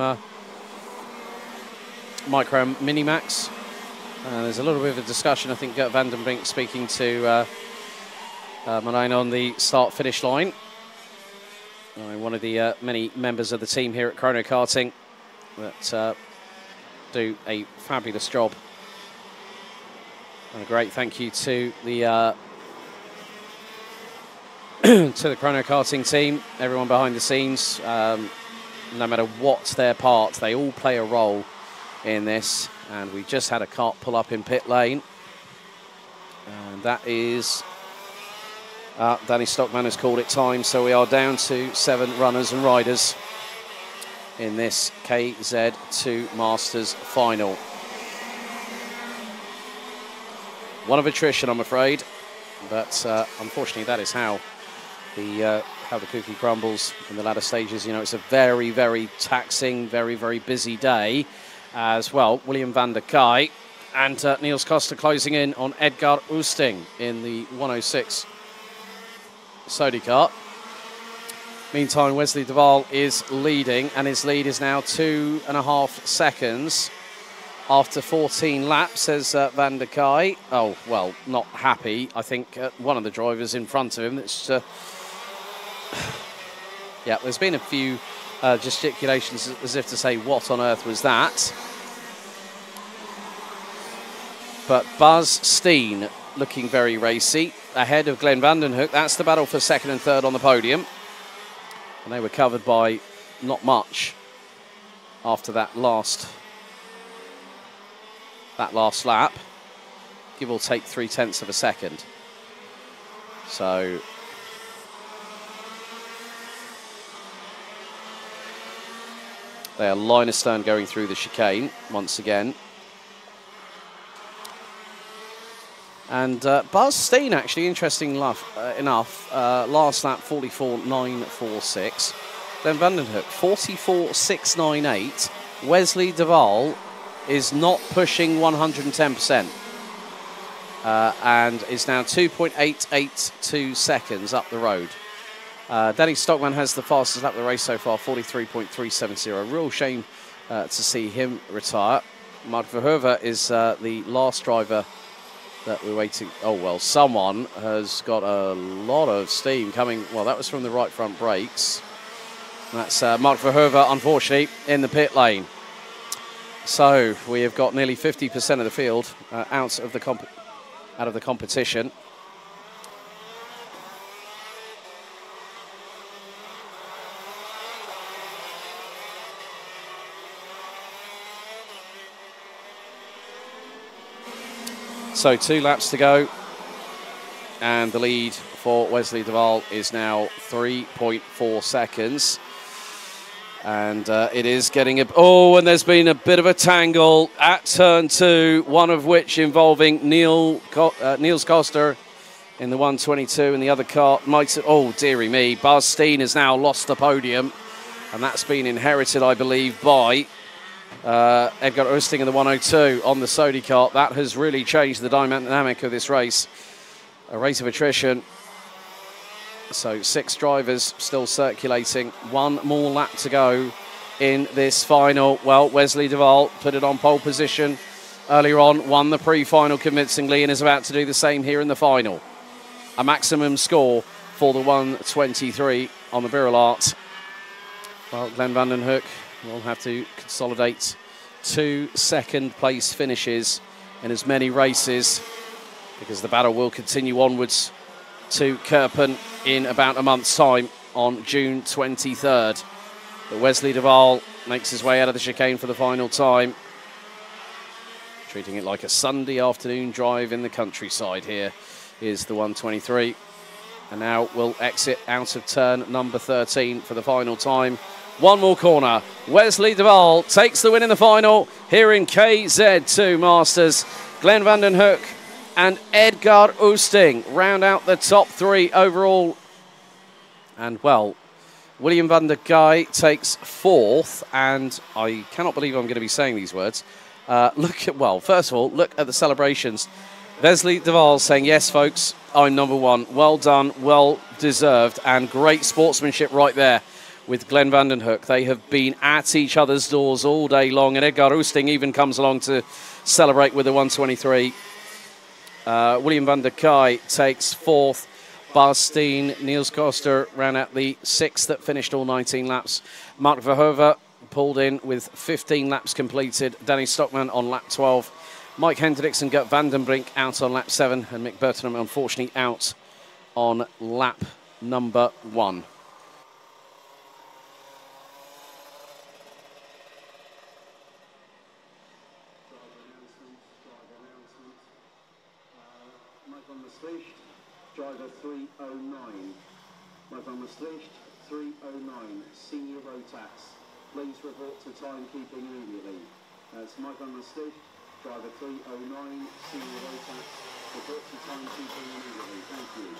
Micro Minimax. There's a little bit of a discussion, I think, Van den Brink speaking to Marijn on the start-finish line. One of the many members of the team here at Chrono Karting that do a fabulous job. And a great thank you to the to the Chrono Karting team, everyone behind the scenes. No matter what their part, they all play a role in this. And we just had a kart pull up in pit lane. And that is... Danny Stockman has called it time, so we are down to 7 runners and riders in this KZ2 Masters Final. One of attrition, I'm afraid, but unfortunately that is how the cookie crumbles in the latter stages. You know, it's a very, very taxing, very, very busy day as well. William van der Kai And Niels Costa closing in on Edgar Oosting in the 106 Sodi kart. Meantime, Wesley Duval is leading, and his lead is now 2.5 seconds after 14 laps, says Van der Kai. Oh, well, not happy. I think one of the drivers in front of him. That's, yeah, there's been a few gesticulations as if to say, what on earth was that? But Buzz Steen looking very racy, ahead of Glenn Vandenhoek. That's the battle for second and third on the podium. And they were covered by not much after that last lap, give or take 0.3 of a second. So they are line astern going through the chicane once again. And Buzz Steen, actually, interesting enough, last lap 44.946. Glenn Vandenhoek 44.698. Wesley Duval is not pushing 110%, and is now 2.882 seconds up the road. Danny Stockman has the fastest lap of the race so far, 43.370. Real shame to see him retire. Mark Verhoeven is the last driver that we're waiting. Oh, well, someone has got a lot of steam coming. Well, that was from the right front brakes. That's Mark Verhoeven, unfortunately, in the pit lane. So we have got nearly 50% of the field out of the competition. So 2 laps to go, and the lead for Wesley Duval is now 3.4 seconds. And it is getting a... Oh, and there's been a bit of a tangle at turn 2, one of which involving Niels Costa in the 122, and the other car might... Oh, dearie me. Buzz Steen has now lost the podium, and that's been inherited, I believe, by Edgar Oosting in the 102 on the Sodi kart. That has really changed the dynamic of this race. A race of attrition. So 6 drivers still circulating. 1 more lap to go in this final. Well, Wesley Duval put it on pole position earlier on, won the pre-final convincingly, and is about to do the same here in the final. A maximum score for the 123 on the Viral Art. Well, Glenn Vandenhoek will have to consolidate 2 second-place finishes in as many races, because the battle will continue onwards to Kerpen in about a month's time on June 23rd. But Wesley Duval makes his way out of the chicane for the final time, treating it like a Sunday afternoon drive in the countryside. Here is the 123, and now we'll exit out of turn number 13 for the final time. 1 more corner. Wesley Duval takes the win in the final here in KZ2 Masters. Glenn Vandenhoek and Edgar Oosting round out the top 3 overall. And, well, William van der Guy takes 4th, and I cannot believe I'm going to be saying these words. Look at, well, first of all, look at the celebrations. Wesley Duval saying, yes, folks, I'm number 1. Well done, well deserved, and great sportsmanship right there with Glenn Vandenhoek. They have been at each other's doors all day long, and Edgar Oosting even comes along to celebrate with the 123. William van der Kai takes 4th. Buzz Steen, Niels Costa ran at the 6th that finished all 19 laps. Mark Verhoeven pulled in with 15 laps completed. Danny Stockman on lap 12. Mike Hendricks and Gert Vandenbrink out on lap 7. And Mick Burtonham, unfortunately, out on lap number 1. Driver 309. Mike van Maastricht, 309. Senior Rotax. Please report to timekeeping immediately. That's Mike van Maastricht, driver 309. Senior Rotax. Report to timekeeping immediately. Thank you.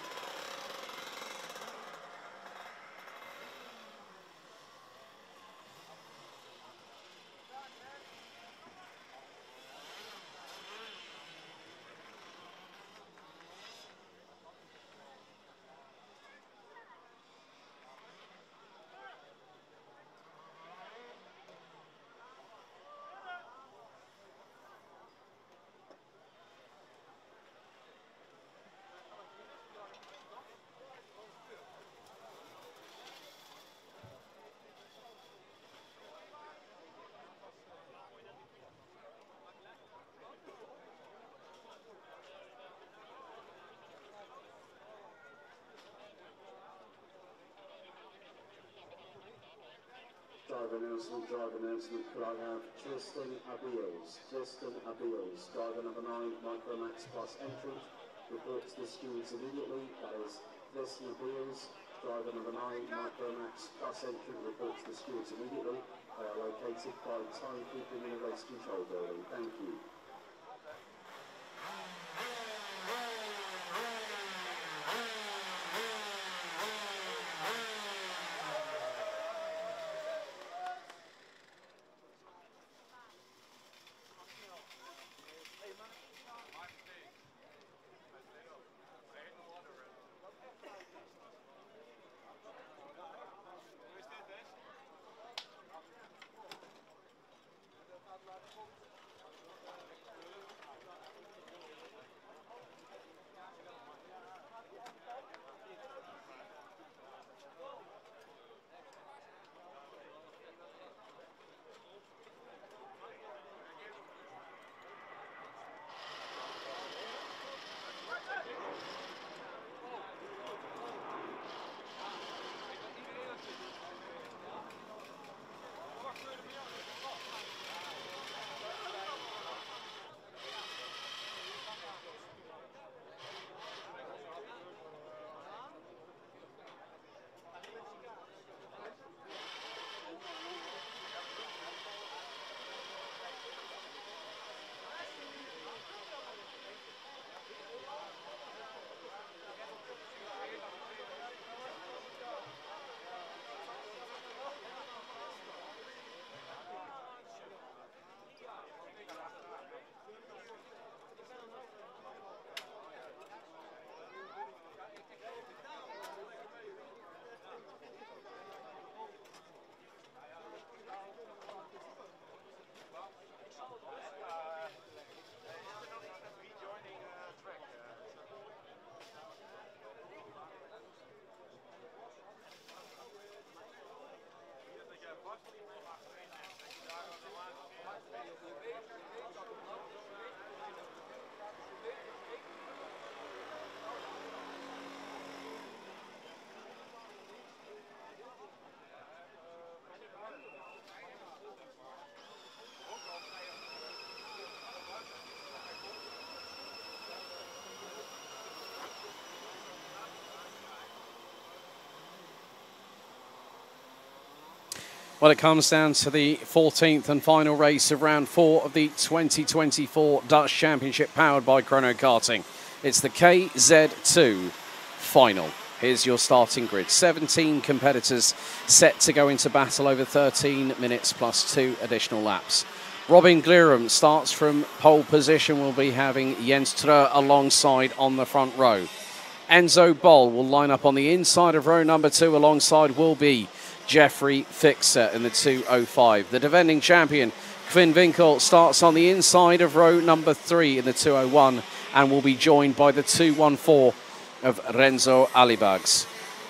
driver announcement. Could I have Tristan Abeels, driver number 9, Micromax plus entry, report to the stewards immediately. That is Tristan Abeels, driver number 9, Micromax plus entry, report to the stewards immediately. They are located by timekeeping in the race control building. Thank you. Well, it comes down to the 14th and final race of round 4 of the 2024 Dutch Championship powered by Chrono Karting. It's the KZ2 Final. Here's your starting grid. 17 competitors set to go into battle over 13 minutes plus 2 additional laps. Robin Glirum starts from pole position. We'll be having Jens Trö alongside on the front row. Enzo Boll will line up on the inside of row number 2. Alongside will be Jeffrey Fixer in the 205. The defending champion, Kvin Winkel, starts on the inside of row number 3 in the 201 and will be joined by the 214 of Renzo Alibags.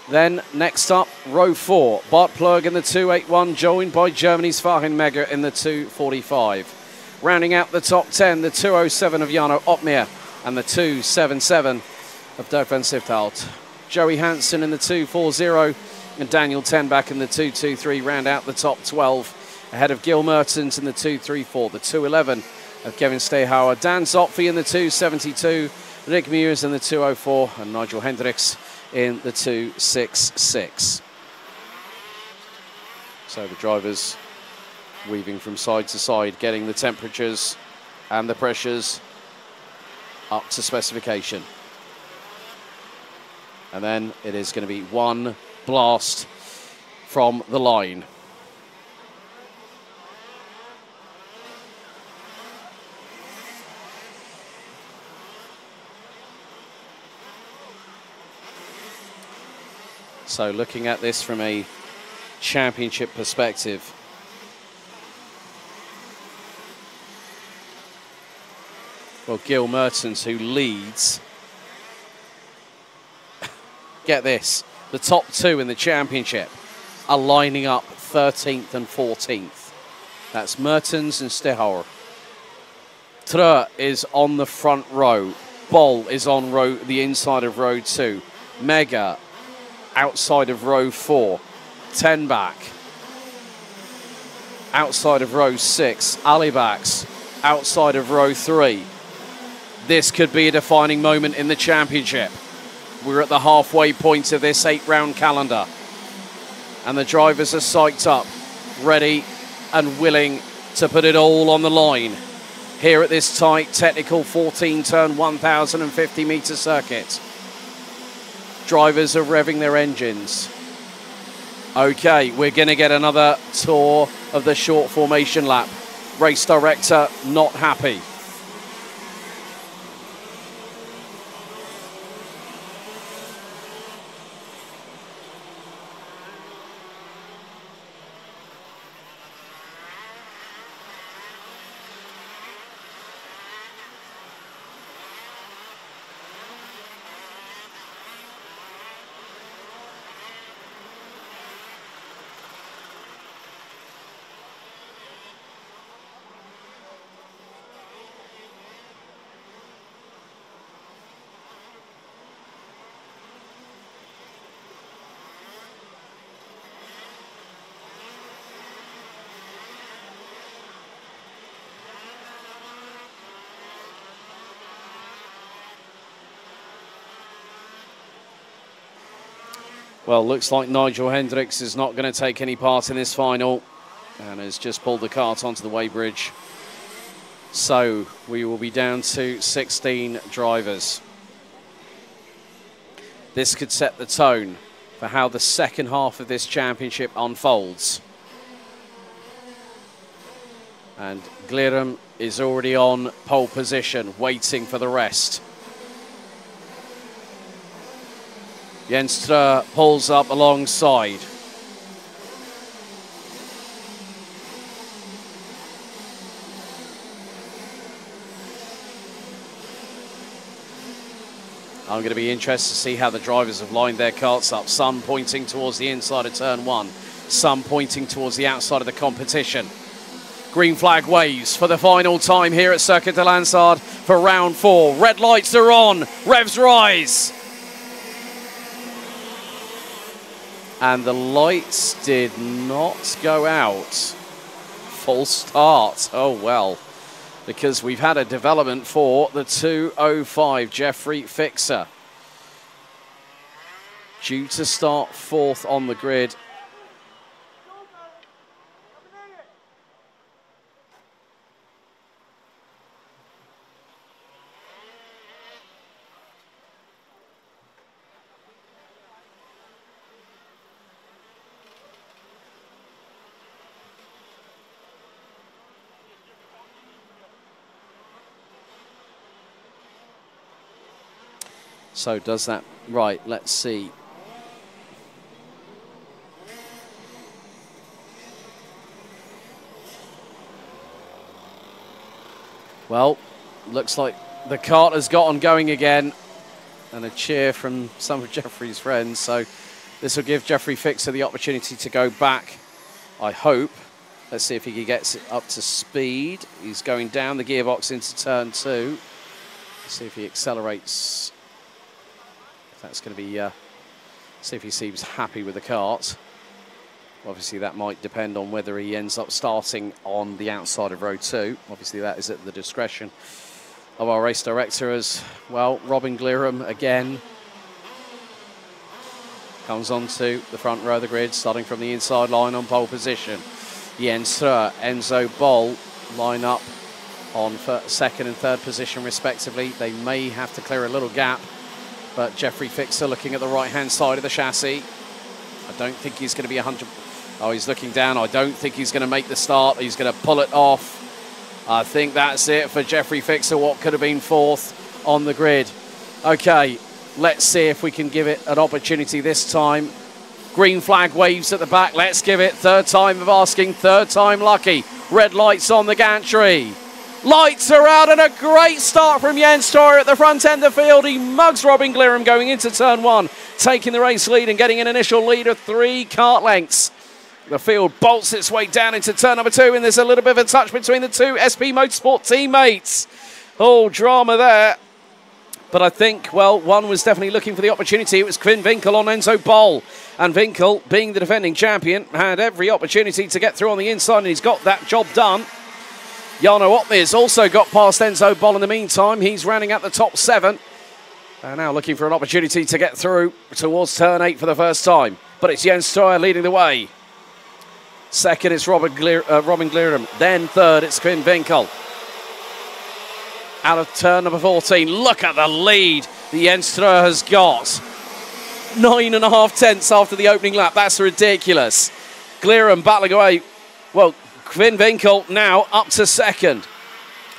Then next up, row 4, Bart Plug in the 281, joined by Germany's Fahin Megger in the 245. Rounding out the top 10, the 207 of Jano Opmeer and the 277 of Dirk van Sifthout. Joey Hansen in the 240 and Daniel Tenbach in the 223 round out the top 12, ahead of Gil Mertens in the 234, the 211 of Kevin Stehauer, Dan Zopfi in the 272, Rick Mears in the 204 and Nigel Hendricks in the 266. So the drivers weaving from side to side, getting the temperatures and the pressures up to specification. And then it is going to be one blast from the line. So looking at this from a championship perspective, well, Gil Mertens, who leads, get this, the top 2 in the championship are lining up 13th and 14th. That's Mertens and Stehauer. Trö is on the front row. Boll is on the inside of row 2. Mega outside of row 4. Tenbach outside of row 6. Alibaks outside of row 3. This could be a defining moment in the championship. We're at the halfway point of this 8-round calendar. And the drivers are psyched up, ready and willing to put it all on the line here at this tight, technical 14-turn, 1,050-metre circuit. Drivers are revving their engines. Okay, we're going to get another tour of the short formation lap. Race director not happy. Well, looks like Nigel Hendricks is not going to take any part in this final and has just pulled the kart onto the weighbridge. So we will be down to 16 drivers. This could set the tone for how the second half of this championship unfolds. And Glirum is already on pole position, waiting for the rest. Jenstra pulls up alongside. I'm going to be interested to see how the drivers have lined their karts up. Some pointing towards the inside of turn 1, some pointing towards the outside of the competition. Green flag waves for the final time here at Circuit de Landsard for round 4. Red lights are on, revs rise. And the lights did not go out. Full start. Oh, well. Because we've had a development for the 205 Jeffrey Fixer. Due to start 4th on the grid. So does that, right, let's see. Well, looks like the kart has gotten going again. And a cheer from some of Jeffrey's friends. So this will give Jeffrey Fixer the opportunity to go back, I hope. Let's see if he gets it up to speed. He's going down the gearbox into turn 2. Let's see if he accelerates. That's going to be, see if he seems happy with the kart. Obviously, that might depend on whether he ends up starting on the outside of row 2. Obviously, that is at the discretion of our race director as well. Robin Glirum again comes onto the front row of the grid, starting from the inside line on pole position. Jenstra, Enzo Boll line up on 2nd and 3rd position respectively. They may have to clear a little gap. But Jeffrey Fixer looking at the right-hand side of the chassis. I don't think he's going to be 100. Oh, he's looking down. I don't think he's going to make the start. He's going to pull it off. I think that's it for Jeffrey Fixer, what could have been 4th on the grid. Okay, let's see if we can give it an opportunity this time. Green flag waves at the back. Let's give it 3rd time of asking, 3rd time lucky. Red lights on the gantry. Lights are out and a great start from Jens Stoyer at the front end of the field. He mugs Robin Glirum going into turn 1, taking the race lead and getting an initial lead of 3 kart lengths. The field bolts its way down into turn number 2 and there's a little bit of a touch between the 2 SP Motorsport teammates. Oh, drama there. But I think, well, one was definitely looking for the opportunity. It was Quinn Winkel on Enzo Bol. And Winkel, being the defending champion, had every opportunity to get through on the inside, and he's got that job done. Jarno Opmeer's also got past Enzo Bol in the meantime. He's rounding out the top 7. And now looking for an opportunity to get through towards turn 8 for the first time. But it's Jens Strøyer leading the way. Second, it's Robin Glierum. Then third, it's Quinn Winkel. Out of turn number 14. Look at the lead the Jens Strøyer has got. 9.5 tenths after the opening lap. That's ridiculous. Glierum battling away. Well, Quinn Winkel now up to second.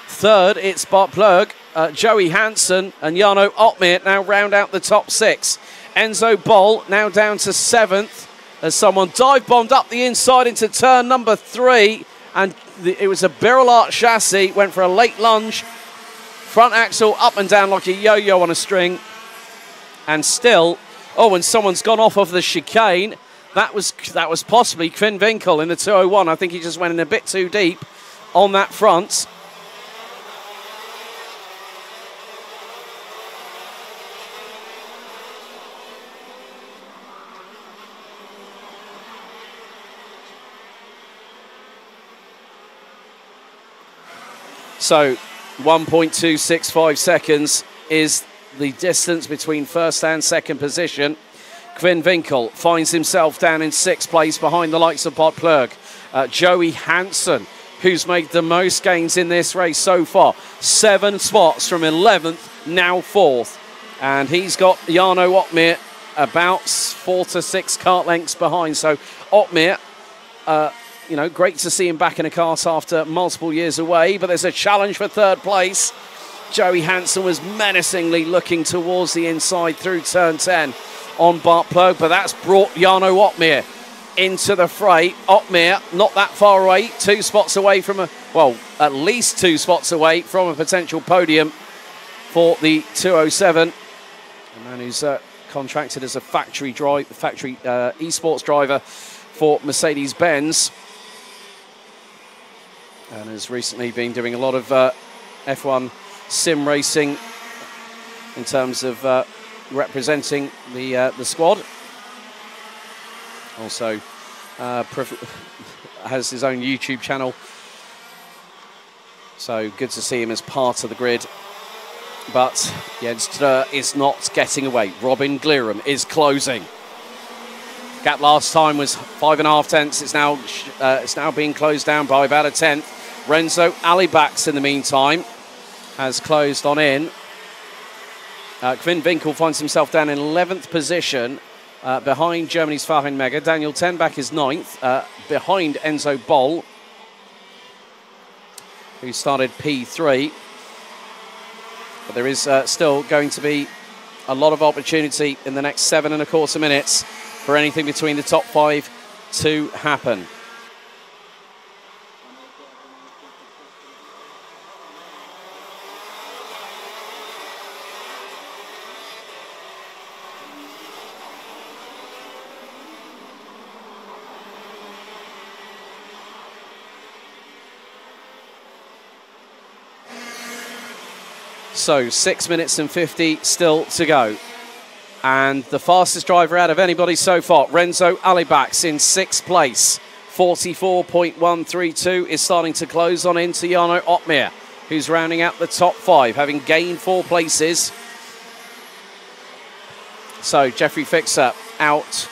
Third, it's Bart Plug, Joey Hansen and Jarno Opmeer now round out the top 6. Enzo Bol now down to 7th as someone dive-bombed up the inside into turn number 3. And it was a Birolart chassis, went for a late lunge. Front axle up and down like a yo-yo on a string. And still, oh, and someone's gone off of the chicane. That was possibly Quinn Winkel in the 201. I think he just went in a bit too deep on that front. So 1.265 seconds is the distance between first and second position. Quinn Winkel finds himself down in 6th place behind the likes of Bart Plug. Joey Hansen, who's made the most gains in this race so far. 7 spots from 11th, now 4th. And he's got Jarno Opmeer about 4 to 6 kart lengths behind. So Opmeer, you know, great to see him back in a kart after multiple years away. But there's a challenge for 3rd place. Joey Hansen was menacingly looking towards the inside through turn 10 on Bart Plug, but that's brought Jarno Opmeer into the fray. Opmeer not that far away, 2 spots away from at least 2 spots away from a potential podium for the 207. A man who's contracted as a factory esports driver for Mercedes-Benz, and has recently been doing a lot of F1 sim racing in terms of representing the squad. Also has his own YouTube channel, so good to see him as part of the grid. But Jens Strøyer is not getting away. Robin Glierum is closing. Gap last time was 5.5 tenths. It's now being closed down by about a tenth. Renzo Alibaks in the meantime has closed on in. Quinn Winkel finds himself down in 11th position behind Germany's Farin Mega. Daniel Tenbach is 9th behind Enzo Bol, who started P3. But there is still going to be a lot of opportunity in the next 7.25 minutes for anything between the top 5 to happen. So 6 minutes and 50 still to go. And the fastest driver out of anybody so far, Renzo Alibaks in 6th place. 44.132 is starting to close on into Jarno Opmeer, who's rounding out the top 5, having gained 4 places. So Jeffrey Fixer out.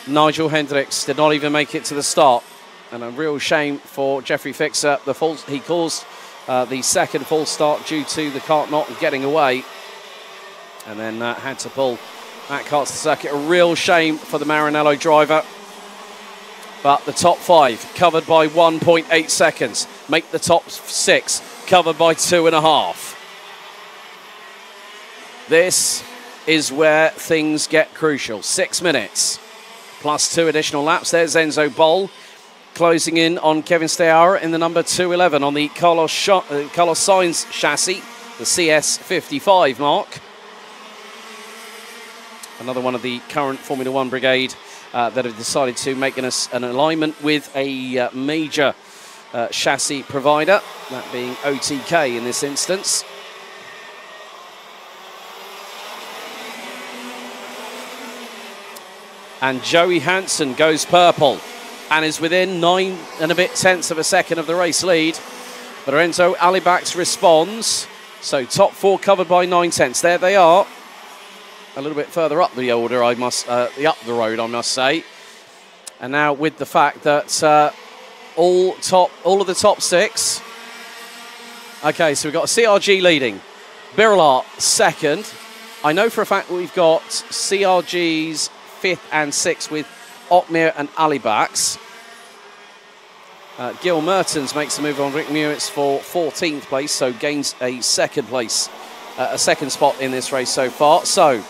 Nigel Hendricks did not even make it to the start. And a real shame for Jeffrey Fixer. He caused the second false start due to the kart not getting away, and then had to pull that kart to the circuit. A real shame for the Maranello driver. But the top 5 covered by 1.8 seconds. Make the top 6 covered by 2.5. This is where things get crucial. 6 minutes plus 2 additional laps. There's Enzo Bol closing in on Kevin Steauer in the number 211 on the Carlos Sainz chassis, the CS55 mark. Another one of the current Formula One brigade that have decided to make an alignment with a major chassis provider, that being OTK in this instance. And Joey Hansen goes purple and is within 9 and a bit tenths of a second of the race lead. But Lorenzo Alibax responds. So top 4 covered by 9 tenths. There they are. A little bit further up the order, up the road, I must say. And now with the fact that all of the top 6. Okay, so we've got CRG leading. Birlar second. I know for a fact we've got CRG's 5th and 6th with Otmir and Alibax. Gil Mertens makes the move on Rick Mewitz for 14th place, so gains a second place, a second spot in this race so far. So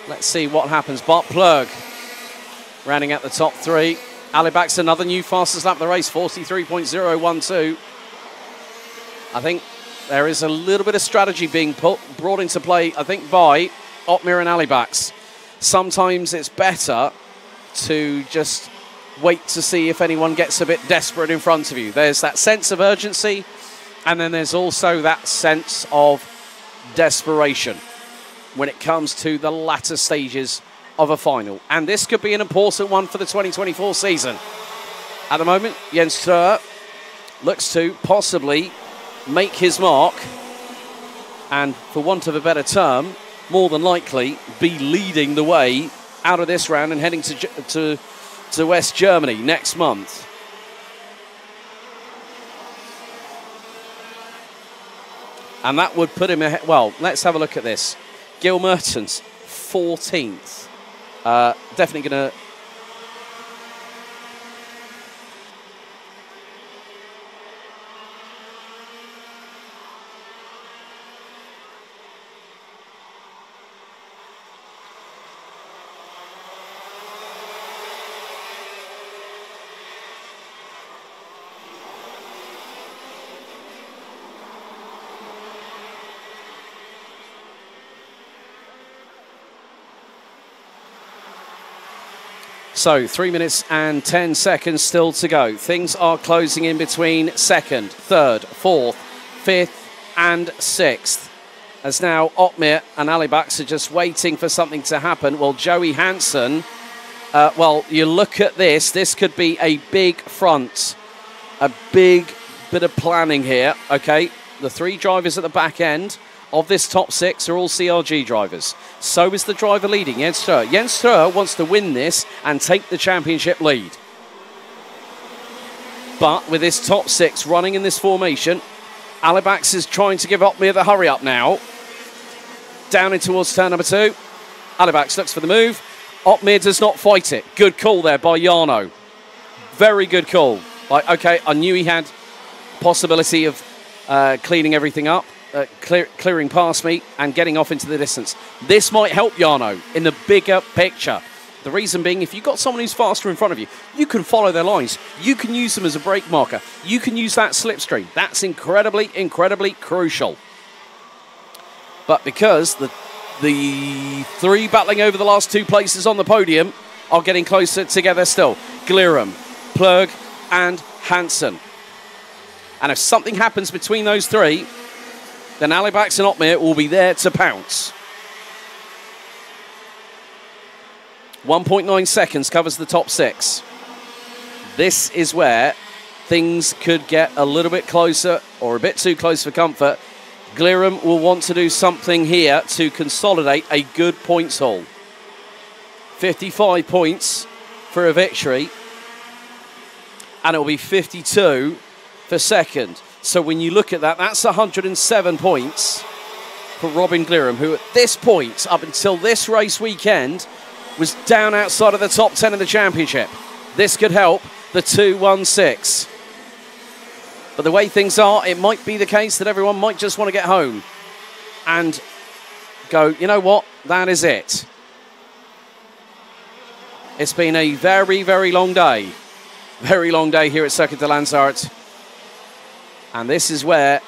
let's see what happens. Bart Plug rounding out the top 3. Alibax, another new fastest lap of the race, 43.012. I think there is a little bit of strategy being brought into play, I think, by Otmir and Alibax. Sometimes it's better to just wait to see if anyone gets a bit desperate in front of you. There's that sense of urgency, and then there's also that sense of desperation when it comes to the latter stages of a final. And this could be an important one for the 2024 season. At the moment, Jens Stroer looks to possibly make his mark and, for want of a better term, more than likely be leading the way out of this round and heading to West Germany next month. And that would put him ahead. Well, let's have a look at this. Gil Mertens, 14th. Definitely going to... So 3 minutes and 10 seconds still to go. Things are closing in between 2nd, 3rd, 4th, 5th and 6th. As now Otmir and Alibax are just waiting for something to happen. Well, Joey Hansen, well, you look at this. This could be a big front. A big bit of planning here, okay? The 3 drivers at the back end of this top 6 are all CRG drivers. So is the driver leading, Jens Stroer. Jens Stroer wants to win this and take the championship lead. But with this top 6 running in this formation, Alibax is trying to give Otmir the hurry up now. Down in towards turn number 2. Alibax looks for the move. Otmir does not fight it. Good call there by Jarno. Very good call. Like, okay, I knew he had possibility of cleaning everything up. Clearing past me and getting off into the distance. This might help Jarno in the bigger picture. The reason being, if you've got someone who's faster in front of you, you can follow their lines. You can use them as a brake marker. You can use that slipstream. That's incredibly, incredibly crucial. But because the 3 battling over the last 2 places on the podium are getting closer together still. Glirum, Plug and Hansen. And if something happens between those 3, then Alibax and Otmir will be there to pounce. 1.9 seconds covers the top 6. This is where things could get a little bit closer or a bit too close for comfort. Glirum will want to do something here to consolidate a good points haul. 55 points for a victory. And it will be 52 for second. So when you look at that, that's 107 points for Robin Glirum, who at this point, up until this race weekend, was down outside of the top 10 in the championship. This could help the 2-1-6. But the way things are, it might be the case that everyone might just want to get home and go, you know what, that is it. It's been a very, very long day. Very long day here at Circuit de Landsard. And this is where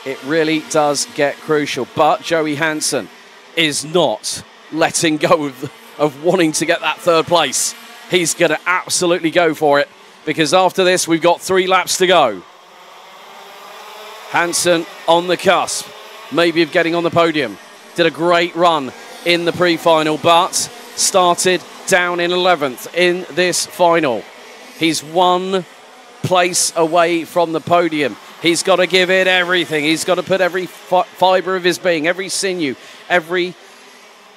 it really does get crucial. But Joey Hansen is not letting go of wanting to get that 3rd place. He's going to absolutely go for it, because after this, we've got 3 laps to go. Hansen on the cusp, maybe of getting on the podium. Did a great run in the pre-final, but started down in 11th in this final. He's 1 place away from the podium. He's got to give it everything. He's got to put every fibre of his being, every sinew, every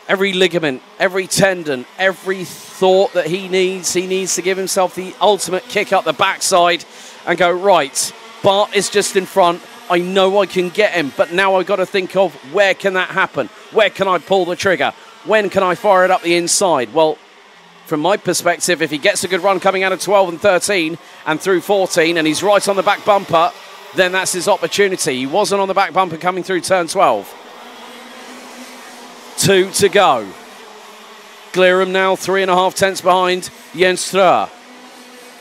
ligament, every tendon, every thought that he needs. He needs to give himself the ultimate kick up the backside and go, right, Bart is just in front. I know I can get him, but now I've got to think of where can that happen? Where can I pull the trigger? When can I fire it up the inside? Well, from my perspective, if he gets a good run coming out of 12 and 13 and through 14 and he's right on the back bumper, then that's his opportunity. He wasn't on the back bumper coming through turn 12. 2 to go. Glirum now 3.5 tenths behind Jens Strø,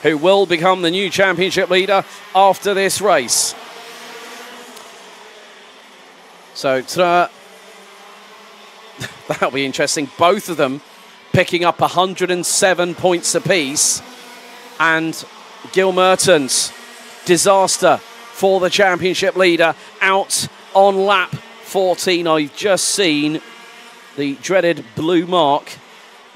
who will become the new championship leader after this race. So Strø, that'll be interesting. Both of them picking up 107 points apiece. And Gil Mertens, disaster for the championship leader, out on lap 14. I've just seen the dreaded blue mark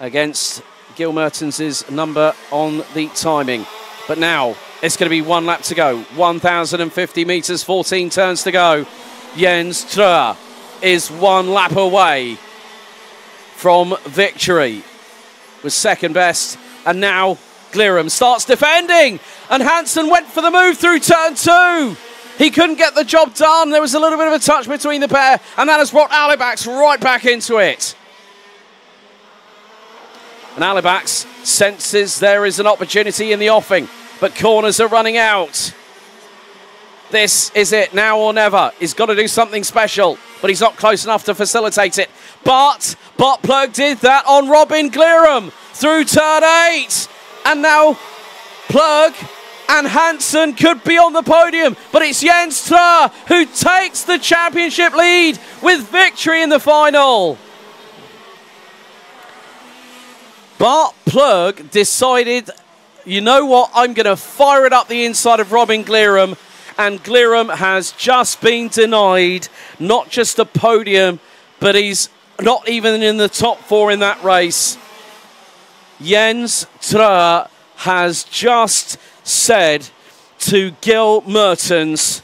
against Gil Mertens' number on the timing. But now it's going to be 1 lap to go. 1,050 metres, 14 turns to go. Jens Strø is 1 lap away from victory. Was second best, and now Glirum starts defending, and Hansen went for the move through turn 2. He couldn't get the job done. There was a little bit of a touch between the pair, and that has brought Alibax right back into it. And Alibax senses there is an opportunity in the offing, but corners are running out. This is it, now or never. He's got to do something special, but he's not close enough to facilitate it. But Plug did that on Robin Glirum through turn 8. And now Plug and Hansen could be on the podium, but it's Jens Strø who takes the championship lead with victory in the final. Bart Plug decided, you know what, I'm going to fire it up the inside of Robin Glirum, and Glirum has just been denied not just a podium, but he's not even in the top 4 in that race. Jens Strø has just said to Gil Mertens,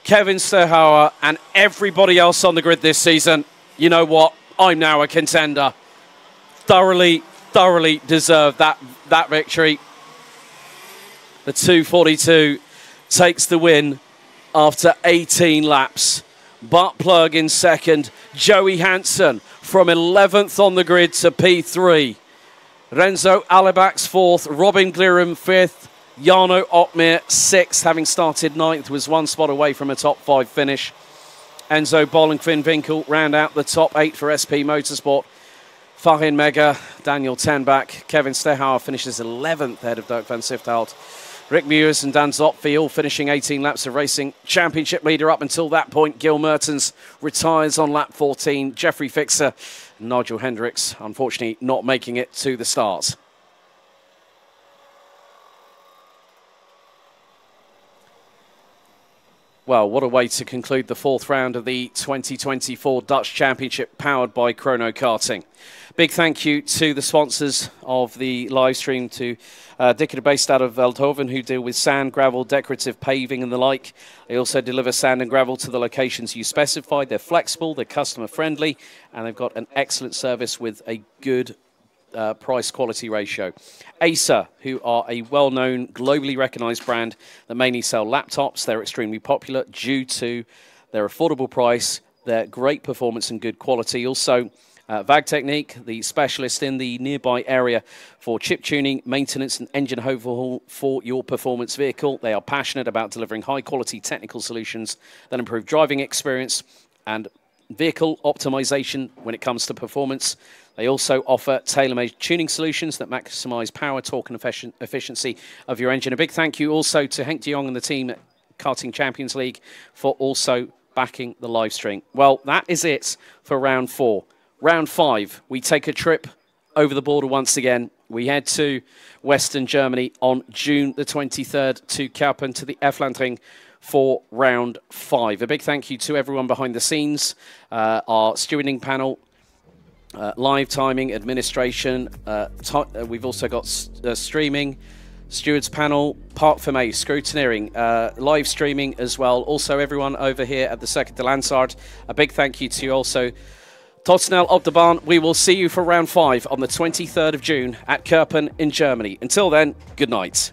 Kevin Sterhauer, and everybody else on the grid this season, you know what, I'm now a contender. Thoroughly deserved that victory. The 242 takes the win after 18 laps. Bart Plug in second, Joey Hansen from 11th on the grid to P3. Renzo Alibax 4th, Robin Glirum 5th, Jarno Opmeer 6th, having started 9th, was 1 spot away from a top 5 finish. Enzo Boll and Finn Winkel round out the top 8 for SP Motorsport. Farin Mega, Daniel Tenbach, Kevin Sterhauer finishes 11th ahead of Dirk van Sifthout. Rick Mewers and Dan Zopfi all finishing 18 laps of racing. Championship leader up until that point, Gil Mertens, retires on lap 14. Jeffrey Fixer, Nigel Hendricks, unfortunately not making it to the start. Well, what a way to conclude the 4th round of the 2024 Dutch Championship powered by Chrono Karting. Big thank you to the sponsors of the live stream, to Dikker based out of Eindhoven, who deal with sand, gravel, decorative paving and the like. They also deliver sand and gravel to the locations you specified. They're flexible, they're customer friendly, and they've got an excellent service with a good price-quality ratio. Acer, who are a well-known, globally recognised brand that mainly sell laptops. They're extremely popular due to their affordable price, their great performance and good quality. Also, VAG Technique, the specialist in the nearby area for chip tuning, maintenance and engine overhaul for your performance vehicle. They are passionate about delivering high-quality technical solutions that improve driving experience and vehicle optimization when it comes to performance. They also offer tailor-made tuning solutions that maximize power, torque, and efficiency of your engine. A big thank you also to Henk de Jong and the team at Karting Champions League for also backing the live stream. Well, that is it for round 4. Round 5, we take a trip over the border once again. We head to Western Germany on June the 23rd to Kaupen to the Eflandring for round 5. A big thank you to everyone behind the scenes, our stewarding panel, live timing, administration. We've also got streaming, stewards panel, park for May, scrutineering, live streaming as well. Also, everyone over here at the Circuit de Landsard, a big thank you to you also. Tot snel op de baan. We will see you for round 5 on the 23rd of June at Kerpen in Germany. Until then, good night.